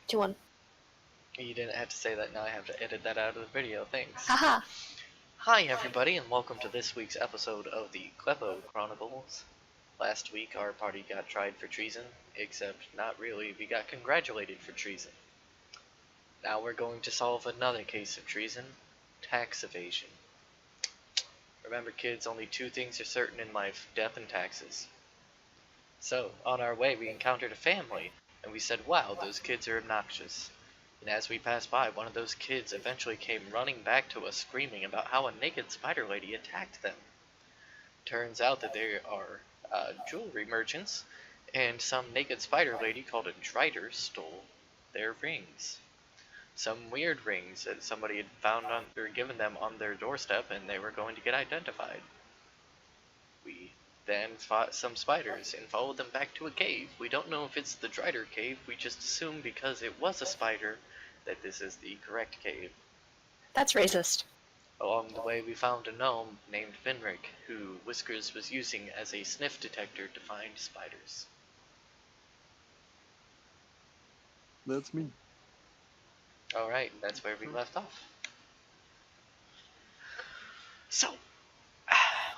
2-1. You didn't have to say that, now I have to edit that out of the video, thanks. Haha! Hi everybody, and welcome to this week's episode of the Kleppo Chronicles. Last week our party got tried for treason, except not really, we got congratulated for treason. Now we're going to solve another case of treason, tax evasion. Remember kids, only two things are certain in life, death and taxes. So, on our way we encountered a family, and we said, wow, those kids are obnoxious. And as we passed by, one of those kids eventually came running back to us screaming about how a naked spider lady attacked them. Turns out that they are jewelry merchants, and some naked spider lady called a drider stole their rings. Some weird rings that somebody had found or given them on their doorstep, and they were going to get identified. We then fought some spiders and followed them back to a cave. We don't know if it's the Drider cave, we just assume because it was a spider that this is the correct cave. That's racist. Along the way we found a gnome named Finrick, who Whiskers was using as a sniff detector to find spiders. That's me. Alright, that's where we left off. So,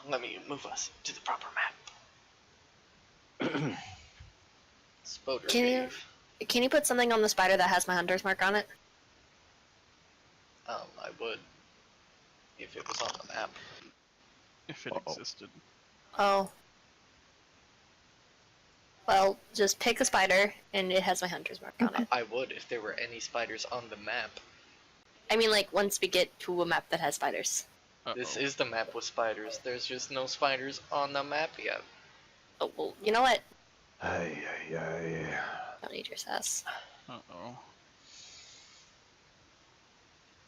let me move us to the proper map. Spoder cave. Can you put something on the spider that has my hunter's mark on it? I would, if it was on the map. If it existed. Oh. Well, just pick a spider, and it has my hunter's mark on it. I would if there were any spiders on the map. I mean, like, once we get to a map that has spiders. This is the map with spiders. There's just no spiders on the map yet. Oh, well, you know what? Ay. Don't need your sass.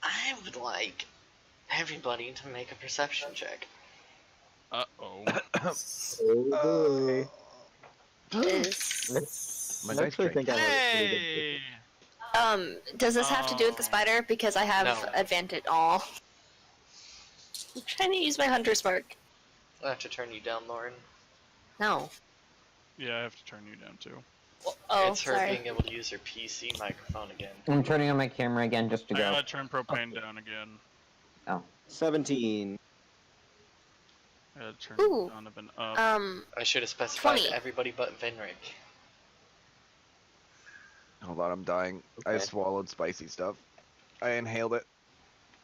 I would like everybody to make a perception check. Oh boy. Is... I actually think I Hey! Does this have to do with the spider? Because I have advantage. Aw. I'm trying to use my hunter's mark. I'll have to turn you down, Lauren. No. Yeah, I have to turn you down too. Oh, it's her sorry. being able to use her PC microphone again. I'm turning on my camera again just to I go. gotta turn propane down again. Oh. 17. I gotta turn Ooh. Donovan up. I should have specified 20. everybody but Vinrick. Hold on, I'm dying. I Okay. swallowed spicy stuff. I inhaled it.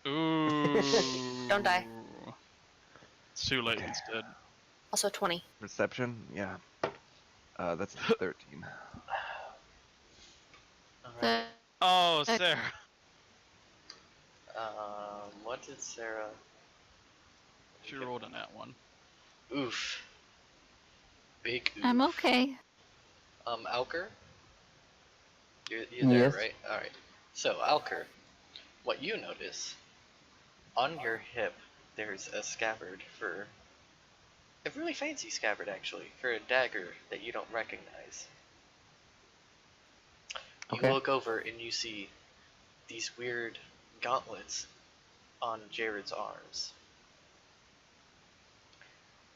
Ooh. Don't die. It's too late, Okay. he's dead. Also 20. Perception? Yeah. That's 13. Alright. Oh, Sarah. What did Sarah... She rolled a nat one. Oof. Big oof. I'm okay. Alker? You're there, Yes. right? Alright. So, Alker, what you notice, on your hip, there's a scabbard for... a really fancy scabbard, actually, for a dagger that you don't recognize. You Okay. look over and you see these weird gauntlets on Jared's arms.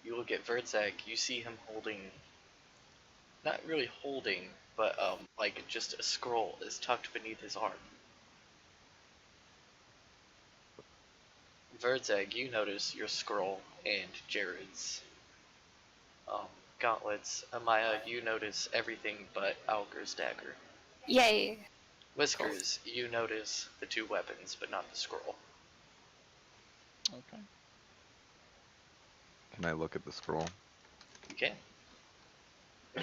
You look at Verdzag, you see him holding, not really holding, but like just a scroll is tucked beneath his arm. Verdzag, you notice your scroll and Jared's gauntlets. Amaya, you notice everything but Alker's dagger. Yay. Whiskers, you notice the two weapons, but not the scroll. Okay. Can I look at the scroll? You can.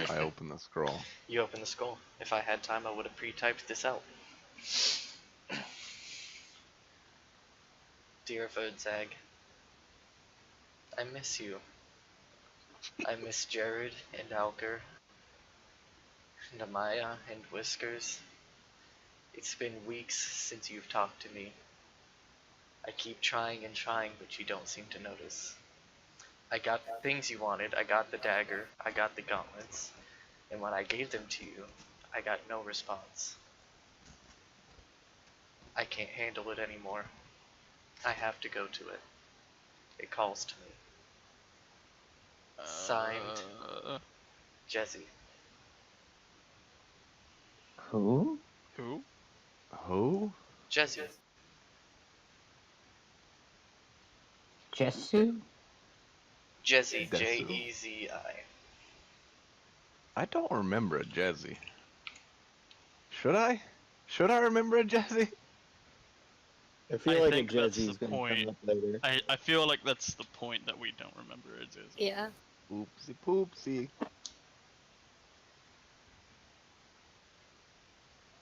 I open the scroll. You open the scroll. If I had time, I would have pre-typed this out. Dear Verdzag, I miss you. I miss Jared and Alker, and Amaya and Whiskers. It's been weeks since you've talked to me. I keep trying and trying, but you don't seem to notice. I got the things you wanted. I got the dagger. I got the gauntlets. And when I gave them to you, I got no response. I can't handle it anymore. I have to go to it. It calls to me. Signed, Jesse. Who? Who? Who? Jesse. Jesu? Jesse. Desu? Jezi. I don't remember a Jesse. Should I? Should I remember a Jesse? I feel I like a think that's Jesse is the gonna point. come up later. I feel like that's the point that we don't remember it is. Yeah. Oopsie poopsie.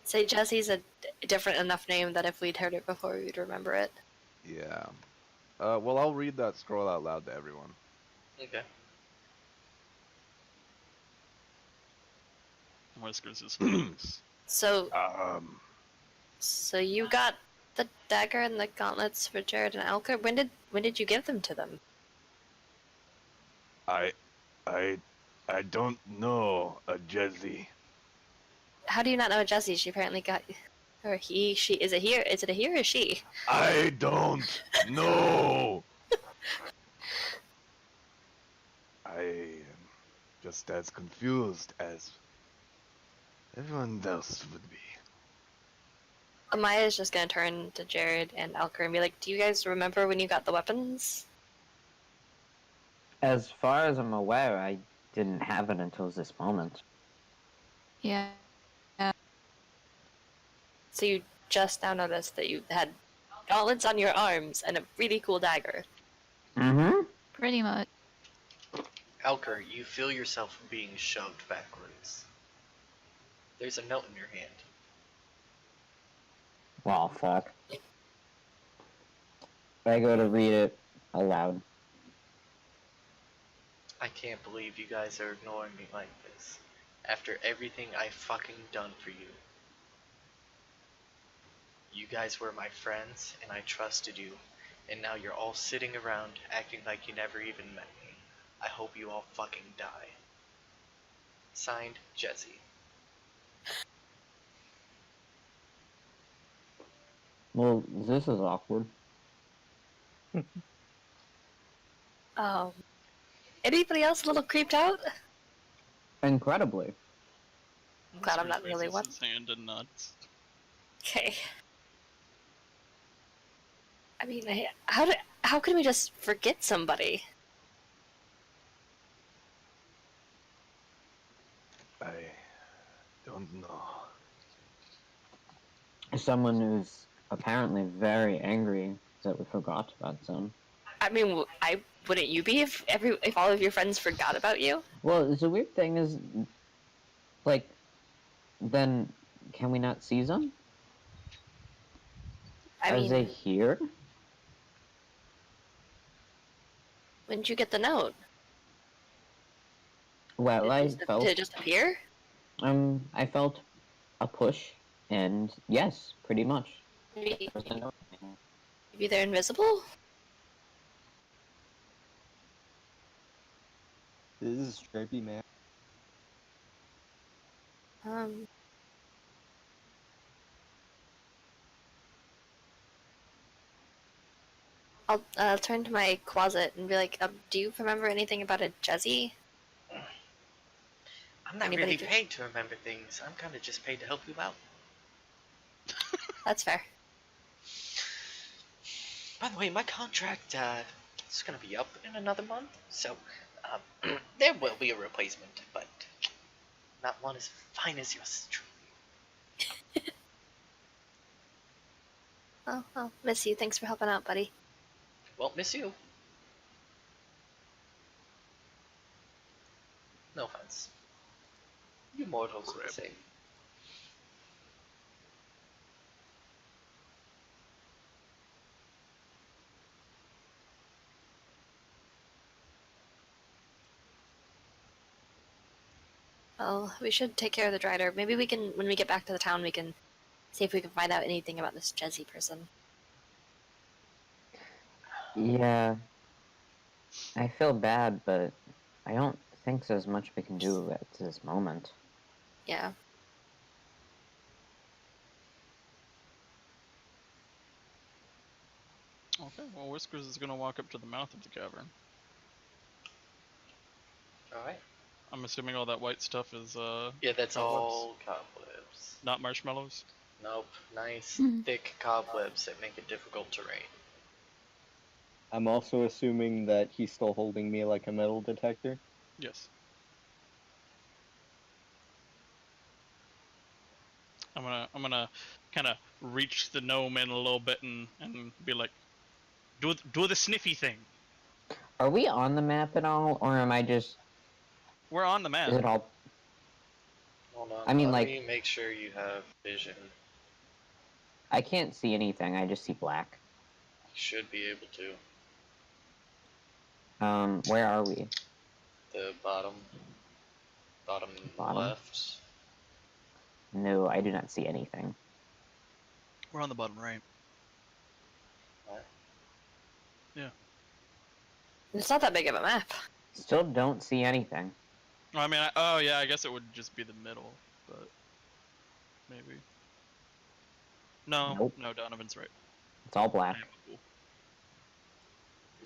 Say Jesse's a different enough name that if we'd heard it before, we'd remember it. Yeah. Well, I'll read that scroll out loud to everyone. Okay. Whiskers is face. So, Um, you got the dagger and the gauntlets for Jared and Alka. When did you give them to them? I don't know a Jesse. How do you not know Jesse? She apparently got, or he, she. Is it here? Is it a he or a she? I don't know. I am just as confused as everyone else would be. Amaya's just gonna turn to Jared and Alka and be like, "Do you guys remember when you got the weapons?" As far as I'm aware, I didn't have it until this moment. Yeah. So you just now noticed that you had gauntlets on your arms and a really cool dagger. Mm-hmm. Pretty much. Alker, you feel yourself being shoved backwards. There's a note in your hand. Well, fuck. I go to read it aloud. I can't believe you guys are ignoring me like this. After everything I fucking done for you. You guys were my friends, and I trusted you. And now you're all sitting around acting like you never even met me. I hope you all fucking die. Signed, Jesse. Well, this is awkward. Anybody else a little creeped out? Incredibly. I'm glad I'm not the Whiskers only raises one. his hand and nods. Okay. I mean, how can we just forget somebody? I don't know. Someone who's apparently very angry that we forgot about them. I mean, I wouldn't you be if all of your friends forgot about you? Well, the weird thing is, like, then can we not see them? I Are mean, they here? when did you get the note? Well, I Did felt it just appear? I felt a push, and yes, pretty much. Maybe they're invisible? This is trippy, man. I'll turn to my closet and be like, do you remember anything about a Jesse? I'm not Anybody really do- paid to remember things. I'm kind of just paid to help you out. That's fair. By the way, my contract is gonna be up in another month, so there will be a replacement, but not one as fine as yours truly. Oh, miss you. Thanks for helping out, buddy. Won't miss you. No offense. You mortals are the same. Well, we should take care of the drider. Maybe we can, when we get back to the town, we can see if we can find out anything about this Jesse person. Yeah. I feel bad, but I don't think there's much we can do at this moment. Yeah. Okay, well, Whiskers is gonna walk up to the mouth of the cavern. Alright. I'm assuming all that white stuff is, Yeah, that's cobwebs? all cobwebs. Not marshmallows? Nope. Nice, Hmm. thick cobwebs that make it difficult terrain. I'm also assuming that he's still holding me like a metal detector. Yes. I'm gonna kind of reach the gnome in a little bit and be like, do the sniffy thing. Are we on the map at all, or am I just? We're on the Is map. it all? Hold on. I mean, Let like- me make sure you have vision. I can't see anything. I just see black. You should be able to. Where are we? The bottom Bottom? left. No, I do not see anything. We're on the bottom right. What? It's not that big of a map. Still don't see anything. I mean, oh yeah, I guess it would just be the middle, but maybe. No, Nope. no, Donovan's right. It's all black.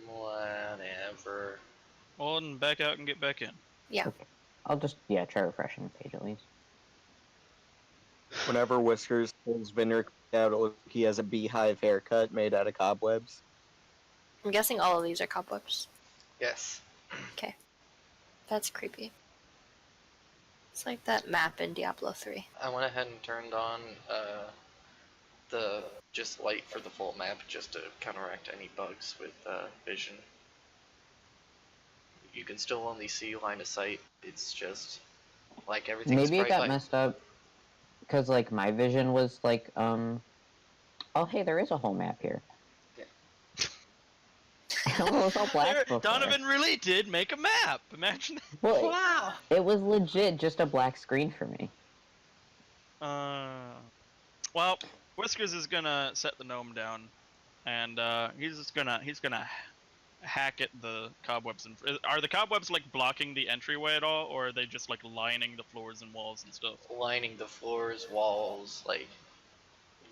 Whatever. Well, and back out and get back in. Yeah. Okay. I'll just try refreshing the page at least. Whenever Whiskers pulls Vinner out, it looks like he has a beehive haircut made out of cobwebs. I'm guessing all of these are cobwebs. Yes. Okay. That's creepy. It's like that map in Diablo 3. I went ahead and turned on the just light for the full map just to counteract any bugs with vision. You can still only see line of sight. It's just like everything's Maybe it bright got light. messed up because like my vision was like Oh, hey, there is a whole map here. Yeah. It was all black before. Donovan really did make a map. Imagine that. Well, Wow. it was legit just a black screen for me. Well, Whiskers is gonna set the gnome down, and he's gonna hack at the cobwebs. And are the cobwebs like blocking the entryway at all, or are they just like lining the floors and walls and stuff? Lining the floors, walls, like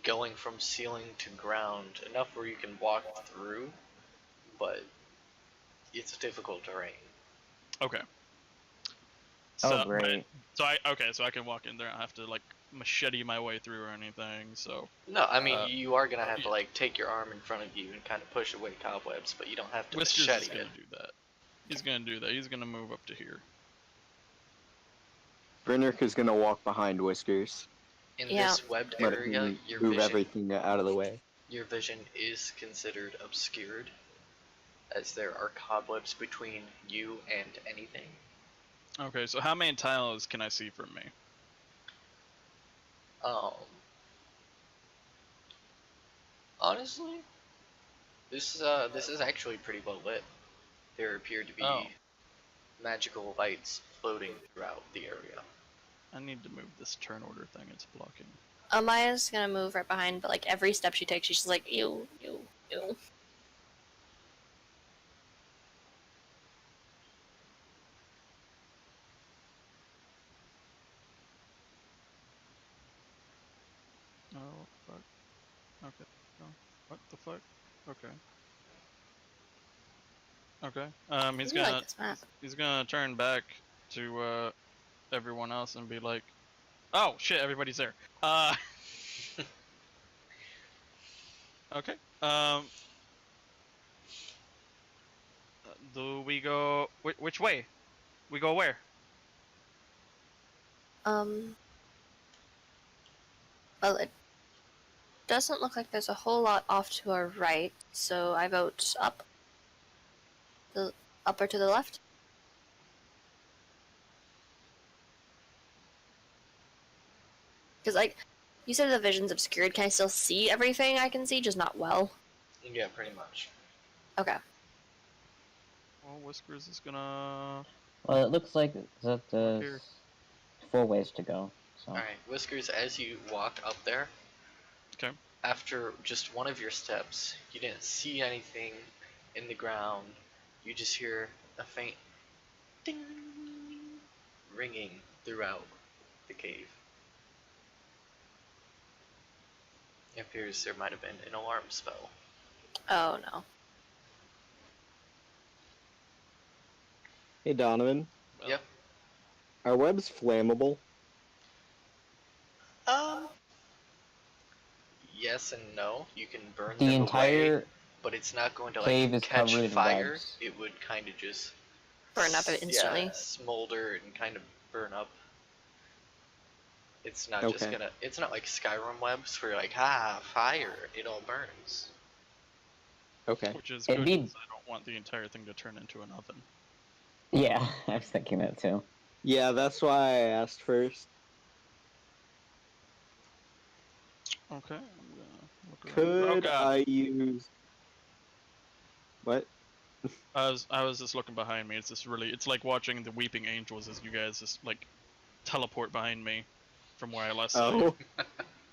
going from ceiling to ground, enough where you can walk through, but it's difficult terrain. Okay. Oh, So, great. so I can walk in there. I don't have to like machete my way through or anything. So No, I mean you are gonna have to like take your arm in front of you and kind of push away cobwebs, but you don't have to Whiskers is machete gonna it. do that. He's gonna do that. He's gonna move up to here. Brinnick is gonna walk behind Whiskers. In Yeah. this webbed Let area, him your move vision, everything out of the way. your vision is considered obscured, as there are cobwebs between you and anything. Okay, so how many tiles can I see from me? Honestly, this is actually pretty well lit. There appear to be Oh. magical lights floating throughout the area. I need to move this turn order thing. It's blocking. Amaya's gonna move right behind, but like every step she takes, she's just like, ew, ew, ew. Oh fuck. Okay. No. What the fuck? Okay. Okay. He's I really gonna like this map. he's gonna turn back to everyone else and be like, "Oh shit, everybody's there." Okay. Do we go which way? We go where? Well, it doesn't look like there's a whole lot off to our right, so I vote up. The up or to the left? Because like, you said the vision's obscured. Can I still see everything I can see, just not well? Yeah, pretty much. Okay. Well, Whiskers is gonna. Well, it looks like that Here. there's 4 ways to go. So Alright, Whiskers, as you walk up there, Okay. after just one of your steps, you didn't see anything in the ground. You just hear a faint ding ringing throughout the cave. It appears there might have been an alarm spell. Oh no. Hey Donovan, Yep. are webs flammable? yes and no. You can burn The them away, entire but it's not going to cave like is catch covered in fire. webs. It would kind of just Burn up instantly. yeah, smolder and kind of burn up. It's not just Okay. gonna. It's not like Skyrim webs where you're like, ah, fire, it all burns. Okay. Which is It'd good be- because I don't want the entire thing to turn into an oven. Yeah, I was thinking that too. Yeah, that's why I asked first. Okay, I'm gonna look around. Could Oh god, I use what? I was just looking behind me. It's just really, it's like watching the Weeping Angels as you guys just like teleport behind me from where I last saw you. Oh,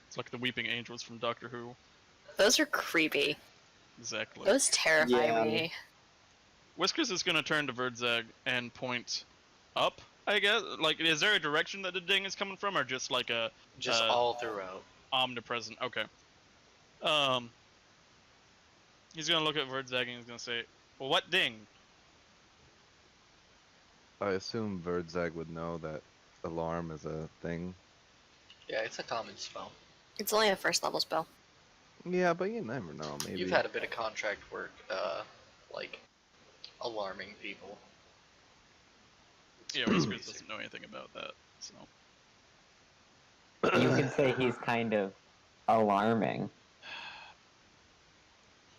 It's like the Weeping Angels from Doctor Who. Those are creepy. Exactly. Those terrify Yeah. me. Whiskers is gonna turn to Verdzag and point up, I guess. Like, is there a direction that the ding is coming from, or just like a Just all throughout. omnipresent? Okay. He's gonna look at Verdzag and he's gonna say, "Well, what ding?" I assume Verdzag would know that alarm is a thing. Yeah, it's a common spell. It's only a first level spell. Yeah, but you never know. Maybe. You've had a bit of contract work, like alarming people. Yeah, Whiskers doesn't know anything about that, so. You could say he's kind of alarming.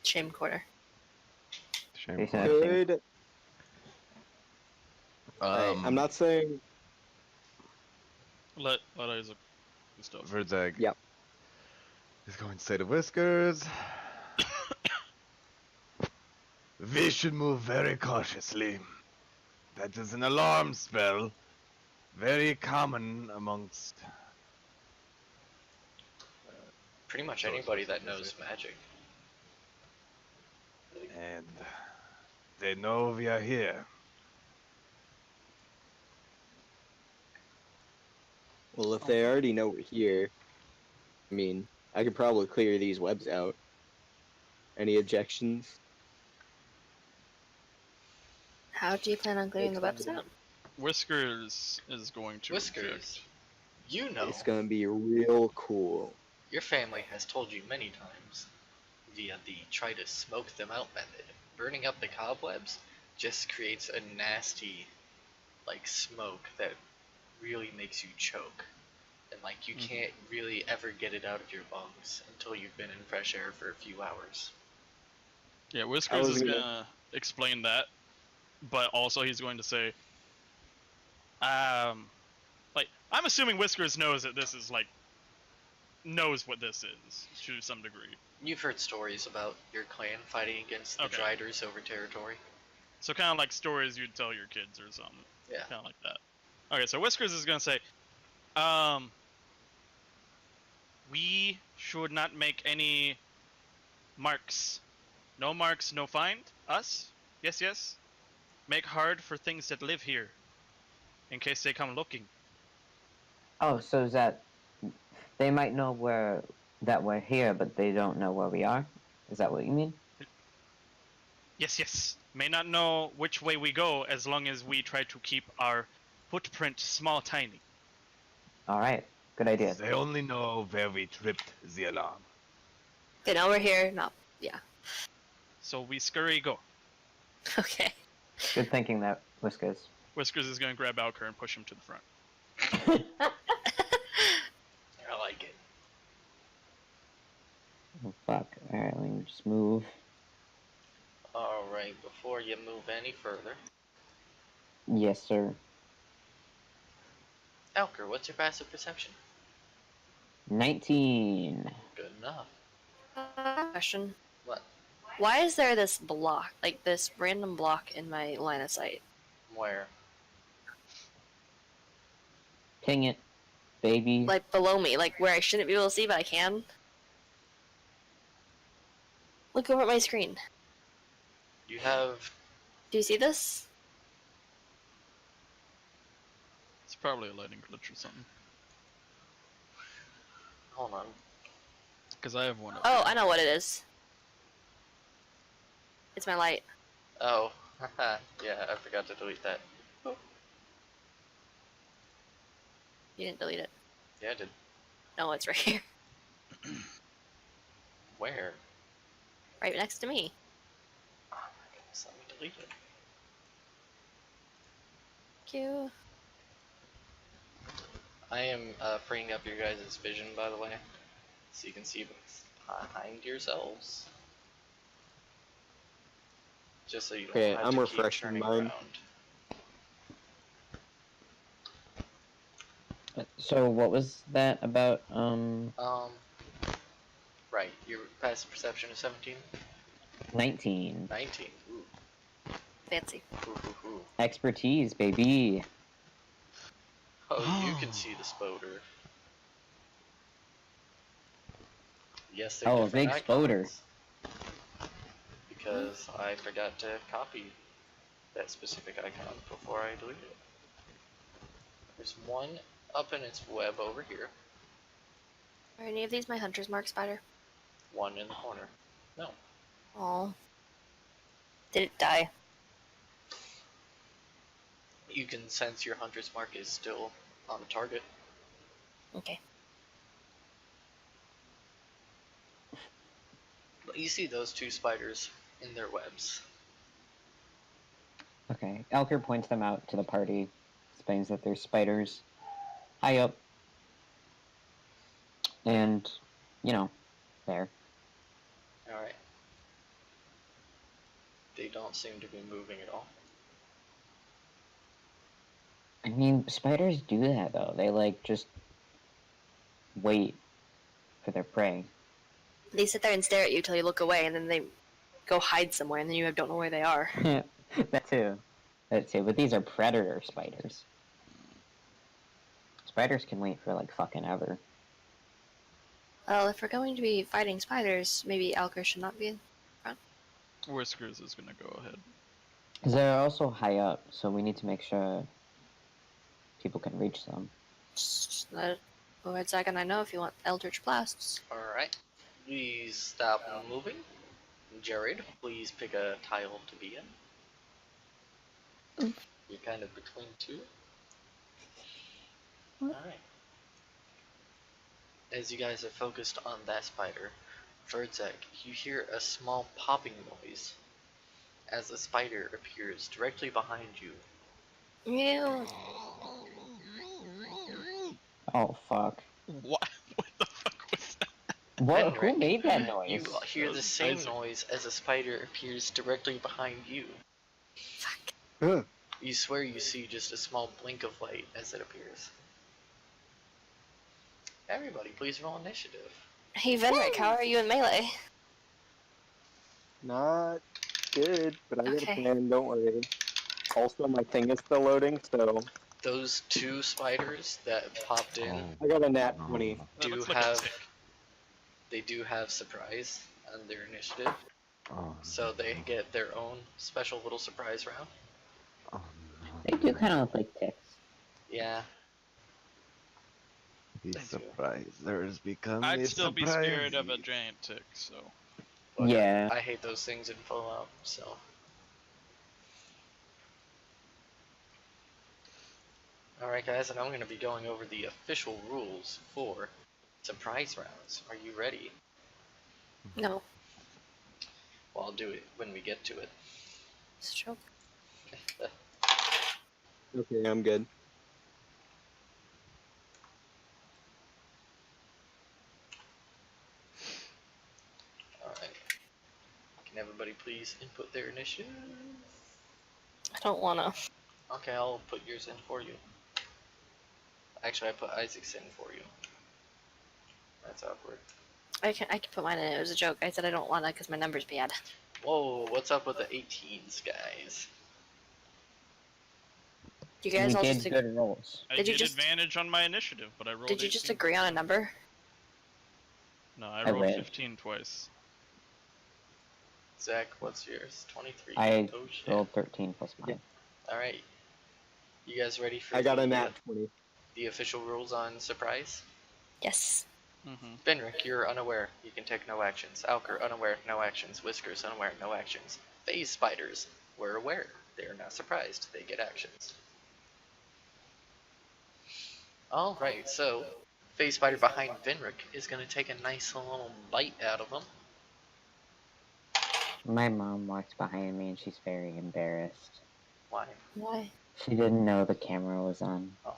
Shame quarter. Shame. They said- could. Alright, I'm not saying. Let Isaac do stuff. Verdzag. Yep. He's going to say to Whiskers. We should move very cautiously. That is an alarm spell. Very common amongst. Pretty much Sorry, anybody sorry, that sorry, knows magic. And they know we are here. Well, if they already know we're here, I mean, I could probably clear these webs out. Any objections? How do you plan on clearing the webs out? Whiskers is going to Whiskers, object. you know, It's gonna be real cool. your family has told you many times via the try to smoke them out method. Burning up the cobwebs just creates a nasty, like, smoke that really makes you choke. And, like, you can't really ever get it out of your lungs until you've been in fresh air for a few hours. Yeah, Whiskers was is gonna- gonna explain that, but also he's going to say, like, I'm assuming Whiskers knows that this is, like, knows what this is, to some degree. You've heard stories about your clan fighting against the Okay. driders over territory. So kind of like stories you'd tell your kids or something. Yeah. Kind of like that. Okay, so Whiskers is gonna say, we should not make any marks. No marks, no find. Us? Yes, yes. Make hard for things that live here, in case they come looking. Oh, so is that they might know that we're here, but they don't know where we are? Is that what you mean? Yes, yes. May not know which way we go as long as we try to keep our footprint small, tiny. All right, good idea. They only know where we tripped the alarm. They know we're here. No. Yeah. So we scurry go. Okay. Good thinking, that Whiskers. Whiskers is gonna grab Alker and push him to the front. I like it. Oh, fuck. All right, let me just move. Alright, before you move any further, Yes, sir. Elker, what's your passive perception? 19. Good enough. Question. What? Why is there this block, like this random block in my line of sight? Where? King it, baby. Like below me, like where I shouldn't be able to see, but I can? Look over at my screen. You have... Do you see this? It's probably a lighting glitch or something. Hold on. Because I have one. Oh, I know what it is. It's my light. Oh, haha, yeah, I forgot to delete that. You didn't delete it. Yeah, I did. No, it's right here. Where? Right next to me. Oh my goodness, let me delete it. Cute. I am freeing up your guys' vision, by the way, so you can see what's behind yourselves. Just so you don't Okay, have I'm to keep refreshing turning mine. around. So what was that about? Right, your passive perception is 17? 19. 19. Ooh. Fancy. Ooh, ooh, ooh. Expertise, baby. Oh, you can see the spoder. Yes, they're Oh, a different big spoder. icons. Because I forgot to copy that specific icon before I deleted it. There's one up in its web over here. Are any of these my hunter's mark, Spider? One in the corner. No. Oh. Did it die? You can sense your hunter's mark is still on the target. Okay. But you see those two spiders in their webs. Okay. Elker points them out to the party, explains that there's spiders high up. And, you know, there. Alright. They don't seem to be moving at all. I mean, spiders do that, though. They, like, just wait for their prey. They sit there and stare at you till you look away, and then they go hide somewhere, and then you don't know where they are. That too. That too. But these are predator spiders. Spiders can wait for, like, fucking ever. Well, if we're going to be fighting spiders, maybe Alker should not be in front. Whiskers is gonna go ahead. Because they're also high up, so we need to make sure people can reach them. Just let go ahead, second. I know if you want Eldritch Blasts. Alright. Please stop moving. Jared, please pick a tile to be in. You're kind of between two. Alright. As you guys are focused on that spider, Verdzek, you hear a small popping noise as a spider appears directly behind you. Ew. Oh, fuck. What? What the fuck was that? What? Venric, Who made that noise? you hear That the was same Isaac. noise as a spider appears directly behind you. Fuck. Huh. You swear you see just a small blink of light as it appears. Everybody, please roll initiative. Hey, Venric, how are you in melee? Not good, but I got a Okay. plan, don't worry. Also, my thing is still loading, so Those two spiders that popped in I got a nat 20. That do looks like a have tick. they do have surprise on their initiative, Oh, so they get their own special little surprise round. oh They do kind of look like ticks. Yeah, The Thank you. surprisers become I'd the still be scared of a surprises. giant tick, so. look, Yeah. I hate those things in Fallout. So, all right, guys, and I'm going to be going over the official rules for surprise rounds. Are you ready? No. Well, I'll do it when we get to it. Stroke. Okay, I'm good. Alright. Can everybody please input their initiative? I don't wanna. Okay, I'll put yours in for you. Actually, I put Isaac's in for you. That's awkward. I can put mine in. It was a joke. I said I don't wanna because my number's bad. Whoa, what's up with the 18s, guys? You guys We all did just good rolls. I Did you get just- advantage on my initiative, but I rolled did you just 18. agree on a number? No, I I rolled wish. 15 twice. Zach, what's yours? 23. I Oh shit. rolled 13 plus 5. Alright. You guys ready for I got a nat 20. the official rules on surprise? Yes. Mm-hmm. Benric, you're unaware. You can take no actions. Alker, unaware, no actions. Whiskers, unaware, no actions. Phase spiders, we're aware. They are not surprised. They get actions. Alright, so phase spider behind Venric is going to take a nice little bite out of him. My mom walks behind me and she's very embarrassed. Why? Why? She didn't know the camera was on. Oh.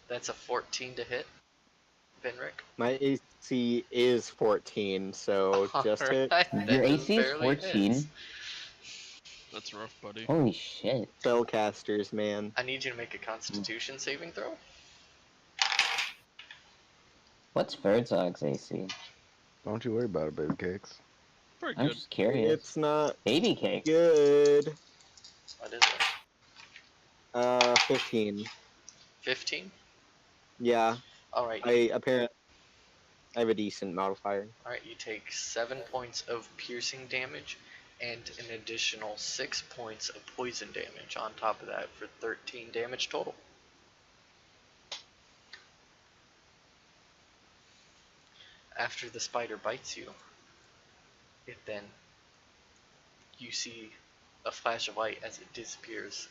That's a 14 to hit, Vinrick. My AC is 14, so just hit. Alright, Your that just AC is barely 14? hits. That's rough, buddy. Holy shit. Spellcasters, man. I need you to make a Constitution saving throw. What's Verdzog's AC? Don't you worry about it, baby cakes. Pretty I'm good. just curious. It's not Baby cake. good. What is it? 15. 15? Yeah, Alright, I have a decent modifier. alright, you take 7 points of piercing damage and an additional 6 points of poison damage on top of that for 13 damage total. After the spider bites you, you see a flash of light as it disappears.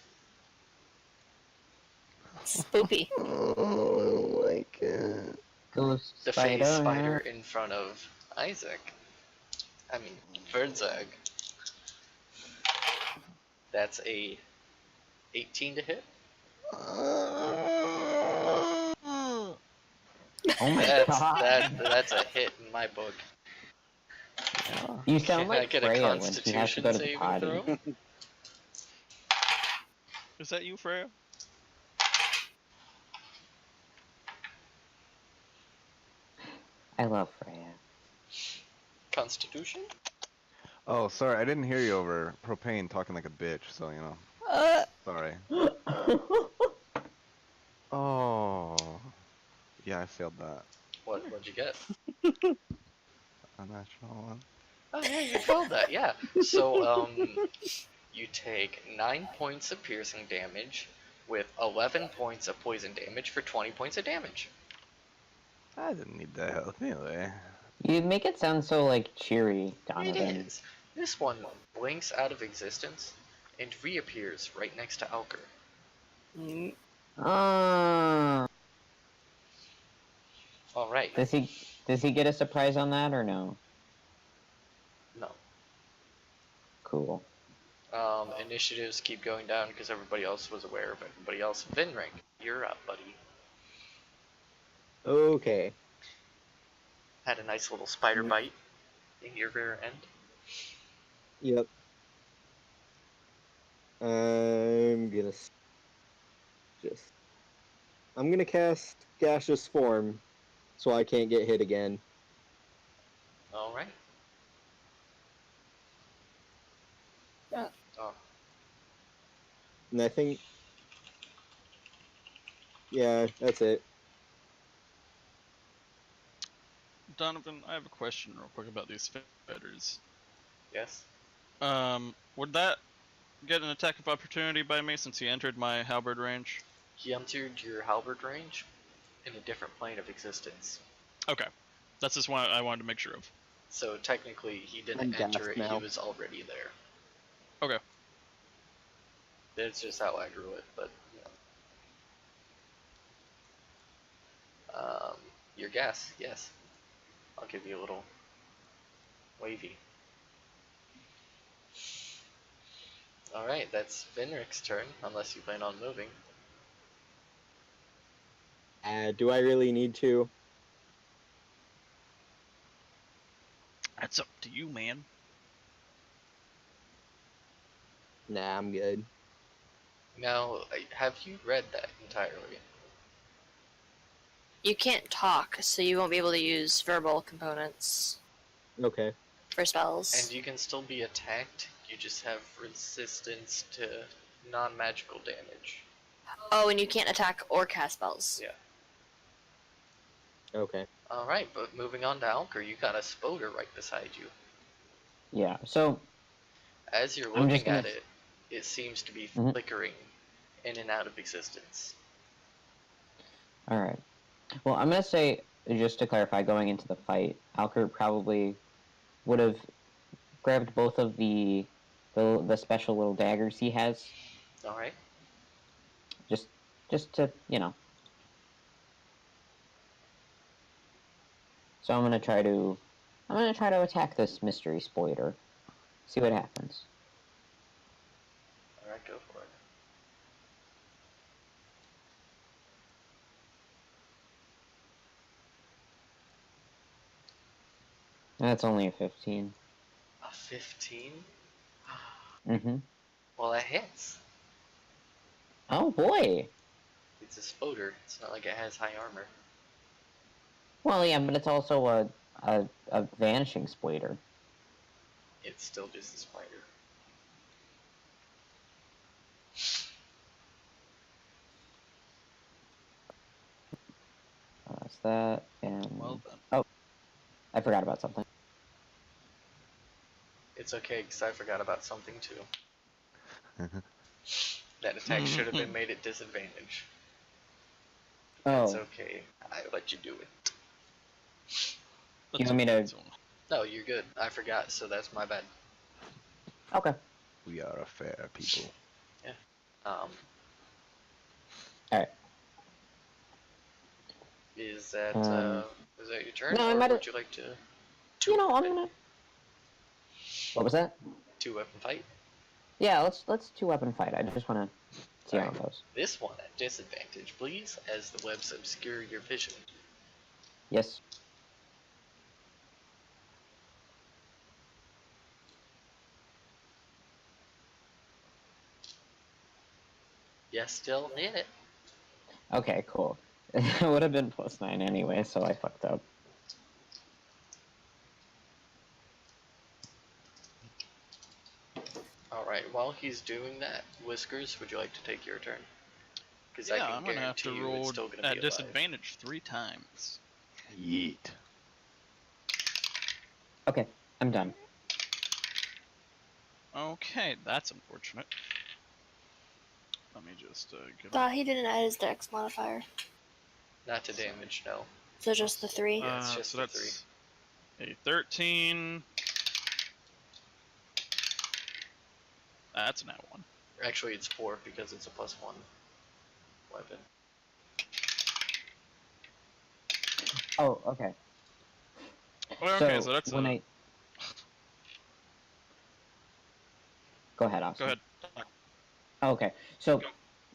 Spoopy. Oh my god. Ghost The spider. phase spider in front of Verdzag. That's a 18 to hit. Oh my god. That's a hit in my book. You sound Can I like get a Freya when she has to Constitution go to the saving potty. throw? Is that you, Freya? I love Freya. Constitution? Oh, sorry, I didn't hear you over propane talking like a bitch, so you know. Sorry. Oh. Yeah, I failed that. What'd you get? A natural one. Oh yeah, you failed that. Yeah. So you take 9 points of piercing damage with 11 points of poison damage for 20 points of damage. I didn't need that health anyway. You make it sound so, like, cheery, Donovan. It is. This one blinks out of existence and reappears right next to Alker. All right. Does he get a surprise on that, or no? No. Cool. Initiatives keep going down because everybody else was aware of everybody else. Vinring, you're up, buddy. Okay. Had a nice little spider bite in your rear end. Yep. I'm gonna cast Gaseous Form, so I can't get hit again. All right. Yeah. Oh, And I think, yeah, that's it. Donovan, I have a question real quick about these spiders. yes. Would that get an attack of opportunity by me since he entered my halberd range? He entered your halberd range in a different plane of existence. Okay. That's just one I wanted to make sure of. So technically, he I'm didn't enter it, daft now. he was already there. Okay. That's just how I drew it, but, your guess, yes. I'll give you a little wavy. Alright, that's Vinric's turn, unless you plan on moving. Do I really need to? That's up to you, man. Nah, I'm good. Now, have you read that entirely? You can't talk, so you won't be able to use verbal components Okay. for spells. And you can still be attacked, you just have resistance to non-magical damage. Oh, and you can't attack or cast spells. Yeah. Okay. Alright, but moving on to Alker, you got a Spoder right beside you. Yeah, so... As you're I'm just looking gonna... at it, it seems to be Mhm. flickering in and out of existence. Alright. Well, I'm gonna say, just to clarify, going into the fight, Alker probably would have grabbed both of the special little daggers he has, Alright? just to, you know. So I'm gonna try to attack this mystery spoiler. See what happens. Alright, go for it. That's only a 15. A 15? Mm-hmm. Well, that hits. Oh boy! It's a spoder. It's not like it has high armor. Well, yeah, but it's also a vanishing spider. It's still just a spider. That's that, and... Well then. Oh, I forgot about something. It's okay, because I forgot about something too. That attack should have been made at disadvantage. That's Oh, okay. I let you do it. You want me to- No, you're good. I forgot, so that's my bad. okay. We are a fair people. Um, Alright. is that your turn, no, I or might have- would you like to You know, I'm two-weapon gonna... What was that? two-weapon fight? Yeah, let's two-weapon fight. I just want to see how it goes. This one at disadvantage, please, as the webs obscure your vision. Yes. Yes, still hit it. Okay, cool. It would have been +9 anyway, so I fucked up. Alright, while he's doing that, Whiskers, would you like to take your turn? Because I Yeah, can I'm gonna have to guarantee you it's roll still going to at be alive. disadvantage 3 times. Yeet. Okay, I'm done. Okay, that's unfortunate. Let me just get. Thought he didn't add his dex modifier. Not to damage, no. So just the 3. Yeah, it's just so the that's a 13. That's an at 1. Actually, it's 4 because it's a +1 weapon. Oh, okay. Well, okay, so that's when a. I... Go ahead, Austin. Go ahead. Oh, okay, so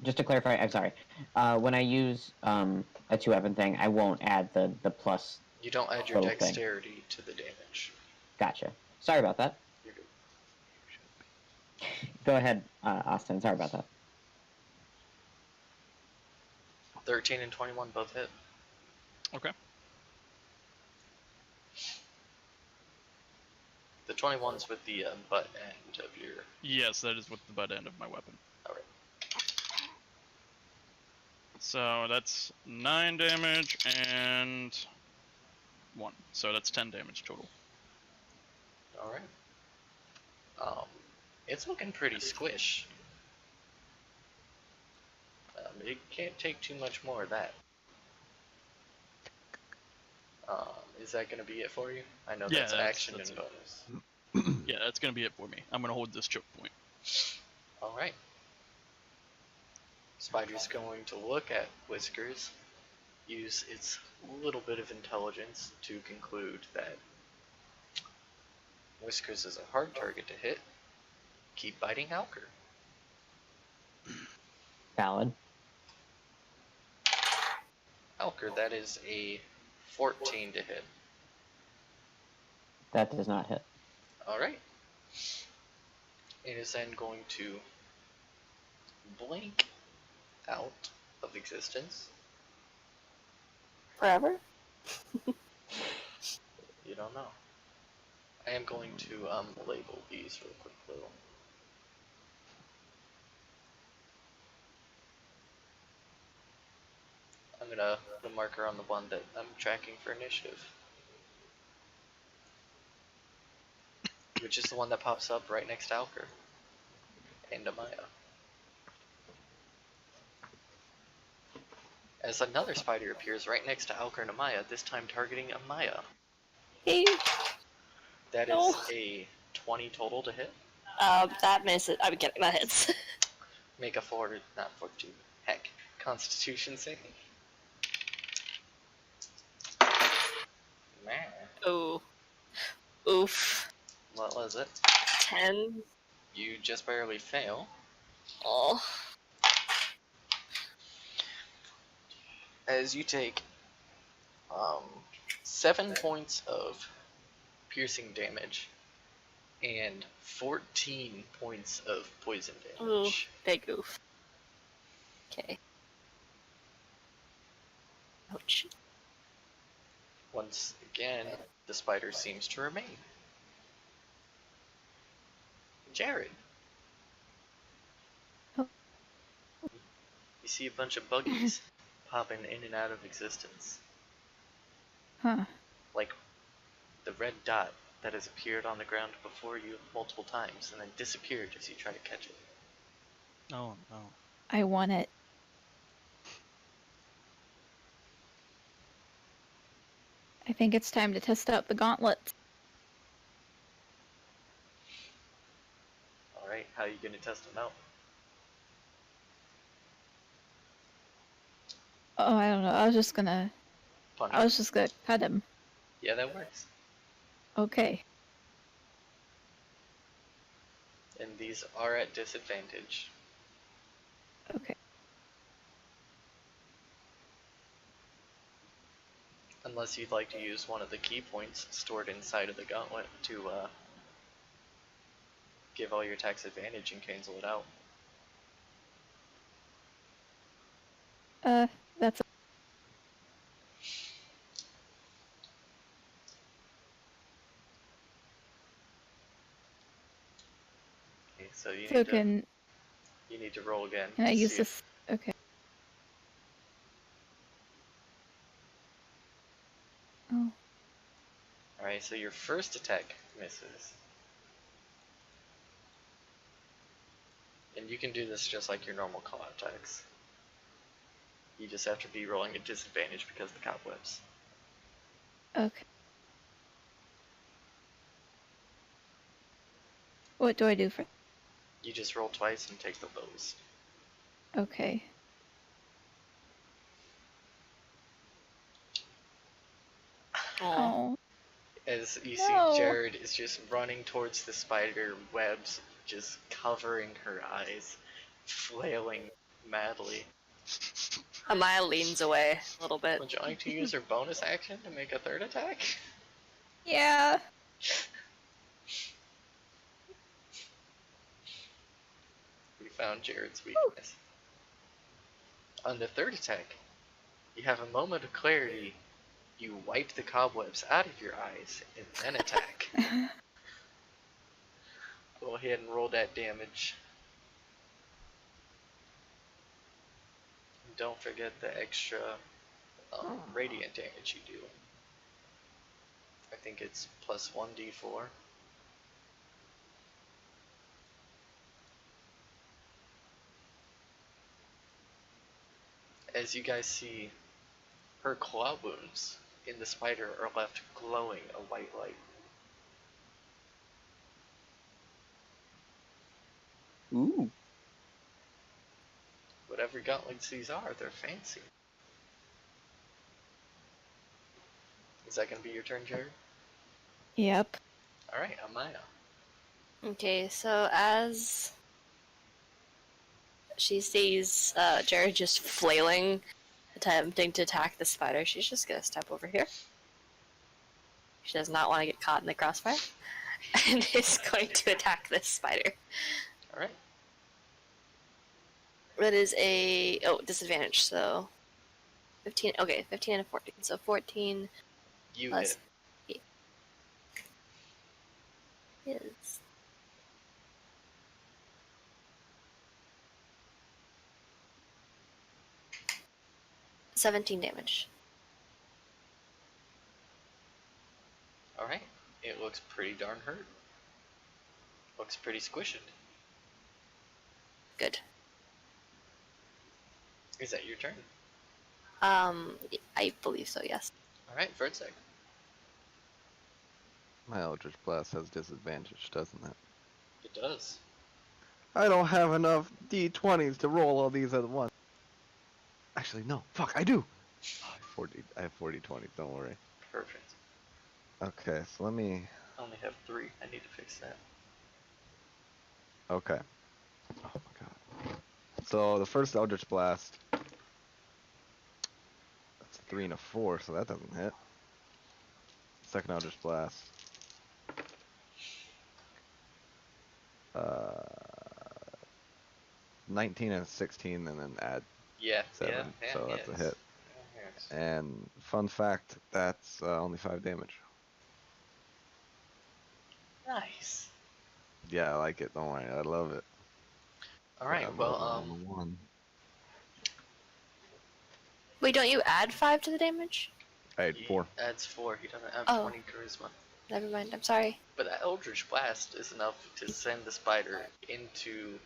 just to clarify, I'm sorry. When I use a two-weapon thing, I won't add the plus. You don't add your Little thing. dexterity to the damage. Gotcha. Sorry about that. You're good. Go ahead, Austin. Sorry about that. 13 and 21 both hit. Okay. The 21's with the butt end of your... Yes, that is with the butt end of my weapon. Alright. So that's 9 damage and 1. So that's 10 damage total. Alright. It's looking pretty squish. It can't take too much more of that. Is that going to be it for you? I know Yeah, that's action that's and it. bonus. Yeah, that's gonna be it for me. I'm gonna hold this choke point. Alright. Spider's going to look at Whiskers, use its little bit of intelligence to conclude that Whiskers is a hard target to hit. Keep biting Halker. Valid. Halker, that is a 14 to hit. That does not hit. Alright. It is then going to blink out of existence. Forever? You don't know. I am going to label these real quick though. I'm gonna put a marker on the one that I'm tracking for initiative. Which is the one that pops up right next to Alker. And Amaya. As another spider appears right next to Alker and Amaya, this time targeting Amaya. Hey. That No. is a 20 total to hit. That misses. I'm getting that hits. Make a not 42. Heck, Constitution saving. Man, Oh. Oof. what was it? 10. You just barely fail. Oh. As you take 7 points of piercing damage and 14 points of poison Ooh, damage. big oof. Okay. Ouch. Once again, the spider seems to remain. Jared. Oh. You see a bunch of buggies popping in and out of existence. Huh. Like the red dot that has appeared on the ground before you multiple times and then disappeared as you try to catch it. Oh no. I want it. I think it's time to test out the gauntlets. Alright, how are you going to test them out? Oh, I don't know. I was just gonna Punch? cut him. Yeah, that works. Okay. And these are at disadvantage. Okay. Unless you'd like to use one of the key points stored inside of the gauntlet to give all your attacks advantage and cancel it out. That's Okay, so you so need to can roll again. I to use see this? Okay. Oh. Alright, so your first attack misses. And you can do this just like your normal claw attacks. You just have to be rolling at disadvantage because of the cobwebs. Okay. What do I do for? You just roll twice and take the lowest. Okay. Oh. Oh. As you No. see, Jared is just running towards the spider webs, just covering her eyes, flailing madly. Amaya leans away a little bit. Would you like to use her bonus action to make a third attack? Yeah. We found Jared's weakness. On the third attack, you have a moment of clarity. You wipe the cobwebs out of your eyes and then attack. Go ahead and roll that damage. And don't forget the extra radiant damage you do. I think it's plus 1d4. As you guys see, her claw wounds in the spider are left glowing a white light. Ooh. Whatever gauntlets these are, they're fancy. Is that going to be your turn, Jared? Yep. Alright, Amaya. Okay, so as she sees Jared just flailing, attempting to attack the spider, she's just gonna step over here. She does not want to get caught in the crossfire, and is going to attack this spider. Alright. That is a disadvantage, so 15. Okay, 15 and a 14. So 14 You plus hit. 8 is 17 damage. Alright. It looks pretty darn hurt. Looks pretty squished. Good. Is that your turn? I believe so. Yes. Alright, Vertsec. My Eldritch Blast has disadvantage, doesn't it? It does. I don't have enough d20s to roll all these at once. Actually, no. Fuck, I do. Oh, I have 40 20s, don't worry. Perfect. Okay, so let me... I only have 3. I need to fix that. Okay. Oh my god. So the first Eldritch Blast. That's a 3 and a 4, so that doesn't hit. Second Eldritch Blast. 19 and 16, and then add Yeah, 7. yeah, So that's a yes. hit. Yes. And fun fact, that's only 5 damage. Nice. Yeah, I like it. Don't worry, I love it. Alright, I'm well, rolling on the 1. Wait, don't you add 5 to the damage? I had he 4. adds 4. He doesn't have Oh. 20 charisma. Never mind, I'm sorry. But that Eldritch Blast is enough to send the spider into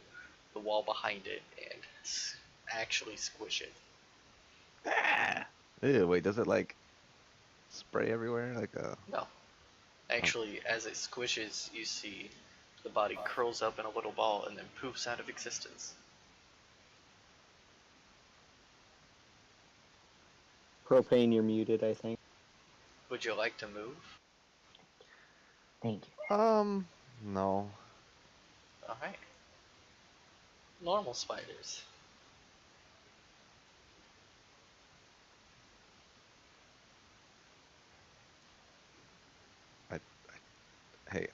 the wall behind it and actually squish it. Ah! Ew, wait, does it like spray everywhere? Like a. No. Actually, as it squishes, you see the body curls up in a little ball and then poofs out of existence. Propane, you're muted, I think. Would you like to move? Thank you. No. Alright. Normal spiders. Hey,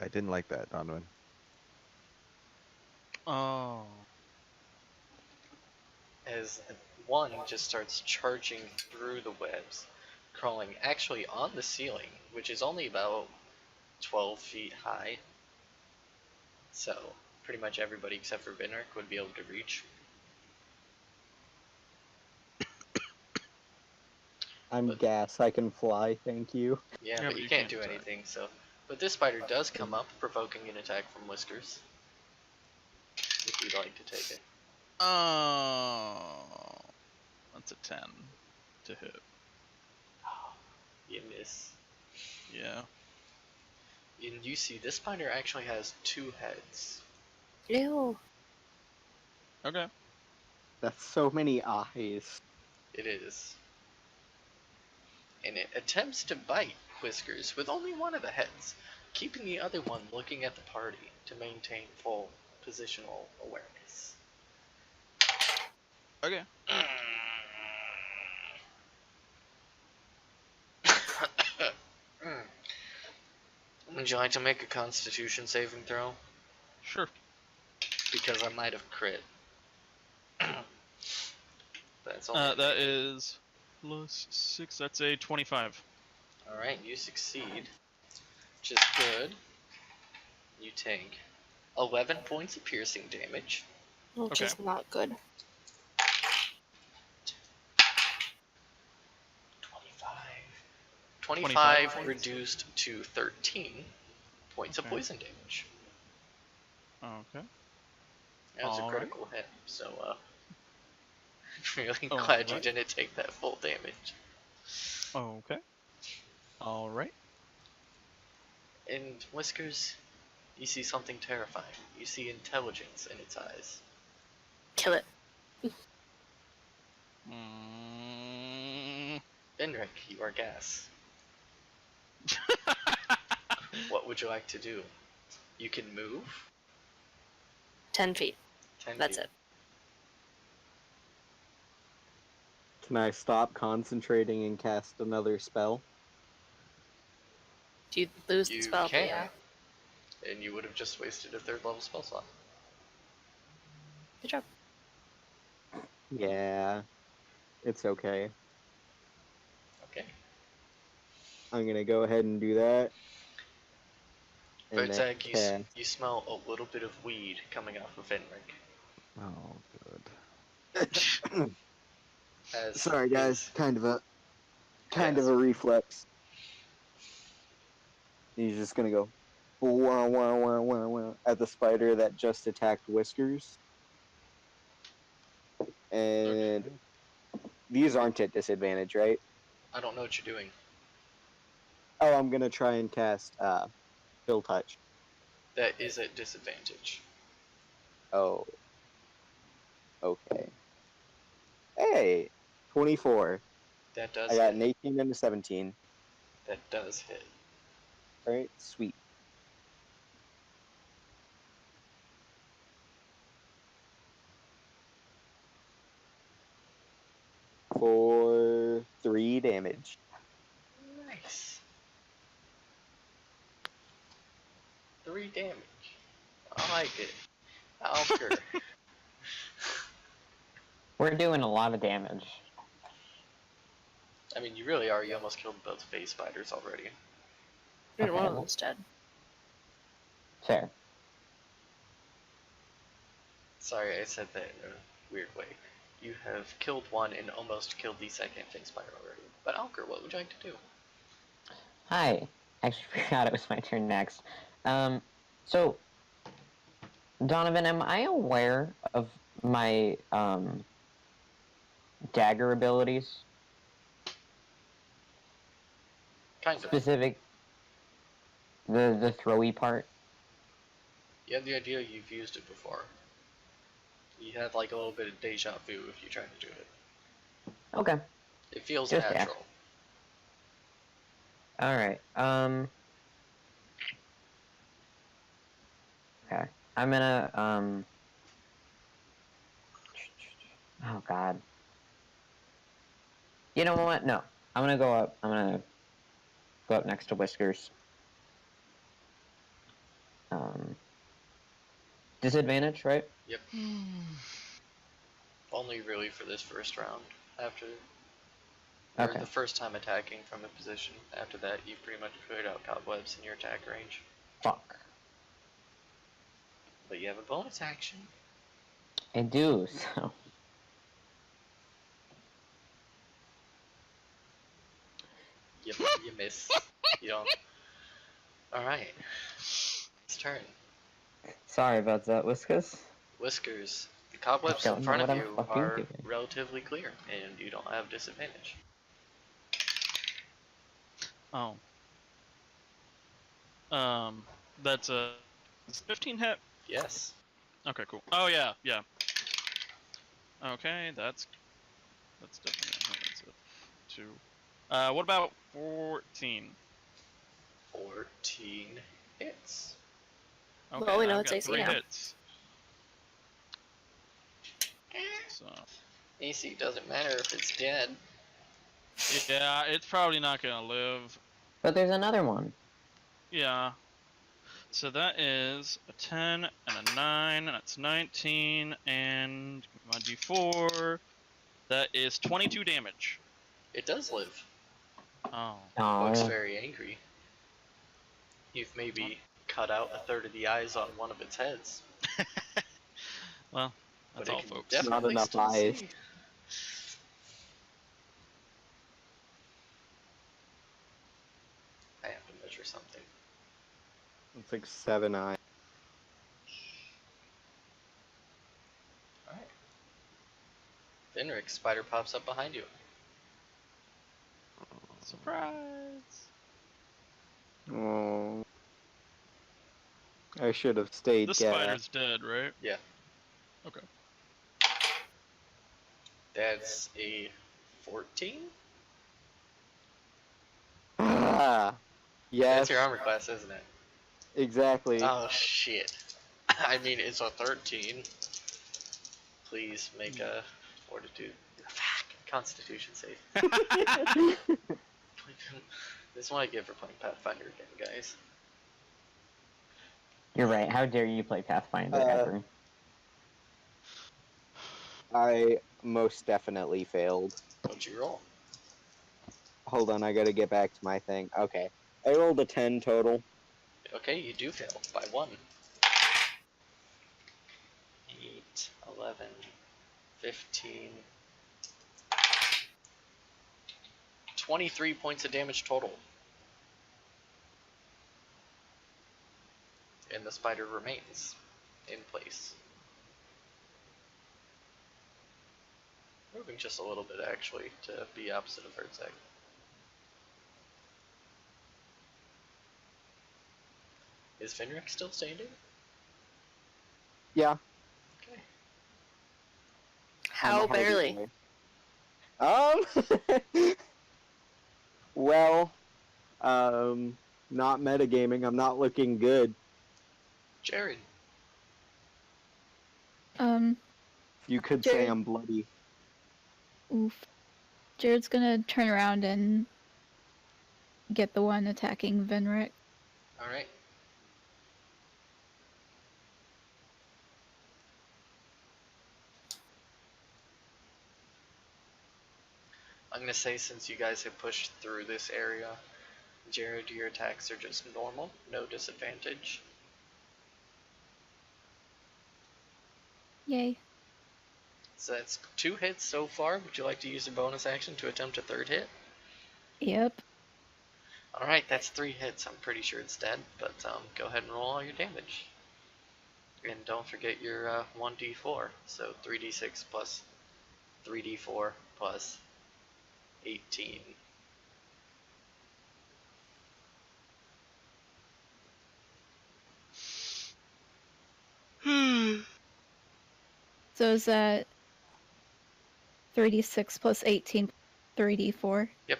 I didn't like that, Donovan. Oh. As one just starts charging through the webs, crawling actually on the ceiling, which is only about 12 feet high. So, pretty much everybody except for Vinric would be able to reach. I'm But- gas. I can fly. Thank you. Yeah, Yeah, but you can't do attack. anything, so. But this spider does come up, provoking an attack from Whiskers. If you'd like to take it. Oh. That's a 10 to hit. You miss. Yeah. And you see, this spider actually has 2 heads. Ew. Okay. That's so many eyes. It is. And it attempts to bite Whiskers with only one of the heads, keeping the other one looking at the party to maintain full positional awareness. Okay. Would you like to make a Constitution saving throw? Sure. Because I might have crit. That's only That is plus 6. That's a 25. Alright, you succeed. Which is good. You take 11 points of piercing damage. Which Okay. is not good. 25 points. reduced to 13 points of Okay. poison damage. Okay. That's a Alright. critical hit, so I'm really Oh, glad you right. didn't take that full damage. Okay. Alright. And Whiskers, you see something terrifying. You see intelligence in its eyes. Kill it. Benric, you are gas. What would you like to do? You can move. 10 feet. 10 That's feet. it. Can I stop concentrating and cast another spell? Do you lose the You spell? can. Yeah. And you would have just wasted a 3rd level spell slot. Good job. Yeah. It's okay. Okay. I'm gonna go ahead and do that. And then Vertag, cast. you smell a little bit of weed coming off of Venric. Oh, good. As Sorry, guys. his- Kind of a Yes. reflex. He's just gonna go wah, wah, wah, wah, wah, at the spider that just attacked Whiskers. And Okay. these aren't at disadvantage, right? I don't know what you're doing. Oh, I'm gonna try and cast Chill Touch. That is at disadvantage. Oh. Okay. Hey! 24. That does I got hit. an 18 and a 17. That does hit. Alright, sweet. for 3 damage. Nice. 3 damage. I like it. Alker. We're doing a lot of damage. I mean, you really are. You almost killed both phase spiders already. I mean, one of Okay. them's dead. Fair. Sorry, I said that in a weird way. You have killed one and almost killed the second phase spider already. But Alker, what would you like to do? Hi. Actually forgot it was my turn next. So, Donovan, am I aware of my, dagger abilities? Kind of. Specific... The throwy part? You have the idea you've used it before. You have like a little bit of deja vu if you try to do it. Okay. It feels Just natural. Alright, okay. I'm gonna, oh god. You know what? No. I'm gonna go up next to Whiskers. Disadvantage, right? Yep. Only really for this first round. After or Okay. the first time attacking from a position. After that, you've pretty much cleared out cobwebs in your attack range. Fuck. But you have a bonus action. I do, so... You miss. You don't. Alright. It's turn. Sorry about that, Whiskers. Whiskers. The cobwebs don't in know front what of I'm you fucking are doing. relatively clear, and you don't have disadvantage. Oh. That's a 15 hit. Yes. Okay, cool. Oh yeah, yeah. Okay, that's definitely that's a 2. What about 14? 14 hits. Okay, Well, we know I've it's got AC 3 now. hits. So AC doesn't matter if it's dead. yeah, it's probably not gonna live. But there's another one. Yeah. So that is a 10 and a 9, and that's 19, and my d4. That is 22 damage. It does live. Oh. Looks Oh, very angry. You've maybe cut out a third of the eyes on one of its heads. Well, But that's it all, can folks. Not definitely enough still eyes. see. I have to measure something. It's like 7 eyes. Alright. Finrick, spider pops up behind you. Surprise! Oh. I should have stayed The gas. spider's dead, right? Yeah. Okay. That's a 14? Ah, yes, That's your armor class, isn't it? exactly. Oh shit. I mean, it's a 13. Please make a fortitude. Constitution save. This is what I get for playing Pathfinder again, guys. you're right. How dare you play Pathfinder ever? I most definitely failed. What'd you roll? Hold on, I gotta get back to my thing. Okay. I rolled a 10 total. Okay, you do fail by 1. 8, 11, 15, 23 points of damage total. And the spider remains in place. Moving just a little bit, actually, to be opposite of Herzog. Is Finrick still standing? Yeah. Okay. How I'm a hardy barely? boy. Well, not metagaming. I'm not looking good. Jared. Um, You could say Jared- I'm bloody. oof. Jared's gonna turn around and get the one attacking Venric. Alright. I'm gonna say since you guys have pushed through this area, Jared, your attacks are just normal, no disadvantage. Yay. So that's 2 hits so far. Would you like to use a bonus action to attempt a 3rd hit? Yep. Alright, that's 3 hits. I'm pretty sure it's dead, but go ahead and roll all your damage. And don't forget your 1d4. So 3d6 plus 3d4 plus 18. So is that 3d6 plus 18, 3d4? Yep.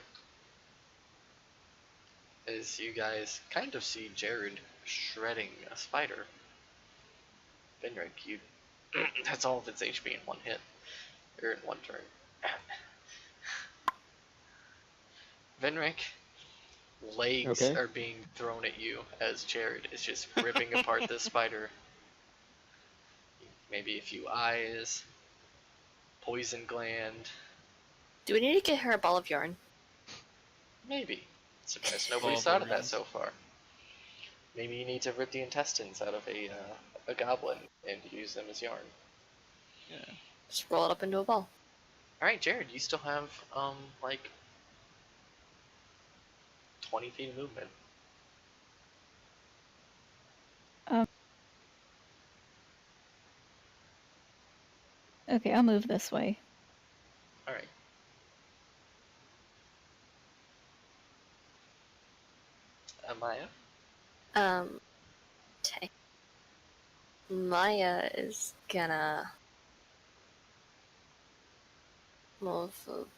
As you guys kind of see Jared shredding a spider. Benric, you that's all of its HP in 1 hit. Or in 1 turn. Venric, legs Okay. are being thrown at you as Jared is just ripping apart this spider. Maybe a few eyes, poison gland, Do we need to get her a ball of yarn? maybe. Surprised nobody's Ball of thought of that organs. so far. Maybe you need to rip the intestines out of a goblin and use them as yarn. Yeah. Just roll it up into a ball. Alright, Jared, you still have, like 20 feet of movement. Okay, I'll move this way. Alright. Maya? Okay. Maya is gonna move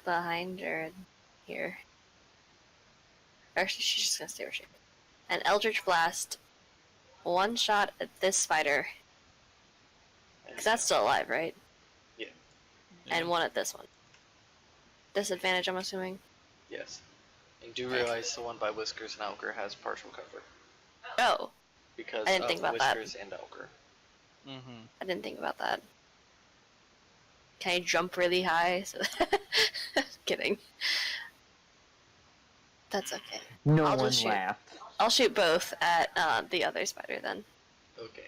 behind Jared here. Actually, she's just gonna stay where she is. An Eldritch Blast, 1 shot at this spider, because that's still alive, right? Yeah. And 1 at this one. Disadvantage, I'm assuming. Yes. And do realize the one by Whiskers and Elker has partial cover. Oh, Because I didn't of think about that. Whiskers and Elker. Mm-hmm. I didn't think about that. Can I jump really high? So kidding. That's okay. No I'll one just shoot. laughed. I'll shoot both at the other spider then. Okay.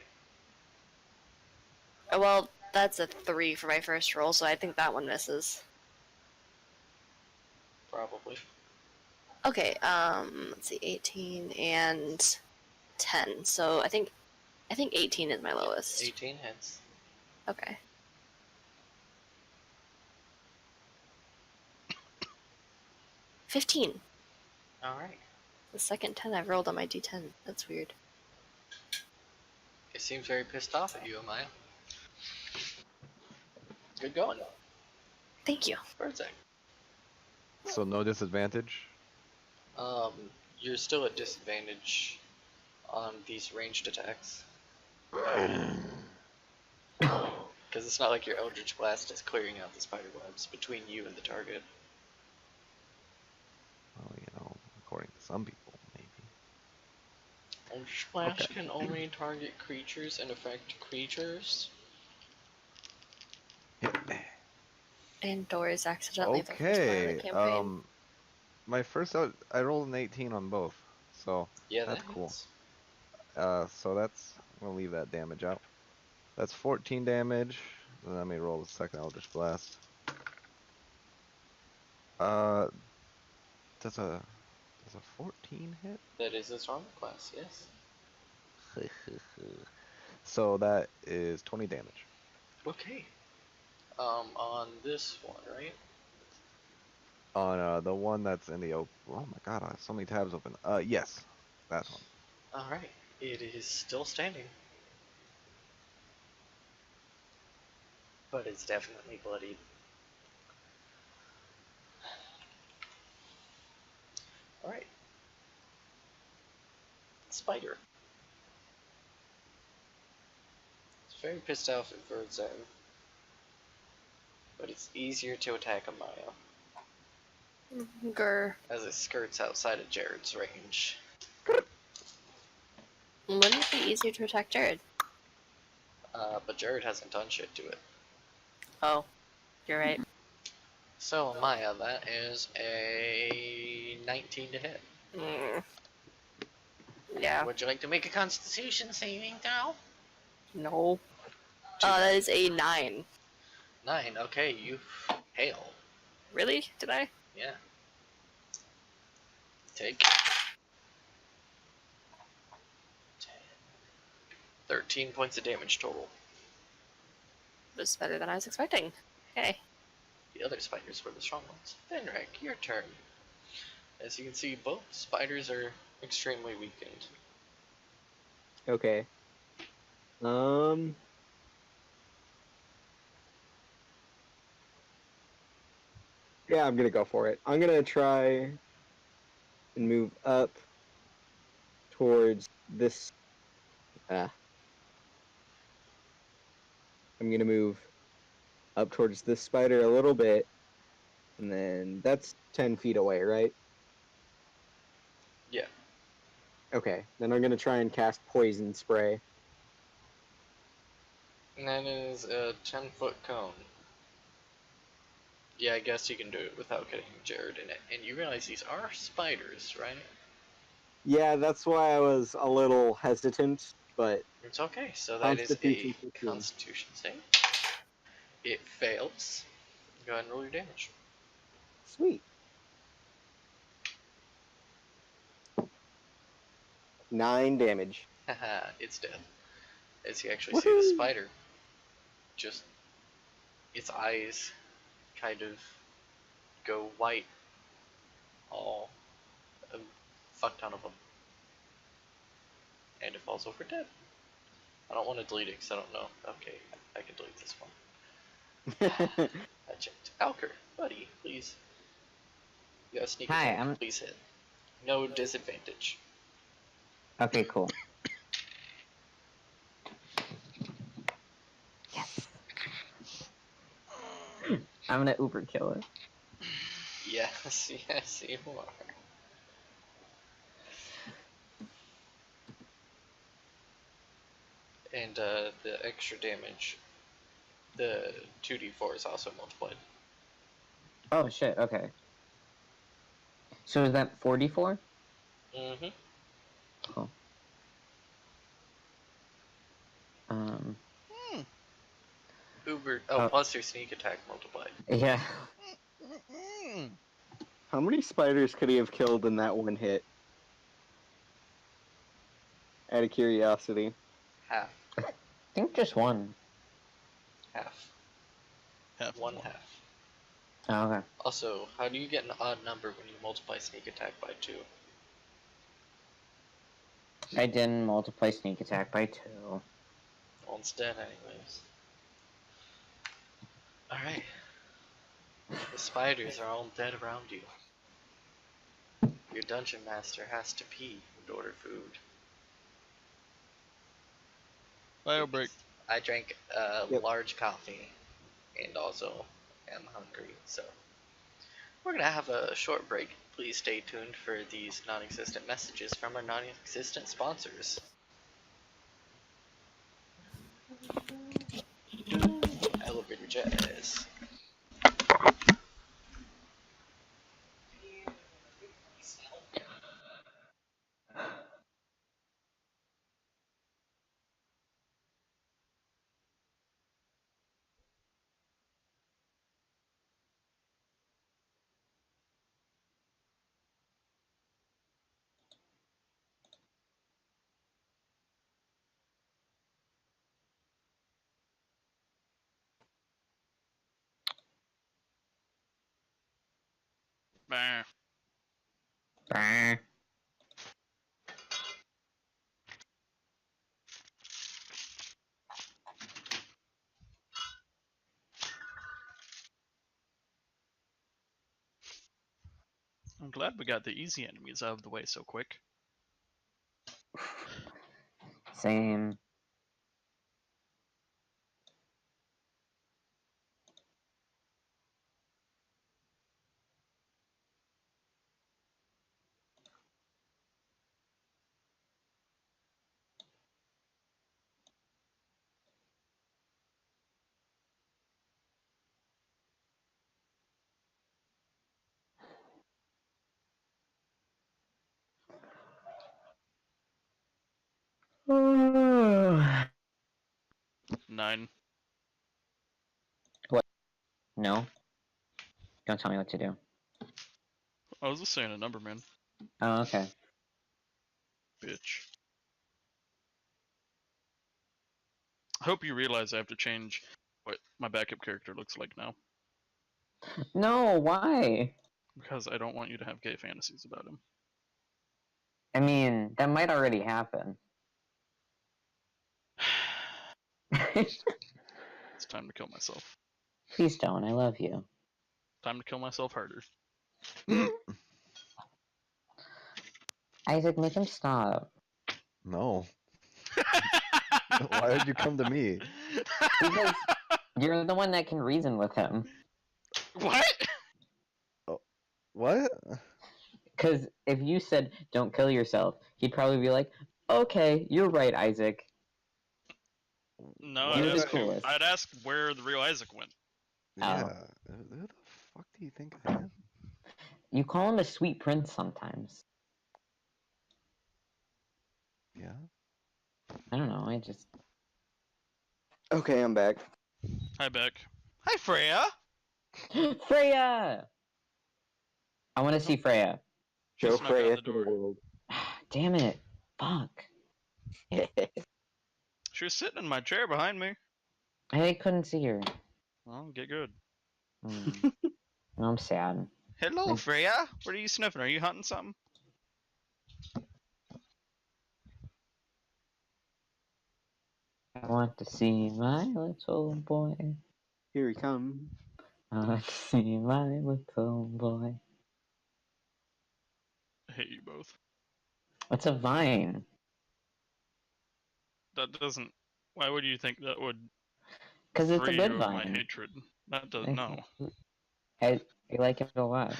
Oh, well, that's a 3 for my first roll, so I think that one misses. Probably. Okay, let's see, 18 and 10. So I think 18 is my lowest. 18 hits. Okay. $15. Alright. The second 10 I've rolled on my D10. That's weird. It seems very pissed off at you, Amaya. Good going. Thank you. Bird's egg. So no disadvantage? You're still at disadvantage on these ranged attacks. Because it's not like your Eldritch Blast is clearing out the spider webs between you and the target. Well, according to some people, maybe. Eldritch Blast Okay. can only target creatures and affect creatures. And Doris accidentally the first part of Okay. the campaign. My first I rolled an 18 on both, so Yeah, that's that cool. hits. So that's we'll leave that damage out. That's 14 damage. Then let me roll the second Eldritch Blast. Does a 14 hit? That is its armor class, yes. So that is 20 damage. Okay. On this one, right? On the one that's in the open. Oh my god, I have so many tabs open. Yes, that one. Alright. It is still standing. But it's definitely bloodied. Alright. Spider. It's very pissed off at Bird's Eye. But it's easier to attack Amaya. Grr. as it skirts outside of Jared's range. Wouldn't it be easier to attack Jared? But Jared hasn't done shit to it. Oh, you're right. So, Maya, that is a 19 to hit. Mm. Yeah. Would you like to make a Constitution saving throw? No. Too bad. That is a 9. 9, okay, you fail. Really? Did I? Yeah. Take 13 points of damage total. That's better than I was expecting. Okay. The other spiders were the strong ones. Fenric, your turn. As you can see, both spiders are extremely weakened. Okay. Yeah, I'm gonna go for it. I'm gonna try and move up towards this. I'm gonna move up towards this spider a little bit, and then that's 10 feet away, right? Yeah. Okay. Then I'm gonna try and cast poison spray. And that is a 10-foot cone. Yeah, I guess you can do it without getting Jared in it. And you realize these are spiders, right? Yeah, that's why I was a little hesitant, but It's okay. So that is a Constitution 15. Constitution save. It fails. Go ahead and roll your damage. Sweet. 9 damage. Haha, it's dead. As you actually see the Woohoo! spider, just its eyes kind of go white. All a fuck ton of them. And it falls over dead. I don't want to delete it because I don't know. Okay, I can delete this one. I checked. Alker, buddy, please. You got a sneak Hi, attack. Please hit. No disadvantage. Okay, cool. Yes. I'm gonna uber kill it. Yes, yes, you are. And the extra damage, the 2d4 is also multiplied. Oh shit, okay. So is that 44? Mm-hmm. Cool. Uber. Oh. Plus your sneak attack multiplied. Yeah. How many spiders could he have killed in that one hit? Out of curiosity. Half. I think just one. Half. Half. One half. Oh, okay. Also, how do you get an odd number when you multiply sneak attack by 2? I didn't multiply sneak attack by 2. Well, it's dead anyways. Alright. The spiders are all dead around you. Your dungeon master has to pee and order food. Bio break. I drank a Yep. large coffee and also am hungry, so we're gonna have a short break. Please stay tuned for these non-existent messages from our non-existent sponsors. Elevator jazz. Bah. Brr. I'm glad we got the easy enemies out of the way so quick. Same. 9. No? Don't tell me what to do. I was just saying a number, man. Oh, okay. Bitch. I hope you realize I have to change what my backup character looks like now. No, why? Because I don't want you to have gay fantasies about him. I mean, that might already happen. It's time to kill myself. Please don't, I love you. Time to kill myself harder. Isaac, make him stop. No. Why did you come to me? Because you're the one that can reason with him. What? What? Because if you said, don't kill yourself, he'd probably be like, okay, you're right, Isaac. No, Why I'd You're the ask, coolest. I'd ask where the real Isaac went. Yeah. Who the fuck do you think I am? You call him a sweet prince sometimes. Yeah. I don't know, I just... Okay, I'm back. Hi, Beck. Hi, Freya! Freya! I want to see Freya. She Show snuck out Freya the to the door. world. Damn it. Fuck. She was sitting in my chair behind me. I couldn't see her. Well, get good. I'm sad. Hello, Freya! What are you sniffing? Are you hunting something? I want to see my little boy. Here he comes. I want to see my little boy. I hate you both. What's a vine? That doesn't... Why would you think that would Because it's a free good you of my vine. hatred? That does... No. I like it a lot.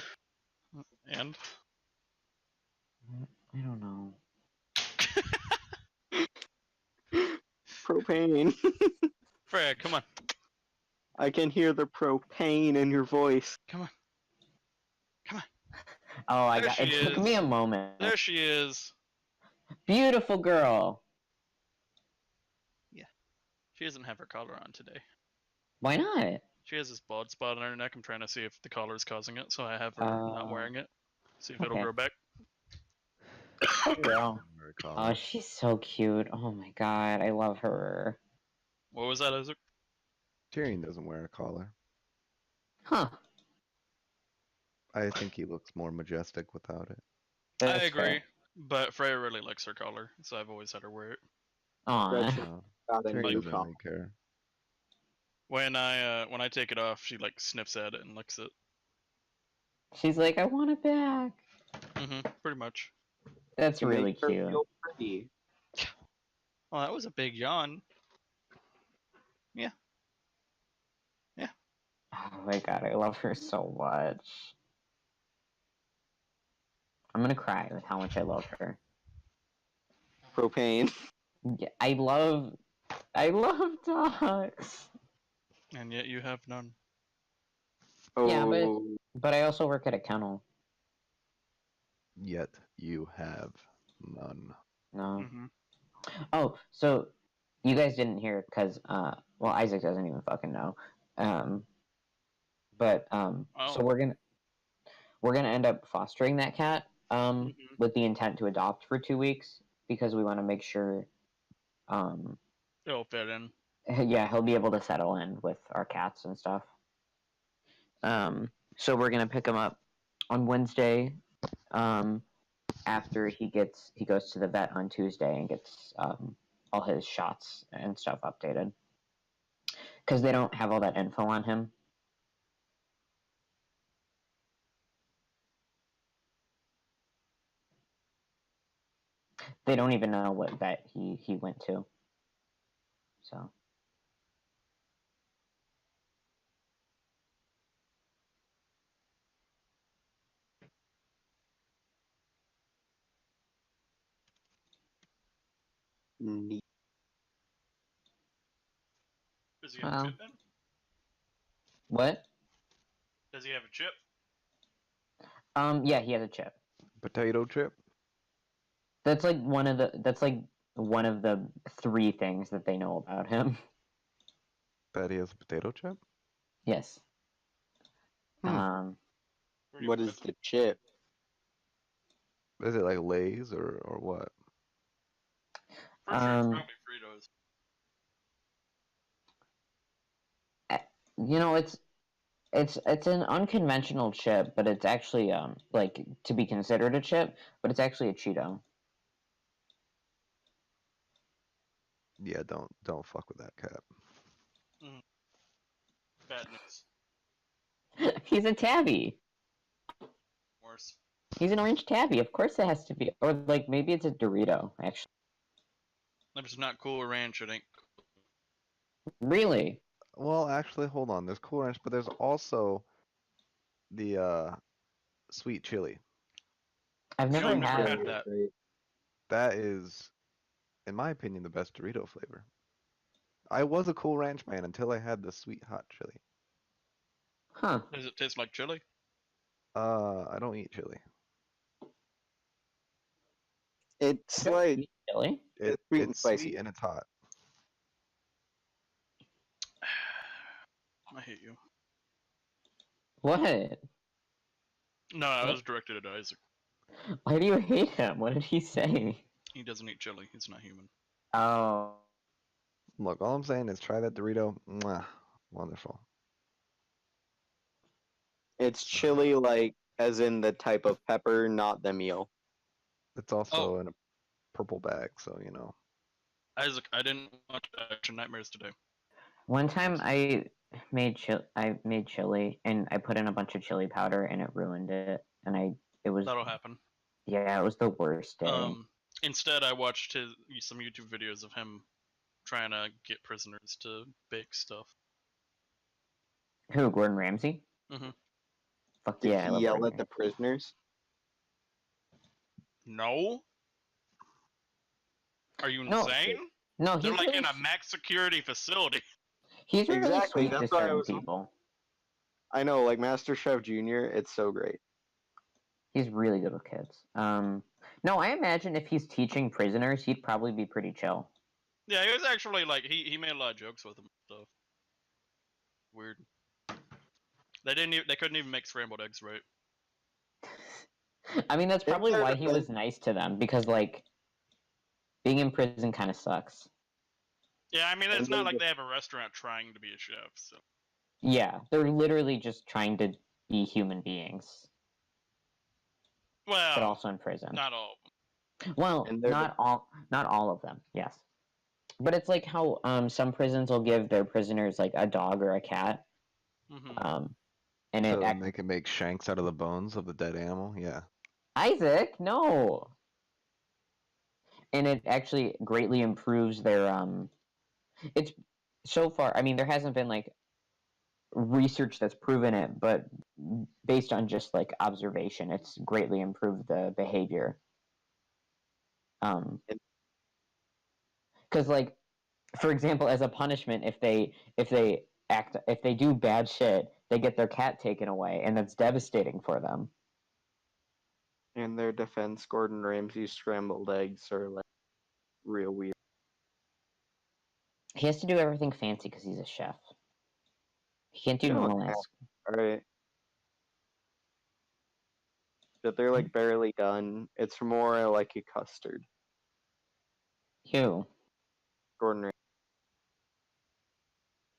And? I don't know. Propane. Freya, come on. I can hear the propane in your voice. Come on. Come on. Oh, There it she took is. me a moment. There she is. Beautiful girl. She doesn't have her collar on today. Why not? She has this bald spot on her neck. I'm trying to see if the collar's causing it, so I have her not wearing it. See if it'll okay. grow back. Poor girl. Very Oh, common. she's so cute. Oh my god, I love her. What was that, Isaac? Tyrion doesn't wear a collar. Huh. I think he looks more majestic without it. I That's agree, fair. but Freya really likes her collar, so I've always had her wear it. Aw. Gretchen Uh, got a Tyrion new doesn't collar. really care. When I take it off, she like sniffs at it and licks it. She's like, I want it back. Pretty much. That's To really make her cute. feel pretty. Oh, that was a big yawn. Oh my god, I love her so much. I'm gonna cry with how much I love her. Propane. Yeah, I love dogs. And yet you have none. Oh, Yeah, but I also work at a kennel. Yet you have none. No. Oh, so you guys didn't hear it because well, Isaac doesn't even fucking know. So we're gonna end up fostering that cat with the intent to adopt for 2 weeks because we want to make sure It'll fit in. yeah, he'll be able to settle in with our cats and stuff. So we're gonna pick him up on Wednesday after he goes to the vet on Tuesday and gets all his shots and stuff updated because they don't have all that info on him. They don't even know what vet he went to. So. neat. Does he have a chip then? What? Does he have a chip? Yeah, he has a chip. Potato chip? That's like one of the 3 things that they know about him. That he has a potato chip? Yes. Hmm. Pretty What is impressive. the chip? Is it like Lay's or what? Pretty sure it's Um, probably Fritos. you know, it's an unconventional chip, but it's actually like to be considered a chip, but it's actually a Cheeto. Yeah, don't fuck with that cat. Bad news. He's a tabby. Worse. He's an orange tabby. Of course it has to be. Or like maybe it's a Dorito, actually. If it's not Cool Ranch, it ain't. Really? Well, actually, hold on. There's Cool Ranch, but there's also the sweet chili. I've See, never I've never had. had that. Right. That is, in my opinion, the best Dorito flavor. I was a Cool Ranch man until I had the sweet hot chili. Huh. Does it taste like chili? I don't eat chili. It's You don't like eat chili? it's sweet and It's spicy. sweet and it's hot. I hate you. What? No, I What? was directed at Isaac. Why do you hate him? What did he say? He doesn't eat chili. He's not human. Oh. Look, all I'm saying is try that Dorito. Mwah, wonderful. It's chili, like as in the type of pepper, not the meal. It's also in a purple bag, so you know. Isaac, I didn't watch Action Nightmares today. One time I made chili and I put in a bunch of chili powder and it ruined it. And it was That'll happen. yeah, it was the worst day. Instead, I watched some YouTube videos of him trying to get prisoners to bake stuff. Who? Gordon Ramsay? Mhm. Fuck Did yeah, I he love yell Gordon at the Ramsay. prisoners? No? Are you No. insane? No, They're he's like really, in a max security facility. he's really Exactly, sweet to that's why I certain was- people. I know, like Master Chef Junior. It's so great. He's really good with kids. No, I imagine if he's teaching prisoners, he'd probably be pretty chill. Yeah, he was actually like he made a lot of jokes with them and stuff. Weird. They couldn't even make scrambled eggs right. I mean, that's probably their why he was defense- nice to them, because like being in prison kind of sucks. Yeah, I mean And it's not they like just- they have a restaurant trying to be a chef. So Yeah, they're literally just trying to be human beings, but well, also in prison. not all. Well, And they're not all of them. Yes, but it's like how some prisons will give their prisoners like a dog or a cat, Mm-hmm. and So they can make shanks out of the bones of the dead animal. Yeah. Isaac, no, and it actually greatly improves their It's so far. I mean, there hasn't been like research that's proven it, but based on just like observation, it's greatly improved the behavior. Because like, for example, as a punishment, if they do bad shit, they get their cat taken away, and that's devastating for them. In their defense, Gordon Ramsay's scrambled eggs are like real weird. He has to do everything fancy because he's a chef. He can't do You don't normal have- ass. Alright. But they're like barely done. It's more like a custard. Ew. Gordon Ramsay.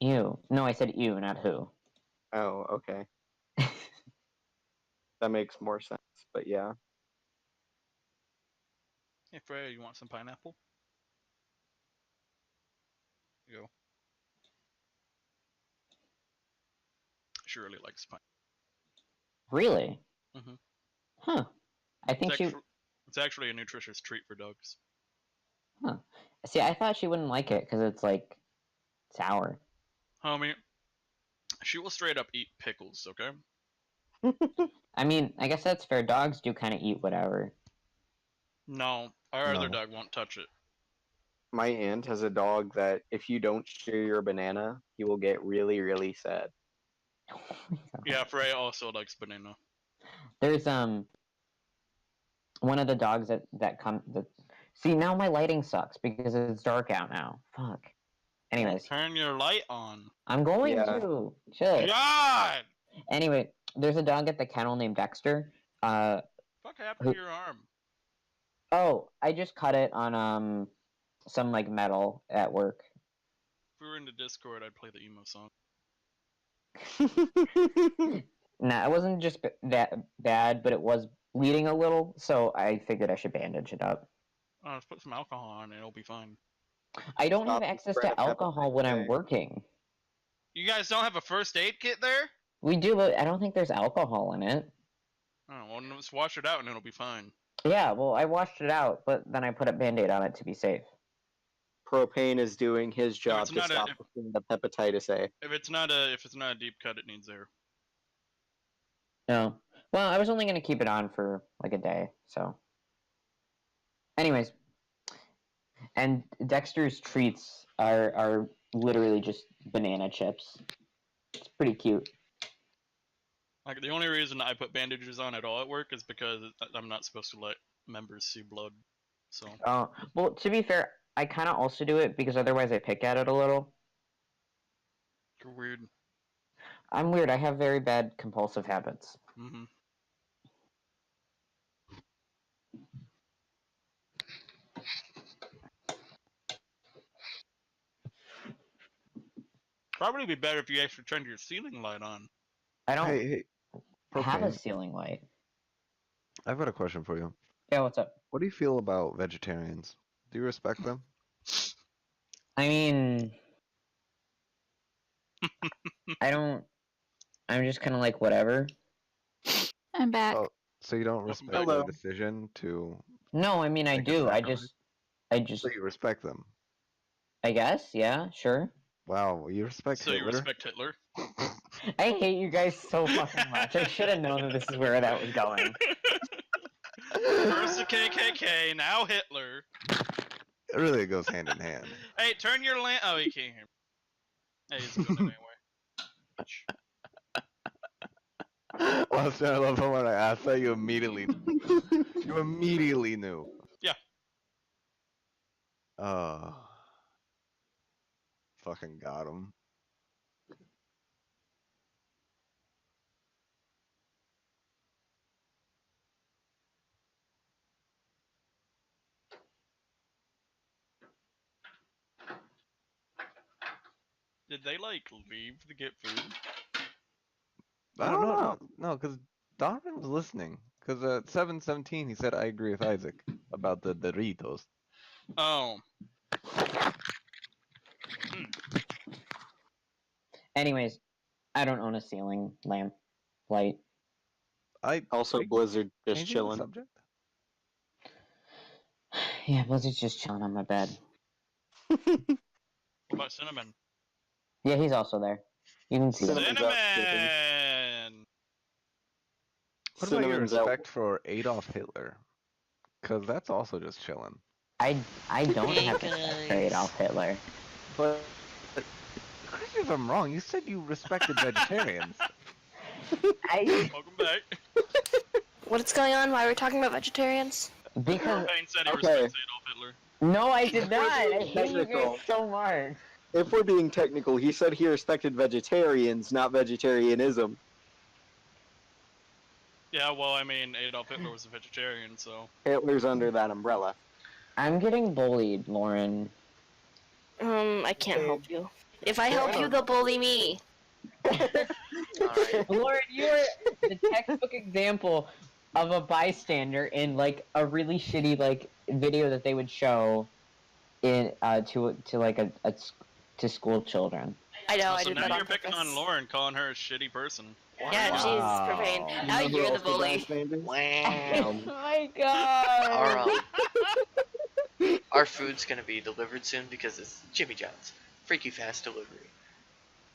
Ew. No, I said ew, not who. Oh, okay. That makes more sense. But yeah. Hey Freya, you want some pineapple? Here you go. She really likes pineapple. Really? Mhm. Huh. I think It's actually a nutritious treat for dogs. Huh. See, I thought she wouldn't like it because it's like sour. Homie, she will straight up eat pickles, okay? I mean, I guess that's fair. Dogs do kind of eat whatever. No, our other No. dog won't touch it. My aunt has a dog that if you don't share your banana, he will get really, really sad. Yeah, Freya also likes banana. There's one of the dogs that come that. See, now my lighting sucks because it's dark out now. Fuck. Anyways, Turn your light on. I'm going Yeah. to chill. God! Anyway, there's a dog at the kennel named Dexter. Fuck happened to your arm? Oh, I just cut it on some like metal at work. If we were in the Discord, I'd play the emo song. Nah, it wasn't just that bad, but it was bleeding a little, so I figured I should bandage it up. Let's put some alcohol on and it'll be fine. I don't Stop have and access spread to a alcohol when I'm pepper. working. You guys don't have a first aid kit there? We do, but I don't think there's alcohol in it. Oh, well, let's wash it out and it'll be fine. Yeah, well, I washed it out, but then I put a Band-Aid on it to be safe. Propane is doing his job it's to not stop the hepatitis A. If it's not a deep cut, it needs air. No. Well, I was only going to keep it on for like a day, so. Anyways. And Dexter's treats are literally just banana chips. It's pretty cute. Like, the only reason I put bandages on at all at work is because I'm not supposed to let members see blood. So. Well, to be fair, I kind of also do it because otherwise I pick at it a little. You're weird. I'm weird. I have very bad compulsive habits. Mm-hmm. Probably be better if you actually turned your ceiling light on. I don't Hey, have a Propane, ceiling light. I've got a question for you. Yeah, what's up? What do you feel about vegetarians? Do you respect them? I mean, I don't. I'm just kind of like whatever. I'm back. Oh, so you don't respect their Hello. decision to? No, I mean I Take a do. I sacrifice? just. So you respect them? I guess. Yeah. Sure. Wow, you respect So Hitler? you respect Hitler? I hate you guys so fucking much. I should have known that this is where that was going. First the KKK, now Hitler. It really goes hand in hand. Hey, turn your lamp. Oh, you can't hear me. Hey, he's doing it anyway. Lester, I love how when I asked that, you immediately knew. Yeah. Fucking got him. Did they like leave to get food? I don't know. No, because Donovan was listening. Because at 7:17 he said, I agree with Isaac about the Doritos. Oh. Anyways, I don't own a ceiling lamp light. Also, Blizzard just Changing the chilling. subject? Yeah, Blizzard's just chilling on my bed. What about Cinnamon? Yeah, he's also there. You can see him. Cinnamon's out Cinnamon! What about your Cinnamon's out. respect for Adolf Hitler? Because that's also just chilling. I don't Hey, have to guys. trade off Hitler. But correct me if I'm wrong, you said you respected vegetarians. Welcome back. What's going on? Why are we talking about vegetarians? Because Payne said he Okay. respects Adolf Hitler. no, I did not. I being hate you guys technical. so much. If we're being technical, he said he respected vegetarians, not vegetarianism. Yeah, well, I mean, Adolf Hitler was a vegetarian, so. Hitler's under that umbrella. I'm getting bullied, Lauren. I can't help you. If I help you, they'll bully me. Alright. Lauren, you are the textbook example of a bystander in like a really shitty like video that they would show in to like to school children. I know, I So did now that you're on picking purpose. on Lauren, calling her a shitty person. Yeah, Wow. jeez, Propane. Now You know who you're the else was bully. bystander? Oh my god! Our food's gonna be delivered soon because it's Jimmy John's. Freaky fast delivery.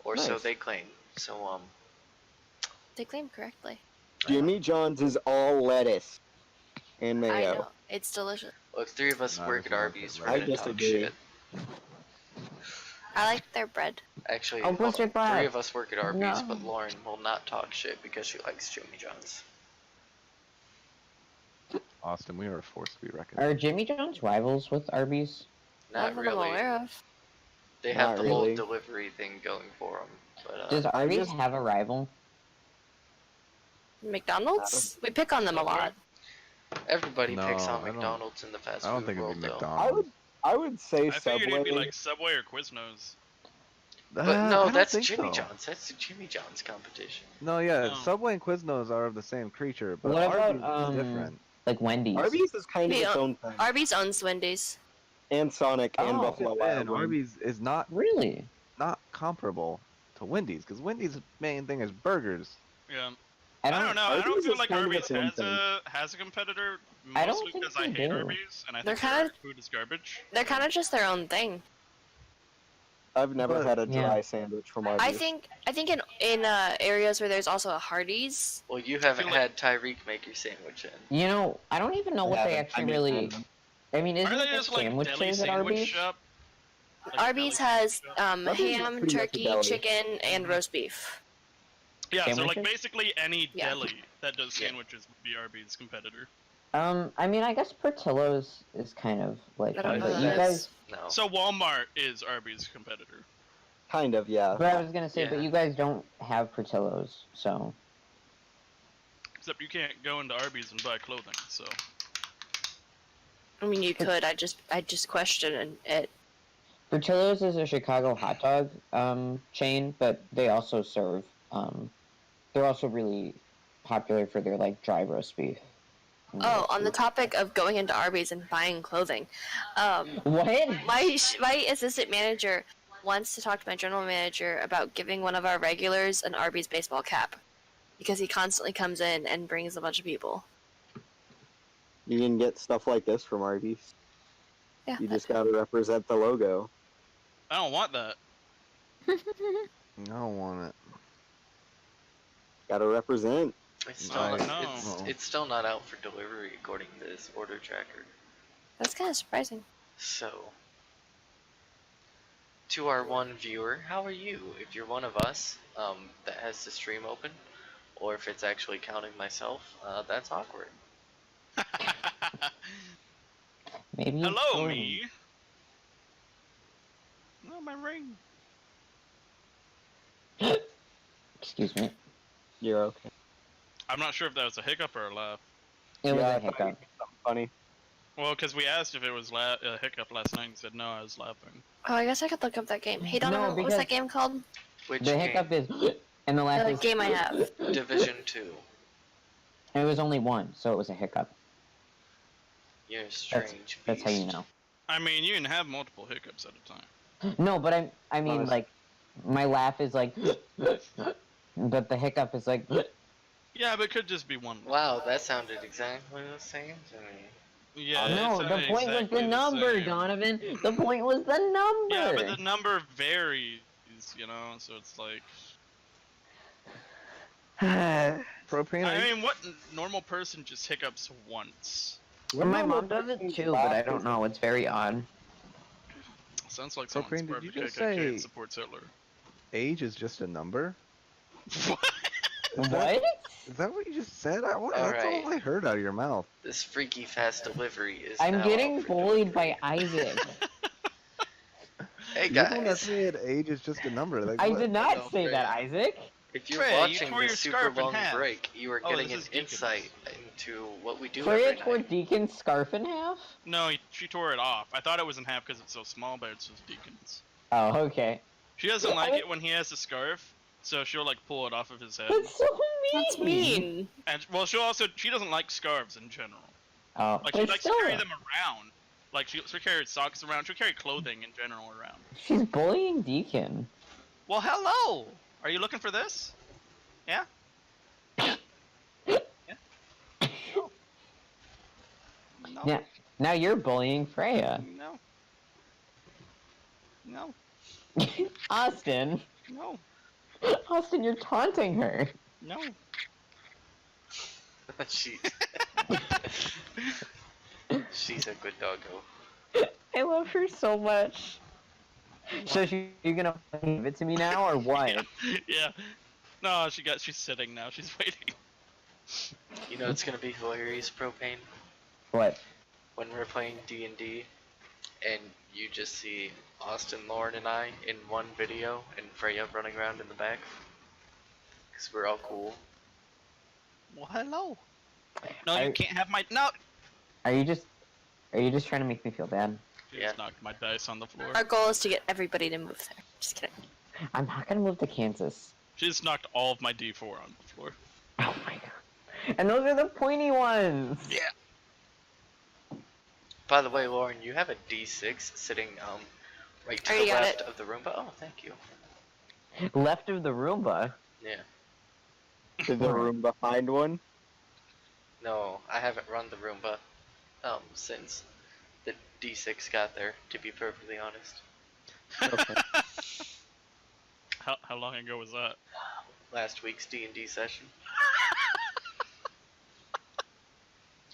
Or so Nice. they claim. So, They claim correctly. Jimmy John's is all lettuce and mayo. I know. It's delicious. look, three of us Nah, work this at is Arby's. okay, We're I gonna talk disagree. shit. I like their bread. Actually, Oh, hold Blizzard on. Brat. Three of us work at Arby's, No. but Lauren will not talk shit because she likes Jimmy John's. Austin, we are a force to be reckoned Are with. Jimmy Jimmy John's rivals with Arby's? Not None of them I'm really. aware of. They have Not the really. whole delivery thing going for them. But Does Arby's just- have a rival? McDonald's? We pick on them a lot. everybody No, picks on I don't- McDonald's in the fast I don't food think it'd world, be though. McDonald's. I would say I figured Subway. it'd be like Subway or Quiznos. But I no, don't that's think Jimmy so. John's. That's the Jimmy John's competition. No, yeah, No. Subway and Quiznos are of the same creature, but What about, Arby's is different. Like Wendy's? Arby's is kind of Yeah. its own thing. Arby's owns Wendy's. And Sonic and Oh. Buffalo Wild And Wings. Arby's is not Really? comparable to Wendy's, because Wendy's' main thing is burgers. Yeah. I I don't know. I don't Arby's feel is like kind of Arby's its own has a competitor, I don't mostly think because I they hate do. Arby's and I They're think kinda- their food is garbage. They're kind of just their own thing. I've never But- had a yeah. dry sandwich from Arby's. I think in areas where there's also a Hardee's. Well, you haven't feel like- had Tyreek make your sandwich in. You know, I don't even know what they actually really. I mean, isn't Are they it just like sandwiches deli at sandwich Arby's? shop? Like a Arby's deli has sandwich shop? Arby's is ham, pretty much a turkey, deli. chicken, and roast beef. Yeah, so like Sandwiches? basically any Yeah. deli that does Yeah. sandwiches would be Arby's competitor. I mean, I guess Portillo's is kind of like I don't one, know but what you that guys. is. No. So Walmart is Arby's competitor. Kind of, yeah. But I was gonna say, Yeah. but you guys don't have Portillo's, so. Except you can't go into Arby's and buy clothing, so. I mean, you could. I just question it. Portillo's is a Chicago hot dog chain, but they also serve. They're also really popular for their like dry roast beef. Oh, on the topic of going into Arby's and buying clothing, What? my assistant manager wants to talk to my general manager about giving one of our regulars an Arby's baseball cap because he constantly comes in and brings a bunch of people. You can get stuff like this from Arby's. Yeah. You just gotta represent the logo. I don't want that. I don't want it. Gotta represent. It's still, I not, know. it's still not out for delivery according to this order tracker. That's kind of surprising. So, to our one viewer, how are you? If you're one of us that has the stream open, or if it's actually counting myself, that's awkward. Maybe. it's Hello, Jordan. me. No, my ring. Excuse me. You're okay. I'm not sure if that was a hiccup or a laugh. It was Yeah, I a thought hiccup. Something funny. Well, because we asked if it was a hiccup last night and said no, I was laughing. Oh, I guess I could look up that game. Hey, Donovan, No, what was because- that game called? Which The game? hiccup is, and the last The is. game I have. Division 2. It was only one, so it was a hiccup. You're a strange That's how you beast. know. I mean, you can have multiple hiccups at a time. No, but I mean, Honest. like, my laugh is like, but the hiccup is like. Yeah, but it could just be one. Wow, that sounded exactly the same to me. Yeah. No, it's the point was exactly the number, same. Donovan. The point was the number. Yeah, but the number varies, you know, so it's like. Propane. I mean, what normal person just hiccups once? My mom does it too, but I don't know. It's very odd. Sounds like So, someone's Crane, part did of you the just KKK say- and supports Hitler. Age is just a number. What? What? Is that what you just said? That's Alright. all I heard out of your mouth. This freaky fast delivery is I'm now getting out for bullied delivery. by Isaac. Hey You don't have guys, to say age is just a number. Like, I what? did No, not say that, Fred. Isaac. if you're Fred, you watching tore this your super scarf in long half. break, you are Oh, getting this an is Deacon's. insight into what we do Freya every tore night. Deacon's scarf in half? No, she tore it off. I thought it was in half because it's so small, but it's just Deacon's. Oh, okay. She doesn't like it when he has a scarf, so she'll like pull it off of his head. That's so mean. That's mean. And well, she doesn't like scarves in general. Oh, Like she but likes to still, carry them around. Like she'll carry socks around. She'll carry clothing in general around. she's bullying Deacon. Well, hello. Are you looking for this? Yeah. Yeah. No. No. Yeah. Now you're bullying Freya. No. No. Austin. No. Austin, you're taunting her. No. She... She's a good doggo. I love her so much. So you're gonna give it to me now, or what? Yeah. Yeah. No, she's sitting now. She's waiting. You know it's gonna be hilarious, Propane? What? When we're playing D&D, and you just see Austin, Lauren, and I in one video, and Freya running around in the back. Because we're all cool. Well, hello. No, Are- you can't have my. No! Are you just trying to make me feel bad? She Yeah. just knocked my dice on the floor. Our goal is to get everybody to move there. Just kidding. I'm not gonna move to Kansas. She just knocked all of my D4 on the floor. Oh my god. And those are the pointy ones. Yeah. By the way, Lauren, you have a D6 sitting right to Already the got left it. of the Roomba. Oh, thank you. Left of the Roomba. Yeah. Did the room behind one? No, I haven't run the Roomba since the D6 got there, to be perfectly honest. Okay. How long ago was that? Last week's D&D session.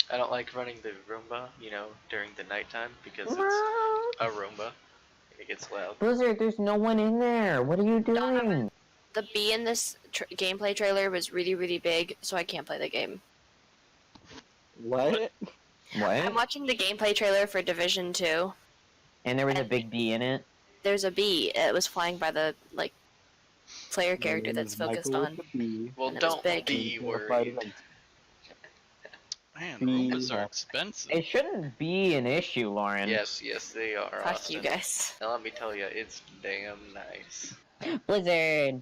I don't like running the Roomba, during the nighttime because it's a Roomba. It gets loud. Blizzard, there's no one in there. What are you doing? Donovan. The bee in this gameplay trailer was really, really big, so I can't play the game. What? I'm What? watching the gameplay trailer for Division 2. And there was a big bee in it. There's a bee. It was flying by the, player character My name that's is focused Michael on. with the B. Well, And it was don't big. be Terrified worried. of heights. Man, Be- Roombas are expensive. It shouldn't be an issue, Lauren. Yes, they are, Fuck Austin. you guys. Now let me tell you, it's damn nice. Blizzard,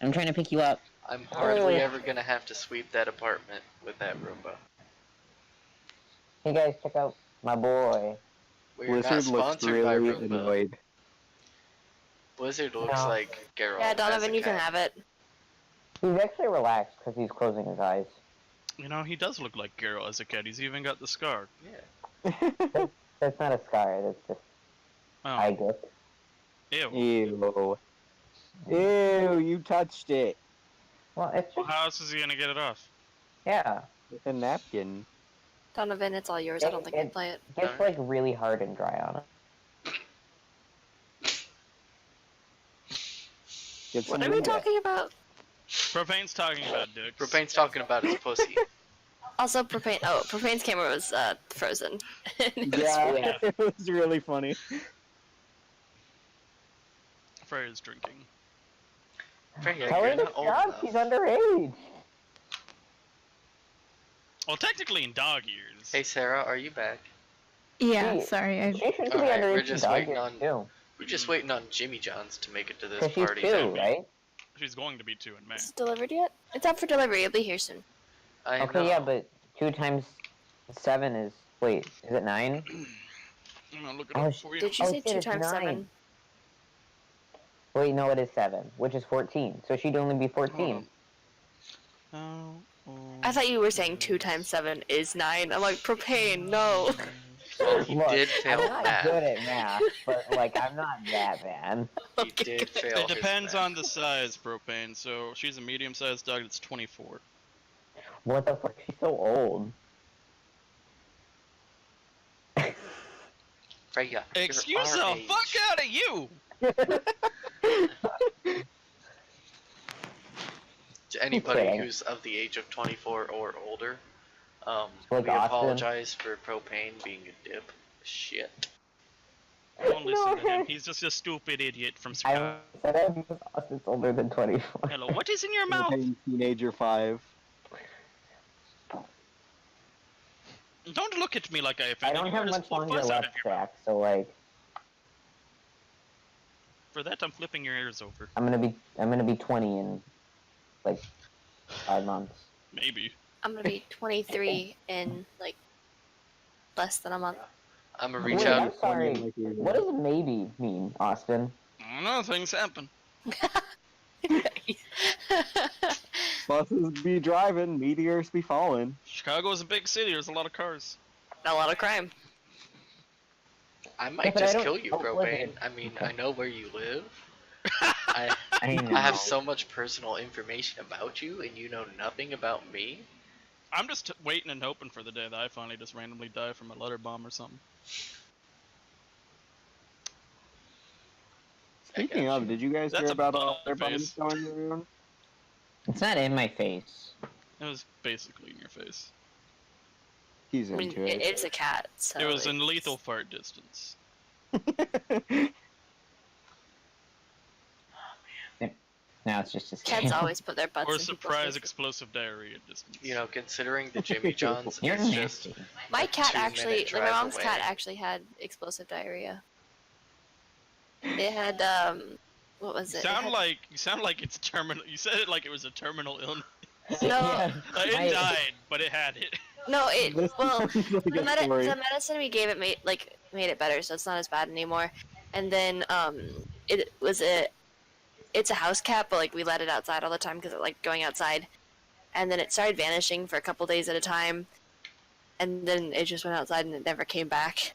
I'm trying to pick you up. I'm hardly Oh. ever gonna have to sweep that apartment with that Roomba. Hey guys, check out my boy. We're not Blizzard looks sponsored by really Roomba. annoyed. Blizzard looks No. like Geralt. Yeah, as a Donovan, you can cat. have it. He's actually relaxed because he's closing his eyes. You know, he does look like Geralt as a kid. He's even got the scar. Yeah. That's not a scar, that's just Oh, eye grip. ew. Ew. Ew, you touched it. Well, it's Well, just, how else is he gonna get it off? yeah. With a napkin. Donovan, it's all yours. I don't think I can play it. It gets like really hard and dry on it. Get What some are we of that. talking about? Propane's talking about dicks. Propane's talking about his pussy. Also, Propane's camera was frozen. It was Yeah, weird. it was really funny. Freya's drinking. Freya, Tell you're her to not old stop, enough. she's underage. Well, technically in dog years. Hey Sarah, are you back? Yeah, She- sorry. I She should be Alright, we're underage in just dog waiting years, on- too. We're just waiting on Jimmy Johns to make it to this Because she's party. 2, right? She's going to be 2 in May. Is it delivered yet? It's up for delivery. It'll be here soon. I Okay, know. yeah, but 2 times 7 is... Wait, is it 9? I'm gonna look it Oh, up for you. Did you Oh, say shit, 2 it's times 9. 7? Wait, no, it is 7, which is 14. So she'd only be 14. Oh, I thought you were saying 2 times 7 is 9. I'm like, Propane, no. Well, he Look, did I'm fail not math. good at math, but, like, I'm not that bad. He did fail It his depends math. on the size, Propane. So she's a medium-sized dog. It's 24. What the fuck? She's so old. Freya, Excuse you're our the age. fuck out of you! To anybody kidding. who's of the age of 24 or older, Like we Austin. apologize for Propane being a dip. Shit. Don't listen to No. him. He's just a stupid idiot from I Chicago. said that because Austin's older than 24. Hello, what is in your mouth? Hey, Teenager 5. Don't look at me like I I offended don't you. have Just much pull longer fuzz out left of your mouth. back, so like For that, I'm flipping your ears over. I'm gonna be 20 in like 5 months. Maybe. I'm gonna be 23 in, less than a month. I'm gonna reach Wait, out. I'm sorry. What does maybe mean, Austin? I don't know, things happen. Buses be driving, meteors be falling. Chicago is a big city. There's a lot of cars. A lot of crime. I Yeah, might but I just don't- kill you, oh, Propane. listen. I mean, Okay. I know where you live. I I know. I have so much personal information about you, and you know nothing about me. I'm just waiting and hoping for the day that I finally just randomly die from a letter bomb or something. Speaking of, did you guys That's hear a about ball all their in your bodies face. going around? It's not in my face. It was basically in your face. He's I mean, into it it. is a cat, so It was in it's- lethal fart distance. Now it's just his Cats tail. always put their butts Or in people's surprise faces. explosive diarrhea distance. You know, considering the Jimmy Johns You're is just nasty. My a cat 2-minute actually, like my drive mom's away. cat actually had explosive diarrhea. It had what was You it? sound like it's terminal. You said it like it was a terminal illness. No. Yeah, It died, but it had it. No, it This well sounds like the, a story. the medicine we gave it made it better, so it's not as bad anymore. And then it's a house cat, but like we let it outside all the time because it liked going outside. And then it started vanishing for a couple days at a time, and then it just went outside and it never came back.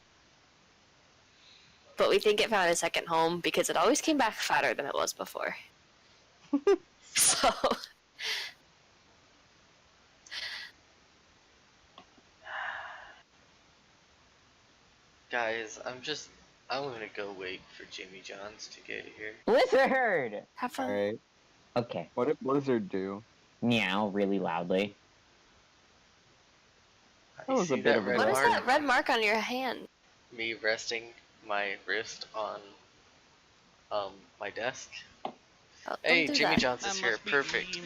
But we think it found a second home because it always came back fatter than it was before. So. Guys, I'm gonna go wait for Jimmy Johns to get here. Blizzard! Have fun. Alright. Okay. What did Blizzard do? Meow really loudly. That was a see bit that of a red What is mark? that red mark on your hand? Me resting my wrist on my desk. Oh, don't Hey, do Jimmy that. Johns is here. Perfect.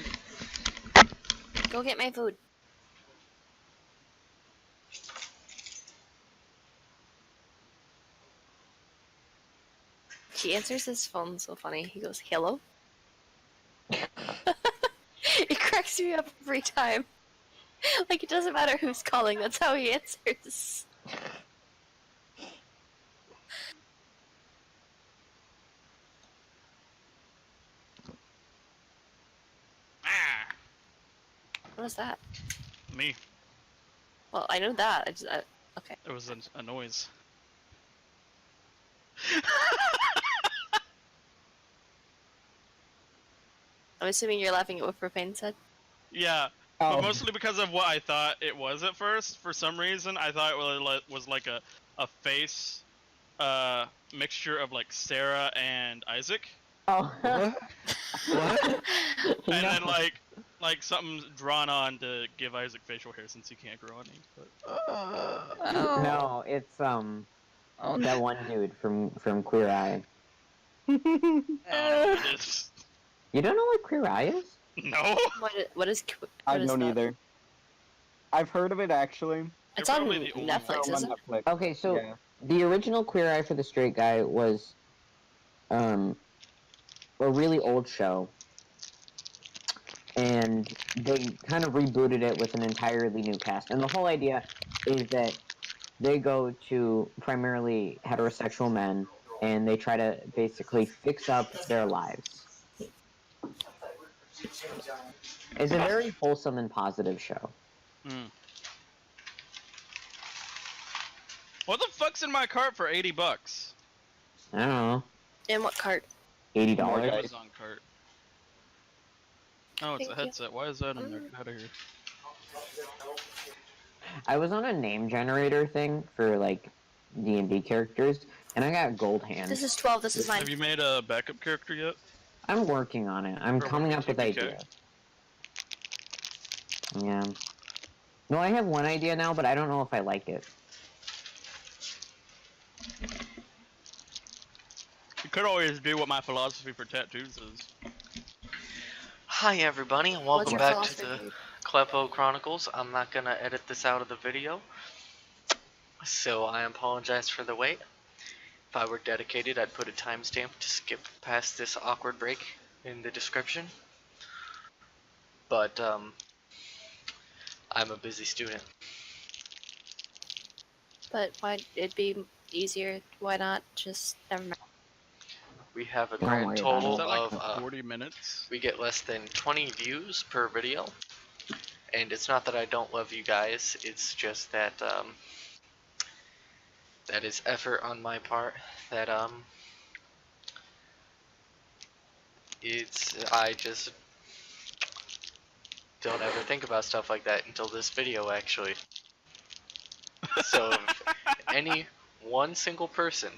Go get my food. He answers his phone so funny. He goes, "Hello." It cracks me up every time. Like it doesn't matter who's calling. That's how he answers. Ah, What is that? me. Well, I know that. Okay. It was a noise. I'm assuming you're laughing at what Profane said. Yeah, Oh. but mostly because of what I thought it was at first. For some reason, I thought it was like a face mixture of like Sarah and Isaac, Oh. What? What? and No. then like something drawn on to give Isaac facial hair since he can't grow any. But Oh. No, it's Oh, that one dude from Queer Eye. I don't know what it is. You don't know what Queer Eye is? No. What is I what is don't that? either. I've heard of it actually. It's You're on probably the only Netflix, It's isn't on it? Netflix. Okay, so Yeah. the original Queer Eye for the Straight Guy was a really old show, and they kind of rebooted it with an entirely new cast. And the whole idea is that they go to primarily heterosexual men, and they try to basically fix up their lives. It's a very wholesome and positive show. Mm. What the fuck's in my cart for $80? I don't know, In what cart? $80. Right. Amazon cart. Oh, it's Thank a you. headset. Why is that in there? Get out of here. I was on a name generator thing for like D&D characters, and I got gold hand. This is 12. This is mine. Have you made a backup character yet? I'm working on it. I'm For coming what, up with TPK? ideas. Yeah. No, I have one idea now, but I don't know if I like it. You could always do what my philosophy for tattoos is. Hi everybody, and What's welcome your back to the philosophy? Kleppo Chronicles. I'm not gonna edit this out of the video, so I apologize for the wait. If I were dedicated, I'd put a timestamp to skip past this awkward break in the description. But I'm a busy student. But why it'd be easier? Why not just never mind? We have a Don't grand worry about total Is that like of 40 minutes? we get less than 20 views per video, and it's not that I don't love you guys. It's just that that is effort on my part. That I just don't ever think about stuff like that until this video actually. So if any one single person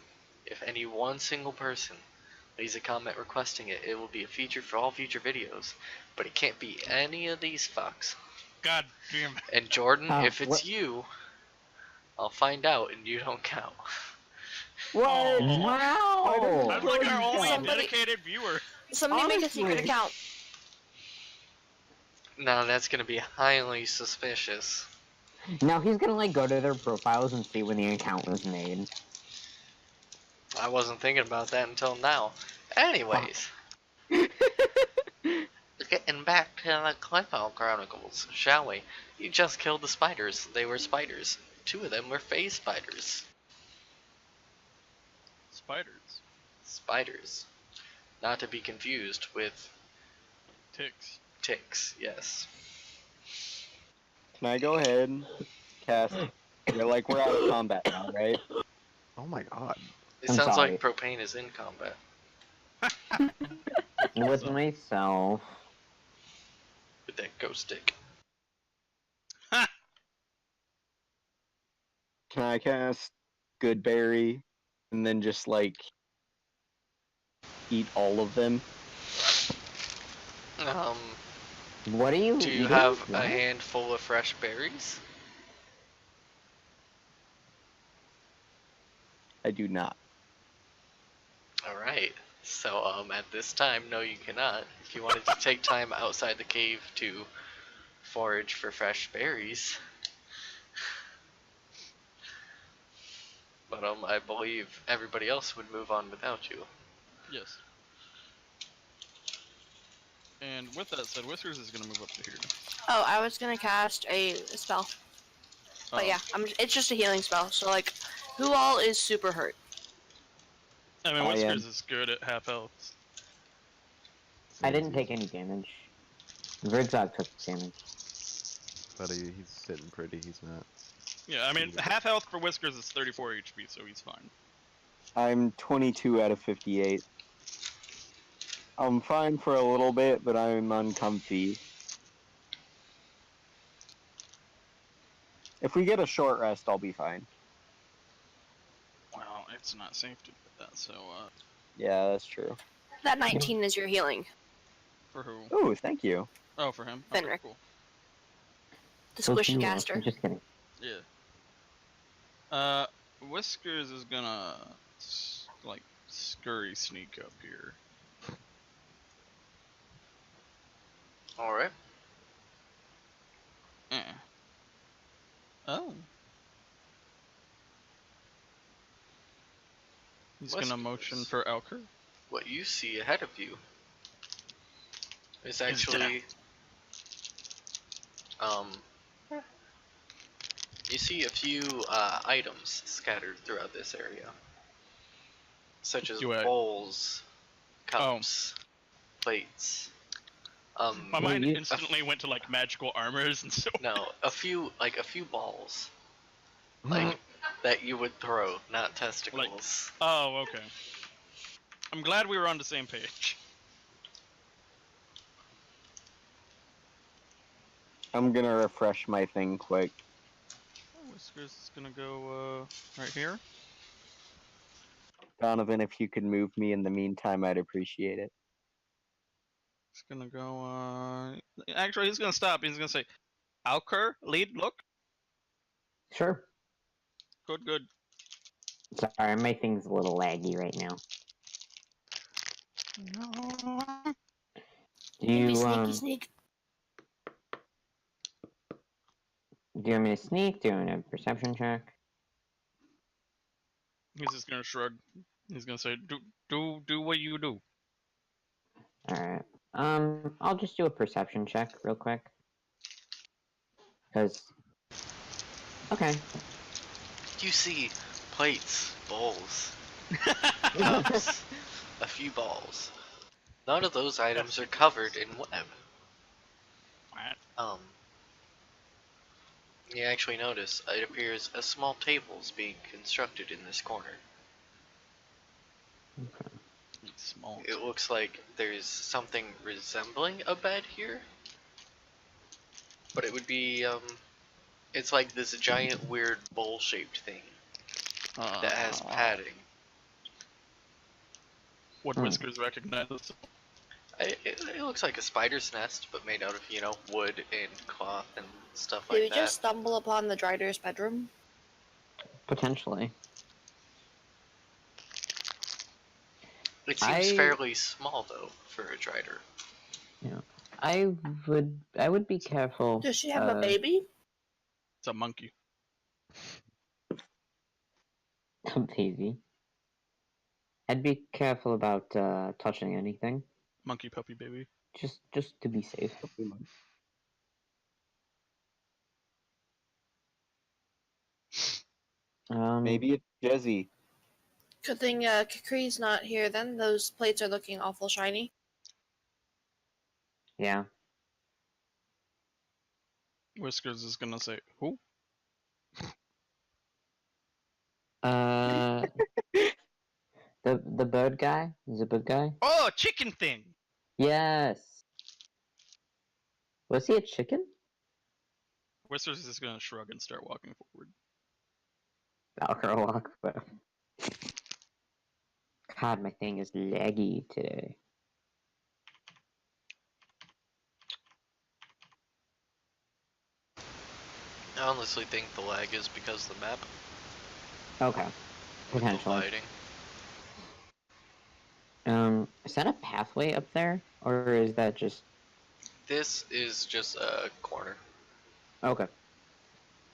leaves a comment requesting it, it will be a feature for all future videos. But it can't be any of these fucks. God damn it. And Jordan, if it's what- you, I'll find out and you don't count. What? Aw. Wow! I'm like our only Somebody- dedicated viewer. Somebody make a secret Honestly. account. Now that's gonna be highly suspicious. Now he's gonna like go to their profiles and see when the account was made. I wasn't thinking about that until now. Anyways, getting back to the Kleppo Chronicles, shall we? You just killed the spiders. They were spiders. 2 of them were phase spiders. Spiders. Spiders. Not to be confused with Ticks. ticks, yes. Can I go ahead and cast? Like we're out of combat now, right? Oh my god. It I'm sounds sorry. like propane is in combat. With myself. With that ghost stick. Can I cast Goodberry and then just like eat all of them? What are you Do you eating? have What? a handful of fresh berries? I do not. Alright. So, at this time, no you cannot. If you wanted to take time outside the cave to forage for fresh berries. But, I believe everybody else would move on without you. Yes. And with that said, Whiskers is gonna move up to here. Oh, I was gonna cast a spell. But Oh. yeah, it's just a healing spell. So like, who all is super hurt? I mean, I Whiskers am. is good at half health. I didn't take any damage. Verdzog took damage. But he's sitting pretty, he's not. Yeah, I mean, half health for Whiskers is 34 HP, so he's fine. I'm 22 out of 58. I'm fine for a little bit, but I'm uncomfy. If we get a short rest, I'll be fine. Well, it's not safe to do that, so, Yeah, that's true. That 19 is your healing. for who? Oh, thank you. Oh, for him? Okay, Fenric. cool. The So squishy few, caster. I'm just kidding. Yeah. Whiskers is gonna, like, scurry sneak up here. Alright. Oh. He's gonna motion Whiskers. for Elker. What you see ahead of you is death. actually, you see a few items scattered throughout this area, such as Do I- bowls, cups, plates. My mind you- instantly went to like magical armors and so. No, a few balls, like that you would throw, not testicles. Oh, okay. I'm glad we were on the same page. I'm gonna refresh my thing quick. Whiskers is gonna go right here. Donovan, if you could move me in the meantime, I'd appreciate it. He's gonna go. Actually, he's gonna stop. He's gonna say, "Alker, lead. Look, Sure. good." Sorry, my thing's a little laggy right now. Do you sneak. do you want me to sneak? Do you want a perception check? He's just gonna shrug. He's gonna say, "Do what you do." Alright. I'll just do a perception check real quick. Cause okay. You see plates, bowls, cups, a few balls. None of those items are covered in web. You actually notice it appears a small table is being constructed in this corner. Small. It looks like there's something resembling a bed here, but it would be it's like this giant weird bowl-shaped thing that has padding. What Whiskers recognizes. It looks like a spider's nest, but made out of, you know, wood and cloth and stuff Did like we that. just stumble upon the driders' bedroom? Potentially. It seems fairly small though for a drider. Yeah, I would be careful. Does she have a baby? It's a monkey. Baby. I'd be careful about touching anything, Monkey puppy baby. just to be safe. Maybe it's Jezzy. Good thing Kakri's not here then. Those plates are looking awful shiny. Yeah. Whiskers is gonna say, who? The bird guy? Is it bird guy? Oh, chicken thing! Yes. Was he a chicken? Whiskers is gonna shrug and start walking forward. Valkyrie walk, but God, my thing is laggy today. I honestly think the lag is because of the map. Okay. With the Potentially. lighting. Is that a pathway up there? Or is that just... This is just a corner. Okay.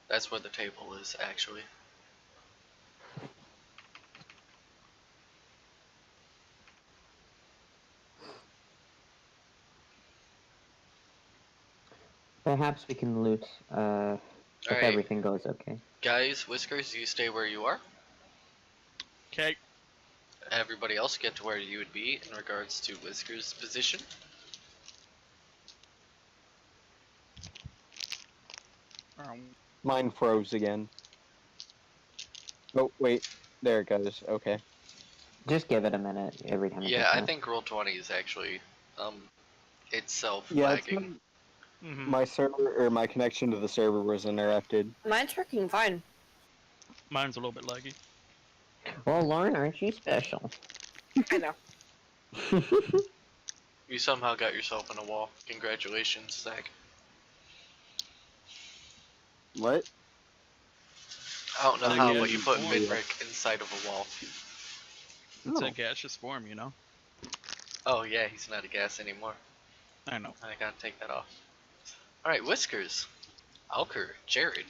That's where the table is, actually. Perhaps we can loot, if Alright. everything goes okay. Guys, Whiskers, you stay where you are. Okay. Everybody else get to where you would be in regards to Whiskers' position. Mine froze again. Oh, wait. There it goes. Okay. Just give it a minute every time it Yeah, does I that. think Roll20 is actually, itself Yeah, it's lagging. my server, or my connection to the server was interrupted. Mine's working fine. Mine's a little bit laggy. Well, Lauren, aren't you special? I know. You somehow got yourself in a wall. Congratulations, Zach. What? I don't know It's a how, but you gaseous put form. Midrick inside of a wall. It's Oh. a gaseous form, you know? Oh yeah, he's not a gas anymore. I know. I gotta take that off. Alright, Whiskers. Alker, Jared.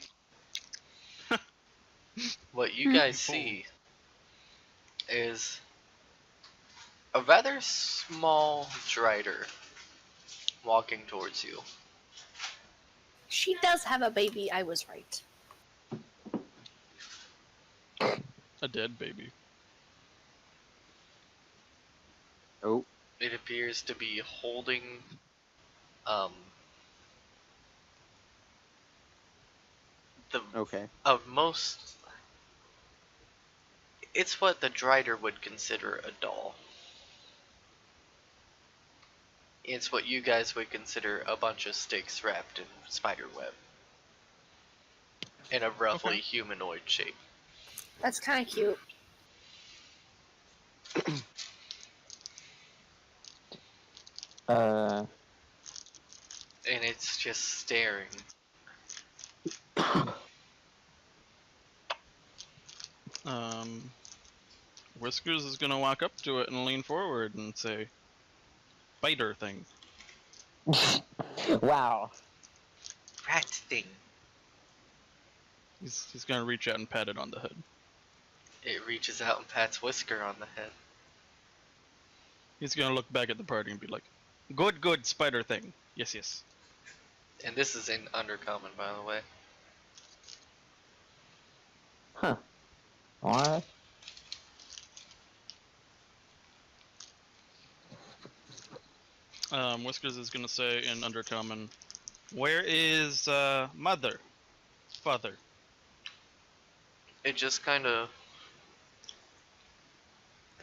What you guys see is a rather small drider walking towards you. She does have a baby, I was right. A dead baby. Oh, It appears to be holding the okay. of most, it's what the drider would consider a doll. It's what you guys would consider a bunch of sticks wrapped in spider web. In a roughly humanoid shape. That's kind of cute. And it's just staring. Whiskers is gonna walk up to it and lean forward and say, "Spider thing." Wow. Rat thing. He's gonna reach out and pat it on the head. It reaches out and pats Whisker on the head. He's gonna look back at the party and be like, good, spider thing. Yes. And this is in Undercommon, by the way. Huh. Alright. Whiskers is gonna say in Undercommon, "Where is, mother? Father?" It just kind of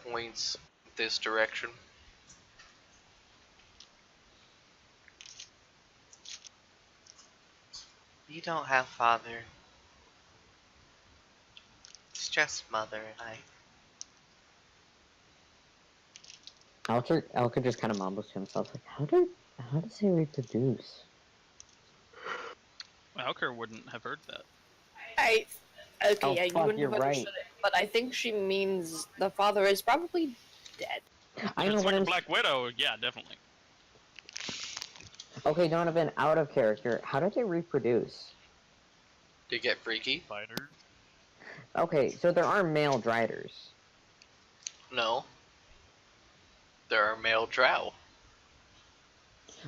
points this direction. You don't have father. It's just mother and I. Alker just kind of mumbles to himself, like, how does he reproduce? Alker wouldn't have heard that. Okay, Oh, yeah, you fuck, wouldn't you're have understood right. it, but I think she means the father is probably dead. I If know it's what like a I'm. Black Widow, yeah, definitely. Okay, Donovan, out of character. How do they reproduce? To get freaky? Spiders. Okay, so there are male driders. No. There are male drow.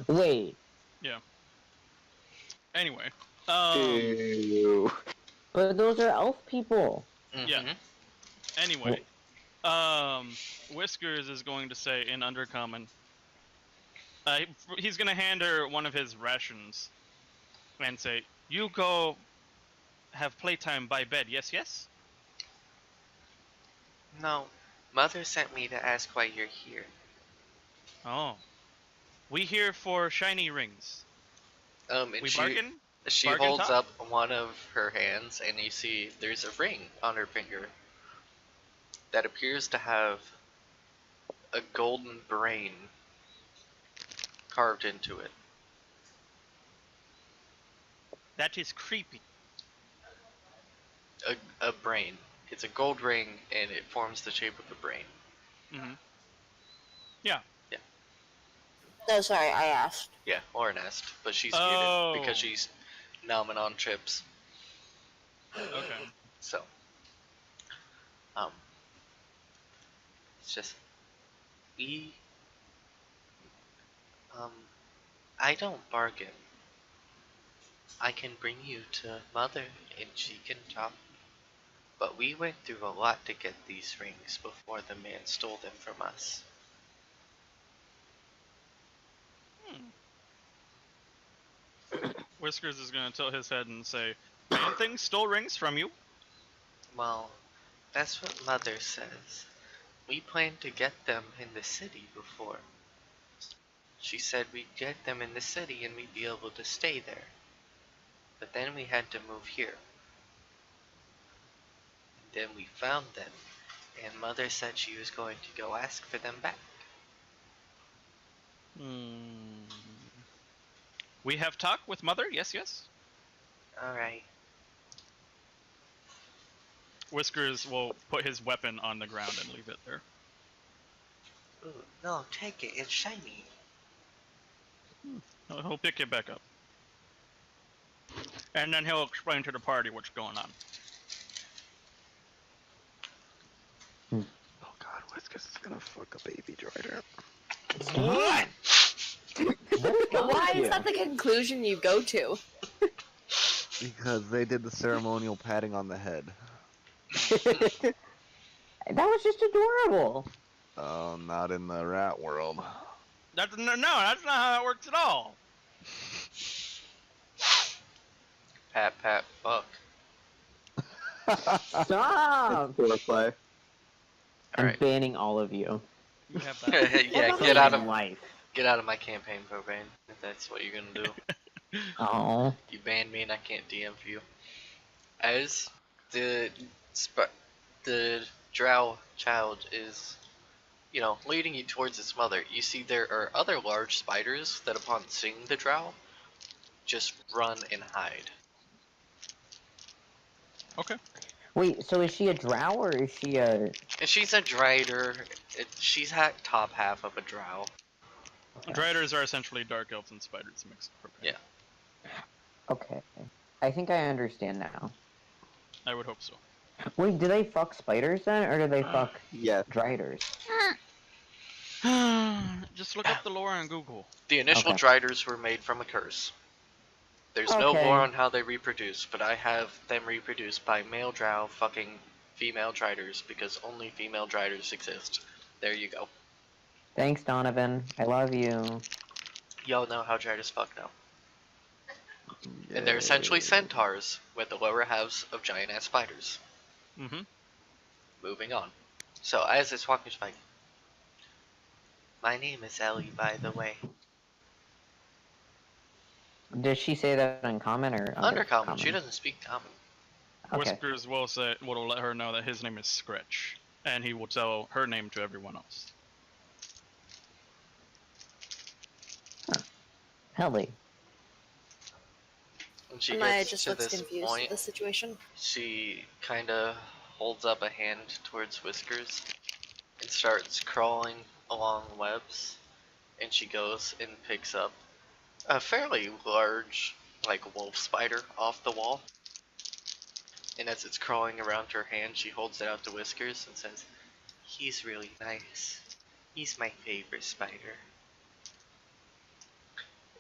Wait, Yeah. Anyway, Ew. but those are elf people. Yeah. Mm-hmm. Anyway, Whiskers is going to say in Undercommon. He's gonna hand her one of his rations, and say, "You go have playtime by bed. Yes, yes." No. Mother sent me to ask why you're here. Oh, we here for shiny rings. And We she bargain. she Bargain holds top? up one of her hands, and you see there's a ring on her finger that appears to have a golden brain carved into it. That is creepy. A brain. It's a gold ring, and it forms the shape of a brain. Mm-hmm. Yeah. Yeah. No, sorry, I asked. Yeah, or a nest, but she's Oh. muted because she's numbing on chips. Okay. So, um, it's just we, um, I don't bargain. I can bring you to Mother, and she can talk. But we went through a lot to get these rings before the man stole them from us. Whiskers is gonna tilt his head and say, "Man thing stole rings from you." Well, that's what Mother says. We planned to get them in the city before. She said we'd get them in the city and we'd be able to stay there. But then we had to move here. And then we found them, and Mother said she was going to go ask for them back. We have talk with Mother. Yes, yes. Alright. Whiskers will put his weapon on the ground and leave it there. Ooh, no, take it, it's shiny. He'll pick it back up. And then he'll explain to the party what's going on. Oh god, Whiskers is gonna fuck a baby drider. What? Why is that the conclusion you go to? Because they did the ceremonial patting on the head. That was just adorable. Oh, not in the rat world. That's not how that works at all. Pat, pat, fuck. Stop! Foreplay. I'm Alright. banning all of you. You have that. Yeah, get out of life. my campaign, Propane, if that's what you're gonna do. Oh. You banned me and I can't DM for you. As the drow child is, leading you towards its mother, you see there are other large spiders that upon seeing the drow, just run and hide. Okay. Wait, so is she a drow or is she a... And she's a drider. She's top half of a drow. Driders are essentially dark elves and spiders mixed. Yeah. Okay. I think I understand now. I would hope so. Wait, do they fuck spiders then, or do they fuck Yeah. driders? Just look up the lore on Google. The initial Okay. driders were made from a curse. There's no Okay. lore on how they reproduce, but I have them reproduced by male drow fucking female driders because only female driders exist. There you go. Thanks, Donovan. I love you. Y'all know how driders fuck now. And they're essentially centaurs with the lower halves of giant ass spiders. Mm-hmm. Moving on. So as it's walking by, my name is Ellie, by the way. Does she say that in common or Undercommon. She doesn't speak common. Okay. Whiskers will let her know that his name is Scritch, and he will tell her name to everyone else. Helly. When she Maya gets just to looks this confused point, at the situation. she kind of holds up a hand towards Whiskers and starts crawling along webs, and she goes and picks up a fairly large, like, wolf spider off the wall. And as it's crawling around her hand, she holds it out to Whiskers and says, "He's really nice. He's my favorite spider."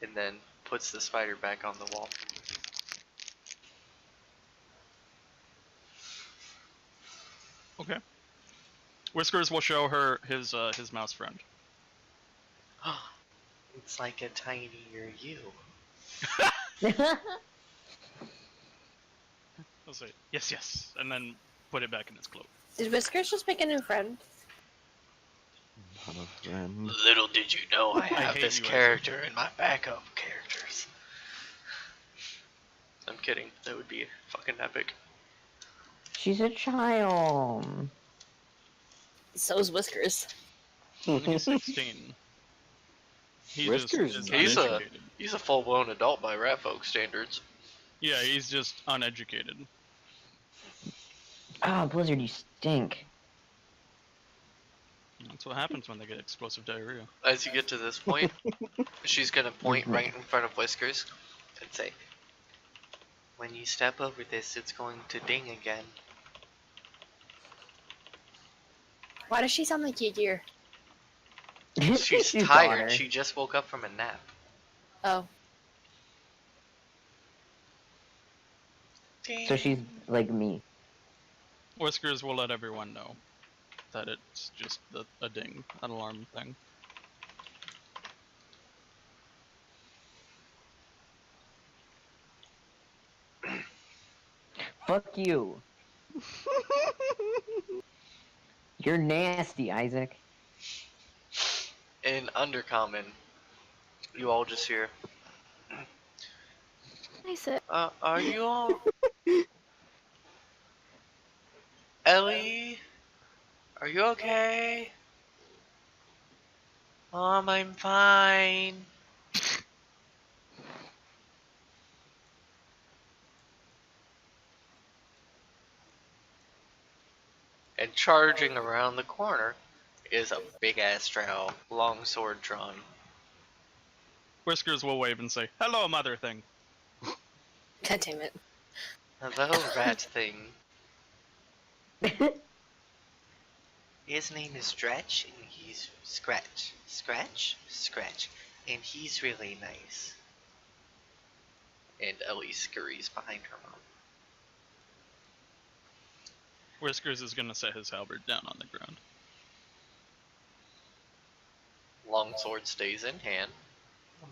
And then puts the spider back on the wall. Okay. Whiskers will show her his mouse friend. It's like a tinier you. I'll say yes, yes, and then put it back in its cloak. Did Whiskers just make a new friend? Not a friend. Little did you know I have hate this you, character in my backup characters. I'm kidding. That would be fucking epic. She's a child. So is Whiskers. He's 16. He Whiskers just is He's a uneducated. he's a full-blown adult by rat folk standards. Yeah, he's just uneducated. Ah, Blizzard, you stink. That's what happens when they get explosive diarrhea. As you get to this point, she's gonna point Mhm. right in front of Whiskers and say, "When you step over this, it's going to ding again." Why does she sound like you, dear? She's tired. She just woke up from a nap. Oh, So she's like me. Whiskers will let everyone know that it's just a ding, an alarm thing. Fuck you. You're nasty, Isaac. In Undercommon, you all just hear, I said, are you all... Ellie? Are you okay? Mom, I'm fine. And charging around the corner is a big-ass drow, long sword drawn. Whiskers will wave and say, "Hello, mother thing." god damn it. Hello, rat thing. His name is Stretch, and he's Scratch. Scratch? Scratch. And he's really nice. And Ellie scurries behind her mom. Whiskers is gonna set his halberd down on the ground. Longsword stays in hand,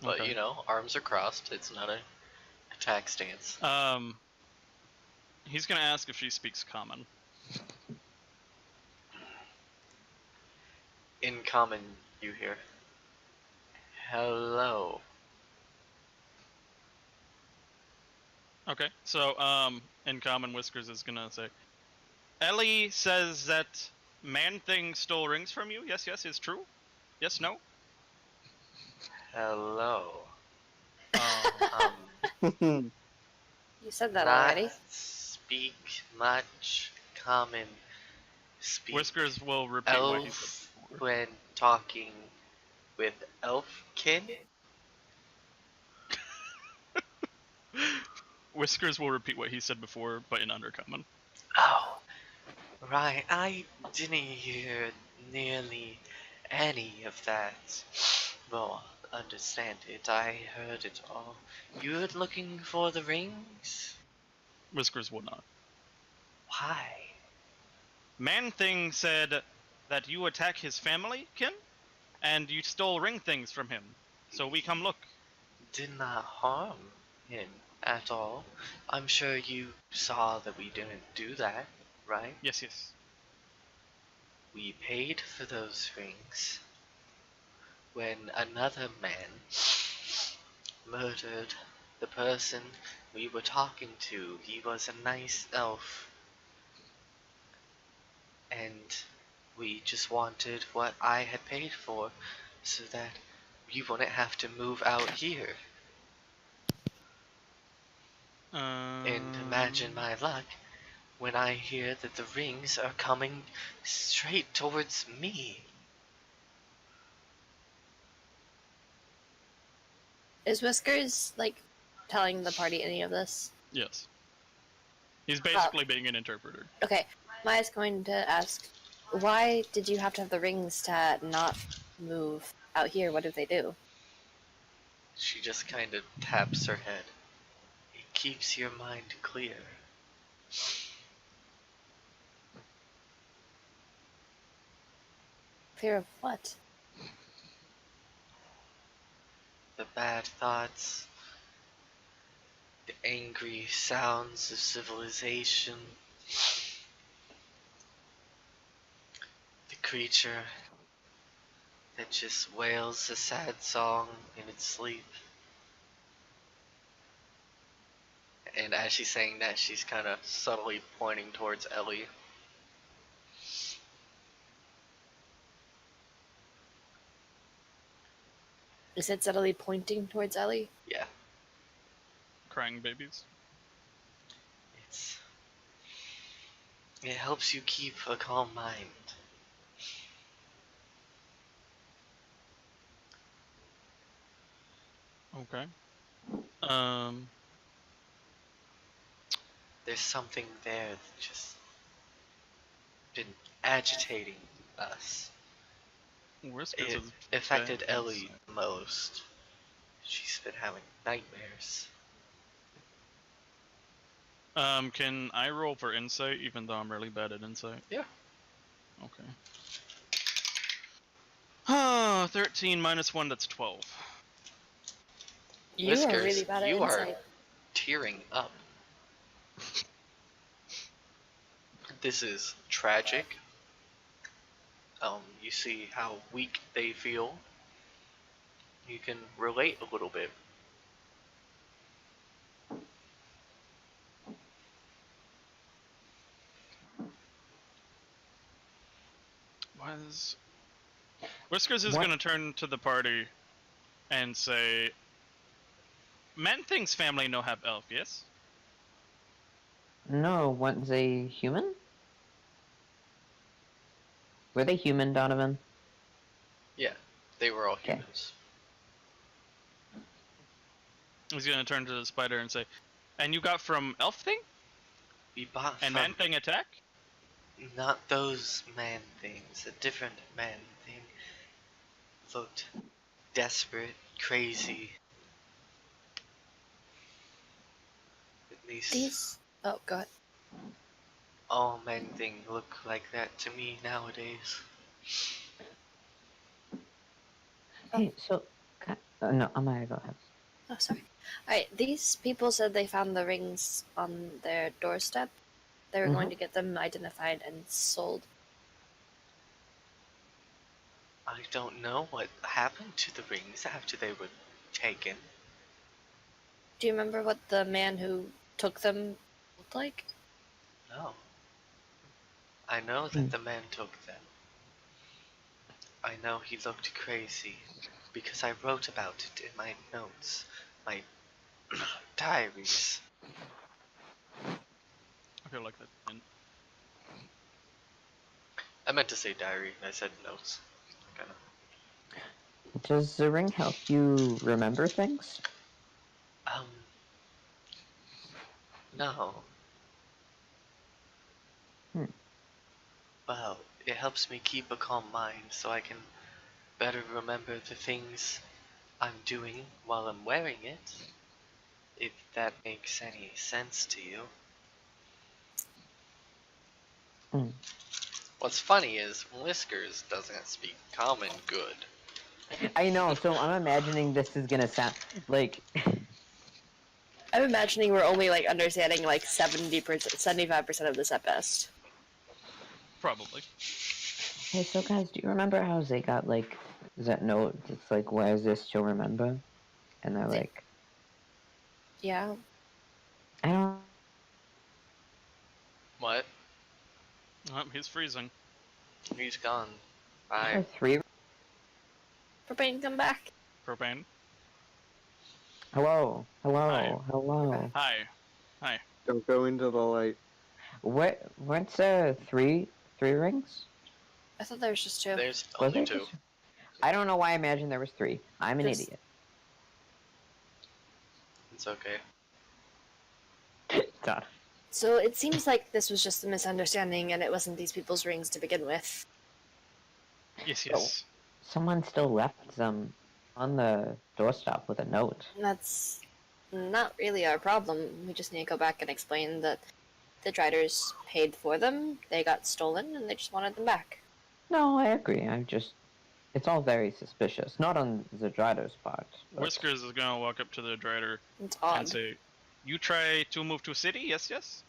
but Okay. you know, arms are crossed. It's not a attack stance. He's gonna ask if she speaks common. In common, you hear, "Hello." Okay, so in common, Whiskers is gonna say, "Ellie says that man thing stole rings from you. Yes, yes, is true. Yes, no." Hello. You said that Not already. speak much common. Speak Whiskers will repeat what he said elf before. when talking with elfkin. Whiskers will repeat what he said before, but in undercommon. Oh, right. I didn't hear nearly any of that. Well, understand it. I heard it all. You're looking for the rings? Whiskers will not. Why? Man thing said that you attack his family, kin, and you stole ring things from him. So we come look. Did not harm him at all. I'm sure you saw that we didn't do that, right? Yes, yes. We paid for those rings when another man murdered the person we were talking to. He was a nice elf. And we just wanted what I had paid for so that we wouldn't have to move out here. And imagine my luck when I hear that the rings are coming straight towards me. Is Whiskers, like, telling the party any of this? Yes. He's basically being an interpreter. Okay, Maya's going to ask, why did you have to have the rings to not move out here? What did they do? She just kind of taps her head. It keeps your mind clear. Fear of what? The bad thoughts, the angry sounds of civilization, the creature that just wails a sad song in its sleep. And as she's saying that, she's kind of subtly pointing towards Ellie. Is it subtly pointing towards Ellie? Yeah, Crying babies. it helps you keep a calm mind. Okay. There's something there that just been agitating us. Whiskers It is affected bad Ellie insight. the most. She's been having nightmares. Can I roll for insight, even though I'm really bad at insight? Yeah. Okay. Ah, 13 minus 1, that's 12. You Whiskers, are really bad at you are insight. tearing up. This is tragic. You see how weak they feel. You can relate a little bit. Whiskers is What? gonna turn to the party and say, Man Thing's family no have elf, yes? No, was they human? Were they human, Donovan? Yeah, they were all Okay. humans. He's gonna turn to the spider and say, And you got from Elf Thing? We bought And from Man Thing attack? not those man things, a different man thing. Looked desperate, crazy. At least These. Oh, God. all men things look like that to me nowadays. Hey, so... no, Amaya, go ahead. Oh, sorry. Alright, these people said they found the rings on their doorstep. They were going to get them identified and sold. I don't know what happened to the rings after they were taken. Do you remember what the man who took them looked like? No. I know that the man took them. I know he looked crazy because I wrote about it in my notes, my diaries. I feel like that. And I meant to say diary, I said notes. Kinda. Does the ring help you remember things? No. Hmm. Well, it helps me keep a calm mind so I can better remember the things I'm doing while I'm wearing it. If that makes any sense to you. Hmm. What's funny is Whiskers doesn't speak common good. I know, so I'm imagining this is gonna sound like... I'm imagining we're only like understanding like 70%, 75% of this at best. probably. Hey, so guys, do you remember how they got, like, that note? It's like, where is this to remember? And they're like, Yeah. I don't... What? Oh, he's freezing. He's gone. There Bye. 3... Propane, come back. Propane. Hello, hello, Hi. hello. Hi. Hi. Don't go into the light. Weren't there three rings? I thought there was just two. There's Was only there two. just... I don't know why I imagined there was 3. I'm an Just- idiot. It's okay. God. So it seems like this was just a misunderstanding and it wasn't these people's rings to begin with. Yes, Oh. yes. Someone still left them on the doorstep with a note. That's not really our problem. We just need to go back and explain that the driders paid for them, they got stolen, and they just wanted them back. No, I agree. It's all very suspicious. Not on the drider's part. But... Whiskers is gonna walk up to the drider It's and odd. say, "You try to move to a city? Yes, yes."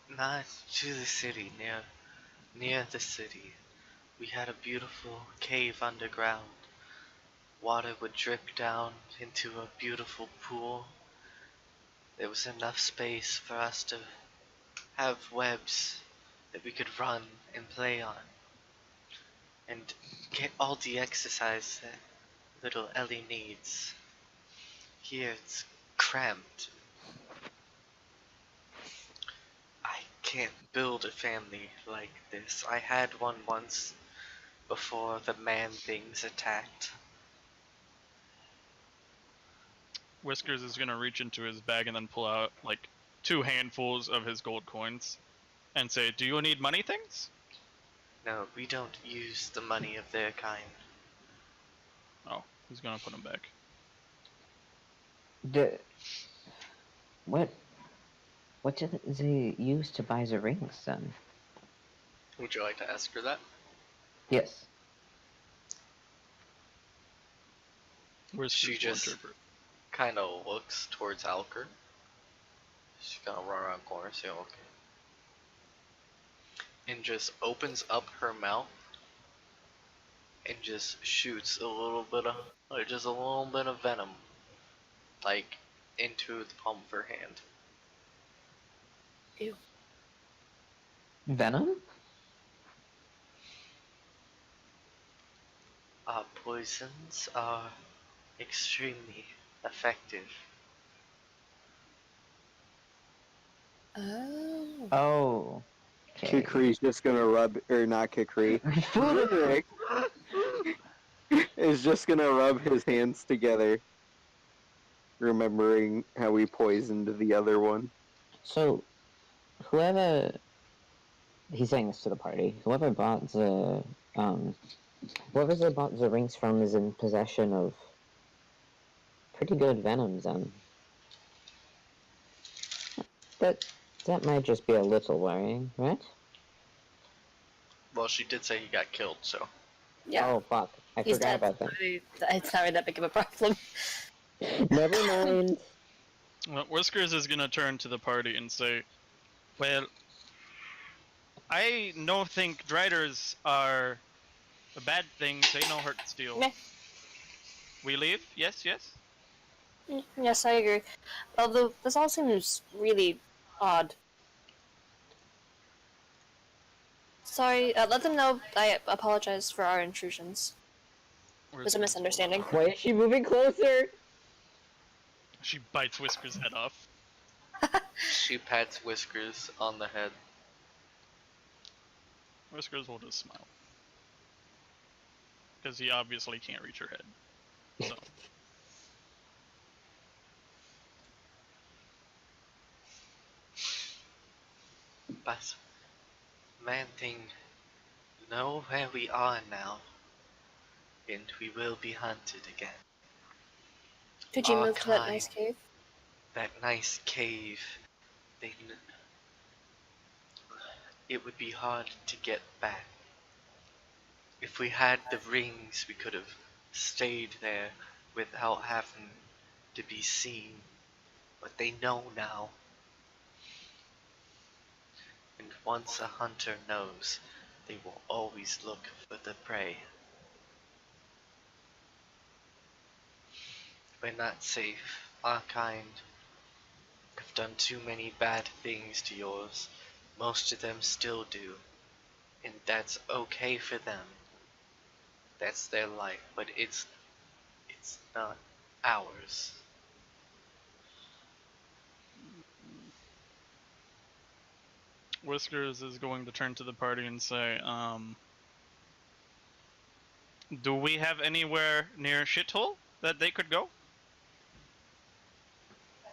Not to the city, near the city. We had a beautiful cave underground. Water would drip down into a beautiful pool. There was enough space for us to have webs that we could run and play on. And get all the exercise that little Ellie needs. Here it's cramped. I can't build a family like this. I had one once before the man things attacked. Whiskers is gonna reach into his bag and then pull out like 2 handfuls of his gold coins and say, "Do you need money things?" No, we don't use the money of their kind. Oh, he's gonna put them back. What did they use to buy the rings then? Would you like to ask her that? Yes. Whiskers She will just interpret. kind of looks towards Alker. She's gonna run around the corner, say okay. And just opens up her mouth and just shoots a little bit of, like just a little bit of venom, like into the palm of her hand. Ew. Venom? Poisons are extremely effective. Oh. Oh. Okay. Kikri's just gonna rub, or not Kikri. Rick is just gonna rub his hands together, remembering how we poisoned the other one. So, whoever he's saying this to the party, whoever bought the rings from is in possession of pretty good venoms. That might just be a little worrying, right? Well, she did say he got killed, so. Yeah. Oh fuck! I He's forgot dead. about that. It's not really that big of a problem. Never mind. Well, Whiskers is gonna turn to the party and say, "Well, I no think driders are a bad thing. They no hurt steal. Meh. We leave? Yes, yes." Yes, I agree. Although this all seems really odd. Sorry, let them know I apologize for our intrusions. It was a misunderstanding. Why is she moving closer? She bites Whiskers' head off. She pats Whiskers on the head. Whiskers will just smile. Because he obviously can't reach her head. So. But, man thing, you know where we are now, and we will be hunted again. Could you Our move to that kind, nice cave? that nice cave, then it would be hard to get back. If we had the rings, we could have stayed there without having to be seen. But they know now. And once a hunter knows, they will always look for the prey. We're not safe. Our kind have done too many bad things to yours. Most of them still do. And that's okay for them. That's their life, but it's not ours. Whiskers is going to turn to the party and say, do we have anywhere near Shithole that they could go?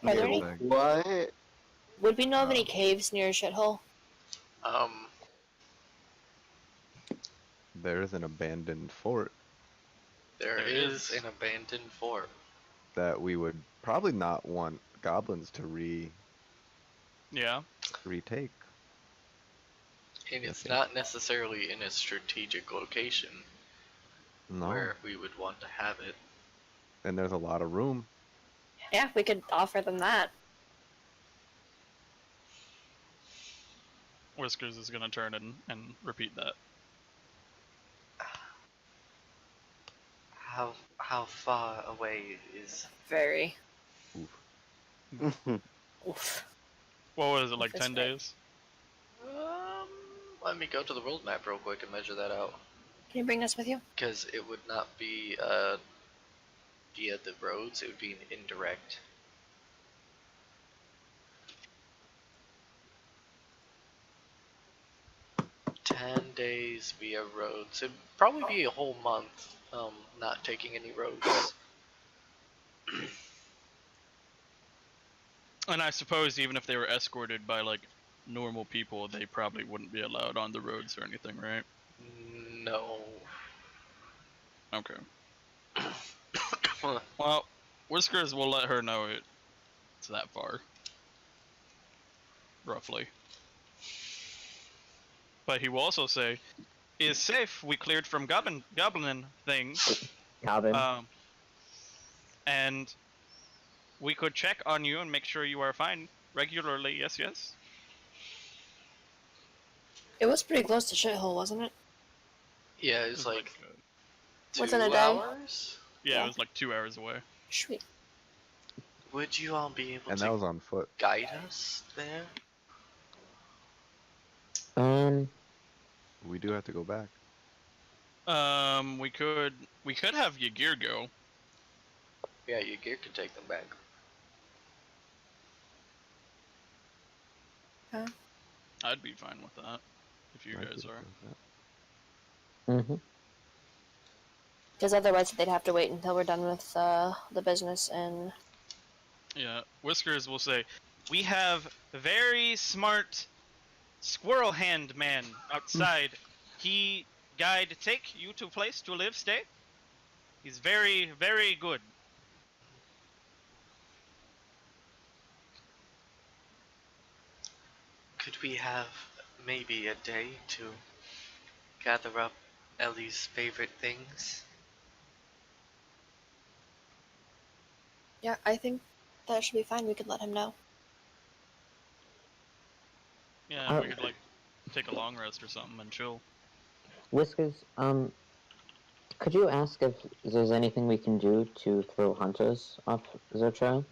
Are there Little any? thing. What? Would we know of any Um, caves near Shithole? There's an abandoned fort There There is is. an abandoned fort. that we would probably not want goblins to Yeah. retake. And I it's think. not necessarily in a strategic location No. where we would want to have it. And there's a lot of room. Yeah, we could offer them that. Whiskers is gonna turn and repeat that. How far away is? Very. Oof. Oof. What was it, like That's 10 right. days? Let me go to the world map real quick and measure that out. Can you bring us with you? Because it would not be via the roads, it would be an indirect. $10 via roads. It'd probably be a whole month, not taking any roads. And I suppose even if they were escorted by like normal people, they probably wouldn't be allowed on the roads or anything, right? No. Okay. Well, Whiskers will let her know it's that far. Roughly. But he will also say, "Is safe. We cleared from goblin things. Calvin. And we could check on you and make sure you are fine regularly. Yes, yes." It was pretty close to Shithole, wasn't it? Yeah, it's like Within a 2 day? hours? yeah, Yeah. it was like 2 hours away. Sweet. Would you all be able And to that was on foot. guide us there? We do have to go back. We could have Ygir go. Yeah, your gear could take them back. I'd be fine with that if you I'd guys be are. okay with that. Mm-hmm. Because otherwise they'd have to wait until we're done with the business and... Yeah, Whiskers will say, "We have a very smart squirrel hand man outside. He guide take you to place to live, stay. He's very, very good." Could we have maybe a day to gather up Ellie's favorite things? Yeah, I think that should be fine. We could let him know. Yeah, we could like take a long rest or something and chill. Whiskers, could you ask if there's anything we can do to throw hunters off the trail?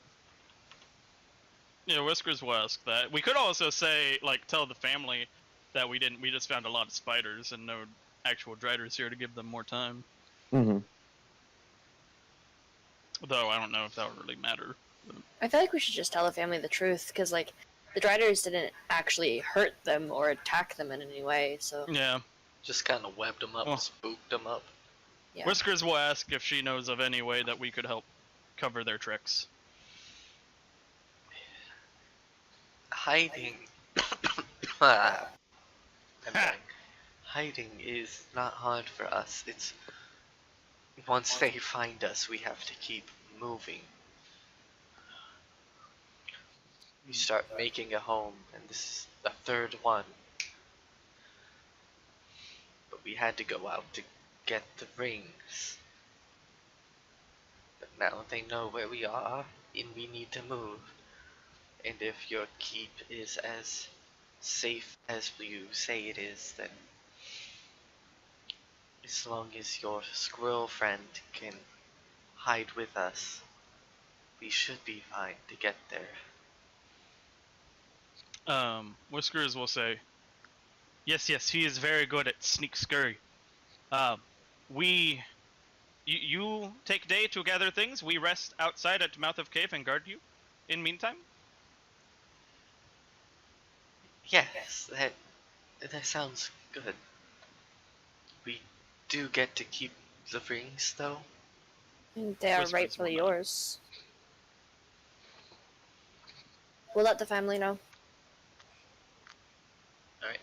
Yeah, Whiskers will ask that. We could also say, like, tell the family that we just found a lot of spiders and no actual driders here to give them more time. Mm-hmm. Though I don't know if that would really matter. I feel like we should just tell the family the truth, because, like, the driders didn't actually hurt them or attack them in any way, so... Yeah. Just kind of webbed them up, Oh. spooked them up. Yeah. Whiskers will ask if she knows of any way that we could help cover their tricks. Hiding. I'm dying. Hiding is not hard for us. It's once they find us, we have to keep moving. We start making a home, and this is the third one. But we had to go out to get the rings. But now they know where we are, and we need to move. And if your keep is as safe as you say it is, then as long as your squirrel friend can hide with us, we should be fine to get there. Whiskers will say, yes, he is very good at sneak scurry. You take day to gather things. We rest outside at mouth of cave and guard you. In meantime, Yes, that sounds good. We do get to keep the rings, though. They are Whiskers rightfully will not. yours. We'll let the family know. Alright.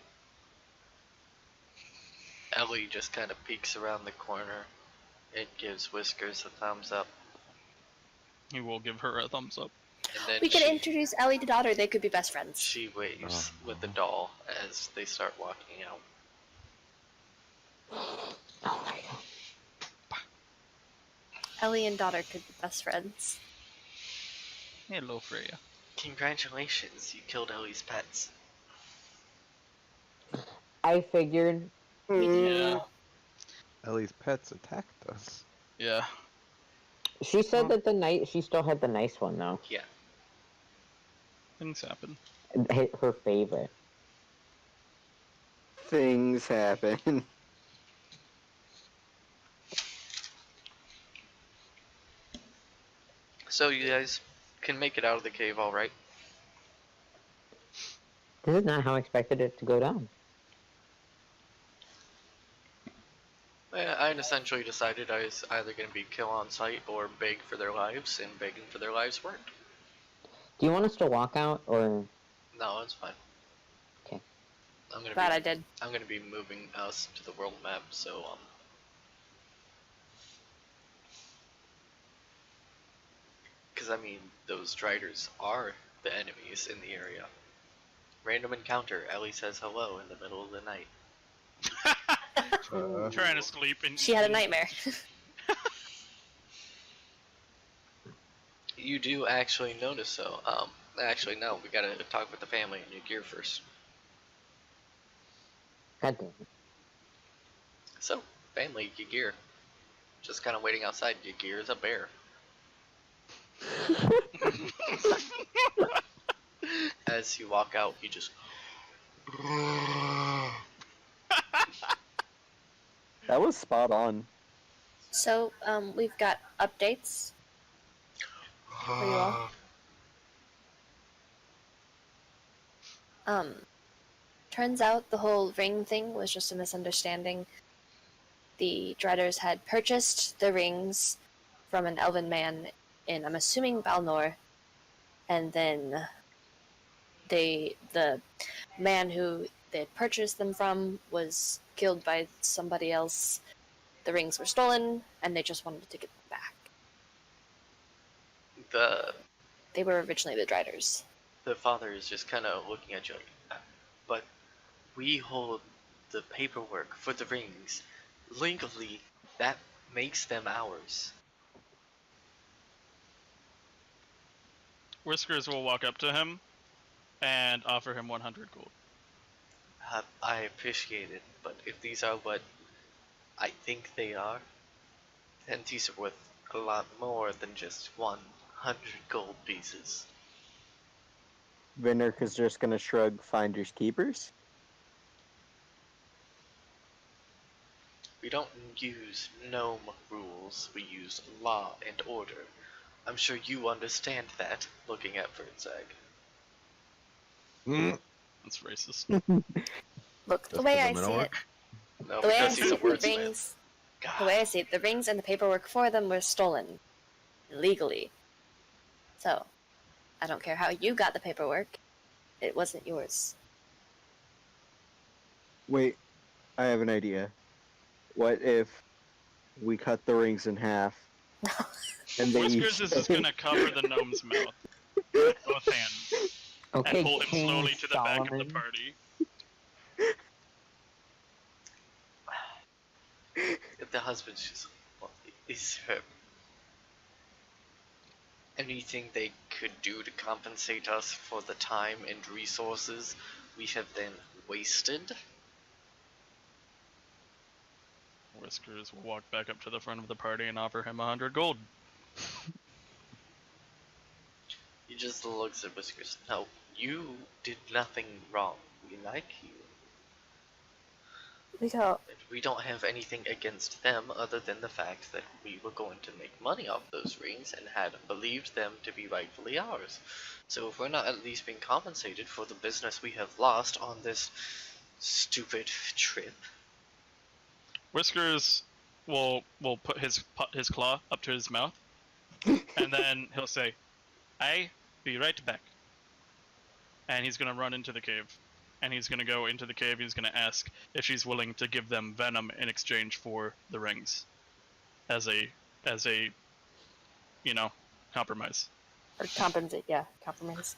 Ellie just kind of peeks around the corner. It gives Whiskers a thumbs up. He will give her a thumbs up. And then We could introduce Ellie to daughter. They could be best friends. she waves Oh. with the doll as they start walking out. Oh my god. Ellie and daughter could be best friends. Hello, Freya. Congratulations, you killed Ellie's pets. I figured. Yeah. Ellie's pets attacked us. Yeah. She said that she still had the nice one though. Yeah. Things happen. Her favorite. Things happen. So you guys can make it out of the cave alright? This is not how I expected it to go down. I had essentially decided I was either going to be kill on sight or beg for their lives, and begging for their lives worked. Do you want us to walk out or? No, it's fine. Okay. Glad I did. I'm gonna be moving us to the world map, so because I mean those driders are the enemies in the area. Random encounter. Ellie says hello in the middle of the night. Trying to sleep and She had a nightmare. You do actually notice so. Actually no, we gotta talk with the family and your gear first. God damn it. So, family, your gear. Just kind of waiting outside. Your gear is a bear. As you walk out, you just. That was spot on. So, we've got updates for you all. Turns out the whole ring thing was just a misunderstanding. The Driders had purchased the rings from an elven man in, I'm assuming, Balnor, and then the man who they had purchased them from was killed by somebody else. The rings were stolen, and they just wanted to get them back. They were originally the Driders. The father is just kind of looking at you like, but we hold the paperwork for the rings. Legally, that makes them ours. Whiskers will walk up to him and offer him 100 gold. I appreciate it, but if these are what I think they are, then these are worth a lot more than just 100 gold pieces. Vinnerk is just gonna shrug finders keepers. We don't use gnome rules, we use law and order. I'm sure you understand that, looking at Vertzag. That's racist. Look, the Just way 'cause I I'm an see it, orc? No, the way I because see he's a it, the wordsmith. rings, the God. way I see it, the rings and the paperwork for them were stolen illegally. So, I don't care how you got the paperwork. It wasn't yours. Wait, I have an idea. What if we cut the rings in half and they Whiskers each is just gonna cover the gnome's mouth with both hands Okay, and pull him King slowly to the back of the Solomon. party. If the husband's just, well, is there anything they could do to compensate us for the time and resources we have then wasted? Whiskers will walk back up to the front of the party and offer him 100 gold. He just looks at Whiskers. No, you did nothing wrong. We like you. We don't have anything against them other than the fact that we were going to make money off those rings and had believed them to be rightfully ours. So if we're not at least being compensated for the business we have lost on this stupid trip. Whiskers will put his claw up to his mouth, and then he'll say, "I be right back." and he's gonna run into the cave. And he's gonna go into the cave. He's gonna ask if she's willing to give them venom in exchange for the rings, as a compromise. Or compensate, yeah, compromise.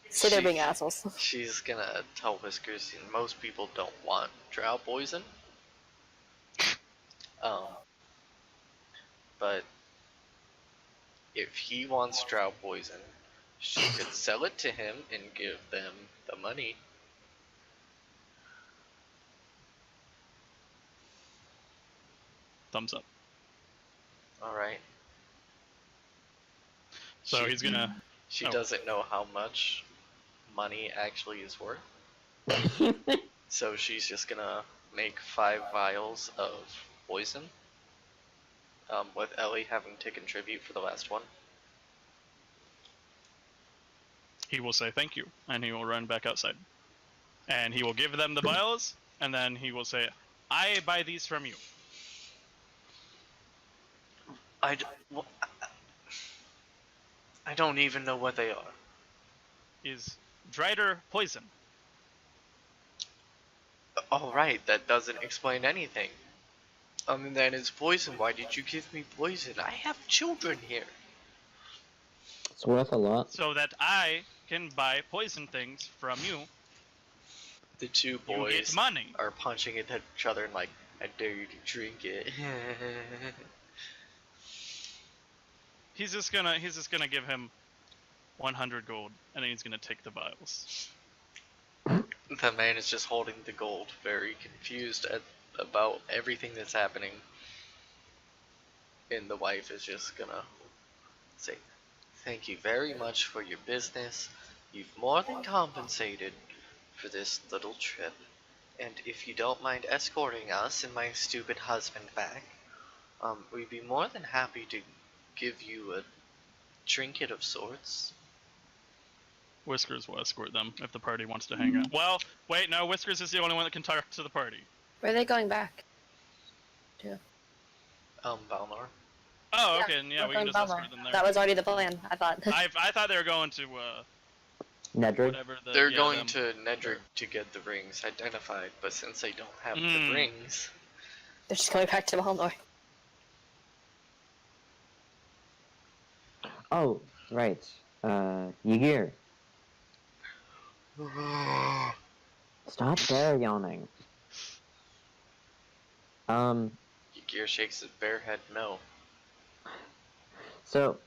Say they're being assholes. She's gonna tell Whiskers most people don't want drow poison. But if he wants drow poison, she could sell it to him and give them the money. Thumbs up. Alright. So he's gonna. She doesn't know how much money actually is worth. So she's just gonna make 5 vials of poison. With Ellie having to contribute for the last one. He will say thank you, and he will run back outside. And he will give them the vials, and then he will say, I buy these from you. I don't even know what they are. Is drider poison. Alright, that doesn't explain anything. And then it's poison. Why did you give me poison? I have children here. It's worth a lot. So that I can buy poison things from you. The two You boys get money. are punching at each other and like, I dare you to drink it. He's just gonna give him 100 gold, and then he's gonna take the vials. The man is just holding the gold, very confused about everything that's happening. And the wife is just gonna say, thank you very much for your business. You've more than compensated for this little trip. And if you don't mind escorting us and my stupid husband back, we'd be more than happy to give you a trinket of sorts. Whiskers will escort them if the party wants to hang out. Well, wait, no, Whiskers is the only one that can talk to the party. Where are they going back? Balnor. Oh, okay, and yeah, we can just Balnor. escort them there. That was already the plan, I thought. I thought they were going to, Nedrick? whatever the... They're yeah, going them. to Nedrick to get the rings identified, but since they don't have the Mm. rings... They're just going back to Balnor. Oh, right. Ygir. Stop there yawning. Ygir shakes his bare head no. So,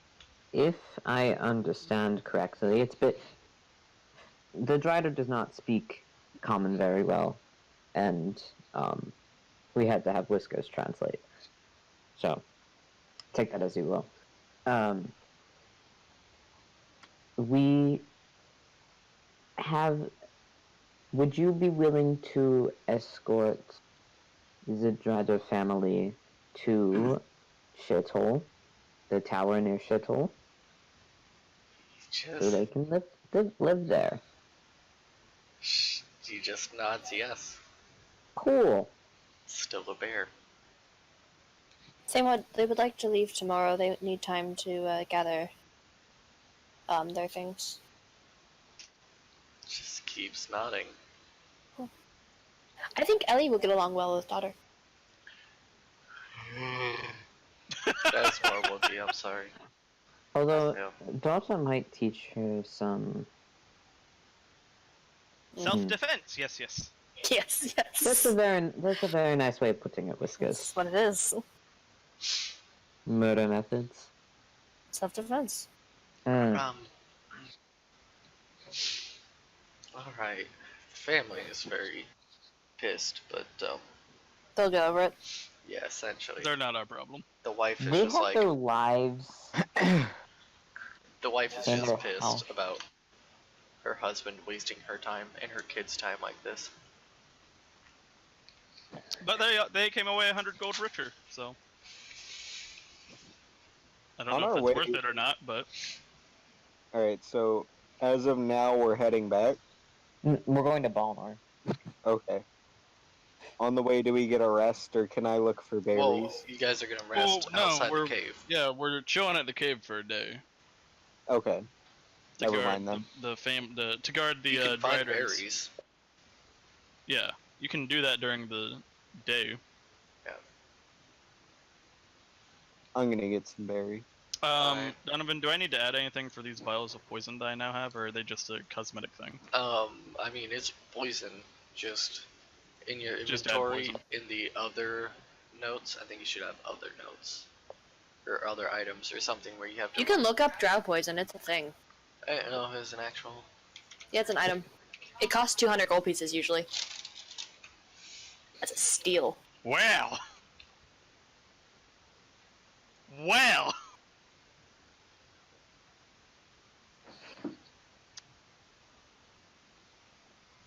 if I understand correctly, the Drider does not speak Common very well, and we had to have Whiskers translate. So, take that as you will. Would you be willing to escort the Drider family to Shithole, the tower near Shithole, so they can live there? He just nods yes. Cool. Still a bear. Same what they would like to leave tomorrow. They need time to gather their things. Just keeps nodding. I think Ellie will get along well with daughter. That's more Wookie, I'm sorry. Although, Yeah. Dota might teach her some... Self-defense, yes, yes. Yes, yes. That's a very nice way of putting it, Whiskers. That's what it is. Murder methods. Self-defense. Alright. Family is very pissed, but, They'll get over it. yeah, essentially. They're not our problem. The wife is They just have like, their lives. the wife is and just their pissed health. about her husband wasting her time and her kids' time like this. But they came away 100 gold richer, so... I don't On know our if way- that's worth it or not, but... Alright, so as of now, we're heading back. We're going to Balnor. Okay. On the way, do we get a rest, or can I look for berries? Well, you guys are gonna rest no, outside we're- the cave. Yeah, we're chilling at the cave for a day. Okay. Never mind then. To guard the You can find driders. berries. Yeah, you can do that during the day. I'm gonna get some berry. Alright. Donovan, do I need to add anything for these vials of poison that I now have, or are they just a cosmetic thing? I mean, it's poison. Just in your Just add inventory, poison. in the other notes, I think you should have other notes. Or other items, or something where you have to... You can look up drow poison, it's a thing. I don't know if it's an actual... Yeah, it's an item. It costs 200 gold pieces usually. That's a steal. Well! Well!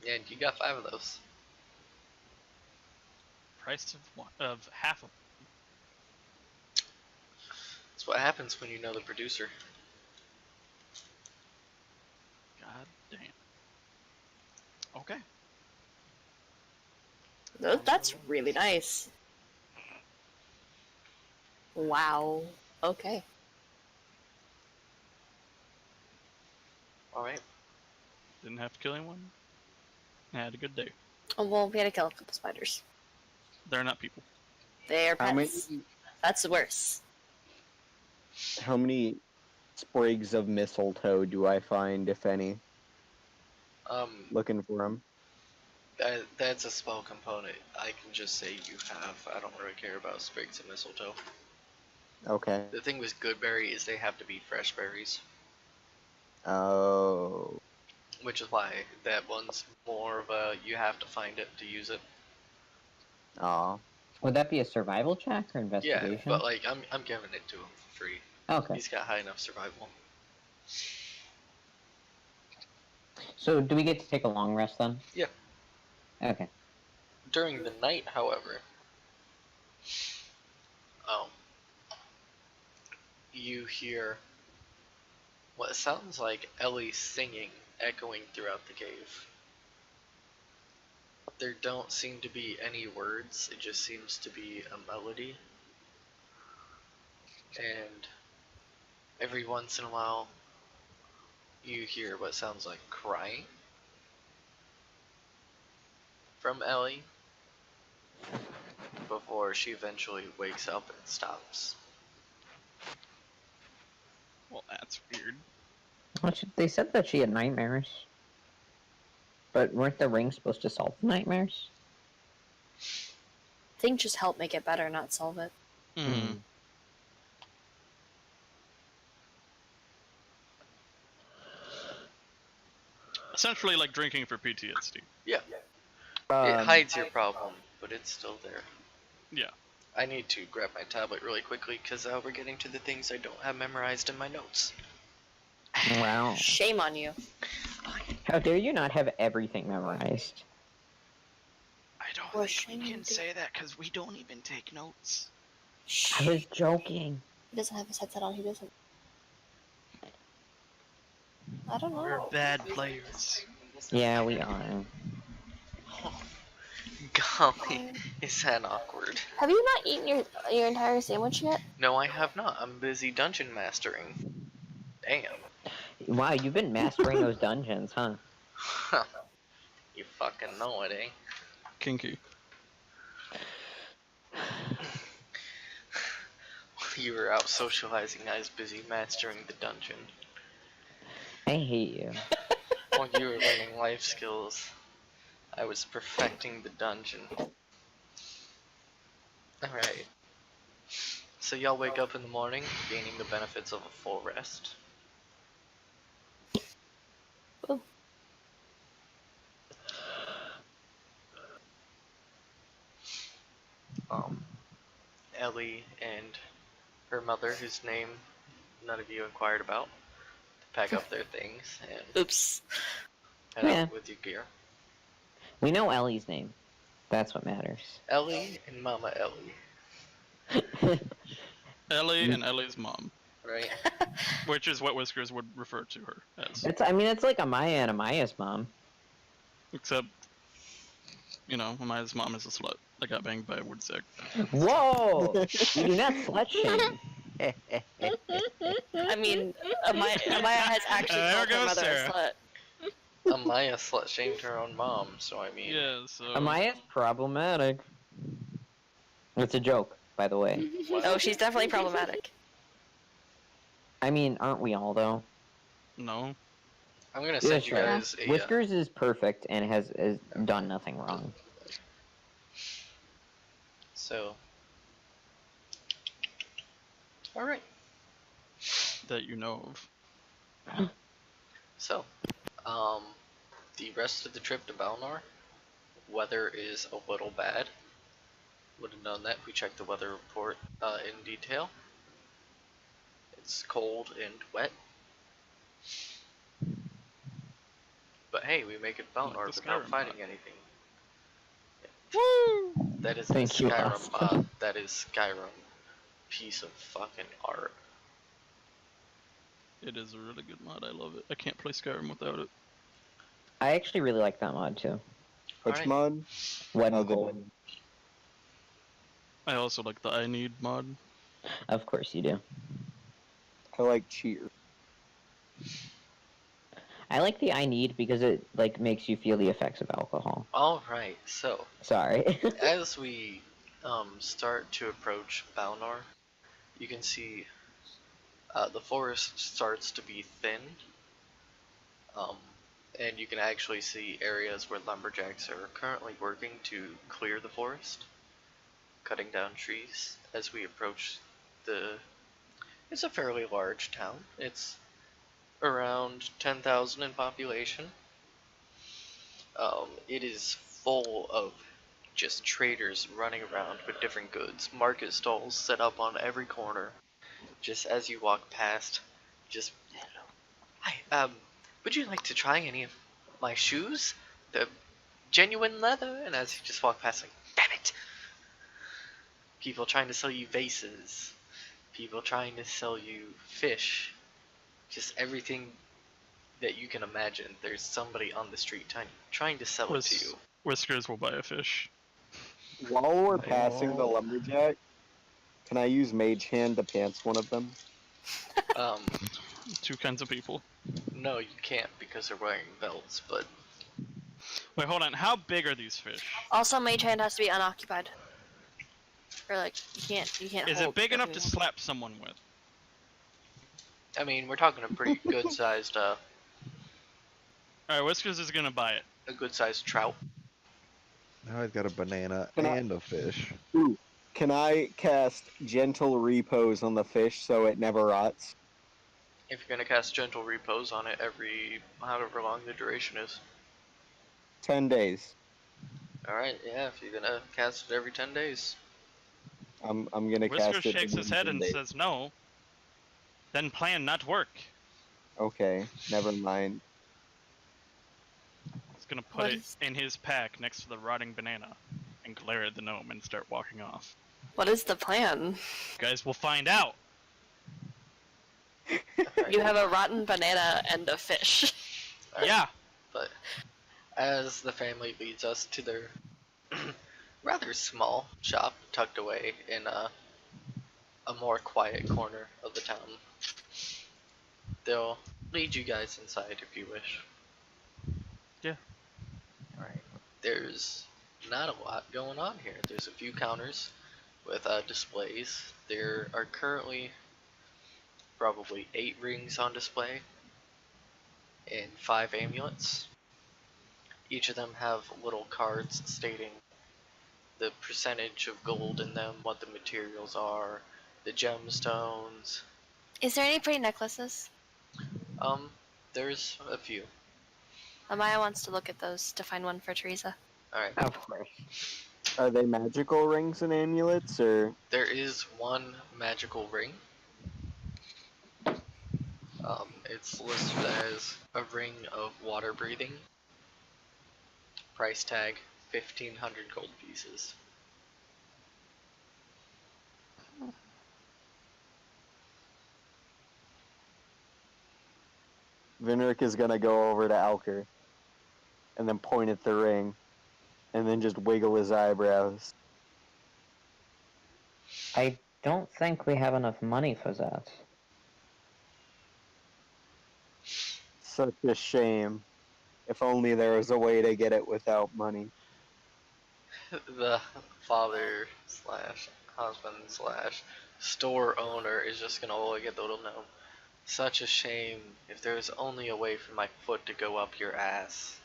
Yeah, you got 5 of those. Price of half of... That's what happens when you know the producer. God damn. Okay. That's really nice. Wow. Okay. Alright. Didn't have to kill anyone. I had a good day. Oh, well, we had to kill a couple spiders. They're not people. They're How pets. many That's worse. sprigs of mistletoe do I find, if any? Looking for them. That's a spell component. I can just say you have. I don't really care about sprigs of mistletoe. Okay. The thing with good berry is they have to be fresh berries. Oh. Which is why that one's more of a, you have to find it to use it. Aw. Would that be a survival check or investigation? Yeah, but like, I'm giving it to him for free. Okay. He's got high enough survival. So do we get to take a long rest then? Yeah. Okay. During the night, however, you hear what sounds like Ellie singing echoing throughout the cave. There don't seem to be any words, it just seems to be a melody. And every once in a while, you hear what sounds like crying from Ellie before she eventually wakes up and stops. Well, that's weird. Well, they said that she had nightmares. But weren't the rings supposed to solve the nightmares? I think just help make it better, not solve it. Hmm. Essentially like drinking for PTSD. Yeah. It hides your problem, but it's still there. Yeah. I need to grab my tablet really quickly because we're getting to the things I don't have memorized in my notes. Wow. Shame on you. How dare you not have everything memorized? I don't Well, think we shame can on say that because we don't even take notes. Shh. I was joking. He doesn't have his headset on, he doesn't. I don't know. We're bad players. Yeah, we are. Golly, is that awkward? Have you not eaten your entire sandwich yet? No, I have not. I'm busy dungeon mastering. Damn. Wow, you've been mastering those dungeons, huh? You fucking know it, eh? Kinky. You were out socializing, I was busy mastering the dungeon. I hate you. While you were learning life skills, I was perfecting the dungeon. Alright. So y'all wake up in the morning, gaining the benefits of a full rest. Oh. Ellie and her mother, whose name none of you inquired about, pack up their things and Oops. head out with your gear. We know Ellie's name. That's what matters. Ellie and Mama Ellie, Ellie and Ellie's mom, right? which is what Whiskers would refer to her as. It's like Amaya and Amaya's mom. Except, you know, Amaya's mom is a slut that got banged by a woodsick. Whoa! You do not slut shame. I mean, Amaya has actually There called her goes mother a Sarah. slut. Amaya slut-shamed her own mom, so I mean... Yeah, so... Amaya's problematic. It's a joke, by the way. Oh, she's definitely problematic. I mean, aren't we all, though? No. I'm gonna Yeah, send you sure. guys a... Whiskers is perfect and has done nothing wrong. So... Alright. That you know of. So, the rest of the trip to Balnor, weather is a little bad. Would have known that if we checked the weather report in detail. It's cold and wet. But hey, we make it Like Balnor the without Skyrim fighting mod. anything. Woo! That is Thank the you, Skyrim Austin. mod. That is Skyrim. Piece of fucking art. It is a really good mod. I love it. I can't play Skyrim without it. I actually really like that mod, too. Which Alright. mod? Wet Oh, and the- cold. I also like the I Need mod. Of course you do. I like cheer. I like the I need because it like makes you feel the effects of alcohol. Alright, so Sorry. as we start to approach Balnor, you can see the forest starts to be thinned. And you can actually see areas where lumberjacks are currently working to clear the forest, cutting down trees as we approach the... It's a fairly large town. It's around 10,000 in population. It is full of just traders running around with different goods, market stalls set up on every corner. Just as you walk past, just... Hi, would you like to try any of my shoes? The genuine leather? And as you just walk past, like, damn it! People trying to sell you vases. People trying to sell you fish. Just everything that you can imagine. There's somebody on the street trying to sell it to you. Whiskers will buy a fish. While we're passing the lumberjack, can I use Mage Hand to pants one of them? Two kinds of people. No, you can't because they're wearing belts, but... Wait, hold on. How big are these fish? Also, Mage Hand has to be unoccupied. Or like, you can't Is hold it big enough to everything. slap someone with? I mean, we're talking a pretty good-sized, Alright, Whiskers is gonna buy it. a good-sized trout. Now I've got a banana Can I- and a fish. Ooh, can I cast Gentle Repose on the fish so it never rots? If you're gonna cast Gentle Repose on it however long the duration is. 10 days. Alright, yeah, if you're gonna cast it every 10 days. I'm gonna Whiskers cast it. shakes his within head 10 and days. says no. Then plan not work. Okay, never mind. He's gonna put What it is- in his pack next to the rotting banana and glare at the gnome and start walking off. What is the plan? You guys will find out. You have a rotten banana and a fish. Alright, Yeah. But as the family leads us to their rather small shop tucked away in a more quiet corner of the town, they'll lead you guys inside if you wish. Yeah. Alright. There's not a lot going on here. There's a few counters with displays. There are currently probably 8 rings on display and 5 amulets. Each of them have little cards stating the percentage of gold in them, what the materials are, the gemstones. Is there any pretty necklaces? There's a few. Amaya wants to look at those to find one for Teresa. Alright. Of course. Are they magical rings and amulets, or There is one magical ring. It's listed as a ring of water breathing. Price tag 1,500 gold pieces. Vinric is gonna go over to Alker and then point at the ring and then just wiggle his eyebrows. I don't think we have enough money for that. Such a shame. If only there was a way to get it without money. The father slash husband slash store owner is just gonna look at the little gnome. Such a shame. If there was only a way for my foot to go up your ass.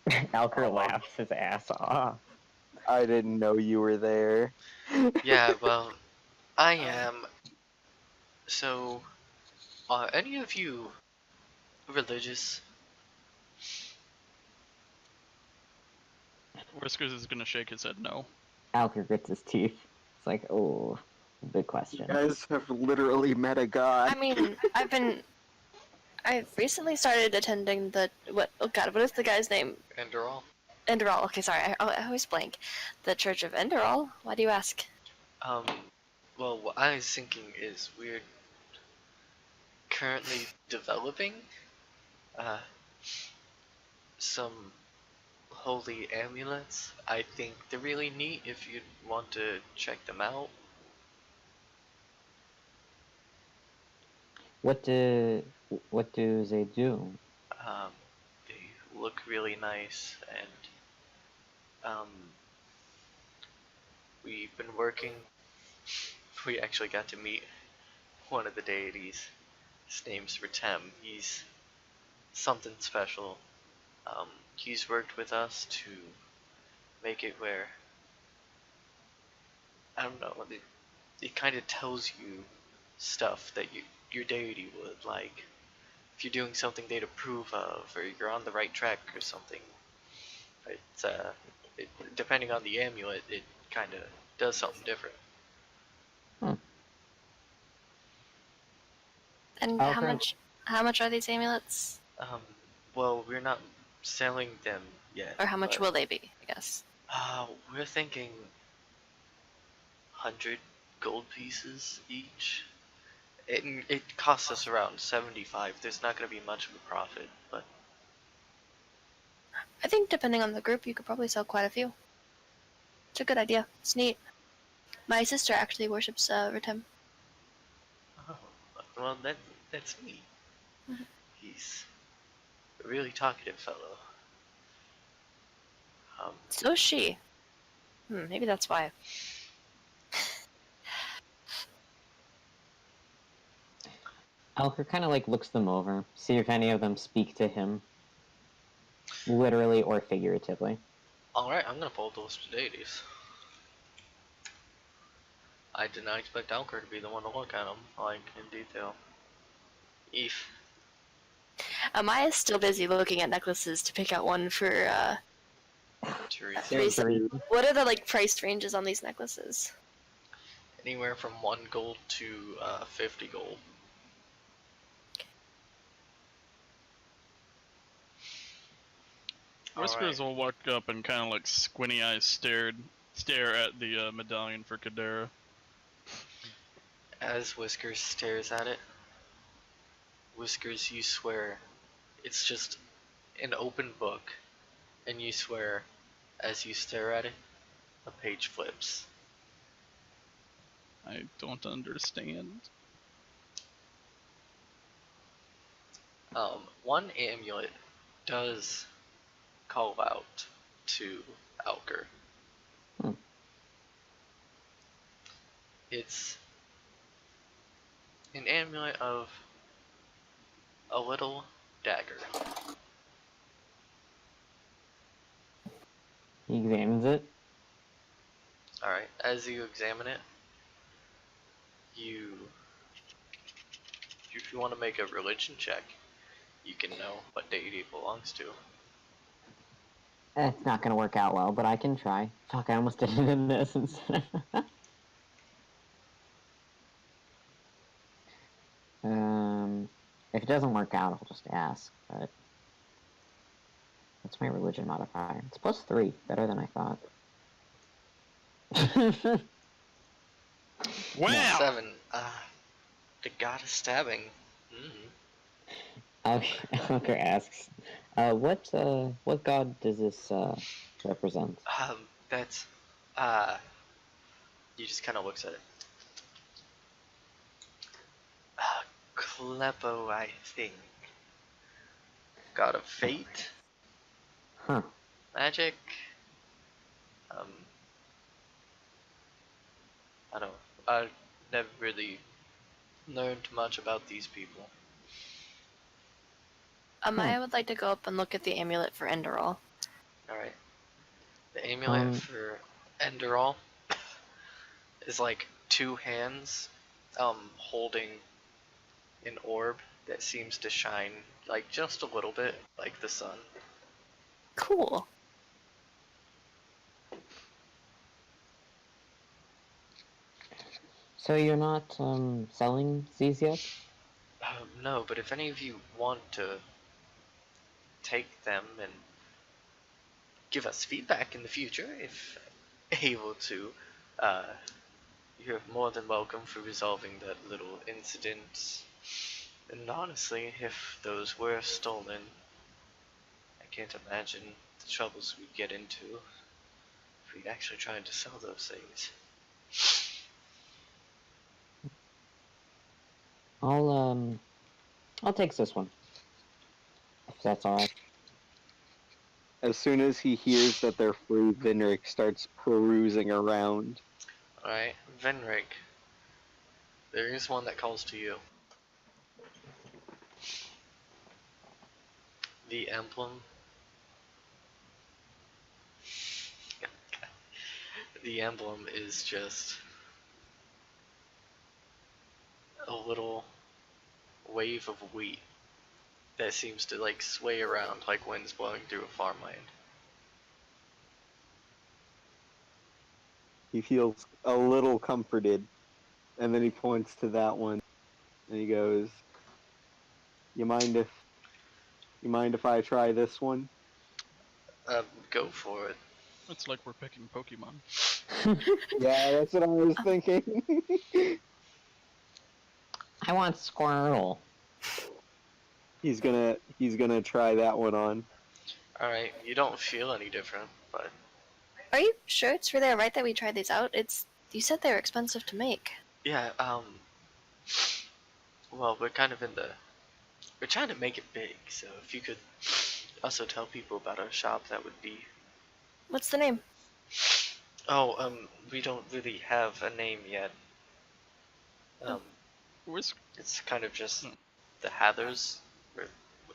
Alker laughs his ass off. I didn't know you were there. Yeah, well, I am. So, are any of you religious? Whiskers is gonna shake his head no. Alker grits his teeth. It's like, oh, big You question. guys have literally met a god. I mean, I've recently started attending oh god, what is the guy's name? Enderall? Enderall. Okay, sorry, I always blank. The Church of Enderall? Why do you ask? Um, well, what I was thinking is we're currently developing uh, some holy amulets. I think they're really neat if you'd want to check them out. What do they do? Um, they look really nice, and we've been working. We actually got to meet one of the deities. His name's Ritem. He's something special. He's worked with us to make it where, I don't know, it kind of tells you stuff that your deity would, like if you're doing something they'd approve of, or you're on the right track or something. It's depending on the amulet, it kind of does something different. And Alker, how much are these amulets? Well, we're not selling them yet. Or how much but, will they be, I guess? we're thinking 100 gold pieces each. It costs us around 75. There's not going to be much of a profit, but I think depending on the group, you could probably sell quite a few. It's a good idea. It's neat. My sister actually worships Ritem. oh, well, that's neat. Mhm. He's a really talkative fellow. So is she. Maybe that's why. Alker kind of like looks them over, see if any of them speak to him, literally or figuratively. Alright, I'm gonna pull those two deities. I did not expect Alker to be the one to look at them, like, in detail. Eef. Amaya's still busy looking at necklaces to pick out one for Teresa. Teresa. What are the like price ranges on these necklaces? Anywhere from 1 gold to 50 gold. Whiskers will walk up and kind of like squinty eyes stare at the medallion for Kadera. As Whiskers stares at it, Whiskers, you swear it's just an open book, and you swear as you stare at it, a page flips. I don't understand. One amulet does call out to Alker. It's an amulet of a little dagger. He examines it. Alright, as you examine it, if you want to make a religion check, you can know what deity it belongs to. It's not gonna work out well, but I can try. Fuck, I almost did it in this instead. If it doesn't work out, I'll just ask, but... What's my religion modifier? It's +3, better than I thought. Wow! 7. The god of stabbing. Alker asks, what god does this, represent? That's, he just kind of looks at it. Kleppo, I think. God of fate, Huh. magic. I don't. I've never really learned much about these people. I would like to go up and look at the amulet for Enderall. All right. The amulet Um, for Enderall is like two hands, holding an orb that seems to shine like just a little bit like the sun. Cool. So you're not selling these yet? No, but if any of you want to take them and give us feedback in the future, if able to, uh, you're more than welcome for resolving that little incident. And honestly, if those were stolen, I can't imagine the troubles we'd get into if we actually tried to sell those things. I'll take this one. If that's alright. As soon as he hears that they're free, Vinric starts perusing around. Alright, Venrig, there is one that calls to you. The emblem. The emblem is just a little wave of wheat that seems to like sway around like winds blowing through a farmland. He feels a little comforted, and then he points to that one, and he goes, "You mind if I try this one?" Go for it. It's like we're picking Pokemon. Yeah, that's what I was thinking. I want Squirtle. He's gonna try that one on. Alright, you don't feel any different, but Are you sure it's really alright that we tried these out? You said they were expensive to make. yeah, well, we're kind of we're trying to make it big, so if you could also tell people about our shop, that would be... What's the name? Oh, we don't really have a name yet. Whisk. It's kind of just Hmm. the Hathers.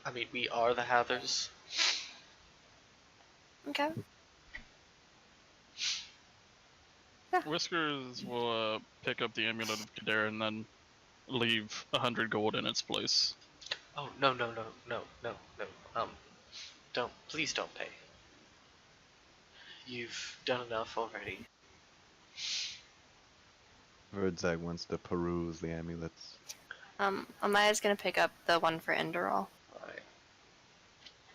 I mean, we are the Hathers. Okay. Whiskers will pick up the amulet of Kadera and then leave 100 gold in its place. Oh, no. Please don't pay. You've done enough already. Verdzag wants to peruse the amulets. Amaya's gonna pick up the one for Enderall. Alright.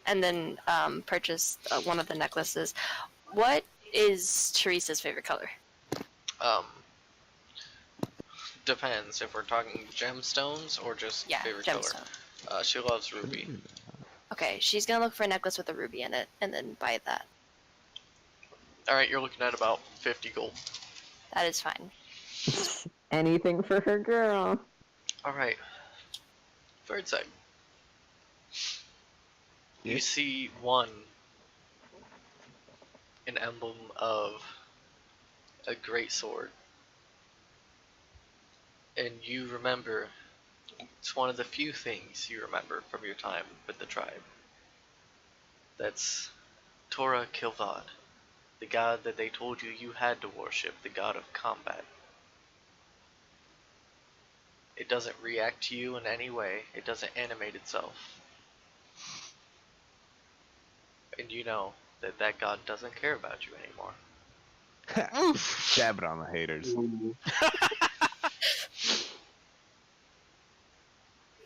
And then purchase one of the necklaces. What is Teresa's favorite color? Depends if we're talking gemstones or just Yeah, favorite gemstone. color. She loves ruby. Okay, she's gonna look for a necklace with a ruby in it, and then buy that. Alright, you're looking at about 50 gold. That is fine. Anything for her girl. Alright. Third side. You Yes. see an emblem of a great sword. And you remember, it's one of the few things you remember from your time with the tribe. That's Torah Kilvad, the god that they told you had to worship, the god of combat. It doesn't react to you in any way, it doesn't animate itself. And you know that that god doesn't care about you anymore. Dab it on the haters.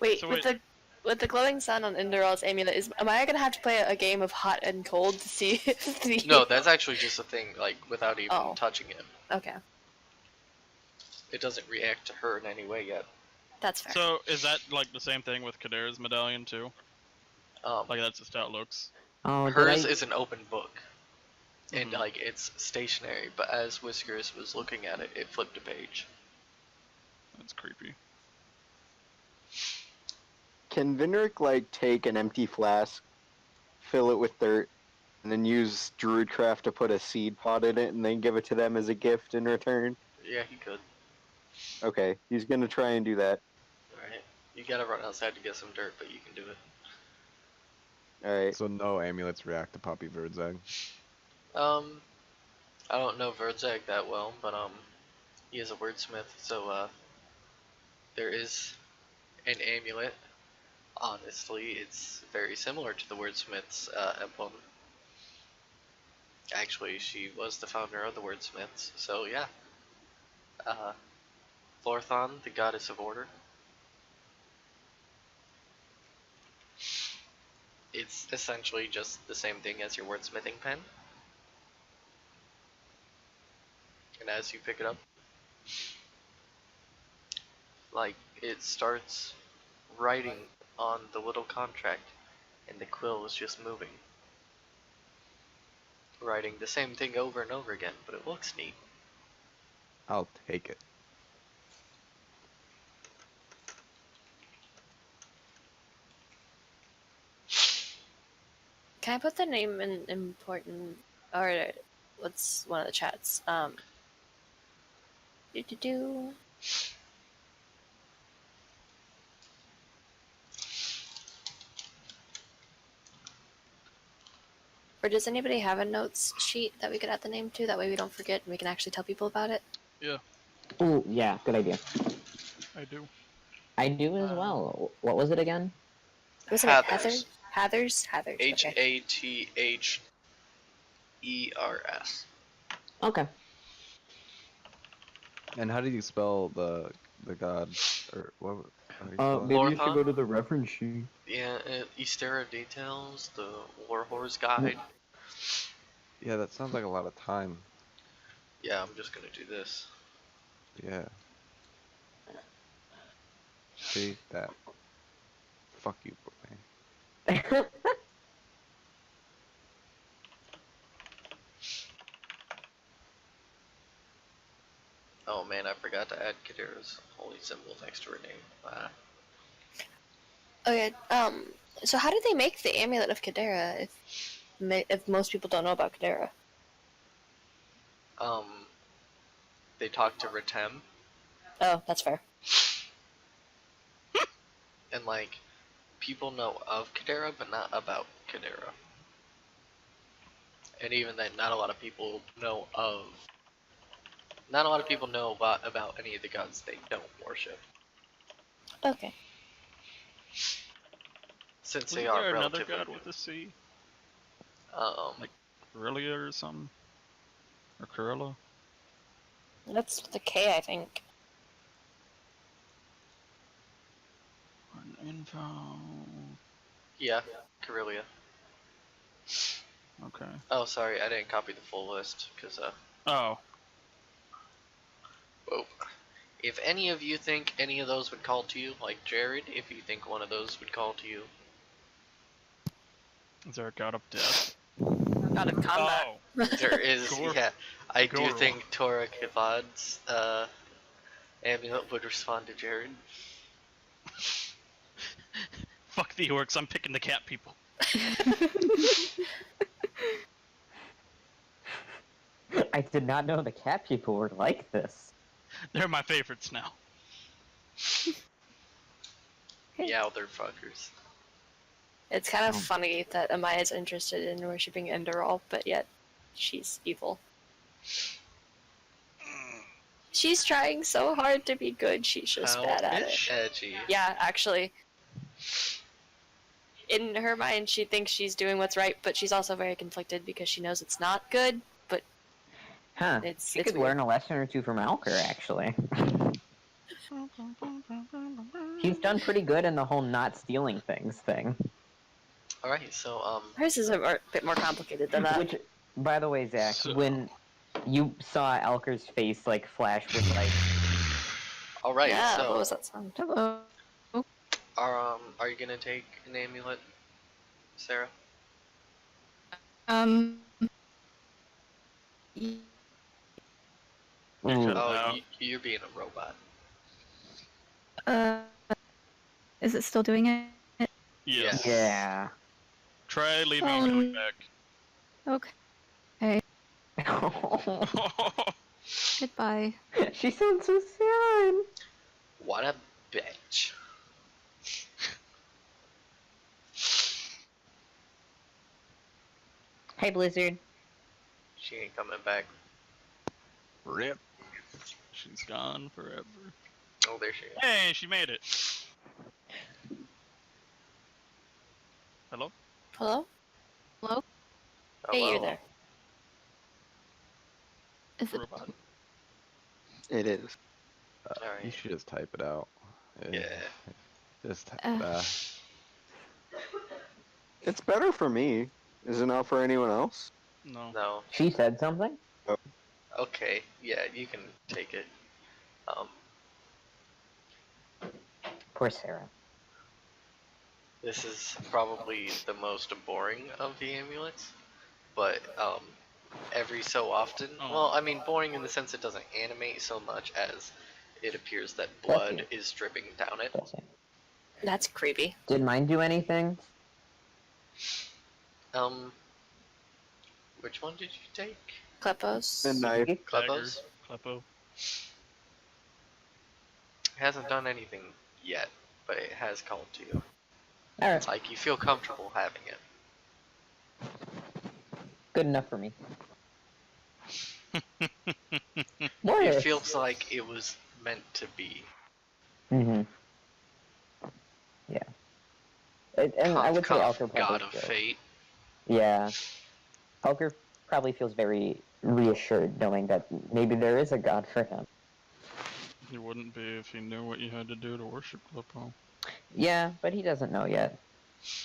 Wait, So with the glowing sun on Enderall's amulet, am I gonna have to play a game of hot and cold to see if the... No, that's actually just a thing, like, without even Oh. touching it. Okay, It doesn't react to her in any way yet. that's fair. So is that like the same thing with Kadera's medallion too? Like that's just how it looks. Oh, Hers did I... is an open book. And, Mhm. like, it's stationary, but as Whiskers was looking at it, it flipped a page. That's creepy. Can Vinric like take an empty flask, fill it with dirt, and then use Druidcraft to put a seed pod in it, and then give it to them as a gift in return? Yeah, he could. Okay, he's gonna try and do that. Alright. You gotta run outside to get some dirt, but you can do it. All right. So no amulets react to Poppy Verdzag. I don't know Verdzag that well, but he is a wordsmith, so there is an amulet. Honestly, it's very similar to the wordsmith's emblem. Actually, she was the founder of the wordsmiths, so yeah. Florthon, the goddess of order. It's essentially just the same thing as your wordsmithing pen. And as you pick it up, like, it starts writing on the little contract, and the quill is just moving. Writing the same thing over and over again, but it looks neat. I'll take it. Can I put the name in important, or what's one of the chats? Do. Or does anybody have a notes sheet that we could add the name to? That way we don't forget and we can actually tell people about it. Yeah, Ooh, yeah, good idea. I do. I do as well. What was it again? Was it Hathers. Hathers? Hathers. Okay. Hathers. Okay. And how do you spell the god? Or what? How do you spell it? Maybe you should Lorthon? go to the reference sheet. Yeah, Ystera Details, the Warhorse Guide. Yeah, that sounds like a lot of time. Yeah, I'm just gonna do this. Yeah. See that? Fuck you, boy. Oh man, I forgot to add Kadira's holy symbol next to her name. Okay. So how did they make the amulet of Kadera if most people don't know about Kadera? They talked to Retem, Oh, that's fair. and like, people know of Kadera, but not about Kadera. And even then, not a lot of people know about any of the gods they don't worship, Okay. since Wasn't they are there another relatively god new. with a C? Like, Aurelia or something? Or Kurilla? That's the K, I think. Info. yeah, Corellia. Okay. Oh, sorry, I didn't copy the full list, because, Oh. whoa. If any of you think any of those would call to you, like Jared, if you think one of those would call to you. Is there a god of death? God of combat. Oh. There is, Gor- yeah. I do Goro. think Tora Kivad's amulet would respond to Jared. Fuck the orcs, I'm picking the cat people. I did not know the cat people were like this. They're my favorites now. Yeah, they're fuckers. It's kind of funny that Amaya's interested in worshipping Enderall, but yet she's evil. She's trying so hard to be good, she's just How bad at it. edgy. Yeah, actually. In her mind, she thinks she's doing what's right, but she's also very conflicted because she knows it's not good, but Huh. it's She could weird. learn a lesson or two from Alker, actually. He's done pretty good in the whole not stealing things thing. Alright, so, Hers is a bit more complicated than that. Which, by the way, Zach, So- when you saw Alker's face, like, flash with, like... alright, Yeah, so, what was that sound? Hello. are you gonna take an amulet, Sarah? Um. You're Ooh. cutting Oh, out. you're being a robot. Is it still doing it? Yes. Yeah. Try leaving and coming back. Okay. Goodbye. She sounds so sad. What a bitch. Hey, Blizzard. She ain't coming back. Rip. She's gone forever. Oh, there she is. Hey, she made it. Hello? Hello? Hello? Hey, you're Hello. there. Is it? Robot. It is. You Alright. should just type it out. Yeah. Just type Uh. It's better for me. Is it not for anyone else? No. No. She said something? Okay. Yeah, you can take it. Poor Sarah. This is probably the most boring of the amulets, but every so often, Oh. well, I mean boring in the sense it doesn't animate so much as it appears that Bless blood you. is dripping down it. Bless you. That's creepy. Did mine do anything? Which one did you take? Kleppo's. And knife. Kleppo's? Kleppo. It hasn't done anything yet, but it has called to you. Alright. It's like you feel comfortable having it. Good enough for me. It What? feels like it was meant to be. Mm-hmm. Yeah. And I would say Cough, Elker God probably of feels. Fate. Yeah. Elker probably feels very reassured knowing that maybe there is a god for him. He wouldn't be if he knew what you had to do to worship Kleppo. Yeah, but he doesn't know yet.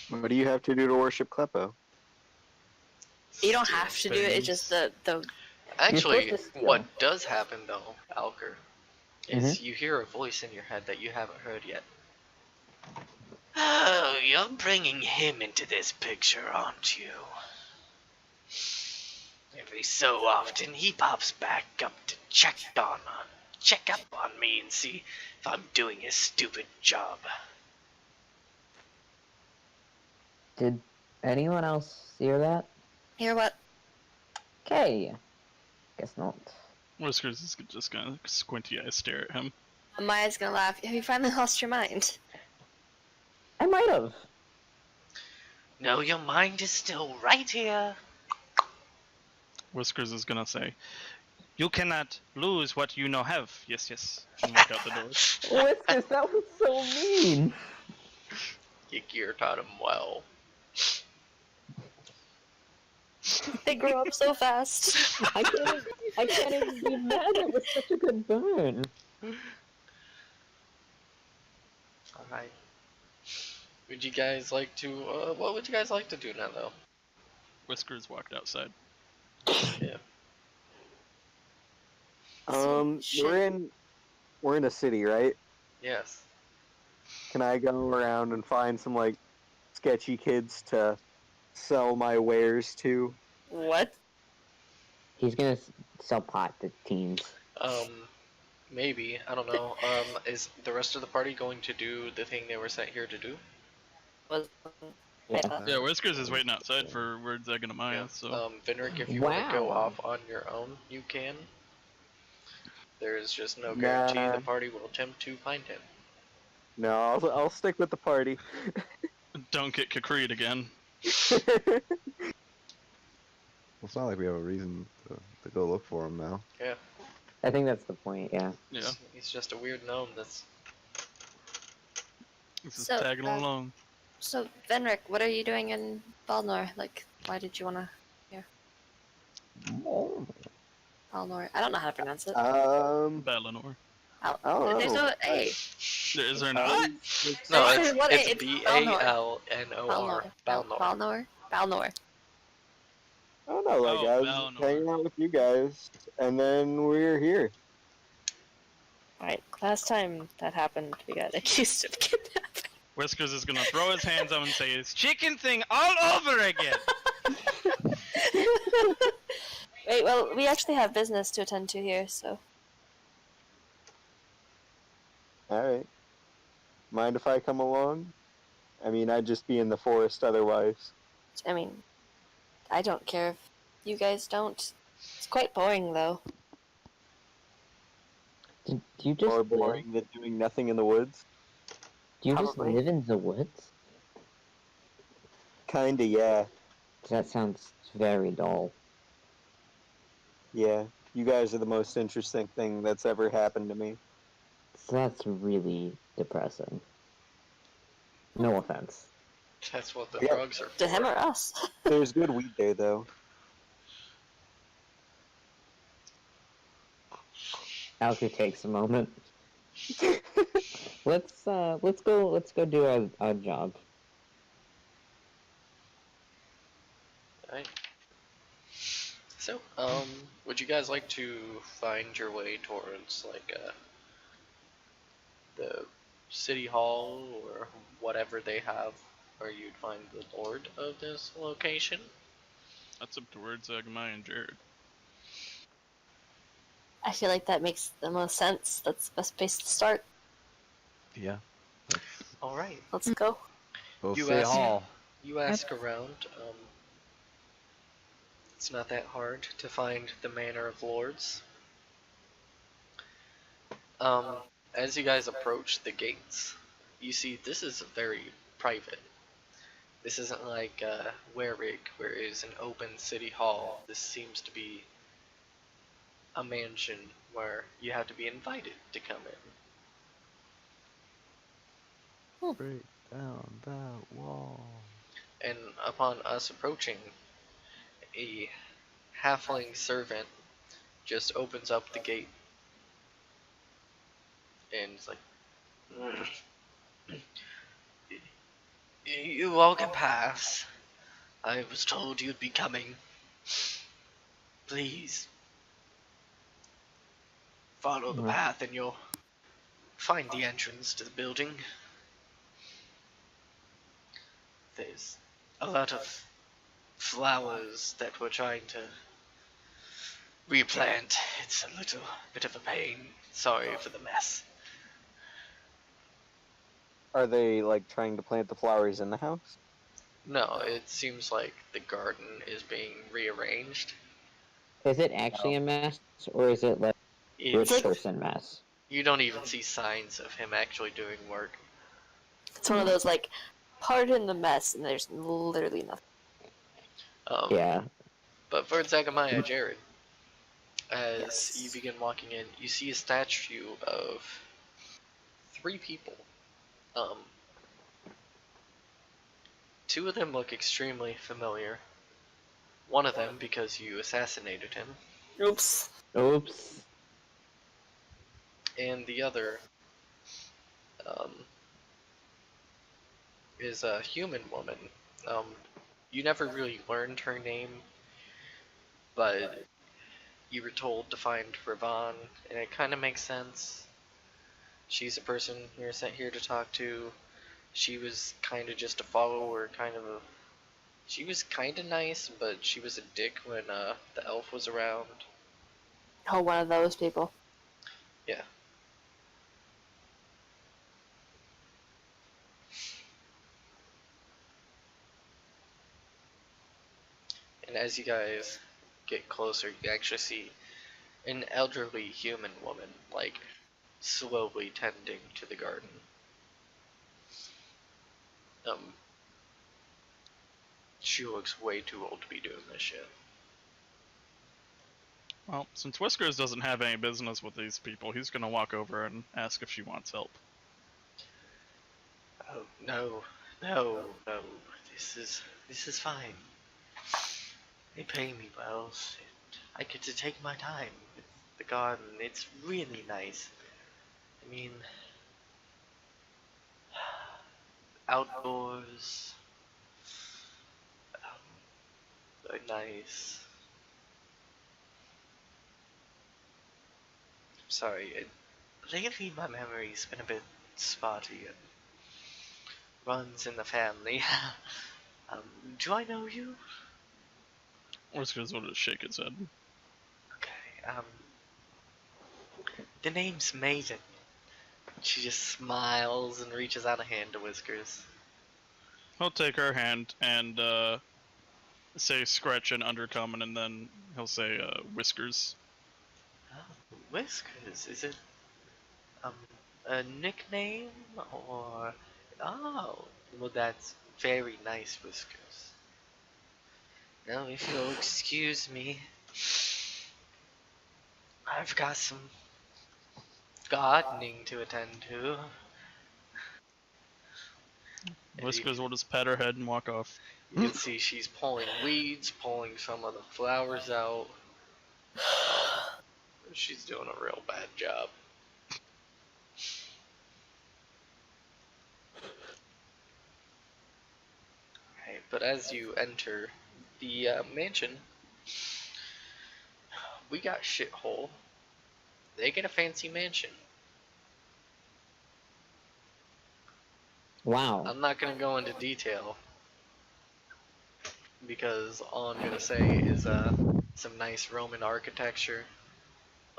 What do you have to do to worship Kleppo? You don't Steal have to do it, it's just things. the Actually, supposed to steal. what does happen though, Alker, is you hear a voice in your head that you haven't heard yet. Oh, you're bringing him into this picture, aren't you? Every so often he pops back up to check up on me and see if I'm doing his stupid job. Did anyone else hear that? hear what? Okay. Guess not. Whiskers is just gonna squinty eyes stare at him. Maya's gonna laugh. Have you finally lost your mind? I might have. No, your mind is still right here. Whiskers is gonna say, "You cannot lose what you know have." Yes, yes. And walk out the door. Whiskers, that was so mean. You gear taught him well. They grow up so fast. I can't even be mad. It was such a good burn. Alright. Would you guys like to, what would you guys like to do now, though? Whiskers walked outside. Yeah. We're in a city, right? Yes. Can I go around and find some like sketchy kids to sell my wares to? What? He's gonna sell pot to teens. Maybe. I don't know. Is the rest of the party going to do the thing they were sent here to do? Was Yeah. Yeah, Whiskers is waiting outside for words Egg and Amaya, Yeah. so... Vinrick, if you want to go Wow. off on your own, you can. There is just no guarantee Nah. the party will attempt to find him. No, I'll stick with the party. Don't get Kakreed again. Well, it's not like we have a reason to go look for him now. Yeah. I think that's the point, yeah. Yeah, He's just a weird gnome that's... this is So, tagging along. So, Venric, what are you doing in Balnor? Like, why did you wanna... Balnor. I don't know how to pronounce it. Balnor. don't There's know. no A. Is there not? No, There's one A, it's it's B-A-L-N-O-R. Balnor. Balnor. Balnor. I don't know, like Oh, I was Balnor. hanging out with you guys, and then we're here. Alright, last time that happened, we got accused of kidnapping. Whiskers is gonna throw his hands up and say, "It's chicken thing all over again!" Wait, well, we actually have business to attend to here, so... Alright. Mind if I come along? I mean, I'd just be in the forest otherwise. I mean, I don't care if you guys don't. It's quite boring, though. Do you just More live? boring than doing nothing in the woods. Do you just Probably. live in the woods? Kinda, yeah. That sounds very dull. Yeah. You guys are the most interesting thing that's ever happened to me. So that's really depressing. No offense. That's what the Yeah. drugs are To him for. or us? There's good weed there, though. Alka takes a moment. Let's go do our job. Alright. So, would you guys like to find your way towards, like, the city hall or whatever they have where you'd find the lord of this location? That's up towards Agami and Jared. I feel like that makes the most sense. That's the best place to start. Yeah. Let's Alright. Let's go. both You say ask- hall. You ask around, it's not that hard to find the Manor of Lords. As you guys approach the gates, you see this is very private. This isn't like Werrick, where it is an open city hall. This seems to be a mansion where you have to be invited to come in. Break down that wall. And upon us approaching, a halfling servant just opens up the gate and it's like, you all can pass. I was told you'd be coming. Please follow the path and you'll find the entrance to the building. There's a lot of flowers that we're trying to replant. It's a little bit of a pain. Sorry for the mess. Are they, like, trying to plant the flowers in the house? No, it seems like the garden is being rearranged. Is it actually a mess, or is it like rich It's, person mess? you don't even see signs of him actually doing work. It's one of those, like, pardon the mess, and there's literally nothing. Yeah. But for Zagamaya, Jared, as you begin walking in, you see a statue of 3 people. Two of them look extremely familiar. One of them because you assassinated him, Oops. Oops. and the other is a human woman. You never really learned her name, but you were told to find Ravon, and it kind of makes sense. She's a person you're sent here to talk to. She was kind of just a follower, she was kind of nice, but she was a dick when the elf was around. Oh, one of those people. Yeah. And as you guys get closer, you actually see an elderly human woman, like, slowly tending to the garden. She looks way too old to be doing this shit. Well, since Whiskers doesn't have any business with these people, he's gonna walk over and ask if she wants help. Oh, no, no, no. This is fine. They pay me well. I get to take my time with the garden. It's really nice. I mean, outdoors are nice. Sorry, lately my memory's been a bit spotty and runs in the family. Do I know you? Whiskers will just shake his head. Okay, the name's Maiden. She just smiles and reaches out a hand to Whiskers. He'll take her hand and say Scratch and Undercommon, and then he'll say Whiskers. Oh, Whiskers. Is it a nickname or? Oh, well, that's very nice, Whiskers. Now, if you'll excuse me, I've got some gardening to attend to. Whiskers will just pat her head and walk off. You can see she's pulling weeds, pulling some of the flowers out. She's doing a real bad job. Right, but as you enter the mansion, we got Shithole. They get a fancy mansion. Wow. I'm not gonna go into detail because all I'm gonna say is some nice Roman architecture,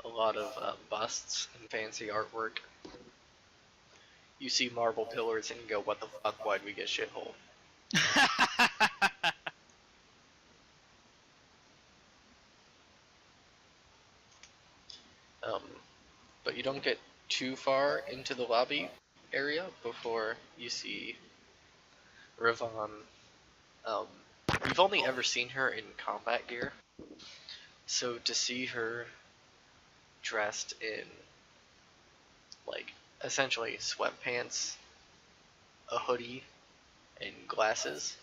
a lot of busts and fancy artwork. You see marble pillars and you go, what the fuck, why'd we get Shithole? But you don't get too far into the lobby area before you see Ravon. You've only ever seen her in combat gear, so to see her dressed in, like, essentially sweatpants, a hoodie, and glasses.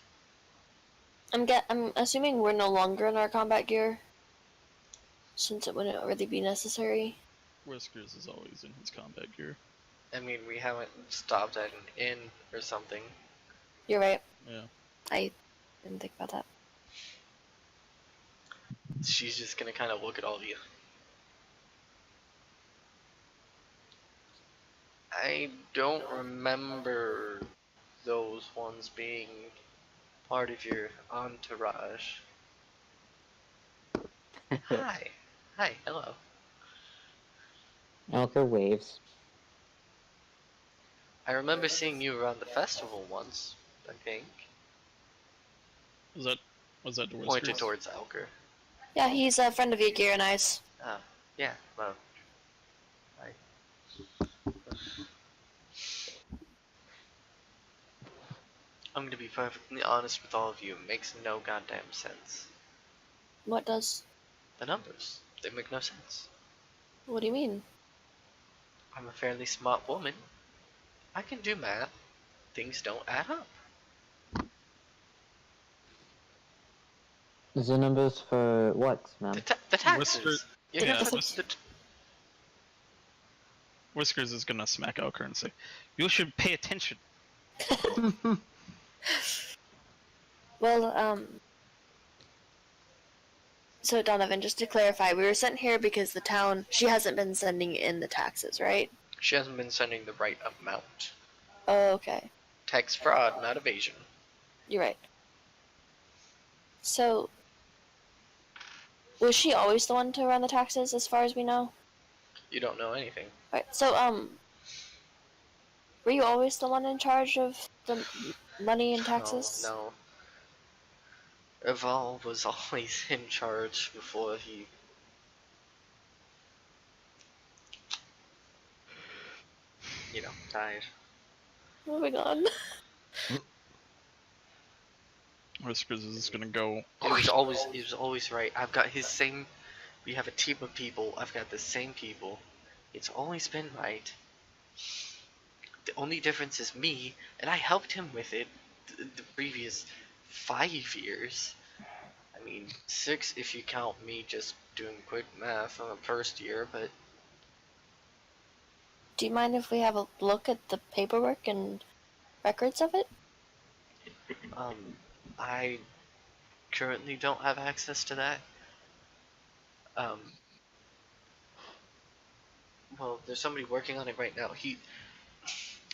I'm assuming we're no longer in our combat gear, since it wouldn't really be necessary. Whiskers is always in his combat gear. I mean, we haven't stopped at an inn or something. You're right. Yeah. I didn't think about that. She's just gonna kind of look at all of you. I don't remember those ones being part of your entourage. Hi. Hi, hello. Elker waves. I remember seeing you around the festival once, I think. Was that the Whiskers? Pointed towards Elker. Yeah, he's a friend of Ygir and I's. Oh, yeah, well. I'm gonna be perfectly honest with all of you, it makes no goddamn sense. What does? The numbers, they make no sense. What do you mean? I'm a fairly smart woman. I can do math. Things don't add up. The numbers for what, ma'am? The taxes! Whisker- You yeah, have to Whis- Whiskers is gonna smack Elker and say, "You should pay attention." Well, so Donovan, just to clarify, we were sent here because the town, she hasn't been sending in the taxes, right? She hasn't been sending the right amount. Oh, okay. Tax fraud, not evasion. You're right. So, was she always the one to run the taxes, as far as we know? You don't know anything. Right. So, were you always the one in charge of the money and taxes? No. Eval was always in charge before he... died. Moving on. Whiskers is gonna go. He was always right. I've got his same... We have a team of people. I've got the same people. It's always been right. The only difference is me, and I helped him with it the previous 5 years. I mean, 6 if you count me just doing quick math on the first year, but... Do you mind if we have a look at the paperwork and records of it? I currently don't have access to that. Well, there's somebody working on it right now.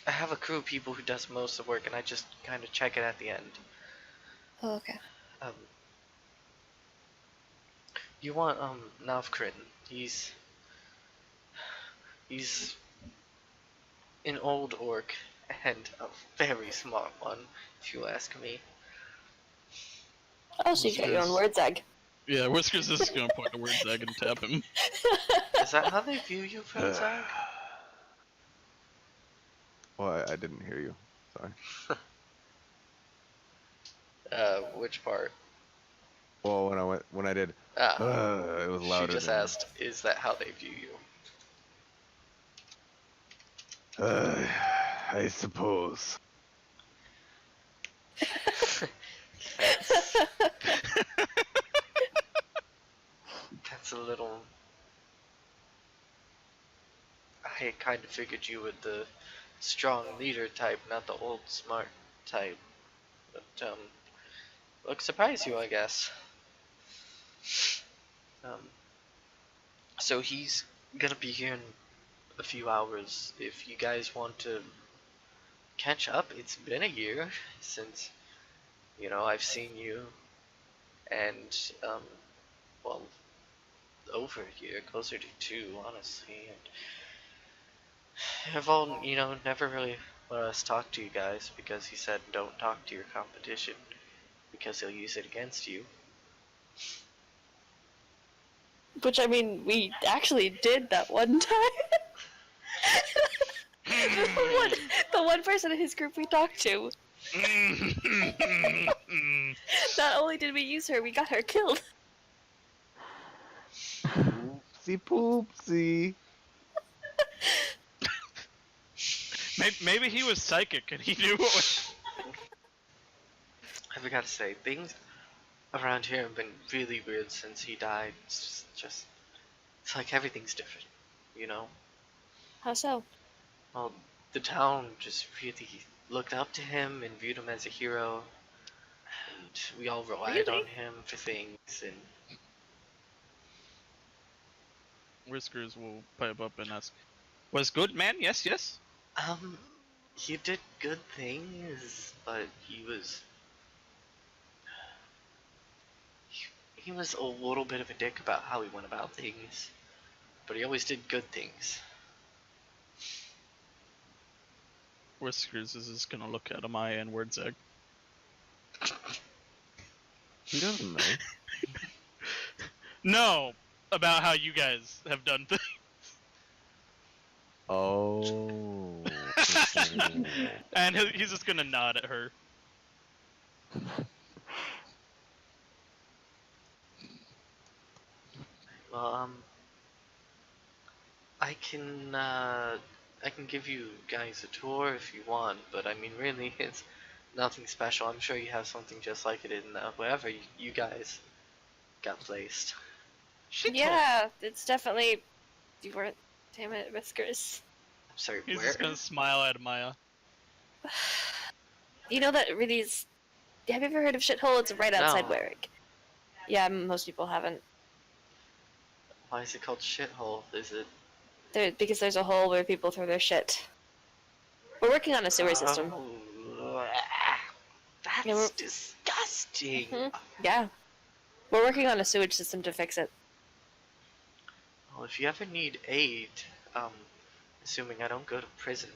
I have a crew of people who does most of the work, and I just kind of check it at the end. Oh, okay. You want, Navkrin. He's an old orc, and a very smart one, if you ask me. Oh, so you got your own word egg. Yeah, Whiskers is gonna point to Word's Egg and tap him. Is that how they view you, Zag? Well, I didn't hear you. Sorry. Which part? Well, when I did, it was She louder. just asked, is that how they view you? I suppose. That's a little... I kind of figured you were the strong leader type, not the old smart type. But, look, surprise you, I guess. So he's gonna be here in a few hours. If you guys want to catch up, it's been a year since, I've seen you. And, well, over a year, closer to 2, honestly. And Evolve, never really let us talk to you guys because he said don't talk to your competition because he'll use it against you. Which, I mean, we actually did that one time. the one person in his group we talked to. Not only did we use her, we got her killed. Oopsie poopsie. Maybe he was psychic and he knew what was... I forgot to say, things around here have been really weird since he died. It's like everything's different, How so? Well, the town just really looked up to him and viewed him as a hero. And we all relied on him for things, and... Whiskers will pipe up and ask, was good, man? Yes, yes? He did good things, but he was a little bit of a dick about how he went about things, but he always did good things. Whiskers is just gonna look at Amaya and Word's Egg. He doesn't know. No, about how you guys have done things. Oh. And he's just gonna nod at her. Well, I can give you guys a tour if you want, but I mean, really, it's nothing special. I'm sure you have something just like it in wherever you guys got placed. Yeah, it's definitely... You weren't... Damn it, Whiskers. I'm sorry, He's where? just gonna smile at Amaya. You know that really is... Have you ever heard of Shithole? It's right outside No. Warwick. Yeah, most people haven't. Why is it called Shithole? Is it... Because there's a hole where people throw their shit. We're working on a sewer system. Oh, that's Yeah, disgusting. Yeah. We're working on a sewage system to fix it. Well, if you ever need aid, assuming I don't go to prison,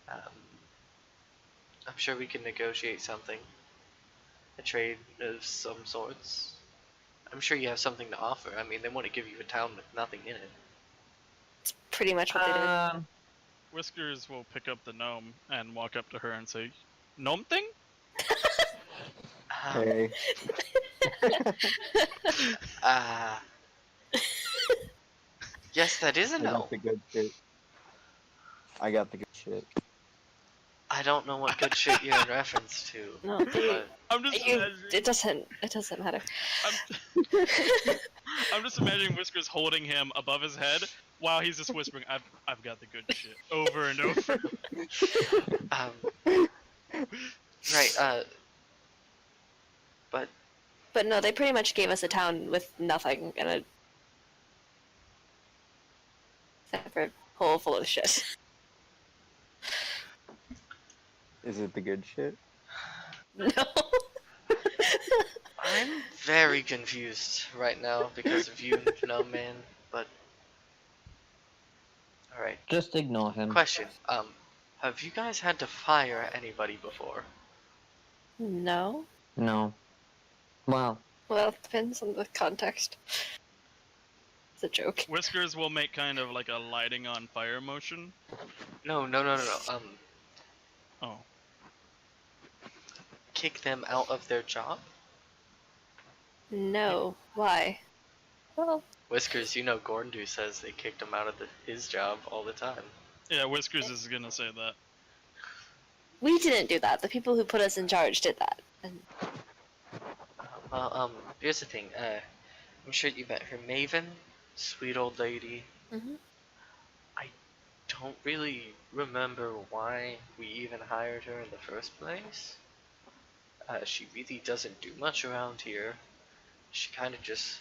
I'm sure we can negotiate something. A trade of some sorts. I'm sure you have something to offer. I mean, they want to give you a town with nothing in it. It's pretty much what they did. Whiskers will pick up the gnome and walk up to her and say, gnome thing? Hey. Yes, that is a I got no. the good shit. I got the good shit. I don't know what good shit you're in reference to. No, But I'm just imagining... It doesn't matter. I'm just imagining Whiskers holding him above his head while he's just whispering, I've got the good shit, over and over. right, But no, they pretty much gave us a town with nothing and a... Except for a hole full of shit. Is it the good shit? No. I'm very confused right now because of you, no man, but... Alright. Just ignore him. Question, Have you guys had to fire anybody before? No. No. Well, Well, it depends on the context. It's a joke. Whiskers will make kind of like a lighting on fire motion. No. Oh. Kick them out of their job? No. Why? Well, Whiskers, you know Gorndu says they kicked him out of his job all the time. Yeah, Whiskers is gonna say that. we didn't do that. The people who put us in charge did that. And Well, here's the thing. I'm sure you met her, Maven, sweet old lady. Mhm. I don't really remember why we even hired her in the first place. She really doesn't do much around here. She kind of just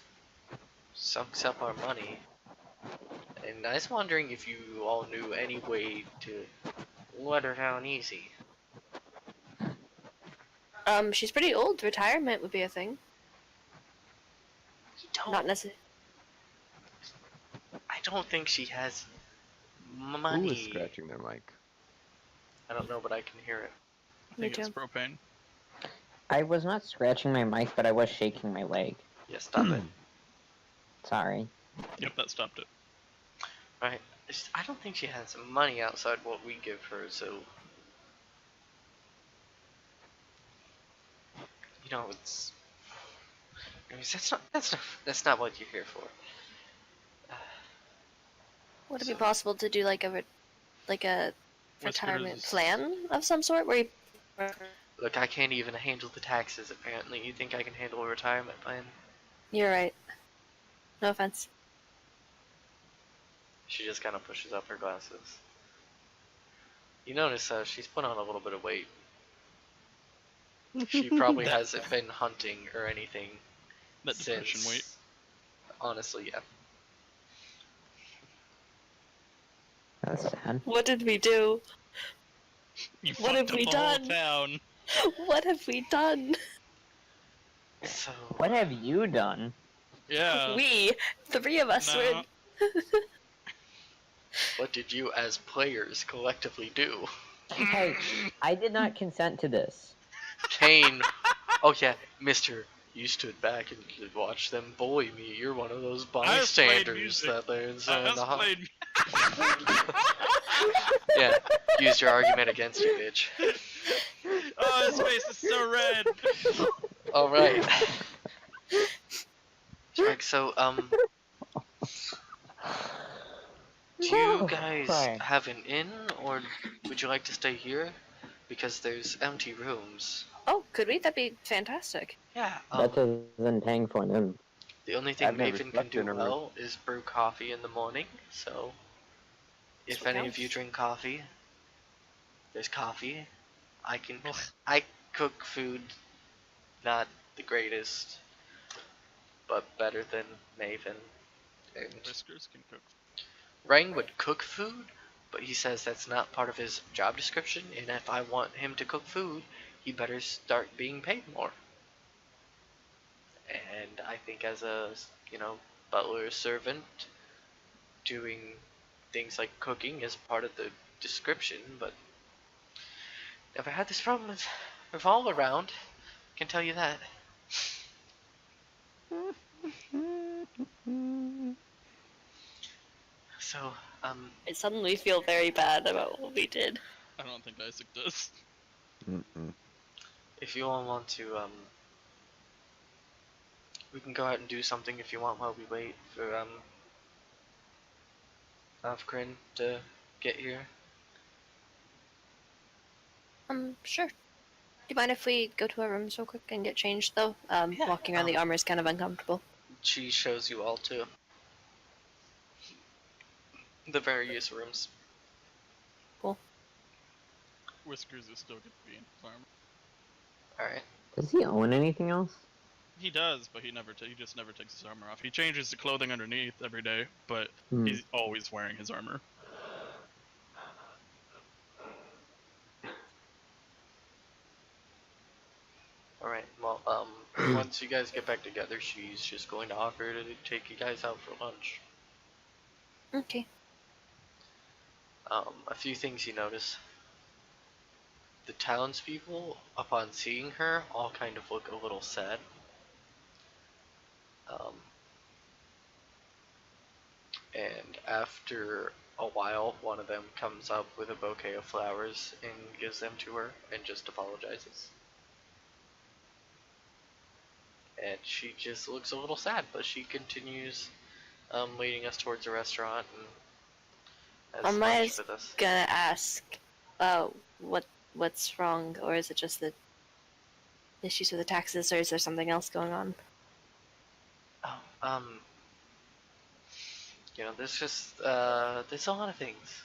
sucks up our money. And I was wondering if you all knew any way to let her down easy. she's pretty old. Retirement would be a thing. Not necessarily. I don't think she has Who money. is scratching their mic? I don't know, but I can hear it. I think Me it's too. propane. I was not scratching my mic, but I was shaking my leg. Yeah, stop it. Sorry. Yep, that stopped it. Right. I don't think she has money outside what we give her, so you know, it's. Anyways, that's not what you're here for. Would it be possible to do like a retirement Whiskers. plan of some sort where you... Look, I can't even handle the taxes. Apparently, you think I can handle a retirement plan? You're right. No offense. She just kind of pushes up her glasses. You notice she's put on a little bit of weight. She probably hasn't been hunting or anything That depression since. weight. Honestly, yeah. That's sad. What did we do? You What fucked have up we the done? whole town. What have we done? So. What have you done? Yeah. We, three of us, No. were... What did you as players collectively do? Hey, I did not consent to this. Kane. Oh yeah, Mister. You stood back and watched them bully me. You're one of those I just played bystanders music. that they're in I the just played. Yeah, used your argument against you, bitch. Oh, his face is so red. Alright. Right, so, do you guys Right. have an inn, or would you like to stay here? Because there's empty rooms. Oh, could we? That'd be fantastic. Yeah, That doesn't hang for them. the only thing I've never Maven can slept do in a room. well is brew coffee in the morning, so if Sweet any of house. you drink coffee, there's coffee. I Ugh. cook food, not the greatest, but better than Maven. And Whiskers can cook. Rang would cook food, but he says that's not part of his job description, and if I want him to cook food, he better start being paid more. And I think as a, butler servant, doing things like cooking is part of the description, but never had this problem with all around, can tell you that. So, I suddenly feel very bad about what we did. I don't think Isaac does. Mm-mm. if you all want to, we can go out and do something if you want while we wait for, Avgrin to get here. Sure. Do you mind if we go to our rooms real quick and get changed, though? Yeah, Walking around the armor is kind of uncomfortable. She shows you all to the various rooms. Whiskers is still good to be in his armor. Alright. Does he own anything else? He does, but he just never takes his armor off. He changes the clothing underneath every day, but he's always wearing his armor. Alright, well, once you guys get back together, she's just going to offer to take you guys out for lunch. Okay. A few things you notice. the townspeople, upon seeing her, all kind of look a little sad. And after a while, one of them comes up with a bouquet of flowers and gives them to her and just apologizes. And she just looks a little sad, but she continues leading us towards a restaurant and has lunch Maya's with us. gonna ask, what's wrong, or is it just the issues with the taxes, or is there something else going on? Oh, there's just there's a lot of things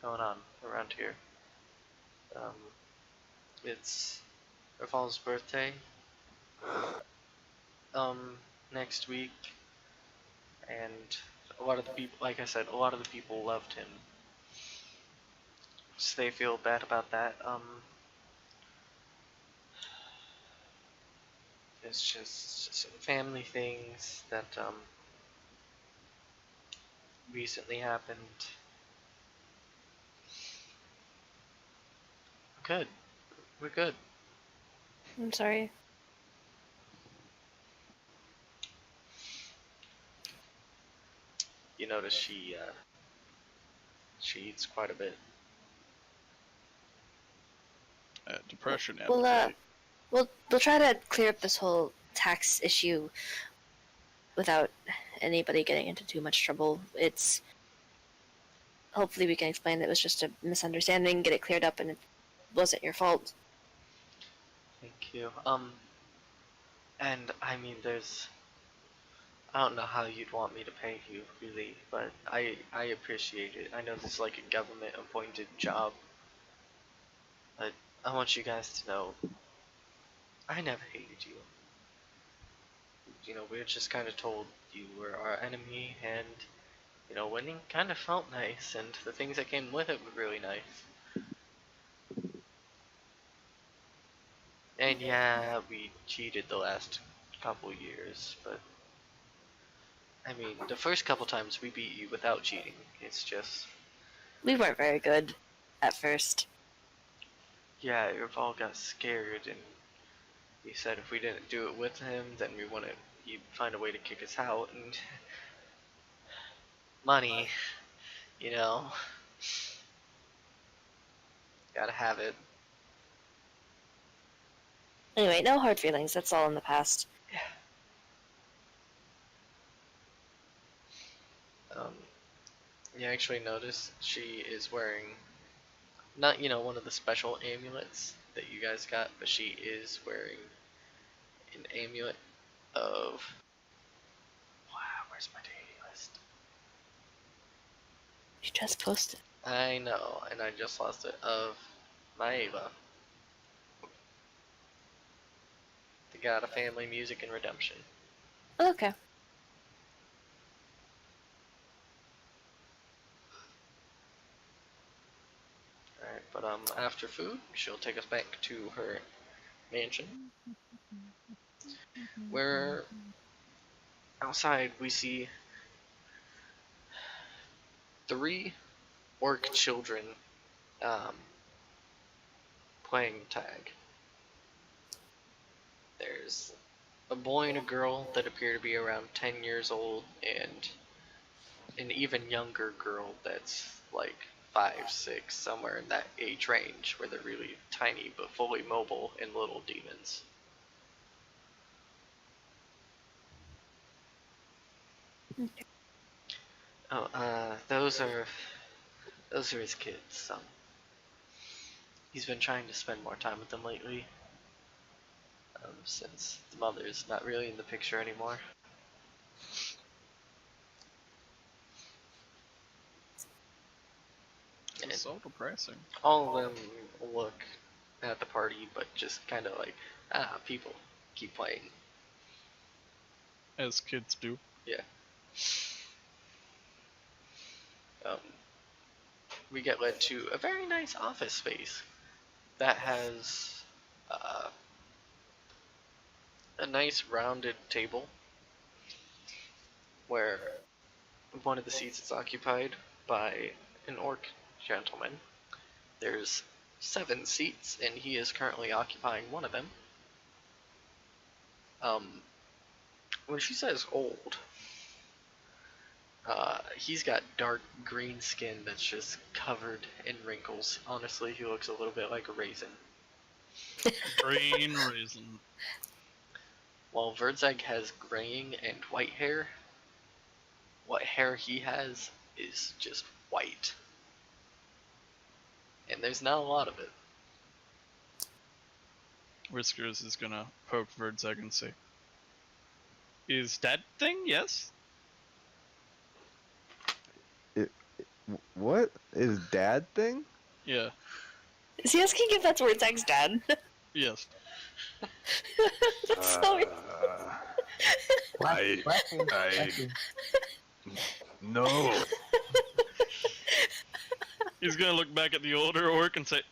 going on around here. It's Raval's birthday next week, and a lot of the people, like I said, a lot of the people loved him, so they feel bad about that. It's just some family things that recently happened. Good, we're good. I'm sorry. You notice she eats quite a bit. Depression We'll appetite. we'll try to clear up this whole tax issue without anybody getting into too much trouble. It's hopefully we can explain that it was just a misunderstanding, get it cleared up, and it wasn't your fault. Thank you. And I mean, I don't know how you'd want me to pay you, really, but I appreciate it. I know this is like a government-appointed job, but I want you guys to know I never hated you. We were just kind of told you were our enemy, and, winning kind of felt nice, and the things that came with it were really nice. And yeah, we cheated the last couple years, but I mean, the first couple times we beat you without cheating. It's just, We weren't very good at first. yeah, Raval got scared, and he said if we didn't do it with him, then he'd find a way to kick us out, and money, you know, gotta have it. Anyway, no hard feelings. That's all in the past. You actually notice she is wearing, not, one of the special amulets that you guys got, but she is wearing an amulet of, wow, where's my dating list? You just posted. I know, and I just lost it, of Maeva, the god of family, music, and redemption. Okay. Alright, but after food, she'll take us back to her mansion, where outside we see 3 orc children playing tag. There's a boy and a girl that appear to be around 10 years old, and an even younger girl that's like 5, 6, somewhere in that age range, where they're really tiny but fully mobile and little demons. Oh, those are his kids. He's been trying to spend more time with them lately, since the mother's not really in the picture anymore. This is so depressing. All of them look at the party, but just kind of like, people keep playing. As kids do. Yeah. We get led to a very nice office space that has a nice rounded table where one of the seats is occupied by an orc gentleman. There's 7 seats, and he is currently occupying one of them. When she says old, he's got dark green skin that's just covered in wrinkles. Honestly, he looks a little bit like a raisin. Green raisin. While Verdzeg has graying and white hair, what hair he has is just white. And there's not a lot of it. Whiskers is gonna poke Verdzeg and say, "Is that thing? Yes." What is dad thing? Yeah. Is he asking if that's Werdzeg's dad? Yes. That's so weird. I no. He's gonna look back at the older orc and say,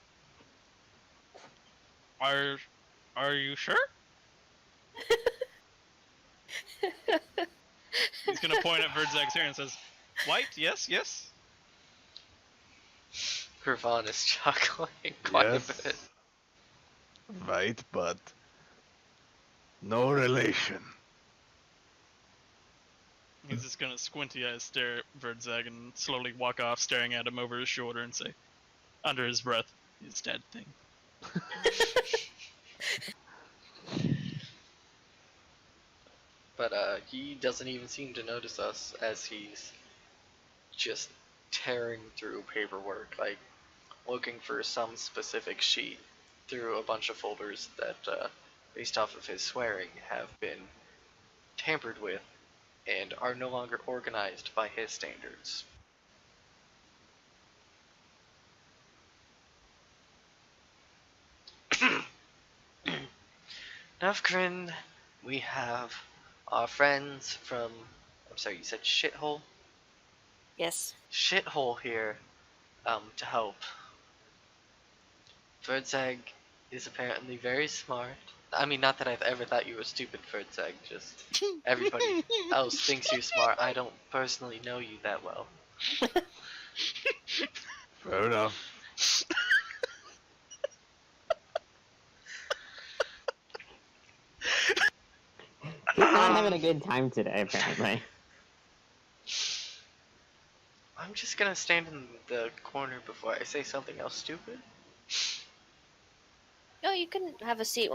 Are you sure?" He's gonna point at Verdzeg's hair and says, "White? Yes, yes." Gravon is chuckling quite a bit. Yes. Right, but no relation. He's just gonna squinty eyes stare at Verdzeg and slowly walk off, staring at him over his shoulder and say, under his breath, "Is that thing?" But he doesn't even seem to notice us as he's just tearing through paperwork, like looking for some specific sheet through a bunch of folders that, based off of his swearing, have been tampered with and are no longer organized by his standards. Navkrin, we have our friends from, I'm sorry, you said Shithole? Yes. Shithole here, to help. Verdzeg is apparently very smart. I mean, not that I've ever thought you were stupid, Verdzeg, just everybody else thinks you're smart. I don't personally know you that well. Fair enough. He's not having a good time today, apparently. I'm just gonna stand in the corner before I say something else stupid. No, you can have a seat.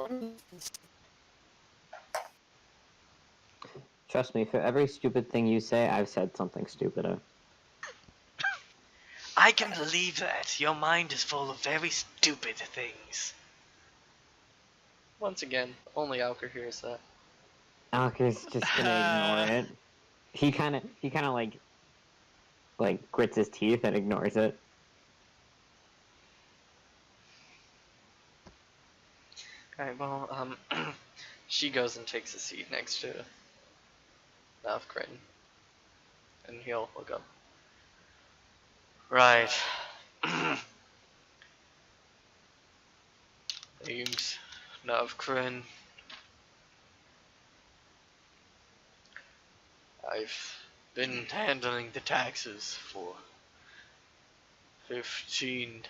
Trust me, for every stupid thing you say, I've said something stupider. I can believe that. Your mind is full of very stupid things. Once again, only Alker hears that. Alker's just gonna ignore it. He kind of like grits his teeth and ignores it. Alright, well, she goes and takes a seat next to Navkrin. And he'll look up. Right. Name's Navkrin. I've been handling the taxes for 15...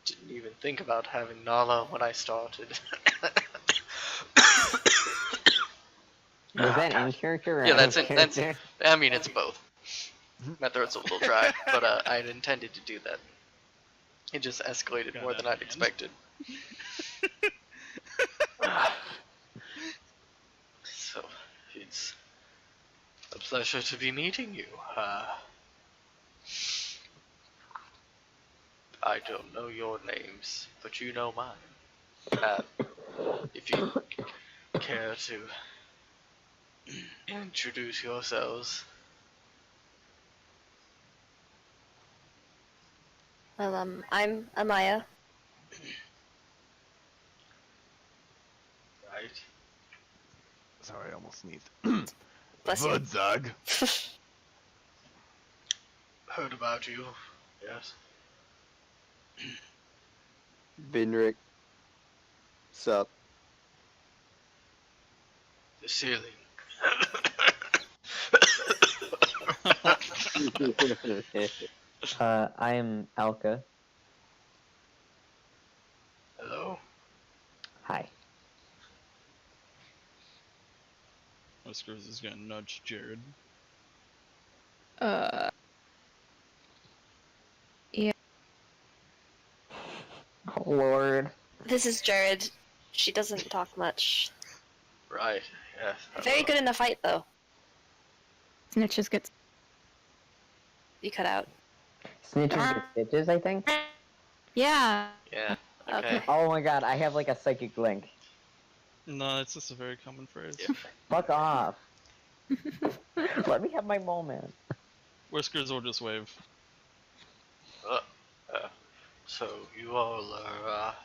didn't even think about having Nala when I started. Was that in character or Yeah, out that's of it. That's. character? I mean, it's both. My throat's a little dry, but I had intended to do that. It just escalated more than I'd expected. So, it's a pleasure to be meeting you. I don't know your names, but you know mine. If you care to introduce yourselves. Well, I'm Amaya. Right. Sorry, I almost sneezed. Bless you. Verdzeg. Heard about you. Yes. Vinric. Sup? The ceiling. I am Alka. Hello? Hi. Whiskers is gonna nudge Jared. Yeah. Oh, Lord. This is Jared. She doesn't talk much. Right, yes. Very good in a fight, though. Snitches gets. You cut out. Snitches get stitches, I think. Yeah. Yeah, Okay. okay. Oh my god, I have like a psychic link. No, it's just a very common phrase. Yeah. Fuck off. Let me have my moment. Whiskers will just wave. So you all are,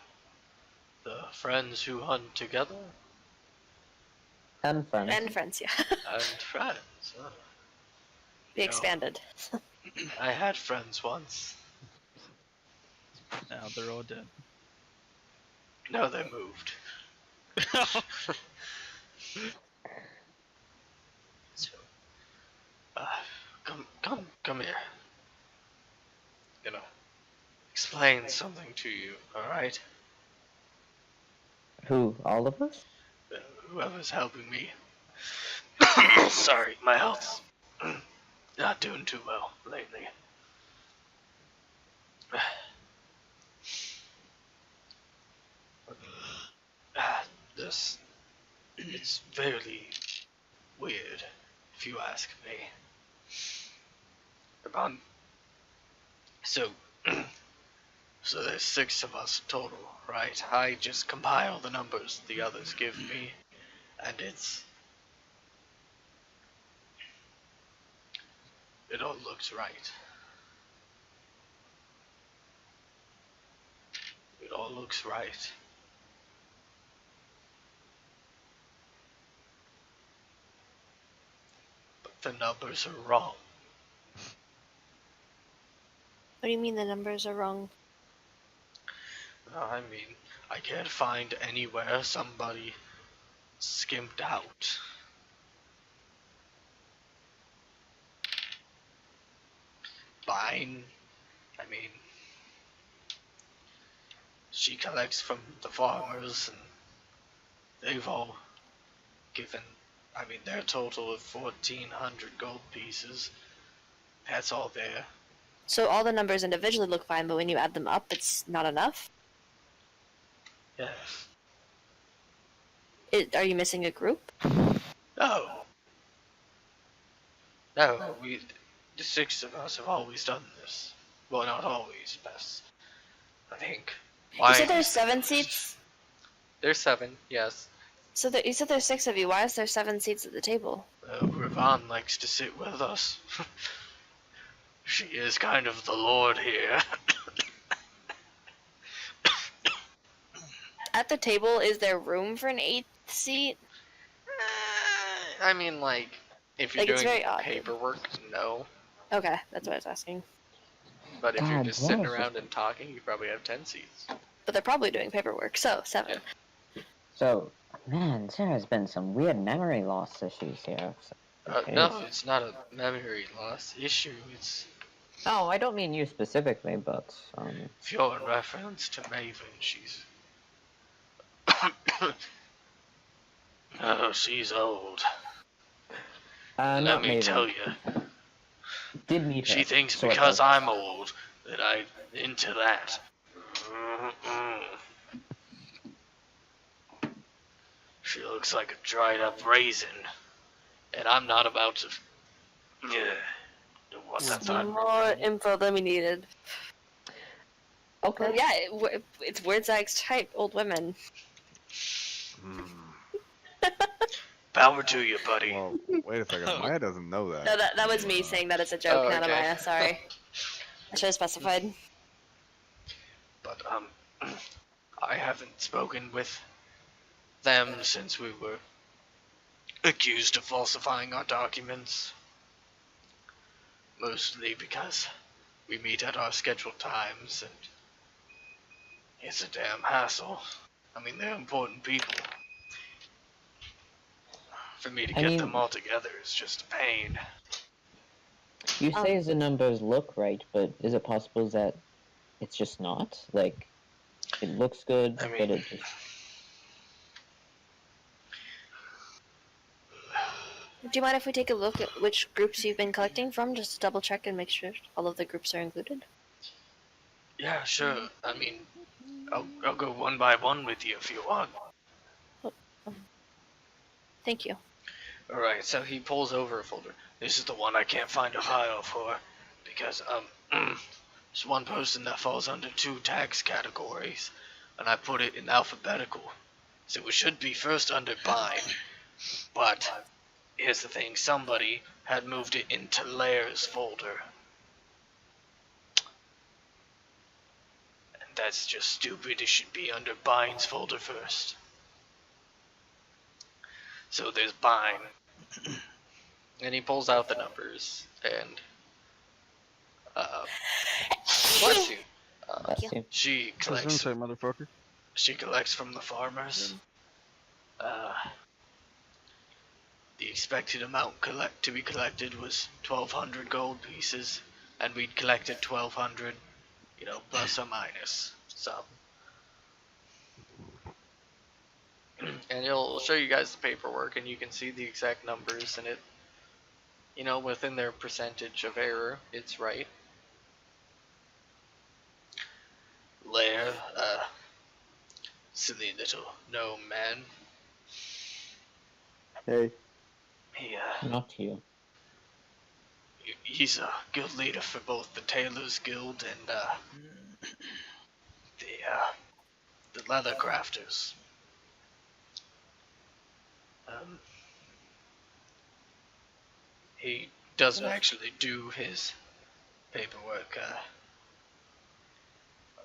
the friends who hunt together? And friends. And friends, yeah. And friends, huh? We No. expanded. I had friends once. Now they're all dead. No, they moved. So, come here. Gonna explain something to you, alright? Who? All of us? Whoever's helping me. Sorry, my health's not doing too well lately. This, it's very weird, if you ask me. So, so there's 6 of us total, right? I just compile the numbers the others give me, and it all looks right. It all looks right. But the numbers are wrong. What do you mean the numbers are wrong? I mean, I can't find anywhere somebody skimped out. Mine, I mean, she collects from the farmers, and they've all given, I mean, their total of 1,400 gold pieces. That's all there. So all the numbers individually look fine, but when you add them up, it's not enough? Yes. Are you missing a group? No. No, the 6 of us have always done this. Well, not always, but I think. You said there's 7 seats? There's 7, yes. So you said there's 6 of you. Why is there 7 seats at the table? Ravan likes to sit with us. She is kind of the lord here. At the table, is there room for an 8th seat? I mean, like, if you're Like, it's doing very odd. paperwork, no. Okay, that's what I was asking. But if you're God, just sitting yes. around and talking, you probably have 10 seats. But they're probably doing paperwork, so 7. So, man, there's been some weird memory loss issues here. No, it's not a memory loss issue. It's, No, I don't mean you specifically, but, if you're in reference to Maven, she's... Oh, she's old. Let not me Maven. tell you. Did meet her. She thinks sort because of. I'm old that I'm into that. She looks like a dried up raisin, and I'm not about to. What that's on. More info than we needed. Okay. Well, yeah, it's Wordzags type old women. Power to you, buddy. Well, wait a second. Maya doesn't know that. No, that was me saying that it's a joke, Oh, not okay. Amaya. Sorry. I should have specified. But I haven't spoken with them since we were accused of falsifying our documents. Mostly because we meet at our scheduled times, and it's a damn hassle. I mean, they're important people. For me to I get mean- them all together is just a pain. You say the numbers look right, but is it possible that it's just not? Like, it looks good, I mean, but it just... Do you mind if we take a look at which groups you've been collecting from, just to double check and make sure all of the groups are included? yeah, sure. I mean, I'll go one by one with you if you want. Thank you. Alright, so he pulls over a folder. This is the one I can't find a file for, because, there's one person that falls under 2 tax categories, and I put it in alphabetical. So it should be first under bind, but here's the thing, somebody had moved it into layers folder. And that's just stupid, it should be under binds folder first. So there's bind. And he pulls out the numbers, and, bless you. Bless you. She collects, motherfucker. she collects from the farmers. The expected amount to be collected was 1,200 gold pieces, and we'd collected 1,200, plus or minus some. And he'll show you guys the paperwork, and you can see the exact numbers, and it, within their percentage of error, it's right. Lair, silly little gnome man. Hey, Not you. He's a guild leader for both the Tailors Guild and the Leather Crafters. He doesn't actually do his paperwork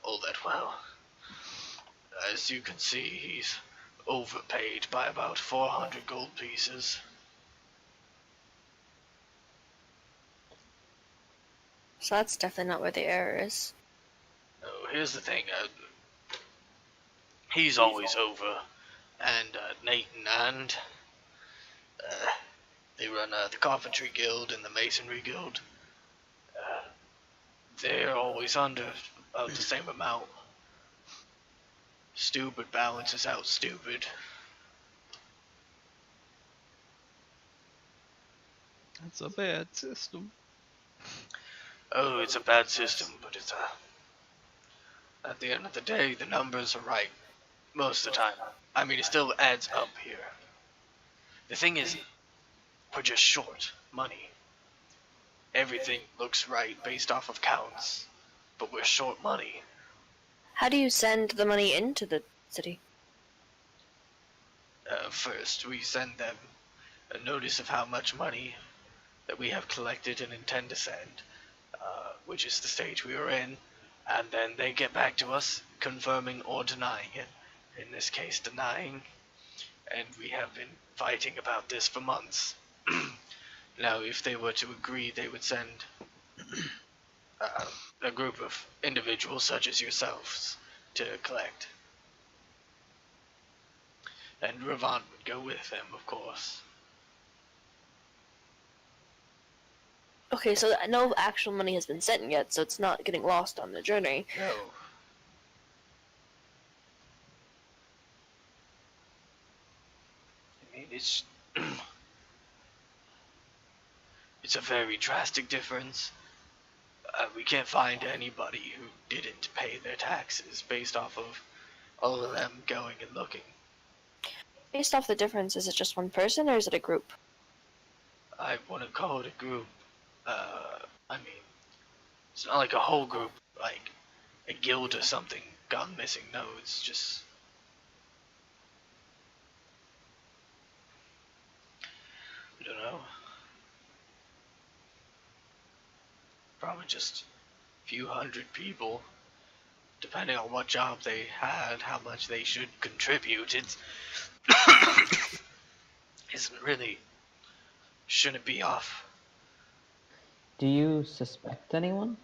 all that well. As you can see, he's overpaid by about 400 gold pieces. So that's definitely not where the error is. Oh, here's the thing. He's always over, and Nathan and they run the Carpentry Guild and the Masonry Guild. They're always under about the same amount. Stupid balances out stupid. That's a bad system. Oh, it's a bad system, but it's at the end of the day, the numbers are right. Most of the time. I mean, it still adds up here. The thing is, we're just short money. Everything looks right based off of counts, but we're short money. How do you send the money into the city? First, we send them a notice of how much money that we have collected and intend to send, which is the stage we are in, and then they get back to us confirming or denying it. In this case, denying, and we have been fighting about this for months. Now, if they were to agree, they would send a group of individuals such as yourselves to collect. And Ravon would go with them, of course. Okay, so no actual money has been sent yet, so it's not getting lost on the journey. No. I mean, it's a very drastic difference. We can't find anybody who didn't pay their taxes based off of all of them going and looking. Based off the difference, is it just one person or is it a group? I wouldn't call it a group. I mean, it's not like a whole group, like a guild or something gone missing. No, it's just... I don't know. Probably just a few hundred people, depending on what job they had, how much they should contribute. It's isn't really, shouldn't be off. Do you suspect anyone?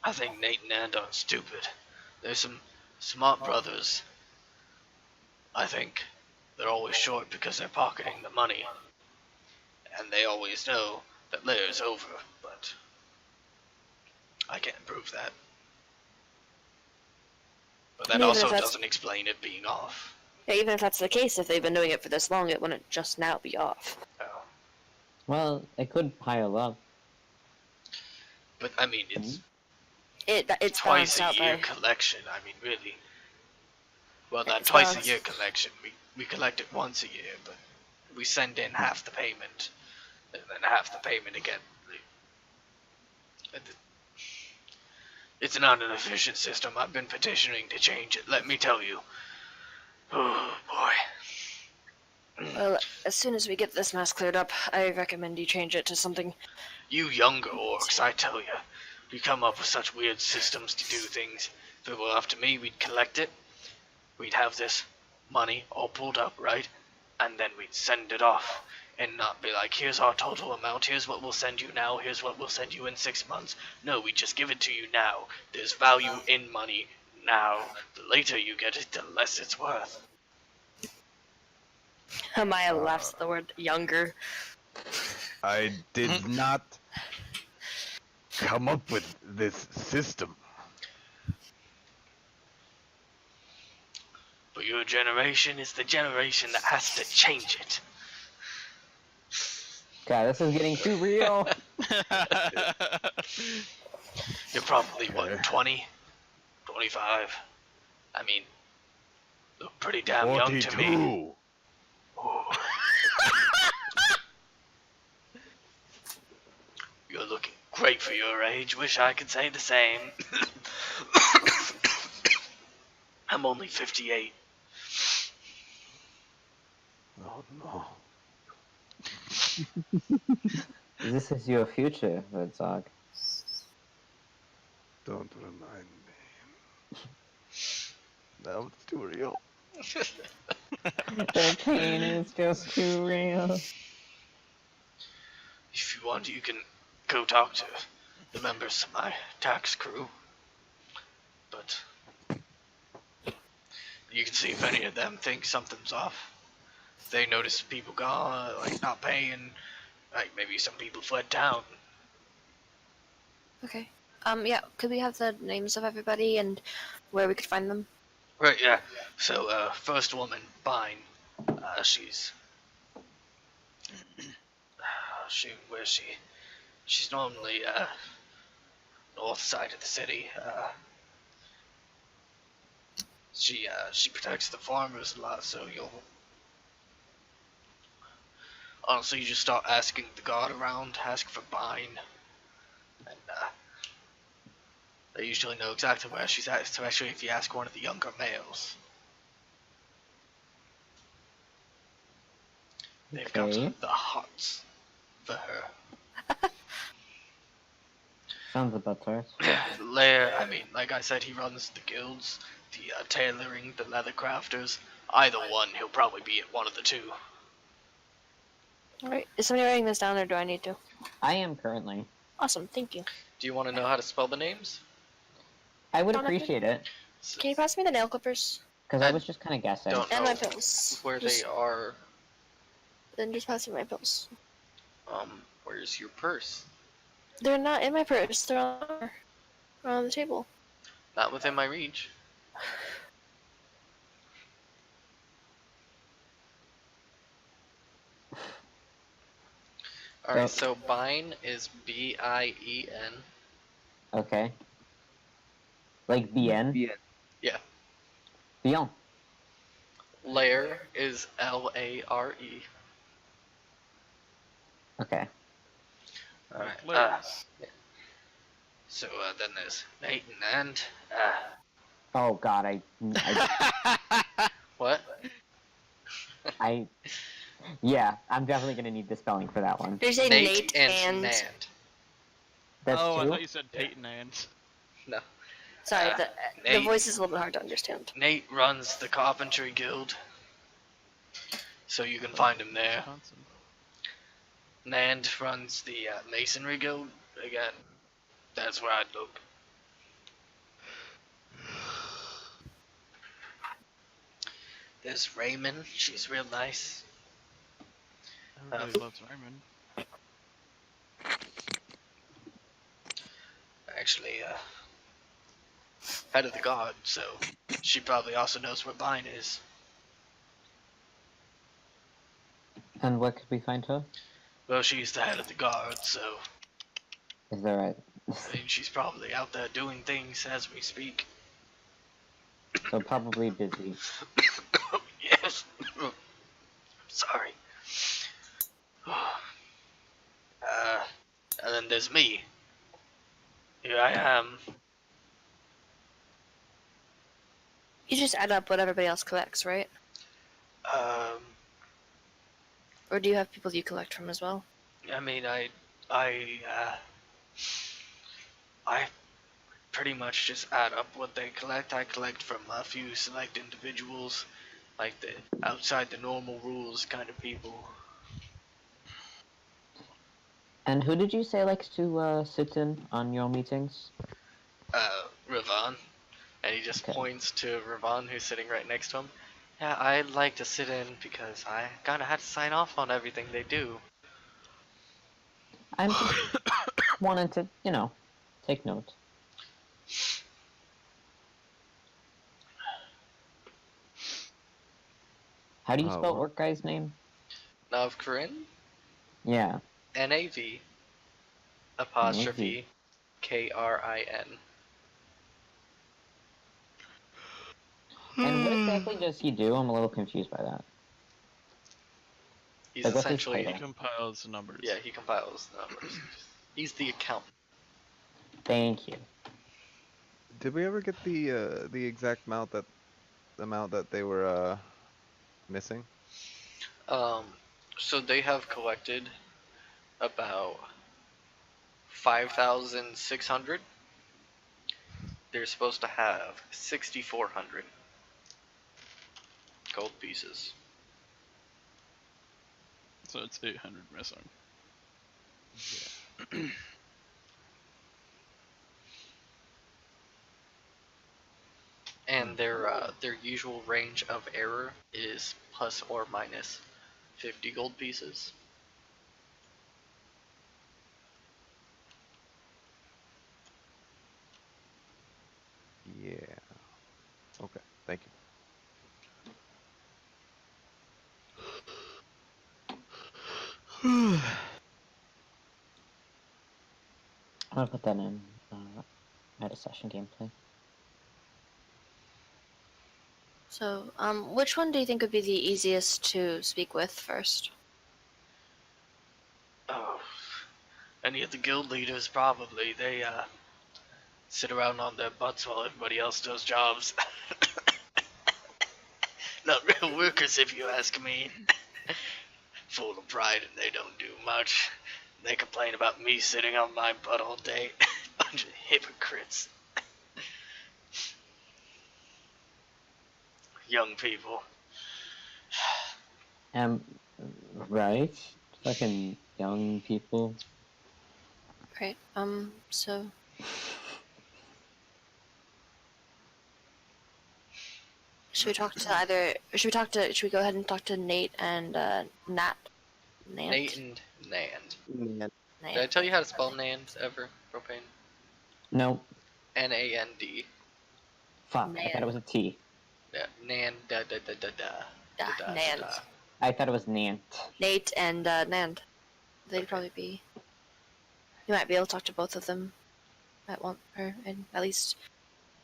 I think Nate and Andon's stupid. There's some smart brothers, I think, they're always short because they're pocketing the money. And they always know that Lair's over, but I can't prove that. But that Even if also that's- doesn't explain it being off. Yeah, even if that's the case, if they've been doing it for this long, it wouldn't just now be off. Oh. Well, it could pile up. But I mean, it's It's twice balanced a out year by. collection. I mean, really. Well, that It's twice a balanced. year collection, we collect it once a year, but we send in half the payment, and then half the payment again. It's not an efficient system. I've been petitioning to change it, let me tell you. Oh, boy. Well, as soon as we get this mess cleared up, I recommend you change it to something. You younger orcs, I tell you, you come up with such weird systems to do things. If it were up to me, we'd collect it. We'd have this money all pulled up, right? And then we'd send it off. And not be like, here's our total amount, here's what we'll send you now, here's what we'll send you in 6 months. No, we just give it to you now. There's value in money now. The later you get it, the less it's worth. Maya laughs at the word younger. I did not come up with this system. But your generation is the generation that has to change it. God, this is getting too real. You're probably, Okay. what, 20? 25? I mean, look pretty damn young to me. 42. Ooh. You're looking great for your age. Wish I could say the same. I'm only 58. Oh no. This is your future, Herzog. Don't remind me. Now it's too real. The pain is just too real. If you want, you can go talk to the members of my tax crew. But you can see if any of them think something's off. If they notice people gone, like not paying, like maybe some people fled town. Okay. Yeah, could we have the names of everybody and where we could find them? Right, yeah. So, first woman, Bine. She's... where's she? She's normally, north side of the city. She protects the farmers a lot, so you'll... Honestly, you just start asking the guard around, ask for Bine. And, they usually know exactly where she's at, especially if you ask one of the younger males. They've got Okay. the hots for her. Sounds about right. Lair, I mean, like I said, he runs the guilds, the tailoring, the leather crafters. Either one, he'll probably be at one of the two. Alright, is somebody writing this down or do I need to? I am currently. Awesome, thank you. Do you want to know how to spell the names? I would Don't have to- appreciate it, Can you pass me the nail clippers? because I was just kind of guessing. Don't And know my pills. where Just- they are. Then just pass me my pills. Where's your purse? They're not in my purse, they're on the table. Not within my reach. Alright, so Bine is B-I-E-N. Okay. Like bien? Yeah. Bien. Lair is L-A-R-E. Okay. Alright, Lair. yeah. So, then there's Nate and Oh god, what? yeah, I'm definitely gonna need the spelling for that one. Did you say Nate Nate and and... Nand. That's oh, I two? thought you said Tate and Ant. No. Sorry, the Nate. voice is a little bit hard to understand. Nate runs the Carpentry Guild. So you can find him there. Wisconsin. Nand runs the Masonry Guild. Again, that's where I'd look. There's Raymond. She's real nice. Everybody loves Raymond. Actually, head of the guard, so she probably also knows where Bine is. And where could we find her? Well, she's the head of the guard, so Is that right? I mean, she's probably out there doing things as we speak. So probably busy. Yes. Sorry. And then there's me. Here I am. You just add up what everybody else collects, right? Um, Or do you have people you collect from as well? I mean, I pretty much just add up what they collect. I collect from a few select individuals, like the outside the normal rules kind of people. And who did you say likes to sit in on your meetings? Ravon. And he just Okay. points to Ravon, who's sitting right next to him. Yeah, I like to sit in because I kinda had to sign off on everything they do. I'm just wanted to, take note. How do you Oh, spell well. Orc guy's name? Nav Corinne, Yeah. NAV apostrophe KRIN. And what exactly does he do? I'm a little confused by that. He's Like, what's his essentially, He title? compiles numbers. yeah, he compiles numbers. He's the accountant. Thank you. Did we ever get the exact amount that they were missing? So they have collected about 5,600. They're supposed to have 6,400 gold pieces. So it's 800 missing. And their usual range of error is plus or minus 50 gold pieces. Yeah. Okay. Thank you. I'm gonna put that in at a session gameplay. So, which one do you think would be the easiest to speak with first? Oh, any of the guild leaders probably. They sit around on their butts while everybody else does jobs. Not real workers, if you ask me. Full of pride and they don't do much. They complain about me sitting on my butt all day. Bunch of hypocrites. Young people. Right? Fucking young people. Right. So should we talk to either? Should we go ahead and talk to Nate and Nat? Nate and Nand. Yeah. Did I tell you how to spell Nand ever? Propane? Nope. N-A-N-D. Fuck. I thought it was a T. Yeah, Nand. Da da da da da. Yeah, Da, da, Nand. da. I thought it was Nant. Nate and Nand. They'd Okay. probably be. You might be able to talk to both of them at one, or at least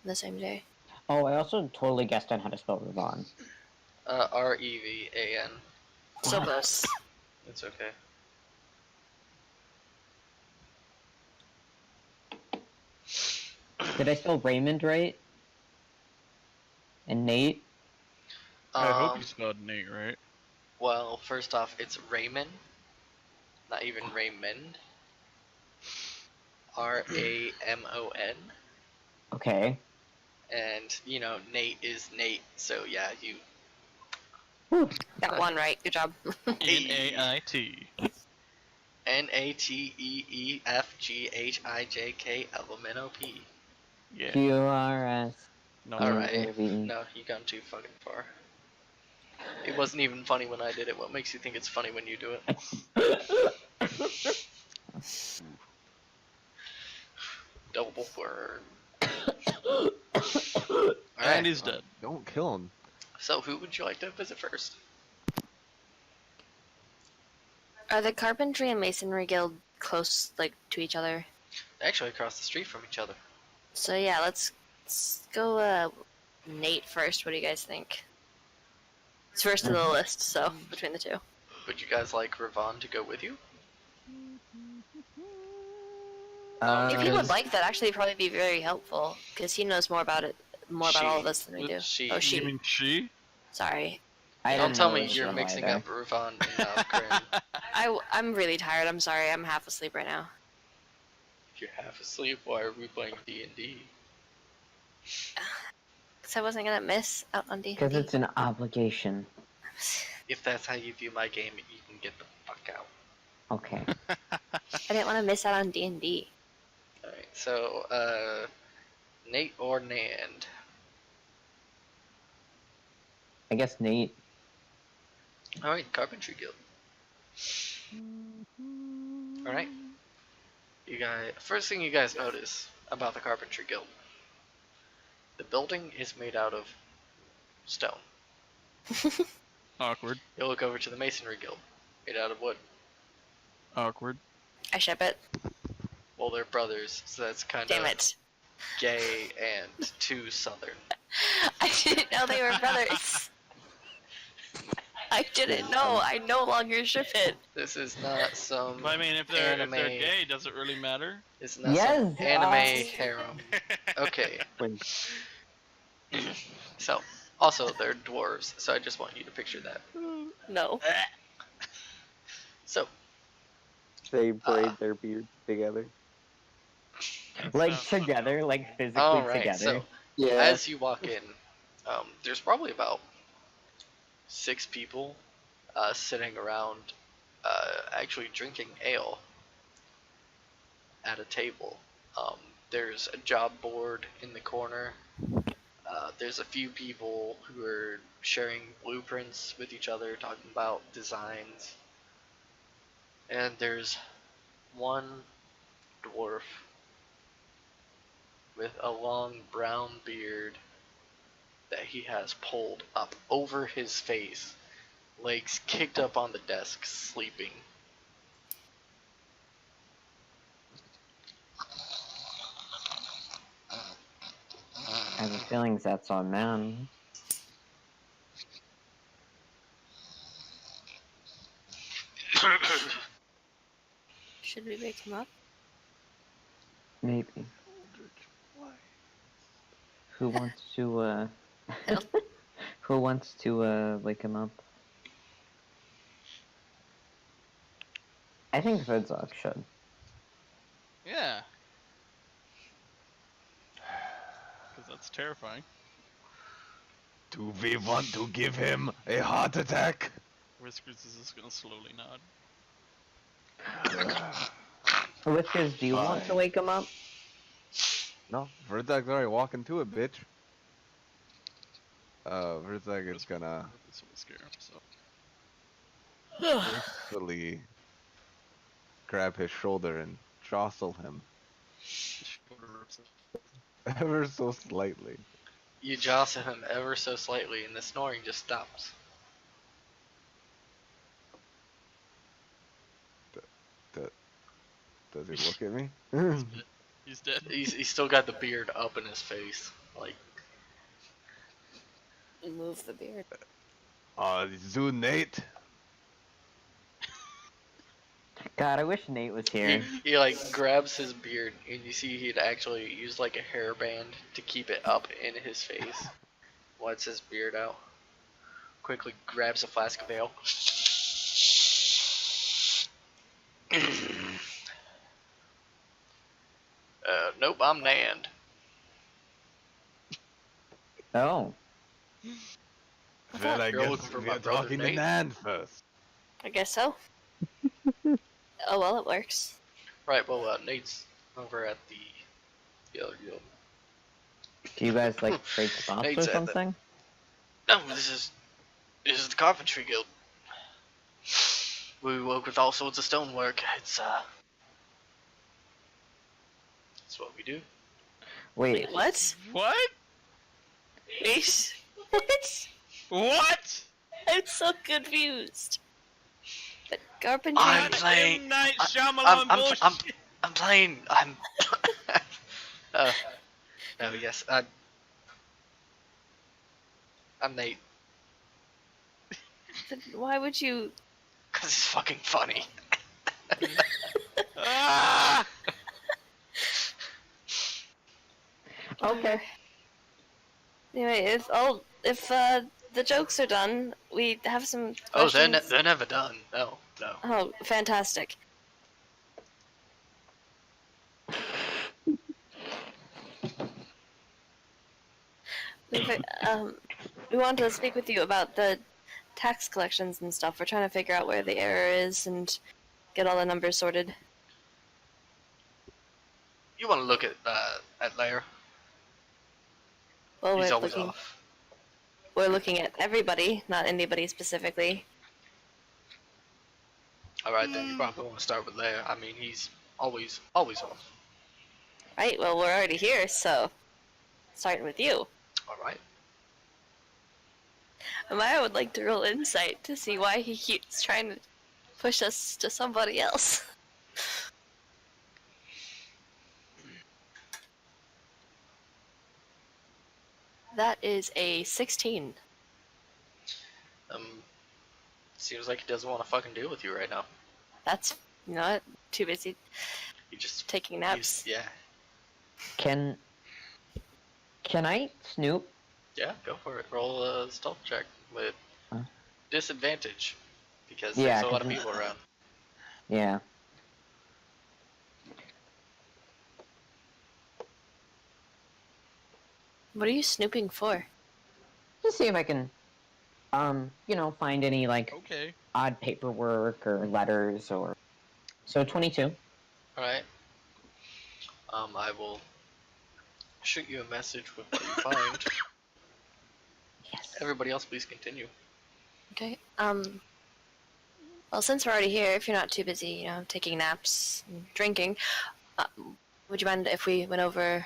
on the same day. Oh, I also totally guessed on how to spell Ravon. R-E-V-A-N. So close. It's okay. Did I spell Raymond right? And Nate? I hope you spelled Nate right. Well, first off, it's Raymond. Not even Raymond. R-A-M-O-N. Okay. And, Nate is Nate, so yeah, you... Whew. Got one right. Good job. N-A-I-T. N-A-T-E-E-F-G-H-I-J-K-L-M-N-O-P. Yeah. Q-R-S. No. Alright. Movie. No, you gone too fucking far. It wasn't even funny when I did it. What makes you think it's funny when you do it? Double burn. And Alright, he's dead. Don't kill him. so who would you like to visit first? Are the carpentry and masonry guild close, like, to each other? Actually, across the street from each other. So yeah, let's go Nate first. What do you guys think? It's first of the list, so between the two. Would you guys like Ravon to go with you? If he Because- would like that, actually, it'd probably be very helpful because he knows more about it, about all of us than we do. She. Oh, You she. mean she? Sorry. I Don't didn't tell know me it was you're a mixing lie up Ravon and Corinne. I'm really tired. I'm sorry. I'm half asleep right now. If you're half asleep, why are we playing D&D? Because I wasn't gonna miss out on D&D. Because it's an obligation. If that's how you view my game, you can get the fuck out. Okay. I didn't want to miss out on D&D. Alright, so, Nate or Nand? I guess Nate. Alright, Carpentry Guild. Alright. You guys, first thing you guys notice about the Carpentry Guild. The building is made out of stone. Awkward. You look over to the Masonry Guild, made out of wood. Awkward. I ship it. Well, they're brothers, so that's kind Damn of it. gay and too southern. I didn't know they were brothers. I didn't know. I no longer ship it. This is not some But I mean, if they're anime. gay, does it really matter? It's not Yes, some anime harem. Okay. Wait, So, also they're dwarves, so I just want you to picture that. No. So, they braid their beards together. Like together, like physically alright, together. so Yeah. as you walk in, there's probably about 6 people sitting around actually drinking ale at a table. There's a job board in the corner. There's a few people who are sharing blueprints with each other, talking about designs. And there's one dwarf with a long brown beard that he has pulled up over his face, legs kicked up on the desk, sleeping. I have a feeling that's on man. Should we wake him up? Maybe. Who wants to, Help. Who wants to, wake him up? I think Vidzok should. Yeah. Because that's terrifying. Do we want to give him a heart attack? Whiskers is just gonna slowly nod. Whiskers, do you want to Fine. wake him up? No, Verzag's already walking to it, bitch. Verzag is gonna This will scare him, so. forcefully grab his shoulder and jostle him ever so slightly. You jostle him ever so slightly, and the snoring just stops. Does he look at me? He's dead. He's still got the beard up in his face, like. Move the beard. Zoo Nate. God, I wish Nate was here. He like grabs his beard, and you see he'd actually use like a hairband to keep it up in his face. Lets his beard out. Quickly grabs a flask of ale. Nope, I'm Nand. Oh. Well, I You're guess looking for we my are brother, talking to Nate? Nan first. I guess so. Oh well, it works. Right, well, Nate's over at the other guild. Do you guys like trade spots Nate or said that. something? No, this is This is the Carpentry Guild. We work with all sorts of stonework. It's that's what we do. Wait, What? What? Wait. What? What? I'm so confused. The carpentry. I'm God, playing. M. Night I- Shyamalan I'm bullshit. playing. No, yes. I'm Nate. But why would you? Cause it's fucking funny. Ah! okay. Anyway, if the jokes are done, we have some Oh, questions. they're never done. No, no. Oh, fantastic. We want to speak with you about the tax collections and stuff. We're trying to figure out where the error is and get all the numbers sorted. You want to look at Lair? Well, He's we're always looking. off. We're looking at everybody, not anybody specifically. All right, then you probably want to start with Lair. I mean, he's always off. Right. Well, we're already here, so starting with you. All right. Amaya would like to roll insight to see why he keeps trying to push us to somebody else. That is a 16. Seems like he doesn't want to fucking deal with you right now. That's not too busy He just taking naps. yeah, Can I snoop? yeah. Go for it. Roll a stealth check with Huh? disadvantage because Yeah, there's a lot of 'cause people around. Yeah. What are you snooping for? Just see if I can, find any like Okay. odd paperwork or letters or. So 22. All right. I will shoot you a message with what you find. Yes. Everybody else, please continue. Okay. Well, since we're already here, if you're not too busy, taking naps and drinking, would you mind if we went over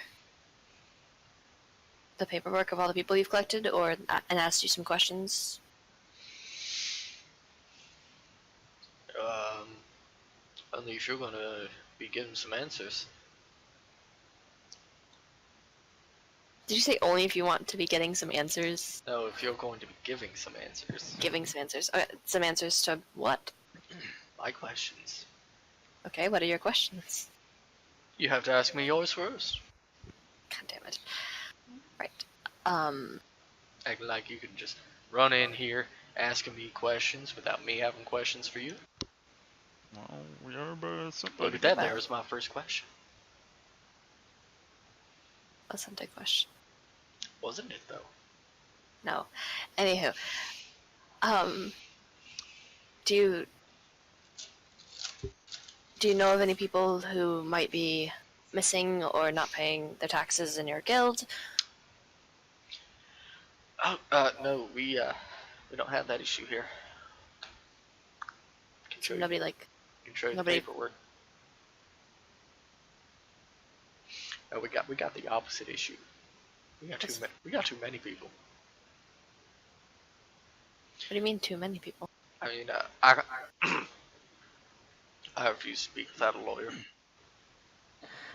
the paperwork of all the people you've collected, and asked you some questions? Only if you're gonna be giving some answers. Did you say only if you want to be getting some answers? No, if you're going to be giving some answers. Giving some answers. Some answers to what? My questions. Okay, what are your questions? You have to ask me yours first. God damn it. Right. Acting like you can just run in here asking me questions without me having questions for you. Well, we are but somebody. Look at that, there was my first question. Wasn't a question. Wasn't it, though? No. Anywho. Do you know of any people who might be missing or not paying their taxes in your guild? Oh, no, we don't have that issue here. Can show Nobody you, can show you the paperwork. No, we got the opposite issue. We got too many people. What do you mean too many people? I mean, I I refuse to speak without a lawyer.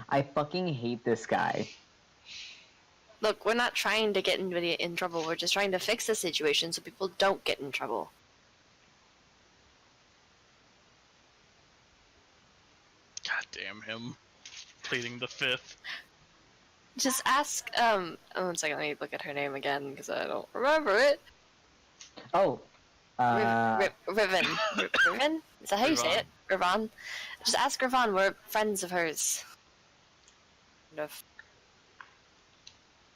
I fucking hate this guy. Look, we're not trying to get anybody in trouble. We're just trying to fix the situation so people don't get in trouble. God damn him. Pleading the fifth. Just ask, one second, let me look at her name again, because I don't remember it. Oh. Riven. Riven? Is that how you say it? Rivan? Just ask Rivan, we're friends of hers. Kind of.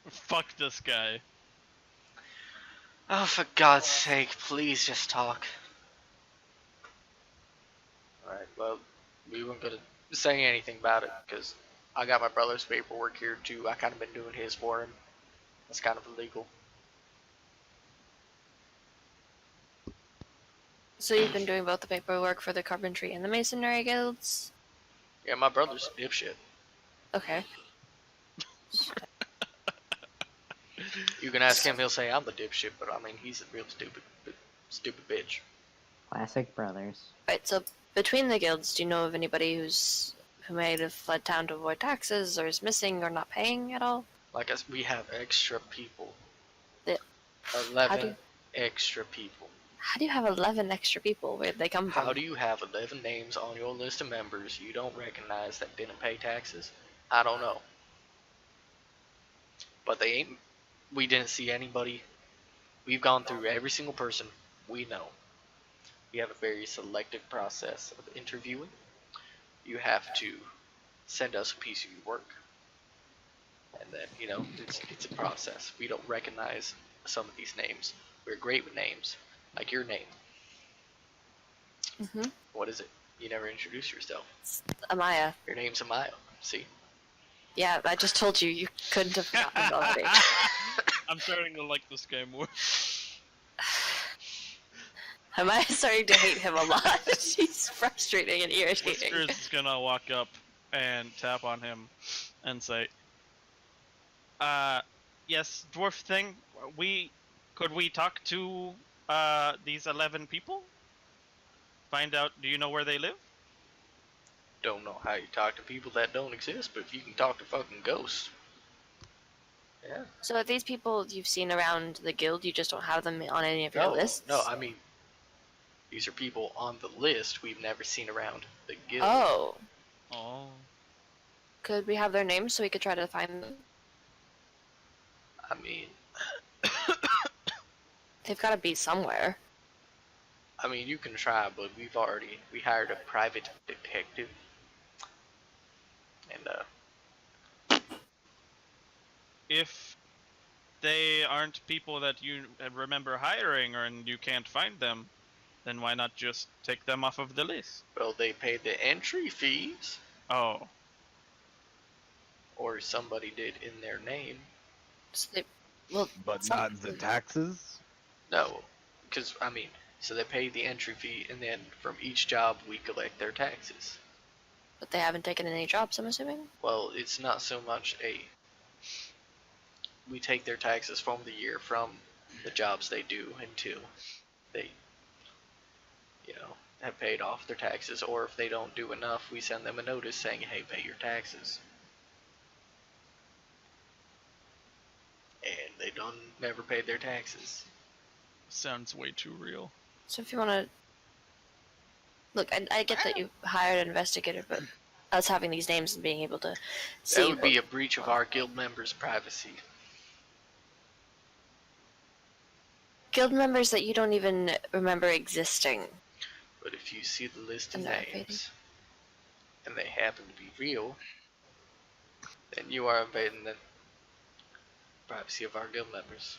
Fuck this guy. Oh, for God's sake, please just talk. Alright, well, we weren't gonna say anything about it, because I got my brother's paperwork here too. I kind of been doing his for him. That's kind of illegal. So you've been doing both the paperwork for the carpentry and the masonry guilds? Yeah, my brother's a dipshit. Okay. You can ask him, he'll say I'm the dipshit, but I mean, he's a real stupid bitch. Classic brothers. Right, so between the guilds, do you know of anybody who might have fled town to avoid taxes, or is missing, or not paying at all? Like us, we have extra people. The- 11 extra people. How do you have 11 extra people? Where'd they come from? How do you have 11 names on your list of members you don't recognize that didn't pay taxes? I don't know. But they ain't. We didn't see anybody. We've gone through every single person we know. We have a very selective process of interviewing. You have to send us a piece of your work. And then, it's a process. We don't recognize some of these names. We're great with names. Like your name. Mm-hmm. What is it? You never introduced yourself. Amaya. Your name's Amaya. See? Yeah, I just told you. You couldn't have gotten it already. I'm starting to like this game more. Amaya's starting to hate him a lot. She's frustrating and irritating. Whiskers is gonna walk up and tap on him and say, yes, dwarf thing, could we talk to, these 11 people? Find out, do you know where they live? Don't know how you talk to people that don't exist, but if you can talk to fucking ghosts. Yeah. So are these people you've seen around the guild, you just don't have them on any of your lists? No, I mean, these are people on the list we've never seen around the guild. Oh. Oh. Could we have their names so we could try to find them? I mean, They've got to be somewhere. you can try, but we hired a private detective. And, If they aren't people that you remember hiring and you can't find them, then why not just take them off of the list? well, they paid the entry fees, Oh. or somebody did in their name. So they, well, But not the taxes? No, because, so they pay the entry fee, and then from each job we collect their taxes. but they haven't taken any jobs, I'm assuming? Well, it's not so much we take their taxes from the year from the jobs they do until they, have paid off their taxes, or if they don't do enough, we send them a notice saying, hey, pay your taxes. And they never paid their taxes. Sounds way too real. So if you want to... Look, I get that you hired an investigator, but us having these names and being able to see... That would be a breach of our guild members' privacy. Guild members that you don't even remember existing. But if you see the list of And they're invading. names, and they happen to be real, then you are invading the privacy of our guild members.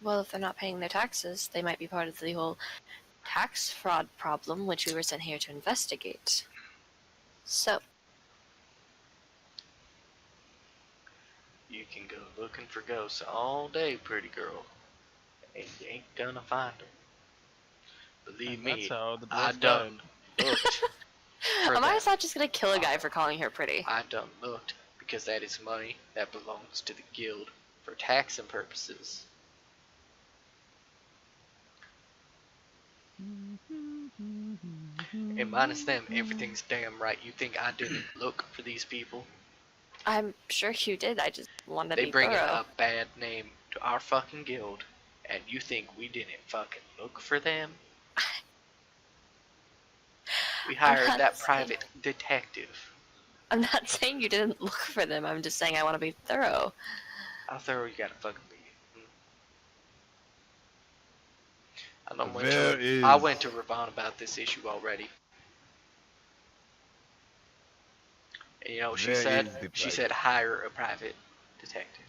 Well, if they're not paying their taxes, they might be part of the whole tax fraud problem, which we were sent here to investigate. So, You can go looking for ghosts all day, pretty girl, and you ain't gonna find them. Believe And me, that's how the I dwarf done died. looked for Amaya's that. not just gonna kill a guy for calling her pretty. I done looked, because that is money that belongs to the guild for taxing purposes. And minus them, everything's damn right. You think I didn't look for these people? I'm sure you did, I just wanted to They be bring in thorough. a bad name to our fucking guild, and you think we didn't fucking look for them? We hired not that saying- private detective. I'm not saying you didn't look for them, I'm just saying I want to be thorough. How thorough you gotta fucking be? There I is- went to Ravon about this issue already. And she There said is the she private. said hire a private detective.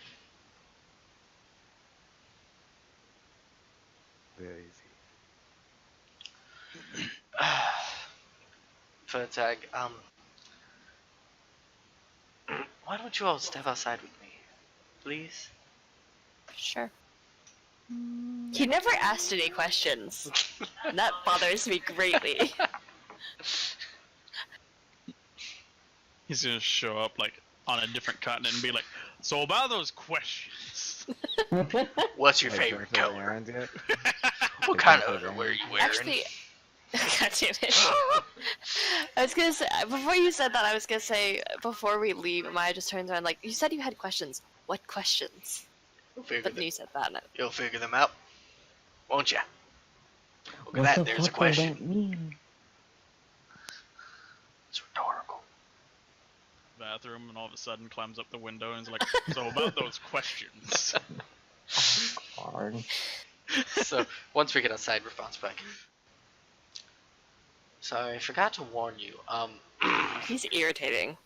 Very easy. Fertag, why don't you all step outside with me, please? Sure. He never asked any questions. And that bothers me greatly. He's gonna show up like on a different continent and be like, "So about those questions." What's your Like, favorite finished color? errands yet? What Like, kind of finished underwear are errands? you wearing? Actually, God damn it. I was gonna say, before you said that, I was gonna say, before we leave, Maya just turns around like, you said you had questions. What questions? You'll figure, But then you said that. And you'll figure them out, won't ya? Look at What that, the there's a fuck does question. that mean? It's rhetorical. Bathroom, and all of a sudden climbs up the window and is like, "So about those questions." Hard. So, once we get outside, we're bounce back. Sorry, I forgot to warn you. he's irritating.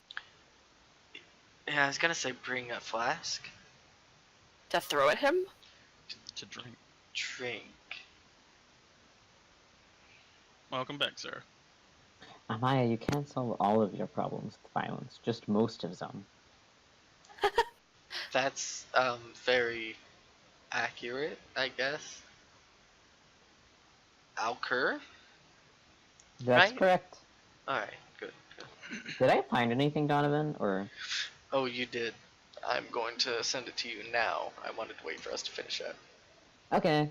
Yeah, I was gonna say bring a flask. To throw at him? To drink. Drink. Welcome back, sir. Amaya, you can't solve all of your problems with violence, just most of them. That's, very accurate, I guess. Alcur? That's Right? correct. Alright, good. Did I find anything, Donovan? Or Oh, you did. I'm going to send it to you now. I wanted to wait for us to finish that. okay.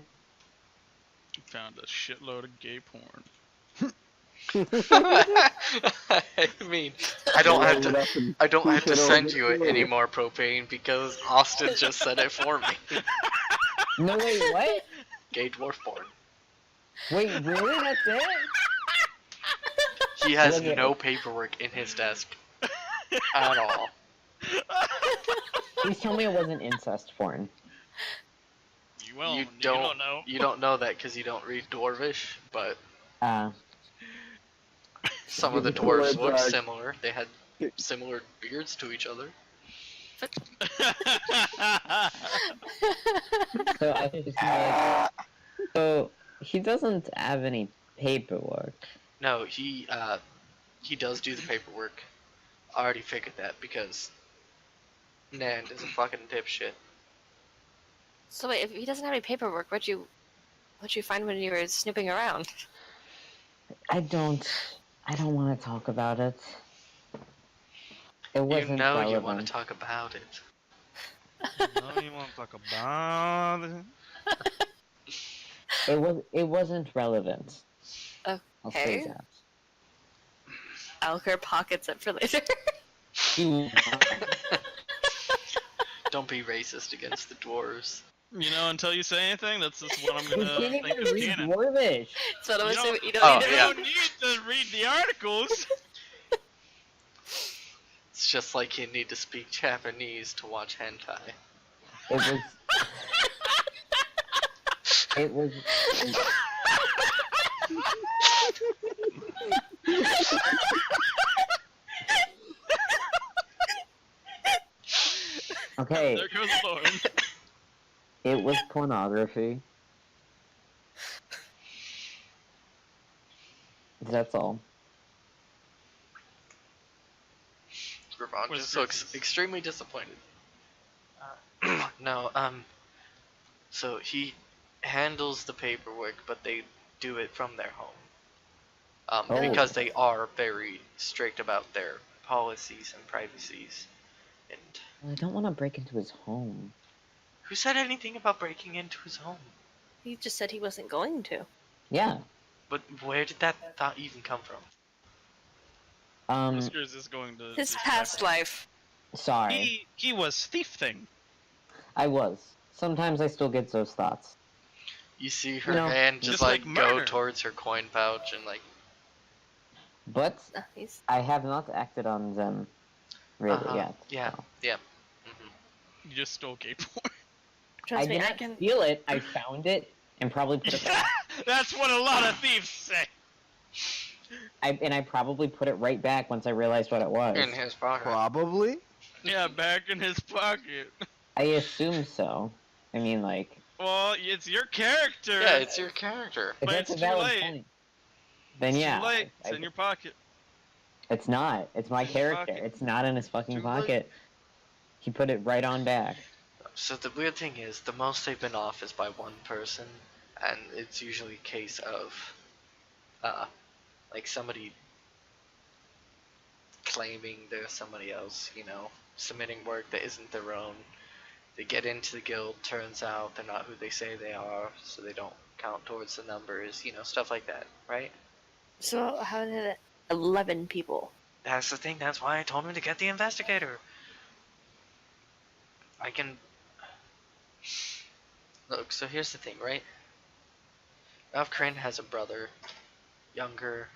Found a shitload of gay porn. I mean, I don't have to send you it Shit anymore, Propane, because Austin just said it for me. No, wait, what? Gay dwarf porn. Wait, really? That's it? He has Look at no it. paperwork in his desk at all. Please tell me it wasn't incest porn. You don't know. You don't know that because you don't read Dwarvish, but some of the dwarves look similar. They had similar beards to each other. So I just like, so he doesn't have any paperwork. No, he does do the paperwork. I already figured that because Nand is a fucking dipshit. So wait, if he doesn't have any paperwork, what'd you find when you were snooping around? I don't want to talk about it. It wasn't You know relevant. you want to talk about it. No, you want to talk about it? It wasn't relevant. I'll say Okay. that. Alcur pockets it for later. Don't be racist against the dwarves. You know, until you say anything, that's just what I'm You gonna can't think even is read canon. Dwarvish. That's what I'm You don't- assuming. You don't Oh, need to You yeah. don't need to read the articles. It's just like you need to speak Japanese to watch hentai. It was. Okay, There goes Lauren. it was pornography. That's all. Ravon Was just looks this- extremely disappointed. No, so he handles the paperwork, but they do it from their home. Oh. Because they are very strict about their policies and privacies. And Well, I don't want to break into his home. who said anything about breaking into his home? He just said he wasn't going to. Yeah. But where did that thought even come from? Whiskers is going to. His just past life. Sorry. He was thief thing. I was. Sometimes I still get those thoughts. You see her You know, hand just just like like go murder. towards her coin pouch and like, But He's I have not acted on them really yet. yeah, so. yeah. Hmm. You just stole gay porn. I trust me. did I not can. steal it. I found it and probably put it back. That's what a lot of thieves say. I probably put it right back once I realized what it was. In his pocket. Probably. Yeah, back in his pocket. I assume so. I mean, like, Well, it's your character. Yeah, it's your character. if But that's it's a too valid late. point, then It's yeah. too late. I- It's in your pocket. It's not. It's my It's in his character. pocket. It's not in his fucking Too late. pocket. He put it right on back. So the weird thing is, the most they've been off is by one person, and it's usually a case of, like somebody claiming they're somebody else, submitting work that isn't their own. They get into the guild, turns out they're not who they say they are, so they don't count towards the numbers, stuff like that, right? So how did it 11 people? That's the thing, that's why I told him to get the investigator. I can... Look, so here's the thing, right? Kryn has a brother, younger,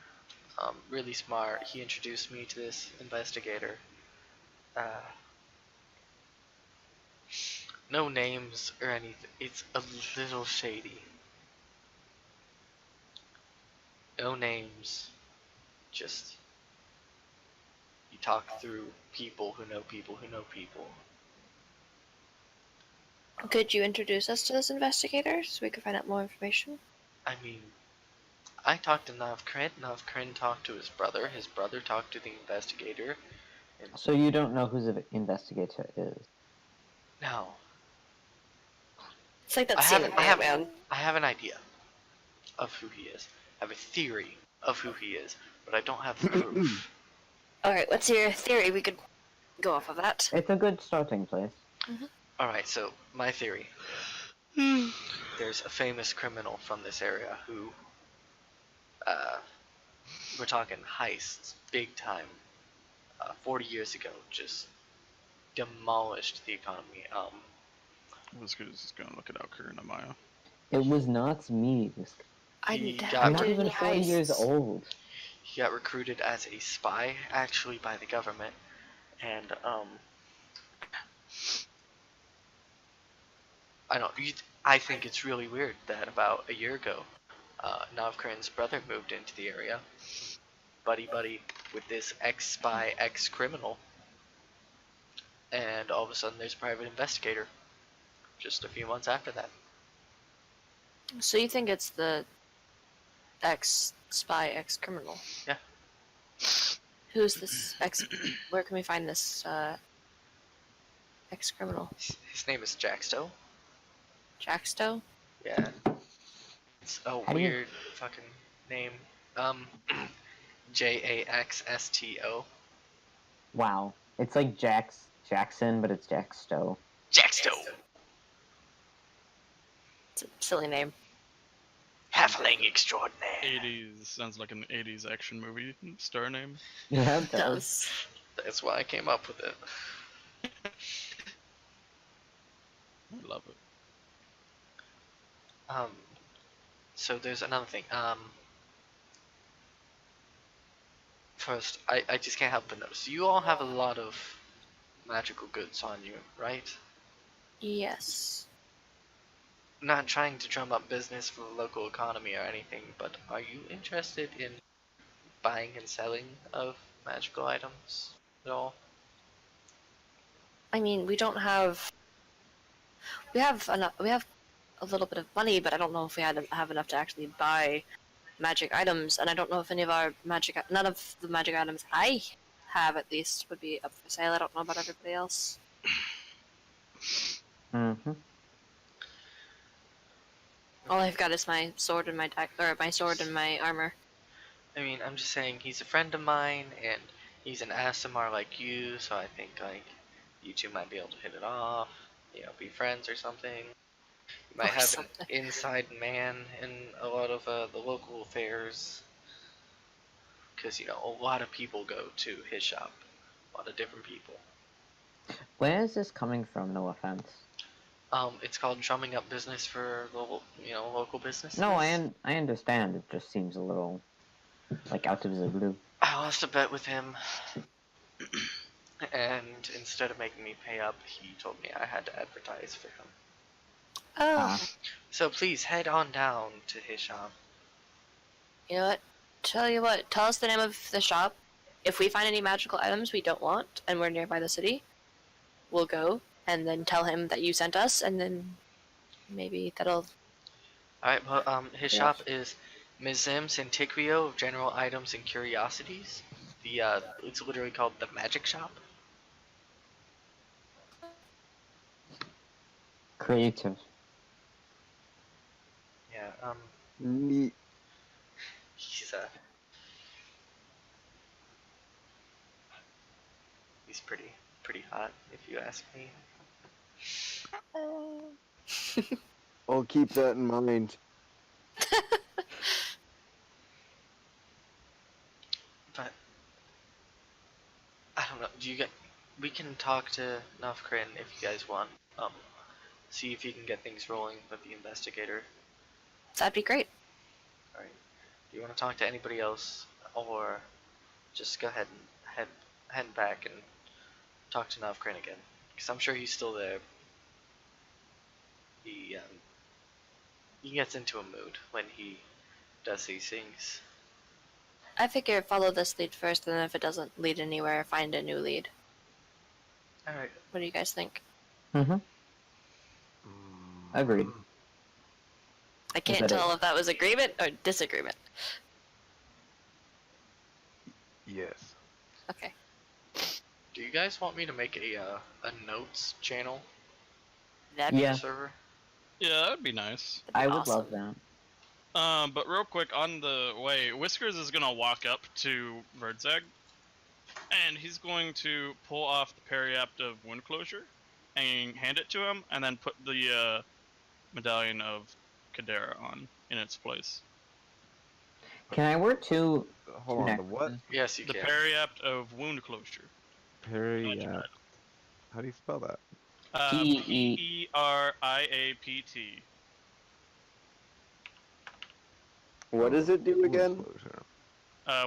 really smart. He introduced me to this investigator. No names or anything. It's a little shady. No names. Just you talk through people who know people who know people. Could you introduce us to this investigator so we could find out more information? I mean, I talked to Kryn talked to his brother talked to the investigator. So you don't know who the investigator is? No. It's like that scene in Batman. I have an idea of who he is. I have a theory of who he is, but I don't have the proof. Alright, what's your theory? We could go off of that. It's a good starting place. Mm-hmm. Alright, so my theory. There's a famous criminal from this area who, we're talking heists, big time, 40 years ago, just demolished the economy. Whiskers is gonna look it out, Karina Maya. It was not me. I'm I'm not even 40 years old. He got recruited as a spy, actually, by the government, and, I think it's really weird that about a year ago, Navkran's brother moved into the area, buddy with this ex-spy, ex-criminal, and all of a sudden there's a private investigator, just a few months after that. So you think it's the ex-spy, ex-criminal? Yeah. Who's this where can we find this, ex-criminal? His name is Jackstow. Jackstow? Yeah. It's a weird fucking name. Jaxsto. Wow. It's like Jackson, but it's Jackstow. Jackstow! It's a silly name. Halfling extraordinaire. 80s sounds like an 80s action movie star name. Yeah, it It does. does. That's why I came up with it. I love it. So there's another thing. First, I just can't help but notice. You all have a lot of magical goods on you, right? Yes. Not trying to drum up business for the local economy or anything, but are you interested in buying and selling of magical items at all? I mean, we have enough. We have a little bit of money, but I don't know if we have enough to actually buy magic items, and I don't know if none of the magic items I have, at least, would be up for sale. I don't know about everybody else. Mm-hmm. All I've got is my sword and my armor. I mean, I'm just saying he's a friend of mine, and he's an ASMR like you, so I think, like, you two might be able to hit it off, be friends or something. You might have an inside man in a lot of the local affairs, because, a lot of people go to his shop, a lot of different people. Where is this coming from? No offense. It's called drumming up business for local businesses. No, I understand. It just seems a little like out of the blue. I lost a bet with him, and instead of making me pay up, he told me I had to advertise for him. Oh. So please head on down to his shop. You know what? Tell us the name of the shop. If we find any magical items we don't want, and we're nearby the city, we'll go, and then tell him that you sent us, and then maybe that'll... Alright, well, his shop is Mizim's Antiquio of General Items and Curiosities. It's literally called the Magic Shop. Creative. Yeah, Neat. he's pretty hot, if you ask me. I'll keep that in mind. But I don't know. We can talk to Navkrin if you guys want. See if he can get things rolling with the investigator. That'd be great. All right. Do you want to talk to anybody else, or just go ahead and head back and talk to Navkrin again? Because I'm sure he's still there. He gets into a mood when he does these things. I figure follow this lead first, and then if it doesn't lead anywhere, find a new lead. All right. What do you guys think? Mm-hmm. Agreed. I can't that tell it? if that was agreement or disagreement. Yes. Okay. Do you guys want me to make a notes channel That'd for Yeah. the server? Yeah, that'd be nice. be I would awesome. love that. But real quick, on the way, Whiskers is gonna walk up to Verdzeg, and he's going to pull off the periapt of wound closure, and hand it to him, and then put the medallion of Kadera on in its place. Can I wear two? Hold on, the what? necklaces? Yes, you The can. periapt of wound closure. Periapt. How do you spell that? P-E- Periapt. What does it do Wound again? closure.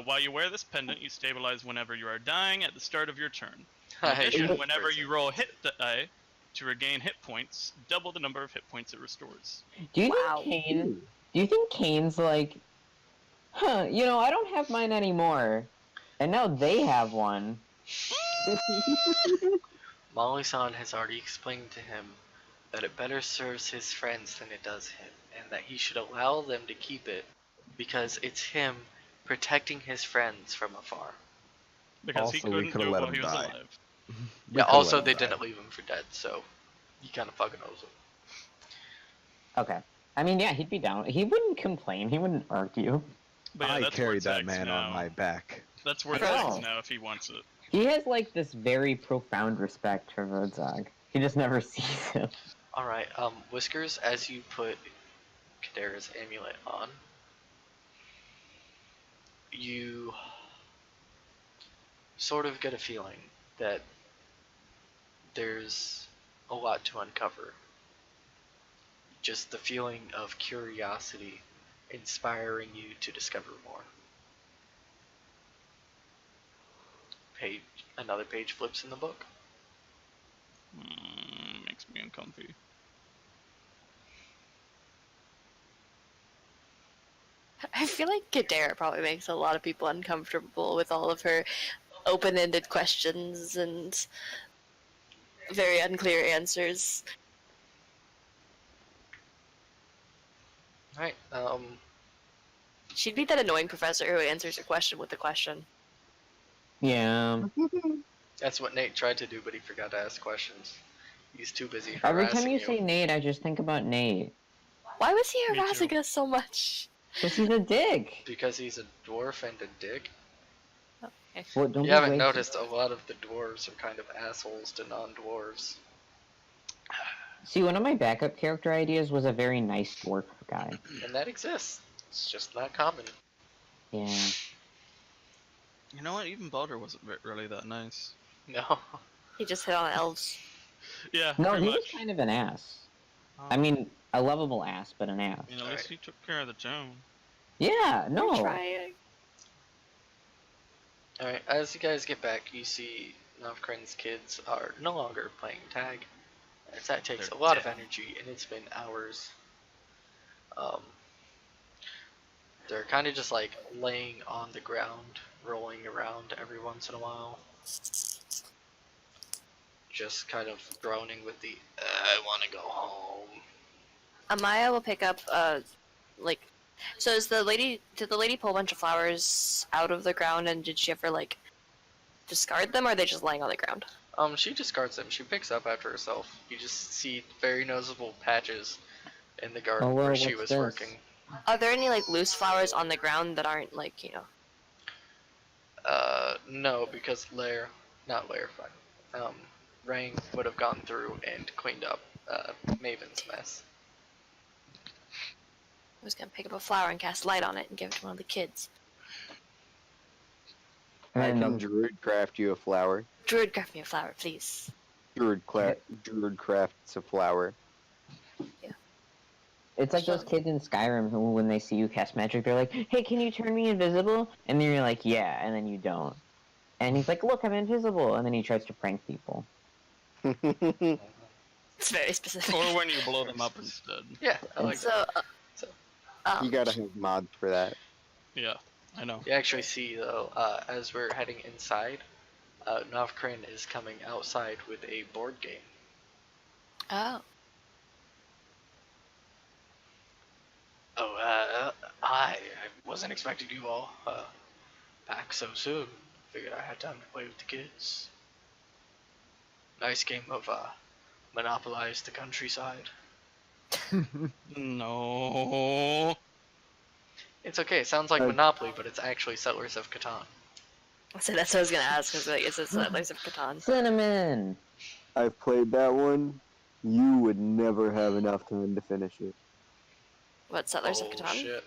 While you wear this pendant, you stabilize whenever you are dying at the start of your turn. I In hate addition, that whenever person. you roll a hit die to regain hit points, double the number of hit points it restores. Do you Wow. think Kane? Do you think Kane's like, you know, I don't have mine anymore, and now they have one. Molly-san has already explained to him that it better serves his friends than it does him, and that he should allow them to keep it because it's him protecting his friends from afar. Because he Also, we couldn't coulda do it let while him he was die. alive. We Yeah, coulda also let they him die. didn't leave him for dead, so he kind of fucking owes him. Okay. I mean, yeah, he'd be down. He wouldn't complain. He wouldn't argue. But yeah, I that's carried that Verdzeg's man now. on my back. That's I where know. now if he wants it. He has like this very profound respect for Rodzog. He just never sees him. Alright, Whiskers, as you put Kadera's amulet on, you sort of get a feeling that there's a lot to uncover. Just the feeling of curiosity inspiring you to discover more. Another page flips in the book. Makes me uncomfy. I feel like Kadera probably makes a lot of people uncomfortable with all of her open-ended questions and very unclear answers. Alright, She'd be that annoying professor who answers a question with a question. Yeah. that's what Nate tried to do, but he forgot to ask questions. He's too busy Every harassing time you say Nate, I just think about Nate. Why was he Me harassing too. us so much? Because he's a dick. Because he's a dwarf and a dick. Okay. What, don't You be haven't racist. noticed a lot of the dwarves are kind of assholes to non-dwarves. See, one of my backup character ideas was a very nice dwarf guy. And that exists. It's just not common. Yeah. You know what? Even Baldur wasn't really that nice. No. He just hit on elves. Yeah, No, pretty he much. was kind of an ass. Oh, I mean, a lovable ass, but an ass. I mean, at least he took care of the town. Yeah, We're no. trying. Alright, as you guys get back, you see Navkren's kids are no longer playing tag. As that takes They're a lot of dead. energy, and it's been hours. They're kind of just like laying on the ground, rolling around every once in a while. Just kind of groaning with the, I want to go home. Amaya will pick up, so did the lady pull a bunch of flowers out of the ground, and did she ever, discard them, or are they just laying on the ground? She discards them. She picks up after herself. You just see very noticeable patches in the garden Oh, well, where she what's was this? working. Are there any like loose flowers on the ground that aren't like, you know? No, because Rain would have gone through and cleaned up Maven's mess. I was gonna pick up a flower and cast light on it and give it to one of the kids. I And can druid craft you a flower. Druid, craft me a flower, please. Druid crafts a flower. it's like those kids in Skyrim who, when they see you cast magic, they're like, "Hey, can you turn me invisible?" And then you're like, "Yeah," and then you don't. And he's like, "Look, I'm invisible," and then he tries to prank people. It's very specific. Or when you blow them up instead. Yeah, I like that. So, You gotta have mods for that. Yeah, I know. You actually see though, as we're heading inside, Novkrin is coming outside with a board game. oh, Oh, I wasn't expecting you all back so soon. Figured I had time to play with the kids. Nice game of Monopolize the Countryside. No. It's okay, it sounds like Monopoly, but it's actually Settlers of Catan. so that's what I was gonna ask. Cause like, is it Settlers of Catan? Cinnamon. I've played that one. You would never have enough time to finish it. What, Settlers of Oh Catan? shit.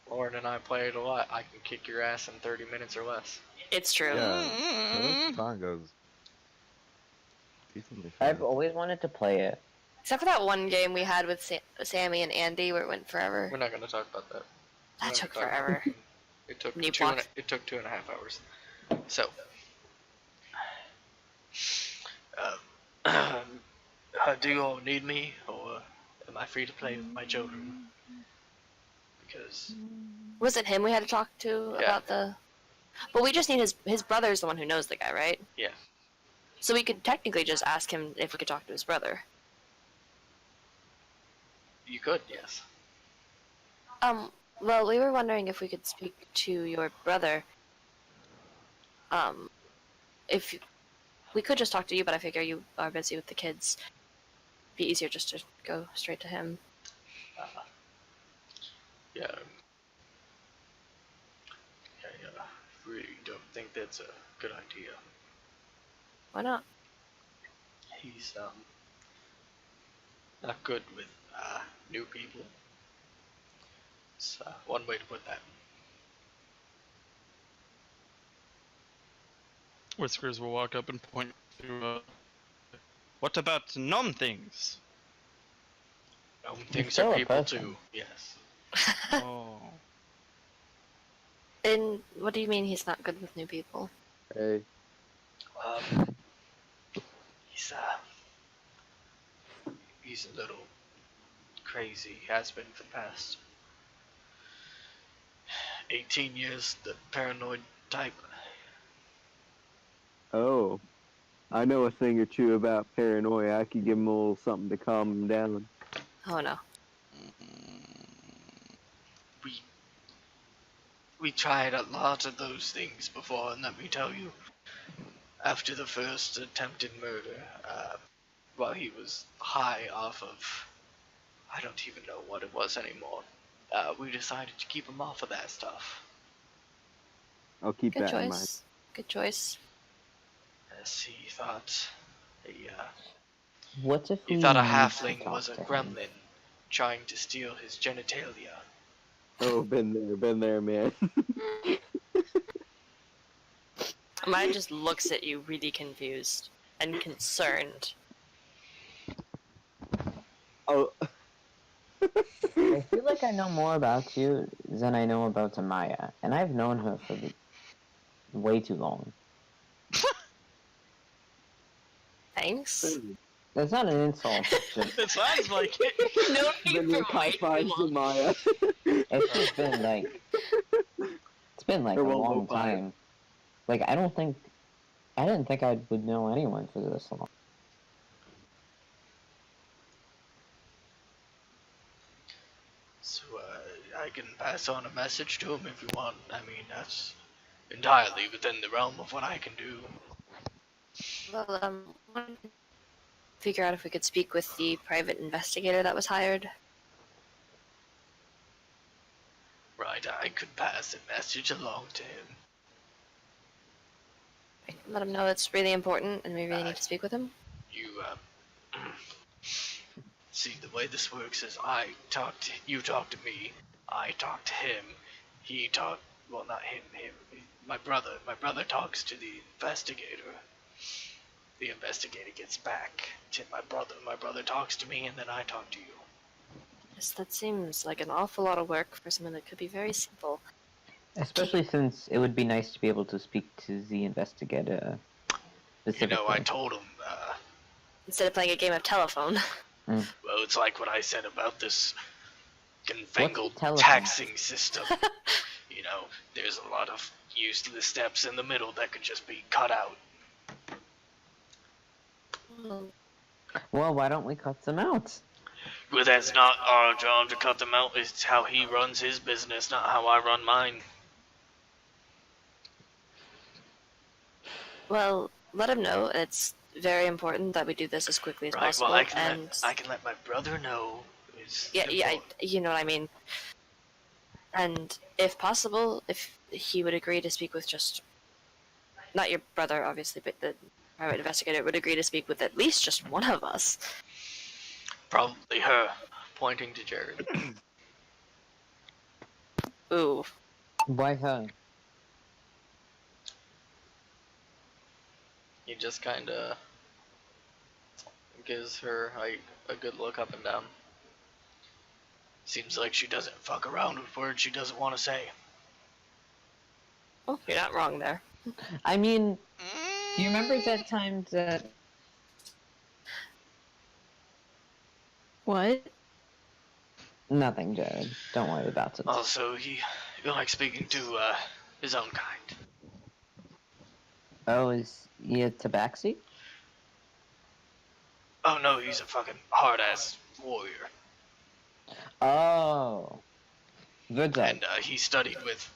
Lauren and I play it a lot. I can kick your ass in 30 minutes or less. It's true. Yeah. Time goes decently I've fast. always wanted to play it. Except for that one game we had with Sammy and Andy where it went forever. We're not gonna talk about that. That took forever. It took New 2.5 hours. So, do you all need me, or am I free to play with my children? Because Was it him we had to talk to Yeah. about the... But we just need his brother's the one who knows the guy, right? Yeah. So we could technically just ask him if we could talk to his brother. you could, yes. Well, we were wondering if we could speak to your brother. If we could just talk to you, but I figure you are busy with the kids. Be easier just to go straight to him. Yeah. I really don't think that's a good idea. Why not? He's not good with new people. It's one way to put that. Whiskers will walk up and point to, what about gnome things? Things still are a people person. too. Yes. Oh. And what do you mean he's not good with new people? Hey, He's a little crazy. He has been for the past 18 years. The paranoid type. oh, I know a thing or two about paranoia. I could give him a little something to calm him down. Oh no. We tried a lot of those things before, and let me tell you, after the first attempted murder, while he was high off of, I don't even know what it was anymore, we decided to keep him off of that stuff. I'll keep Good that in mind. choice. Good choice. As he thought What if he we thought a need to halfling talk was a to him? gremlin trying to steal his genitalia. Oh, been there, man. Mine just looks at you really confused and concerned. Oh, I feel like I know more about you than I know about Amaya, and I've known her for way too long. Thanks. That's not an insult. It's just, It sounds like it. No, been with high fives to Maya. it's just been like, it's been like a Or one long low five. time. Like I didn't think I would know anyone for this long. So, I can pass on a message to him if you want. I mean, that's entirely within the realm of what I can do. Well, wanted to figure out if we could speak with the private investigator that was hired. Right, I could pass a message along to him. Let him know it's really important and we really need to speak with him. You, see, the way this works is you talk to me, I talk to him, well, not him, my brother talks to the investigator. The investigator gets back to my brother talks to me, and then I talk to you. Yes, that seems like an awful lot of work for something that could be very simple. Especially since it would be nice to be able to speak to the investigator specifically. You know, I told him, Instead of playing a game of telephone. well, it's like what I said about this confangled telephone? taxing system. You know, there's a lot of useless steps in the middle that could just be cut out. Well, why don't we cut them out? Well, that's not our job to cut them out. It's how he runs his business, not how I run mine. Well, let him know it's very important that we do this as quickly as Right, possible. well, and I can let my brother know. It's yeah, important. you know what I mean. And if possible, if he would agree to speak with just, not your brother, obviously, but the private investigator would agree to speak with at least just one of us. Probably her, pointing to Jared. Ooh. Why her? He just kinda gives her a good look up and down. Seems like she doesn't fuck around with words she doesn't want to say. Oh, you're not wrong there. I mean, do you remember that time that... What? Nothing, Jared. Don't worry about it. Also, he likes speaking to his own kind. Oh, is he a tabaxi? Oh no, he's a fucking hard-ass warrior. Oh. Good job. And he studied with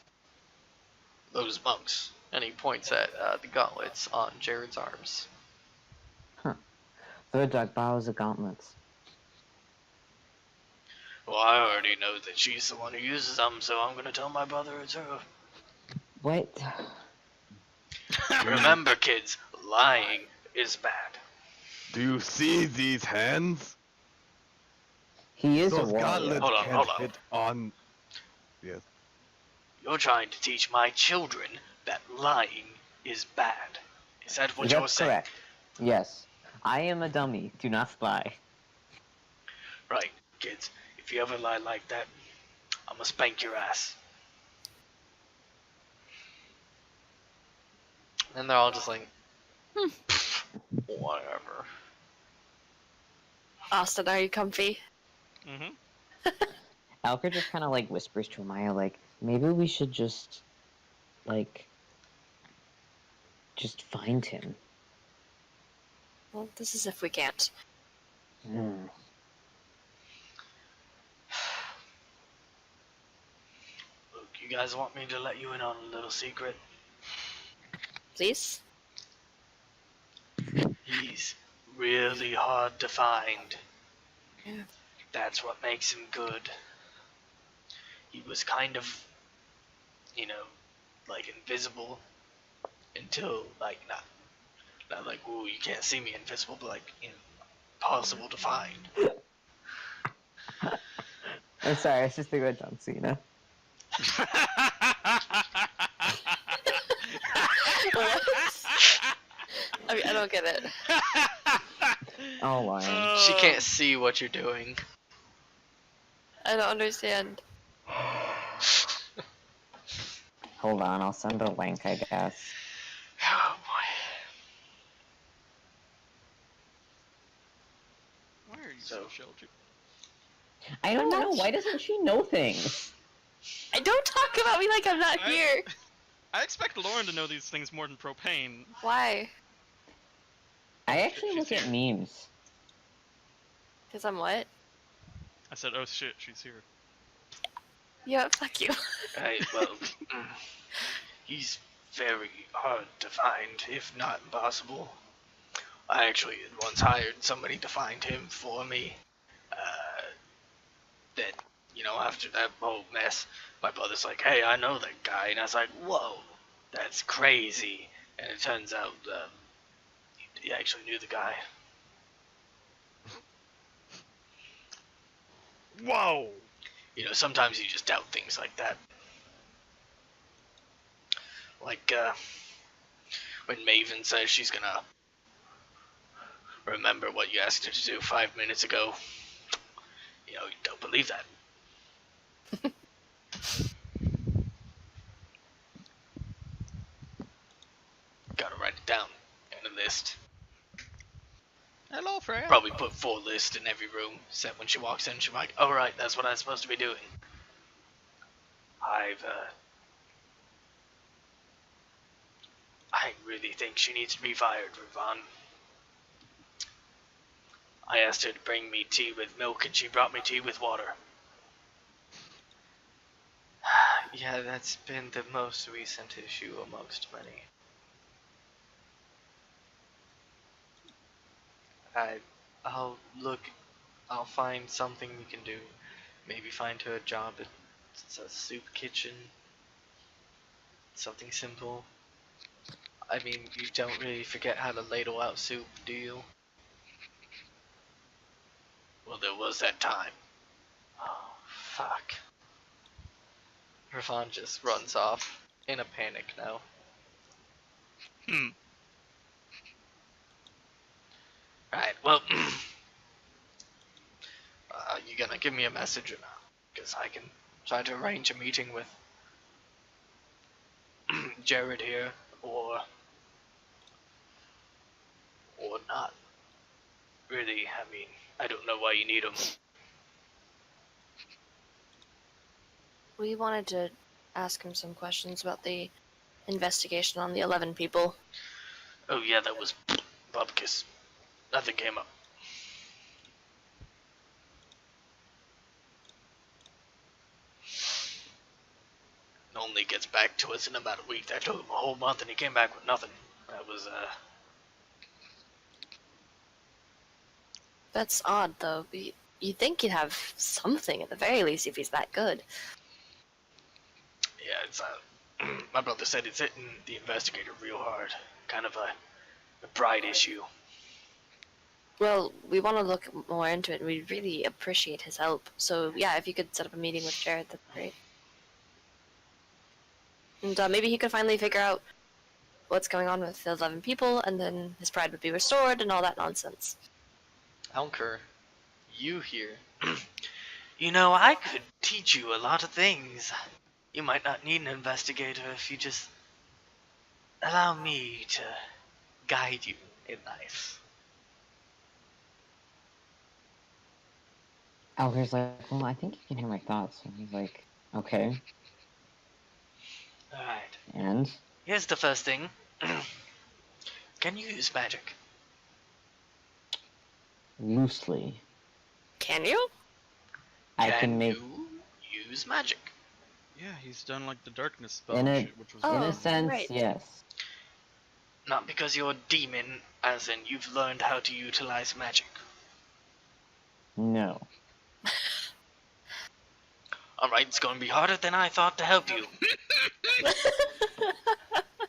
those monks. And he points at the gauntlets on Jared's arms. Verdog borrows the gauntlets. Well, I already know that she's the one who uses them, so I'm gonna tell my brother it's her. What? Remember, kids, lying is bad. Do you see these hands? He is a Those warrior. gauntlets Hold on, can't hold on. fit on. Yes. You're trying to teach my children that lying is bad. Is that what you're That's saying? correct. Yes. I am a dummy. Do not lie. Right, kids. If you ever lie like that, I'm gonna spank your ass. And they're all just like, whatever. Austin, are you comfy? Mm-hmm. Alker just kind of like whispers to Amaya, like, maybe we should just, like, just find him. Well, this is if we can't. Hmm. Look, you guys want me to let you in on a little secret? Please? He's really hard to find. Yeah. That's what makes him good. He was kind of, you know, like invisible until, like, not like, ooh, you can't see me invisible, but like, impossible to find. I'm sorry, I was just thinking about John Cena. What? I don't get it. Oh, Lion. She can't see what you're doing. I don't understand. Hold on, I'll send a link, I guess. Oh boy. Why are you So- so sheltered? I don't I'm know, not- why doesn't she know things? I don't talk about me like I'm not I- here. I expect Lauren to know these things more than Propane. Why? I actually She's look at memes. Because I'm what? I said, oh shit, she's here. Yeah, fuck you. Right, well, he's very hard to find, if not impossible. I actually had once hired somebody to find him for me. Then, after that whole mess, my brother's like, hey, I know that guy. And I was like, whoa, that's crazy. And it turns out he actually knew the guy. Whoa! Sometimes you just doubt things like that. Like, when Maven says she's gonna remember what you asked her to do 5 minutes ago. You don't believe that. Gotta write it down in a list. Hello, Freya. Probably put 4 lists in every room, so when she walks in, she's like, oh right, that's what I'm supposed to be doing. I really think she needs to be fired, Ravon. I asked her to bring me tea with milk, and she brought me tea with water. Yeah, that's been the most recent issue amongst many. I'll find something we can do. Maybe find her a job at a soup kitchen. Something simple. I mean, you don't really forget how to ladle out soup, do you? Well, there was that time. Oh, fuck. Ravon just runs off in a panic now. Alright, well, you gonna give me a message or not? Because I can try to arrange a meeting with Jared here, or not. Really, I mean, I don't know why you need him. We wanted to ask him some questions about the investigation on the 11 people. Oh yeah, that was Bubkus. Nothing came up. Only gets back to us in about a week. That took him a whole month and he came back with nothing. That was, That's odd, though. You'd think he'd have something, at the very least, if he's that good. yeah, it's, my brother said it's hitting the investigator real hard. Kind of a pride issue. Well, we want to look more into it, and we really appreciate his help. So, yeah, if you could set up a meeting with Jared, that'd be great. And maybe he could finally figure out what's going on with the 11 people, and then his pride would be restored, and all that nonsense. Alker, you here. I could teach you a lot of things. You might not need an investigator if you just allow me to guide you in life. Alger's like, well, I think you can hear my thoughts. And he's like, okay. Alright. And? Here's the first thing. Can you use magic? Loosely. Can you? I can make... you use magic? Yeah, he's done like the darkness spell In a- shit, which was Oh, In a sense, right. yes. Not because you're a demon, as in you've learned how to utilize magic. No. Alright, it's gonna be harder than I thought to help you.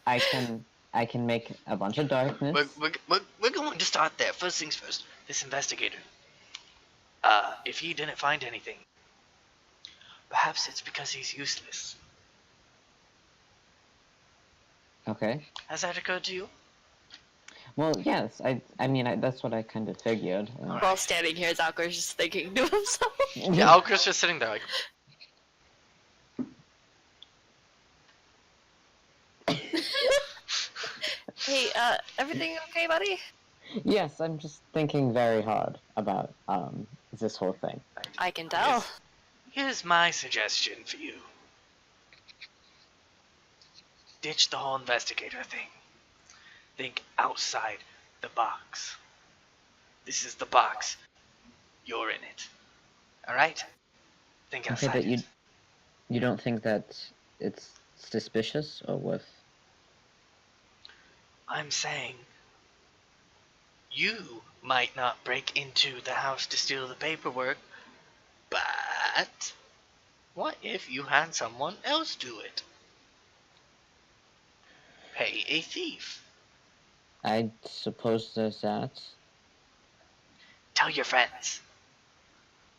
I can make a bunch of darkness. We're going to start there. First things first. This investigator. If he didn't find anything, perhaps it's because he's useless. Okay. Has that occurred to you? Well, yes. I mean, that's what I kind of figured. While standing here, Zalkor's just thinking to himself. Yeah, Alker's just sitting there like, Hey, everything okay, buddy? Yes, I'm just thinking very hard about this whole thing. I can tell. here's my suggestion for you. Ditch the whole investigator thing. Think outside the box. This is the box. You're in it. Alright? Think Okay, outside but it. you don't think that it's suspicious or with? I'm saying You might not break into the house to steal the paperwork, but what if you had someone else do it? Pay a thief. I suppose there's that. Tell your friends.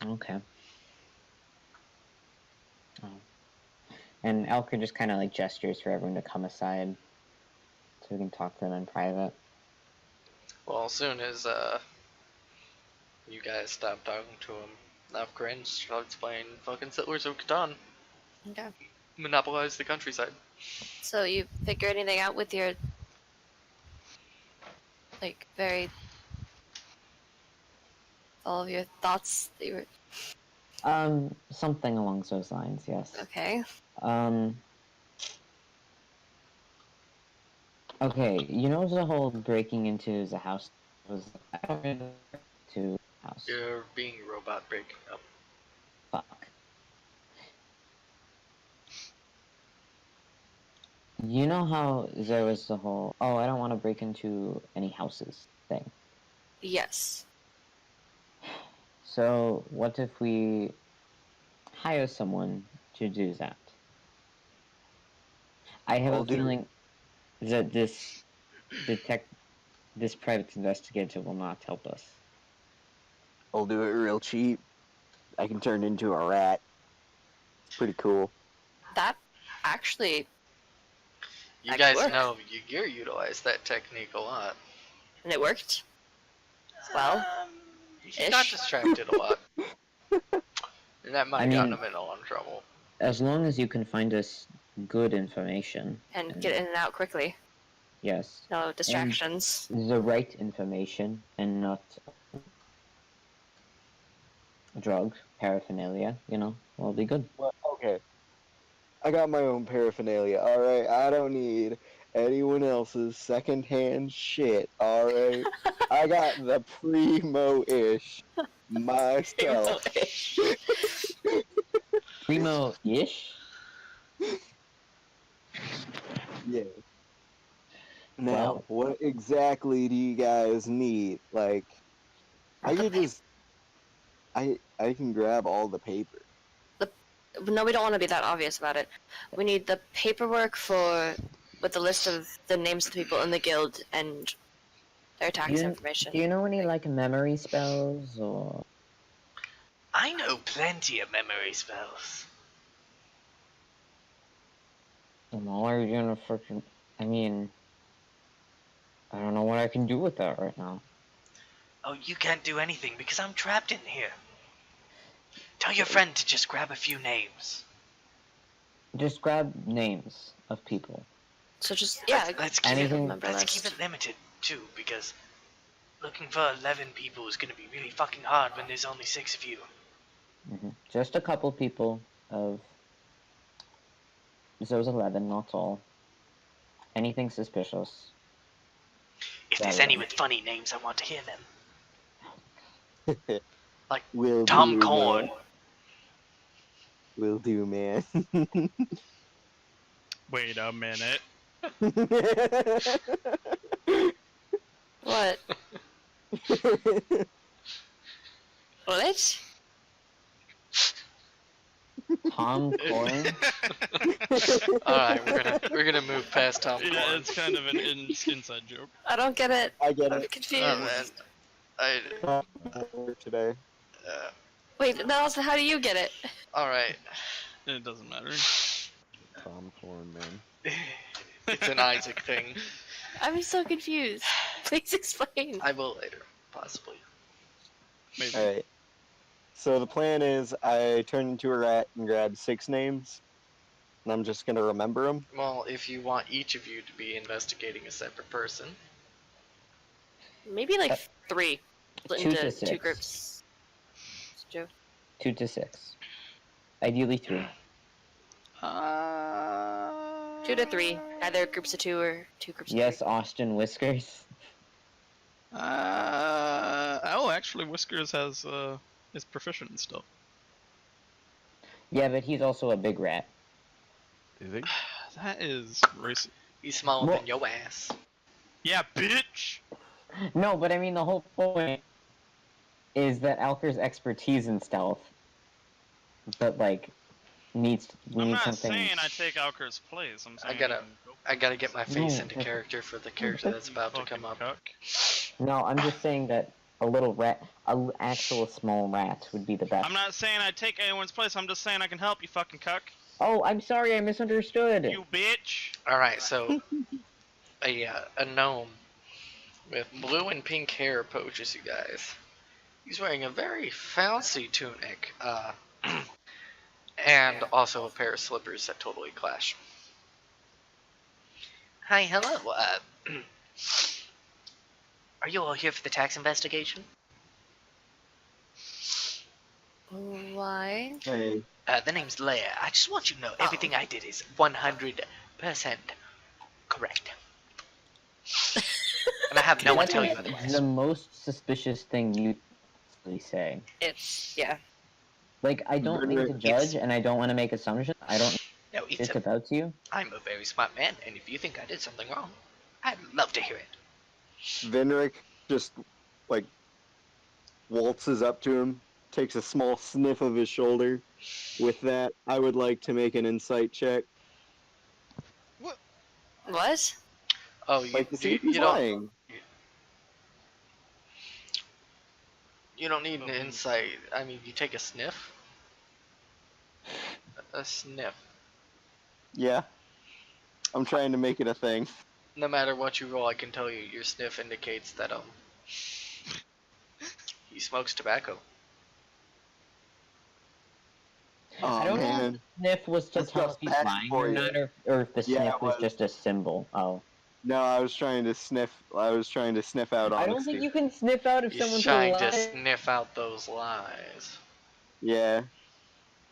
Okay. Oh. And Elker just kind of like gestures for everyone to come aside so we can talk to them in private. Well, as soon as you guys stop talking to him, Navgrin starts playing fucking Settlers of Catan. Okay. Monopolize the countryside. So you figure anything out with your, like, all of your thoughts that you were... Something along those lines, yes. Okay. Okay, you know the whole breaking into the house was I don't really to house. You're being a robot breaking up. Fuck. You know how there was the whole I don't want to break into any houses thing. Yes. So what if we hire someone to do that? I have a feeling that this private investigator will not help us. I'll do it real cheap. I can turn into a rat. It's pretty cool. That actually... You That guys could work. know you utilize that technique a lot. And it worked? Well, He got ish. distracted a lot. And that might I have gotten mean- him in a lot of trouble. As long as you can find us good information. And get in and out quickly. Yes. No distractions. The right information and not drugs, paraphernalia, will be good. Well, okay. I got my own paraphernalia, alright? I don't need anyone else's secondhand shit, alright? I got the primo-ish myself. Primo-ish. Primo-ish? Yeah. Now, Well- what exactly do you guys need? Like, I could just... I can grab all the paper. No, we don't want to be that obvious about it. We need the paperwork with the list of the names of the people in the guild and their tax information. Do you know any memory spells or? I know plenty of memory spells. Well, are you gonna freaking? I mean, I don't know what I can do with that right now. Oh, you can't do anything because I'm trapped in here. Tell your friend to just grab a few names. Just grab names of people. So just, Let's keep anything- it limited too, because looking for 11 people is gonna be really fucking hard when there's only 6 of you. Just a couple people of those 11, not all. Anything suspicious. If there's any with funny names, I want to hear them. Like Will Tom do, Korn. man. Will do, man. Wait a minute. what? What? Tom Corn? Alright, we're gonna move past Tom Yeah, Korn. it's kind of an inside joke. I don't get it. I get I'm it. confused. Oh man. Today. Wait, Nelson, how do you get it? Alright. It doesn't matter. Tom Corn, man. It's an Isaac thing. I'm so confused. Please explain. I will later, possibly. Maybe. Alright. So the plan is I turn into a rat and grab 6 names. And I'm just gonna remember them. Well, if you want each of you to be investigating a separate person, Maybe like 3. Split 2 to into 6. 2 groups. Joe. 2 to 6. Ideally 3. 2 to 3. Either groups of 2 or 2 groups of 3. Yes, Austin Whiskers. Actually, Whiskers is proficient and stuff. Yeah, but he's also a big rat. Is he? That is racist. he's smaller Well- than your ass. Yeah, bitch. No, but I mean the whole point is that Alker's expertise in stealth, but like we I'm need not something. saying I take Alker's place. I'm saying I gotta get my face No, into that's- character for the character that's about to come up. No, I'm just saying that a little rat, actual small rat would be the best. I'm not saying I take anyone's place. I'm just saying I can help you, fucking cuck. Oh, I'm sorry, I misunderstood. You bitch. Alright, so a gnome with blue and pink hair approaches you guys. He's wearing a very fancy tunic, and also a pair of slippers that totally clash. Hi, hello. Are you all here for the tax investigation? Why? Hey, The name's Leia. I just want you to know everything I did is 100% correct. And I have no one tell you That's otherwise. the most suspicious thing you say. It's yeah. Like, I don't mean to judge, and I don't want to make assumptions. I don't No, know shit about you. I'm a very smart man, and if you think I did something wrong, I'd love to hear it. Venric just, like, waltzes up to him, takes a small sniff of his shoulder. With that, I would like to make an insight check. What? Oh, Like, to see if he's lying. You don't need an insight. I mean, you take a sniff. A sniff. Yeah. I'm trying to make it a thing. No matter what you roll, I can tell you your sniff indicates that he smokes tobacco. Oh, I don't know man. if the sniff was to That's tell just if he's bad lying for or you. not, or if the Yeah, sniff it was was. just a symbol. Oh. No, I was trying to sniff out honesty. I don't think you can sniff out if He's someone's trying a to liar. sniff out those lies. Yeah.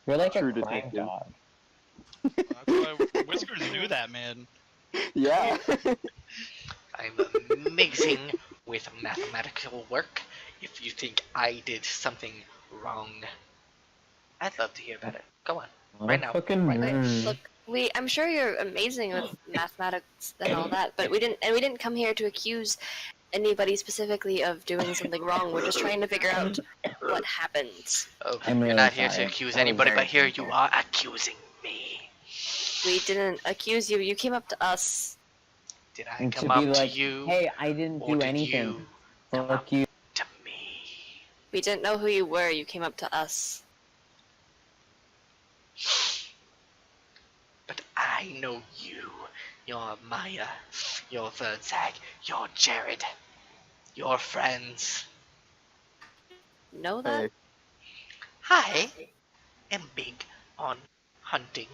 You're like True a crime detective. dog. That's why Whiskers knew that, man. Yeah. I'm amazing with mathematical work. If you think I did something wrong, I'd love to hear about it. Go on. Right now. Fucking Right now. nerd. Look, I'm sure you're amazing with mathematics and all that, but we didn't come here to accuse anybody specifically of doing something wrong. We're just trying to figure out what happens. Oh, I'm you're really not here sorry. to accuse That was anybody, very but here you sincere. are accusing me. We didn't accuse you. You came up to us. Did I And come to be up like, to you, hey, I didn't or do did anything. you come Fuck up you. to me? We didn't know who you were. You came up to us. But I know you. You're Maya. You're Verdzag. You're Jared. You're friends. Know that? Hey, I am big on hunting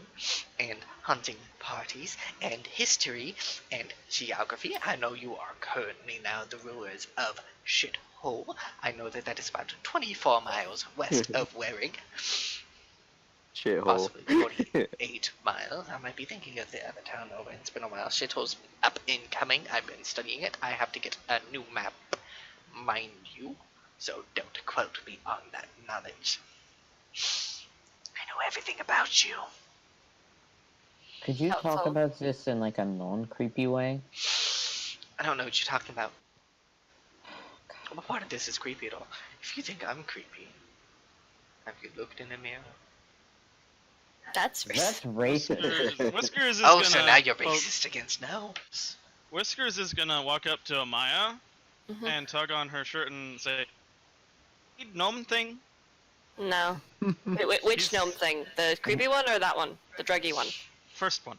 and hunting parties and history and geography. I know you are currently now the rulers of Shithole. I know that that is about 24 miles west of Waring. shithole. Possibly 48 miles. I might be thinking of the other town over. It's been a while. Shithole's up and coming. I've been studying it. I have to get a new map, mind you. So don't quote me on that knowledge. I know everything about you. Could you Helpful. talk about this in like a non-creepy way? I don't know what you're talking about. What part of this is creepy at all? If you think I'm creepy, have you looked in the mirror? That's That's racist. Whiskers is Oh, gonna so now you're poke- racist against gnomes. Whiskers is gonna walk up to Amaya Mhm. and tug on her shirt and say, "Need gnome thing?" No. Wait, which gnome thing? The creepy one or that one? The druggy one? First one.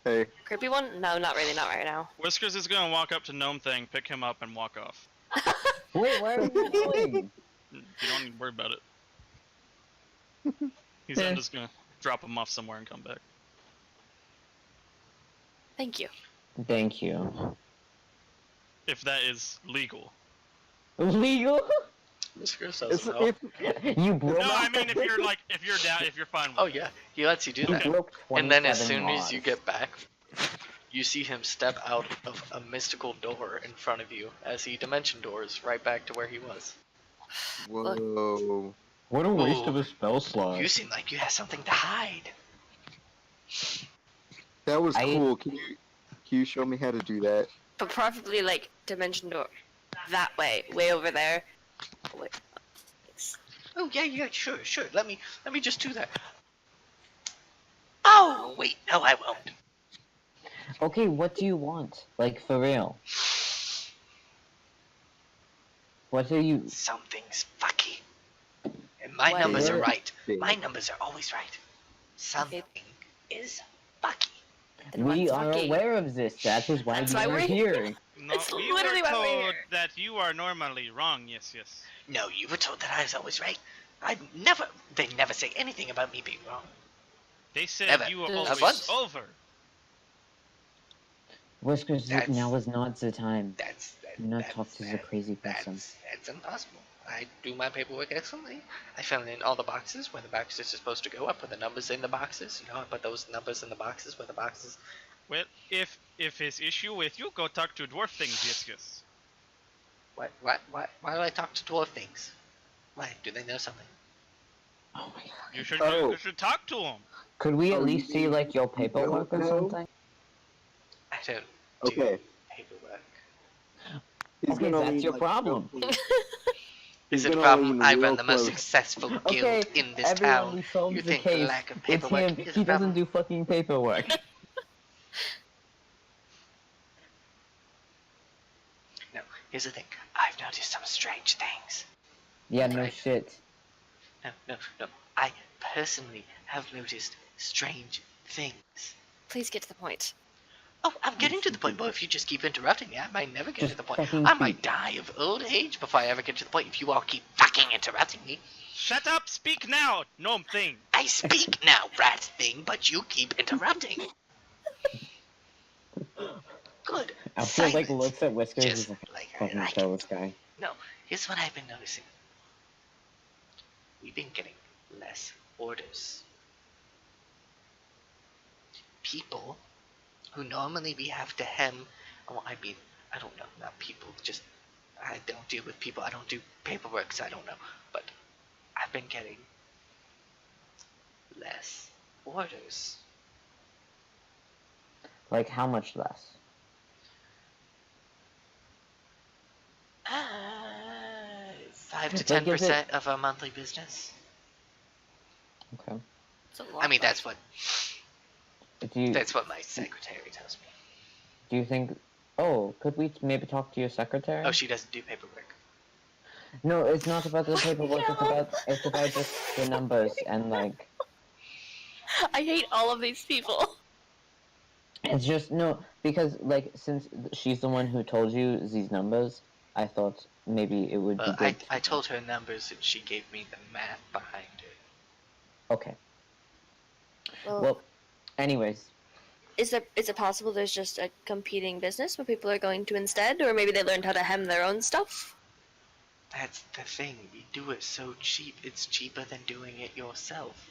Hey, Creepy one? No, not really. Not right now. Whiskers is gonna walk up to gnome thing, pick him up, and walk off. Wait, where are we going? You don't need to worry about it. He's then just gonna drop him off somewhere and come back. Thank you. Thank you. If that is legal. Legal? Whiskers it's, doesn't know. if, You broke. No, I mean if you're down, if you're fine with Oh it. yeah, he lets you do You that. broke And then as 27 soon as laws. you get back, you see him step out of a mystical door in front of you as he dimension doors right back to where he was. whoa. What a waste Ooh. of a spell slot. You seem like you have something to hide. That was I- cool. Can you show me how to do that? But preferably like dimension door. that way over there. Oh, wait. Thanks. Oh yeah, sure. Let me just do that. Oh wait, no, I won't. Okay, what do you want? Like, for real? What are you... Something's fucky. And my What numbers is are it? right. Big. My numbers are always right. Something is fucky. Then We what's are fucking? aware of this. That is why That's we why are we're here. No, It's we were literally why we're told here. that you are normally wrong. Yes. No, you were told that I was always right. They never say anything about me being wrong. They said Never. you were Not always once. over. Whiskers, That's- now is not the time. That's Do not talk to the crazy person. That's impossible. I do my paperwork excellently. I fill in all the boxes where the boxes are supposed to go. I put the numbers in the boxes. You know, I put those numbers in the boxes where the boxes. Well, if his issue with you, go talk to dwarf things, yes. Why do I talk to dwarf things? Why do they know something? Oh my god. You should Oh. you should talk to him. Could we at Oh, least you see, mean like, your you paperwork or don't know? something? I don't Okay. do paperwork. He's Okay, gonna that's lean, your like, problem. real close. Is He's it a gonna problem? lean I real run the most close. successful guild Okay, in this everyone, town. we solved You the think case. lack of It's paperwork him. is He a problem? doesn't do fucking paperwork. No, here's the thing. I've noticed some strange things. Yeah, no Right. shit. No. I personally have noticed strange things. Please get to the point. Oh, I'm getting to the point, but if you just keep interrupting me, I might never get Just to the point. fucking I might speak. die of old age before I ever get to the point if you all keep fucking interrupting me. Shut up! Speak now, gnome thing. I speak now, rat thing, but you keep interrupting. Good. I feel like Silence. looks at Whiskers Just is like, like I fucking like kill it. this guy. No, here's what I've been noticing. We've been getting less orders. People who normally we have to hem. Oh, I mean, I don't know, not people. Just I don't deal with people. I don't do paperwork, so I don't know. But I've been getting less orders. Like, how much less? 5 to Like, is 10% of our monthly business. Okay. It's a lot I mean, less. that's what my secretary tells me. Do you think... Oh, could we maybe talk to your secretary? Oh, she doesn't do paperwork. No, it's not about the paperwork. No. It's about just the numbers and, like... I hate all of these people. It's just... No, because, like, since she's the one who told you these numbers, I thought maybe it would be good I told her numbers and she gave me the math behind it. Okay. Well, Well, anyways. is it possible there's just a competing business where people are going to instead, or maybe they learned how to hem their own stuff? That's the thing. We do it so cheap. It's cheaper than doing it yourself.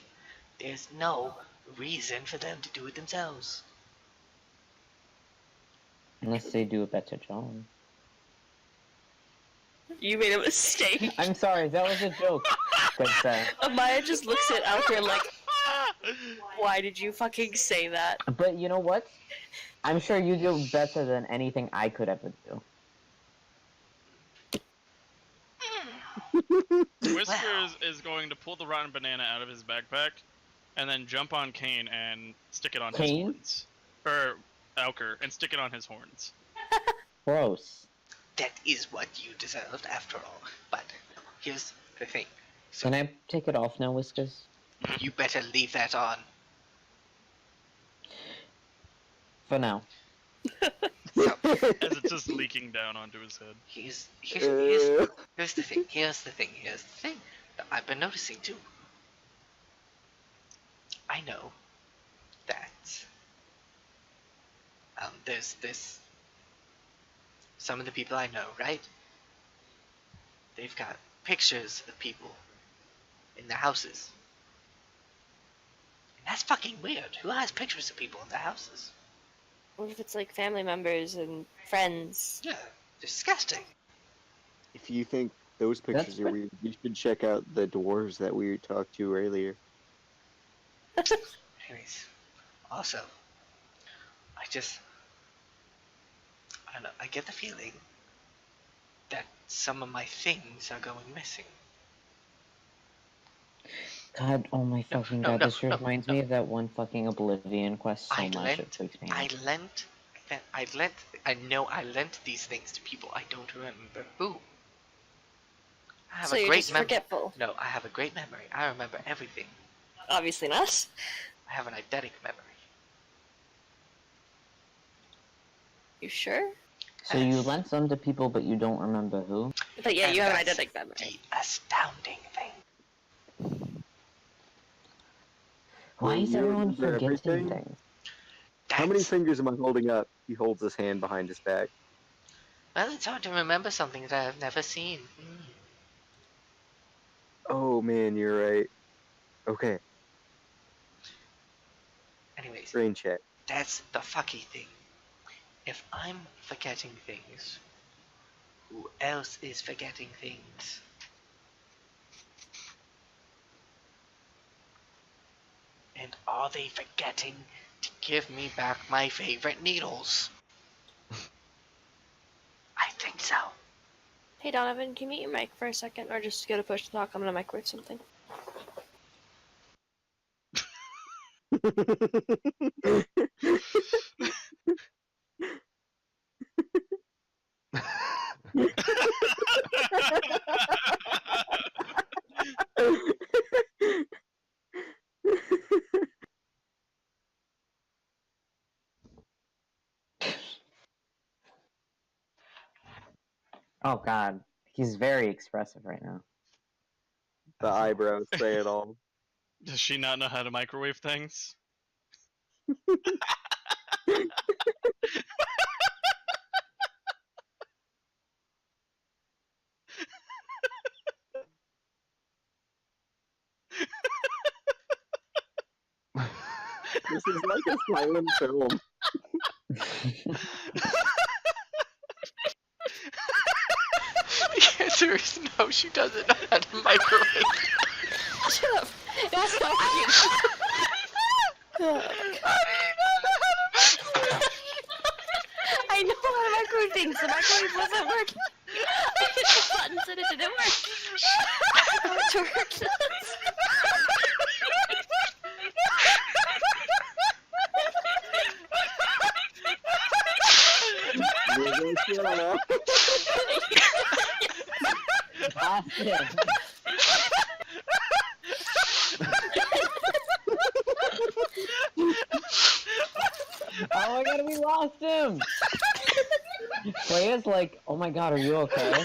There's no reason for them to do it themselves. Unless they do a better job. You made a mistake. I'm sorry, that was a joke. Good sir. Amaya just looks at Alker like, why did you fucking say that? But you know what? I'm sure you do better than anything I could ever do. Whiskers is going to pull the rotten banana out of his backpack, and then jump on Kane and stick it on his Kane? horns. Or Elker, and stick it on his horns. Gross. That is what you deserved after all. But here's the thing. So Can I take it off now, Whiskers? you better leave that on. For now. So As it's just leaking down onto his head. here's the thing that I've been noticing too. I know that there's this some of the people I know, right? They've got pictures of people in their houses. And that's fucking weird. Who has pictures of people in their houses? What if it's like family members and friends? Yeah, disgusting. If you think those pictures That's are weird, you should check out the dwarves that we talked to earlier. Anyways, also, I don't know, I get the feeling that some of my things are going missing. God, oh my No, fucking no, god, no, this no, reminds no. me of that one fucking Oblivion quest so I much, it freaks me out. I know I lent these things to people. I don't remember who. I have So a you're great just memory. forgetful. No, I have a great memory. I remember everything. Obviously not. I have an eidetic memory. You sure? So you Yes. lent some to people, but you don't remember who? But yeah, And you have an that's identical memory. the astounding thing. Why Wait, is you everyone remember forgetting everything? things? How many That's, fingers am I holding up? He holds his hand behind his back. well, it's hard to remember something that I've never seen. Oh man, you're right. Okay, Anyways, brain check. that's the fucky thing. If I'm forgetting things, who else is forgetting things? And are they forgetting to give me back my favorite needles? I think so. Hey Donovan, can you mute your mic for a second, or just go to push to talk? I'm gonna microwave something. Oh god, he's very expressive right now. The eyebrows say it all. Does she not know how to microwave things? This is like a silent film. The answer is no, she doesn't know how to microwave. Shut up. That's not I know how to microwave things. The microwave wasn't working. I hit the buttons and it didn't work. I know it worked. Austin! Oh my god, we lost him! Freya's like, oh my god, are you okay?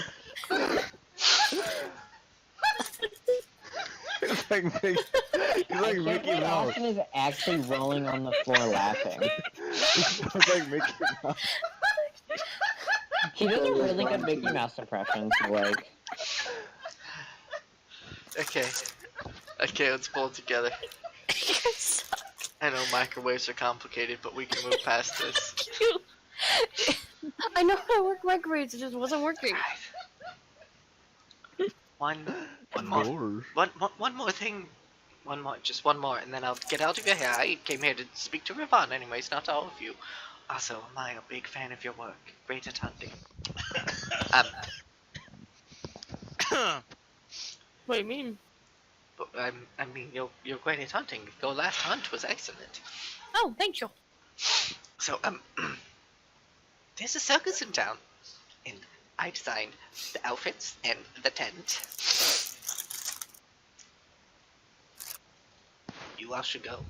It's like Mickey, it's I like can't Mickey believe Mouse. Austin is actually rolling on the floor laughing. It's like Mickey Mouse. He does a really good Mickey Mouse impression, so like... Okay. Okay, let's pull it together. You guys suck. I know microwaves are complicated, but we can move past this. I know how to work microwaves, it just wasn't working. One more. Doors. One more thing. Just one more, and then I'll get out of your hair. I came here to speak to Ravon anyways, not to all of you. Also, am I a big fan of your work? Great at hunting. What do you mean? But I mean, you're great at hunting. Your last hunt was excellent. Oh, thank you. So, there's a circus in town, and I designed the outfits and the tent. You all should go.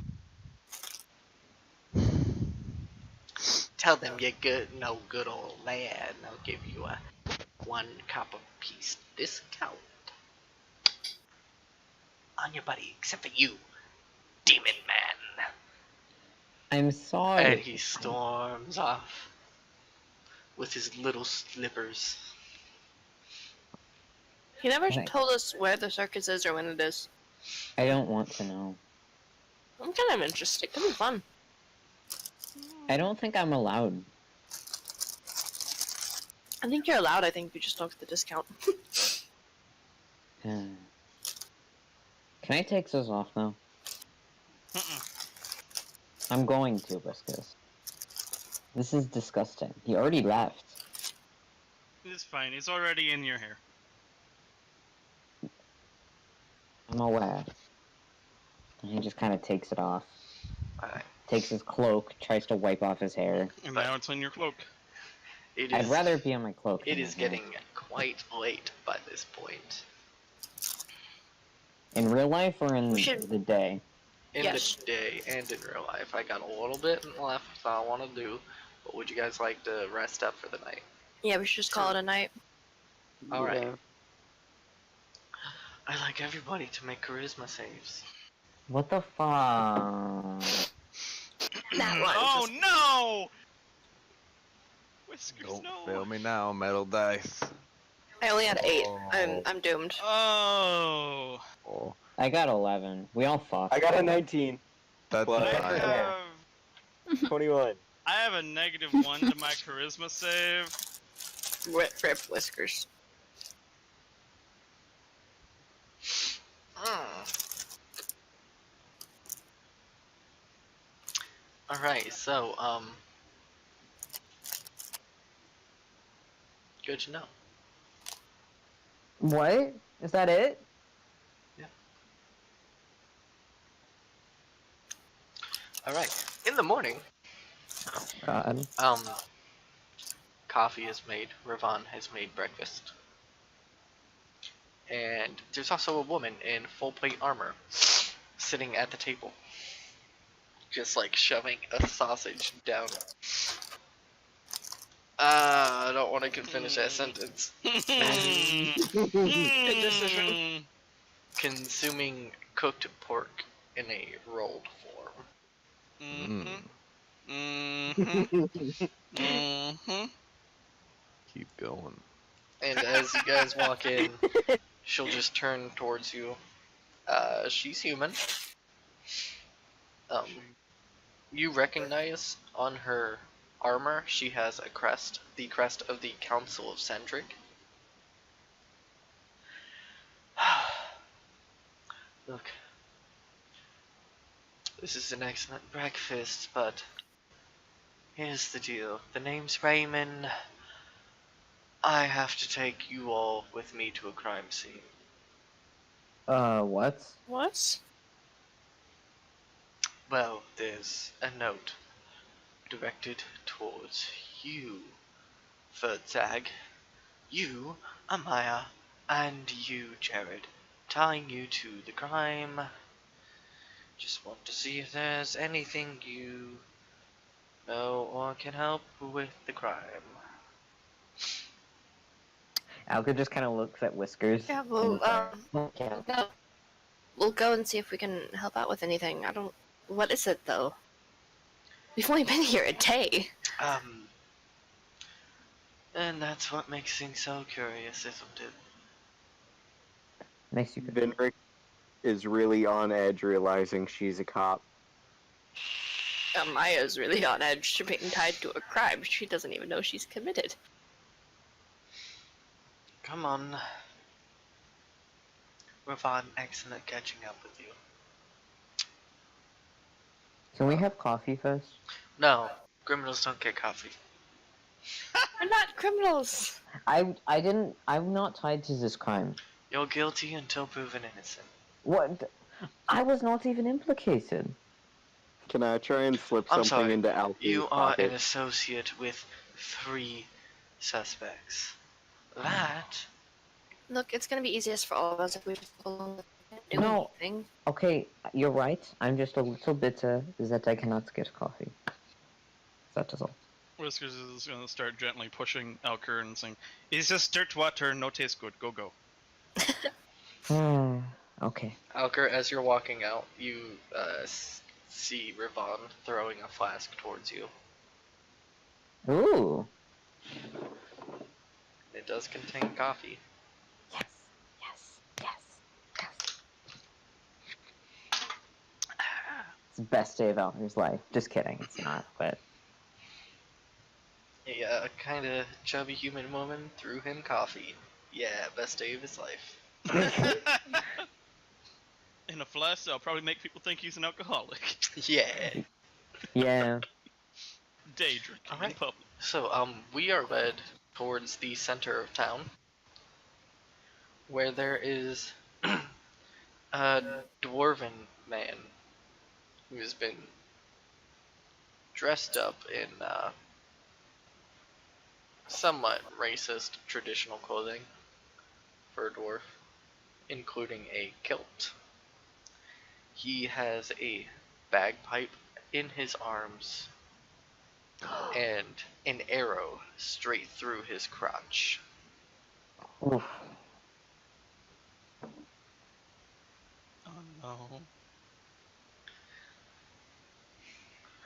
Tell them you're good, no good old lad, and I'll give you a 1 copper piece discount on your buddy, except for you, Demon Man. I'm sorry. And he storms off with his little slippers. He never Right. told us where the circus is or when it is. I don't want to know. I'm kind of interested. It could be fun. I don't think I'm allowed. I think you're allowed. I think you just don't get the discount. Can I take this off now? I'm going to, Whiskas. This is disgusting. He already left. It's fine. It's already in your hair. I'm aware. And he just kind of takes it off. Alright. Takes his cloak, tries to wipe off his hair. And But- now it's on your cloak. I'd rather it be on my cloak. It than is my hair. getting quite late by this point. In real life or in We should- the day? In Yes. the day and in real life. I got a little bit left that I want to do. But would you guys like to rest up for the night? Yeah, we should just call it a night. Alright. Yeah. I'd like everybody to make charisma saves. What the fuck? That one. Oh just- no! Whiskers, Don't no. fail me now, metal dice. I only had 8. Oh. I'm doomed. Oh. Oh, I got 11. We all fucked. I got a 19. that's Well, I fine. yeah. have 21. I have a -1 to my charisma save. Rip whiskers. Alright, so, good to know. What? Is that it? Alright, in the morning, God. coffee is made. Ravon has made breakfast. And there's also a woman in full plate armor sitting at the table. Just like shoving a sausage down. I don't want to finish that sentence. Good decision. Consuming cooked pork in a rolled form. Keep going. And as you guys walk in, she'll just turn towards you. She's human. You recognize on her armor, she has a crest, the crest of the Council of Cendric. Look, this is an excellent breakfast, but here's the deal. The name's Raymond. I have to take you all with me to a crime scene. What? What? Well, there's a note directed towards you, Fertzag, you, Amaya, and you, Jared, tying you to the crime. Just want to see if there's anything you know or can help with the crime. Alka just kind of looks at Whiskers. Yeah, and well, is like, "Okay." we'll go and see if we can help out with anything. I don't. What is it though? We've only been here a day. And that's what makes things so curious, isn't it? Makes you Vinric is really on edge realizing she's a cop. Maya's really on edge to being tied to a crime she doesn't even know she's committed. Come on. Ravon, excellent catching up with you. Can we have coffee first? No, criminals don't get coffee. We're not criminals. I'm not tied to this crime. You're guilty until proven innocent. What? I was not even implicated. Can I try and slip I'm something sorry, into Alfie's You are pocket? an associate with 3 suspects. That Look, it's gonna be easiest for all of us if we just do No. anything. Okay, you're right. I'm just a little bitter that I cannot get coffee. That is all. Whiskers is gonna start gently pushing Alker and saying, "It's just dirt water, no taste good. Go go." Okay. Alker, as you're walking out, you see Ravon throwing a flask towards you. Ooh. It does contain coffee. Yes. Yes. Yes. Yes. It's the best day of Alfred's life. Just kidding. It's not. But A kind of chubby human woman threw him coffee. Yeah, best day of his life. In a flash, that'll probably make people think he's an alcoholic. Yeah. yeah. Day drinking in Alright. public. So, we are led towards the center of town, where there is a dwarven man who has been dressed up in somewhat racist traditional clothing for a dwarf, including a kilt. He has a bagpipe in his arms and an arrow straight through his crotch. Oof. Oh no.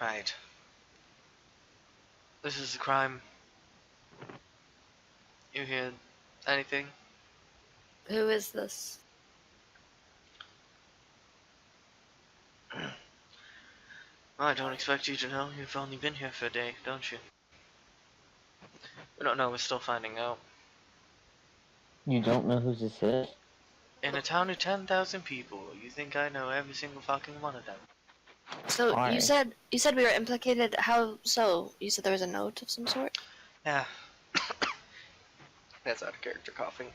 Right. This is a crime. You hear anything? Who is this? I don't expect you to know. You've only been here for a day, don't you? We don't know. We're still finding out. You don't know who this is? In a town of 10,000 people, you think I know every single fucking one of them? So Why? you said we were implicated. How so? You said there was a note of some sort. Yeah. That's out of character coughing.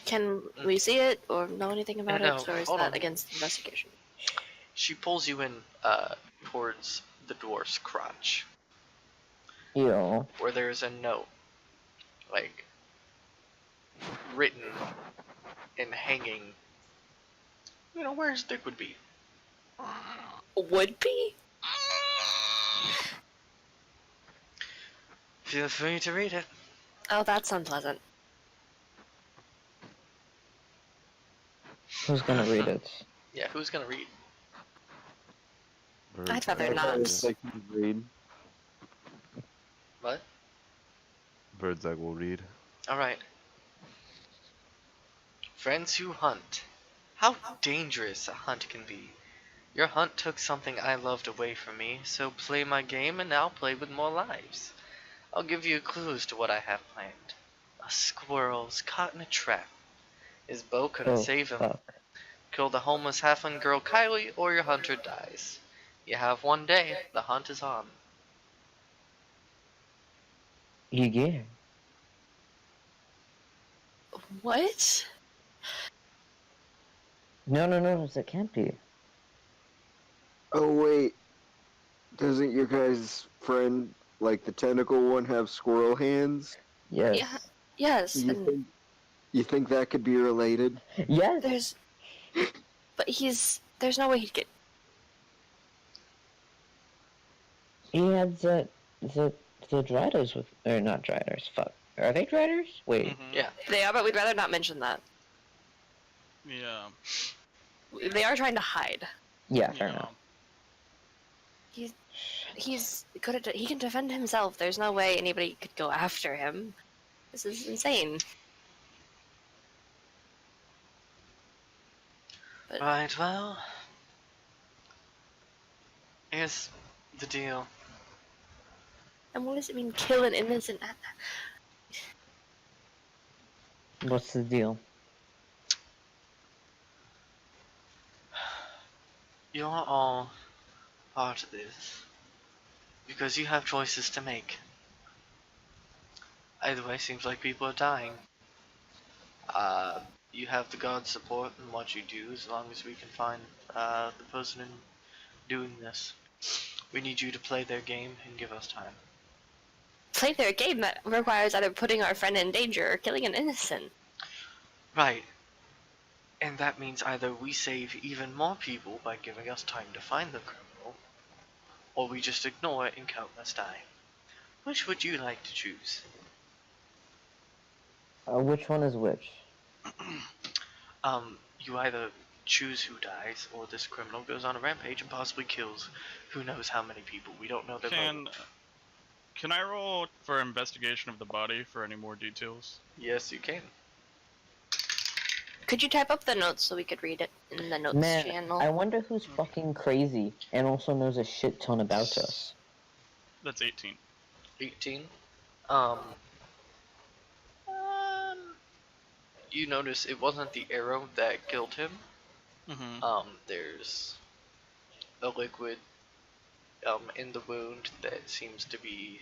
Can we see it or know anything about No, it, or is hold that on. against investigation? She pulls you in towards the dwarf's crotch, Ew. where there's a note, like, written and hanging, you know, where his dick would be. Would be? Feel free to read it. Oh, that's unpleasant. Who's gonna read it? Yeah, who's gonna read? I'd rather I not. was like, read. What? Birdseye will read. Alright. Friends who hunt. How dangerous a hunt can be. Your hunt took something I loved away from me, so play my game and I'll play with more lives. I'll give you clues to what I have planned. A squirrel's caught in a trap. His bow couldn't Oh, save him. fuck. Kill the homeless halfling girl Kylie or your hunter dies. You have one day, the hunt is on. Yeah. What? No, it can't be. Oh wait, doesn't your guys' friend, like the tentacle one, have squirrel hands? Yes. Yeah. Yes. And You think that could be related? Yes! there's, but there's no way he'd get. He had the driders with, or not driders, fuck. Are they driders? Wait. Mhm. Yeah. They are, but we'd rather not mention that. Yeah. They are trying to hide. Yeah, fair Yeah. enough. He can defend himself. There's no way anybody could go after him. This is insane. But Right, well, here's the deal. and what does it mean, kill an innocent? What's the deal? You're all part of this because you have choices to make. Either way, seems like people are dying. You have the god's support in what you do as long as we can find the person in doing this. We need you to play their game and give us time. Play their game that requires either putting our friend in danger or killing an innocent. Right. And that means either we save even more people by giving us time to find the criminal, or we just ignore it and countless die. Which would you like to choose? Which one is which? You either choose who dies, or this criminal goes on a rampage and possibly kills who knows how many people. We don't know their motive. Can I roll for investigation of the body for any more details? Yes, you can. Could you type up the notes so we could read it in the notes Man, channel? I wonder who's fucking crazy and also knows a shit ton about us. That's 18. 18. You notice it wasn't the arrow that killed him. Mm-hmm. There's a liquid in the wound that seems to be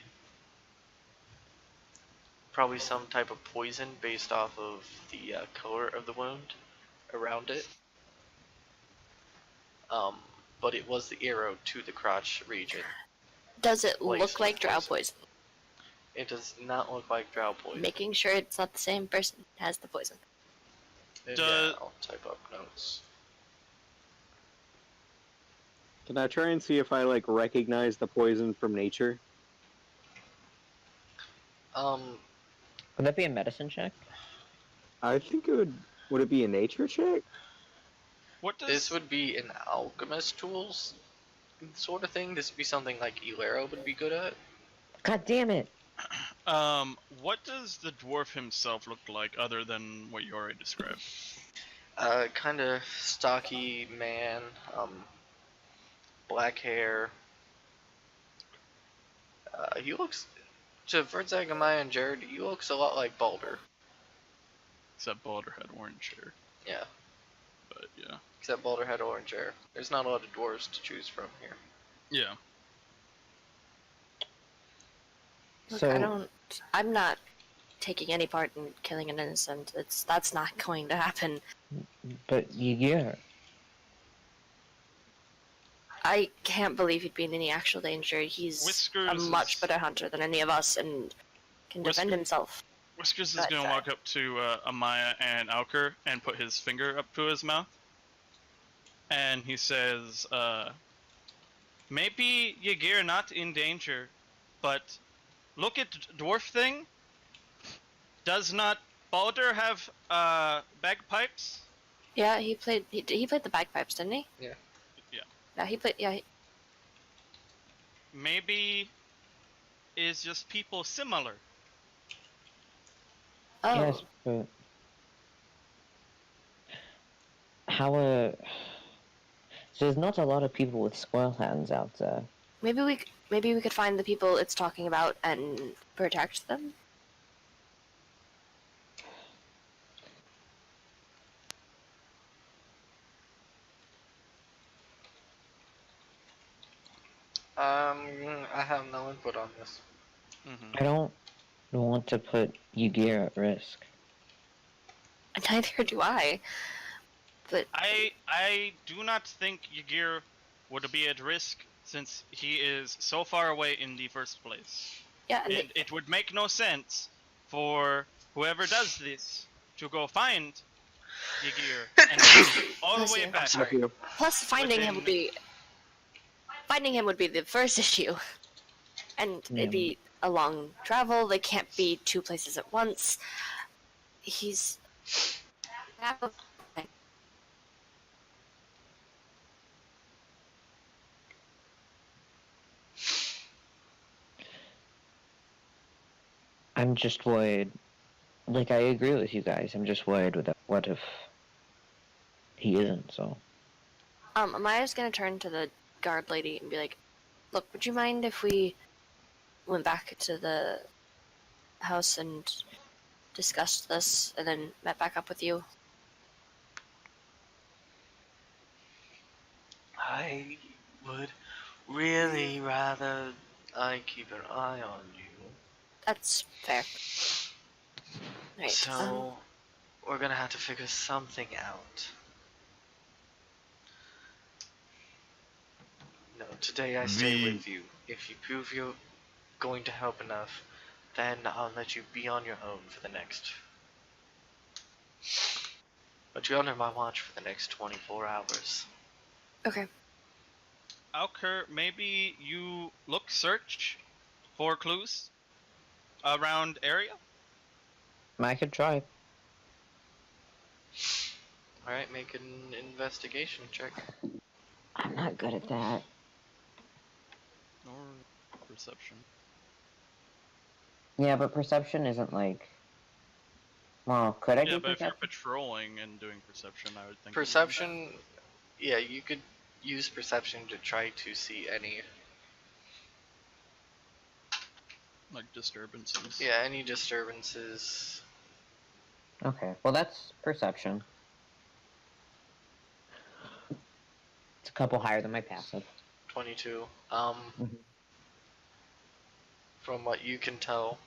probably some type of poison based off of the color of the wound around it. But it was the arrow to the crotch region. Does it Laced look like with drow poison? It does not look like drow poison. Making sure it's not the same person who has the poison. Yeah, I'll type up notes. Can I try and see if I like recognize the poison from nature? Would that be a medicine check? I think it would. Would it be a nature check? What does This would be an alchemist tools sort of thing. This would be something like Ilero would be good at. God damn it! what does the dwarf himself look like other than what you already described? Kind of stocky man, black hair. He looks, to Vertzag, Amaya, and Jared, he looks a lot like Balder. Except Balder had orange hair. Yeah, But yeah. except Balder had orange hair. There's not a lot of dwarves to choose from here. Yeah. Look, So I'm not taking any part in killing an innocent. That's not going to happen. but yeah. I can't believe he'd be in any actual danger. He's Whiskers a much is- better hunter than any of us and can defend himself. Whiskers is Right, gonna sorry. walk up to Amaya and Alker and put his finger up to his mouth. And he says, maybe Ygir not in danger, but look at dwarf thing. Does not Balder have bagpipes? Yeah, he played the bagpipes, didn't he? Yeah. Yeah. Yeah, he played. Yeah. Maybe is just people similar. Oh, Yes, but how so there's not a lot of people with squirrel hands out there. maybe we could find the people it's talking about and protect them. I have no input on this. Mm-hmm. I don't want to put Ygir at risk. Neither do I. But I do not think Ygir would be at risk since he is so far away in the first place. yeah, and And it would make no sense for whoever does this to go find Ygir and all the way Listen. back. Sorry. plus finding him Within- would be the first issue, and it'd be a long travel. They can't be two places at once. He's. I'm just worried. Like, I agree with you guys. I'm just worried with that. What if he isn't, so... Amaya's gonna turn to the guard lady and be like, "Look, would you mind if we went back to the house and discussed this, and then met back up with you?" I would really rather I keep an eye on you. That's fair. Right. So, we're gonna have to figure something out. No, today I stay We- with you. If you prove you're going to help enough, then I'll let you be on your own for the next... But you're under my watch for the next 24 hours. Okay. Alker, maybe you search for clues around area? I could try. Alright, make an investigation check. I'm not good at that. Or perception? Yeah, but perception isn't like... Well, could I Yeah, do but if you're perception? patrolling and doing perception, I would think... Perception, yeah, you could use perception to try to see any, Like disturbances. yeah, any disturbances. Okay, well that's perception. It's a couple higher than my passive. 22. Mhm. From what you can tell,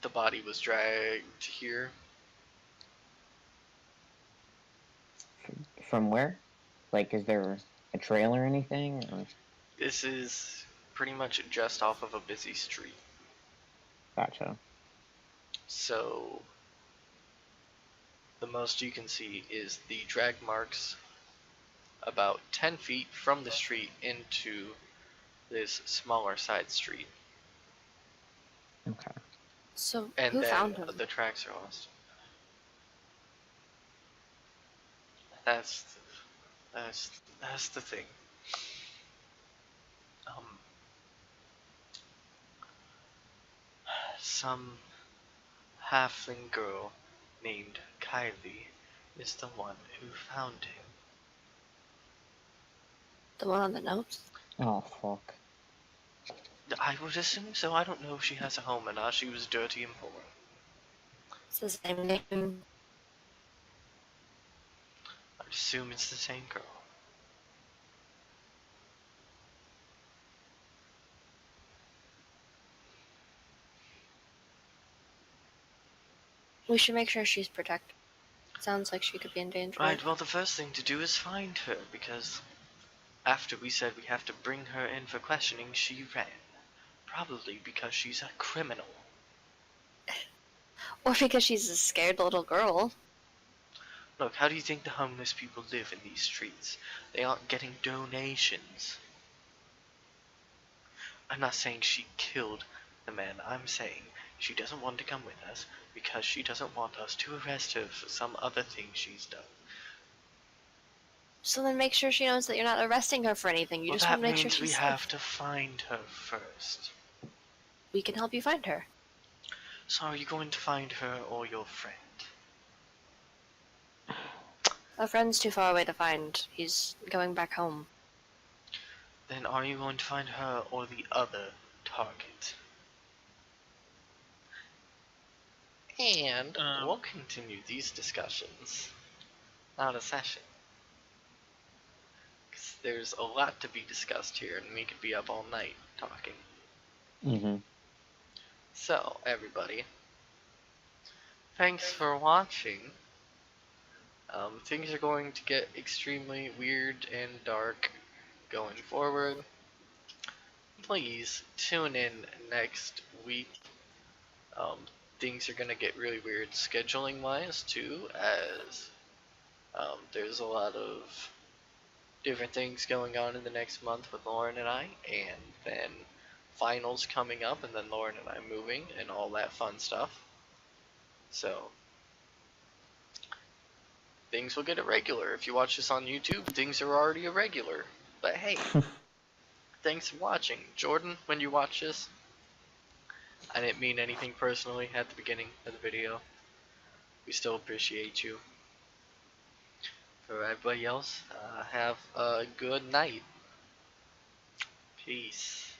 the body was dragged here. From where? Like, is there a trail or anything? Or... This is pretty much just off of a busy street. Gotcha. So the most you can see is the drag marks about 10 feet from the street into this smaller side street. Okay. So And who then found him? the tracks are lost. That's that's the thing. Some halfling girl named Kylie is the one who found him. The one on the notes? Oh, fuck. I would assume so. I don't know if she has a home or not. She was dirty and poor. It's the same name. I'd assume it's the same girl. We should make sure she's protected. Sounds like she could be in danger. Right, well, the first thing to do is find her, because after we said we have to bring her in for questioning, she ran. Probably because she's a criminal. Or because she's a scared little girl. Look, how do you think the homeless people live in these streets? They aren't getting donations. I'm not saying she killed the man. I'm saying she doesn't want to come with us because she doesn't want us to arrest her for some other thing she's done. So then make sure she knows that you're not arresting her for anything. You Well, just want that to make sure means we she's have safe. to find her first. We can help you find her. So are you going to find her or your friend? A friend's too far away to find. He's going back home. Then are you going to find her or the other target? And we'll continue these discussions out of session. Because there's a lot to be discussed here, and we could be up all night talking. Mm-hmm. So, everybody, thanks for watching. Things are going to get extremely weird and dark going forward. Please tune in next week. Things are going to get really weird scheduling wise too, as there's a lot of different things going on in the next month with Lauren and I, and then finals coming up, and then Lauren and I moving, and all that fun stuff. So things will get irregular. If you watch this on YouTube, things are already irregular. But hey, thanks for watching. Jordan, when you watch this, I didn't mean anything personally at the beginning of the video. We still appreciate you. For everybody else, have a good night. Peace.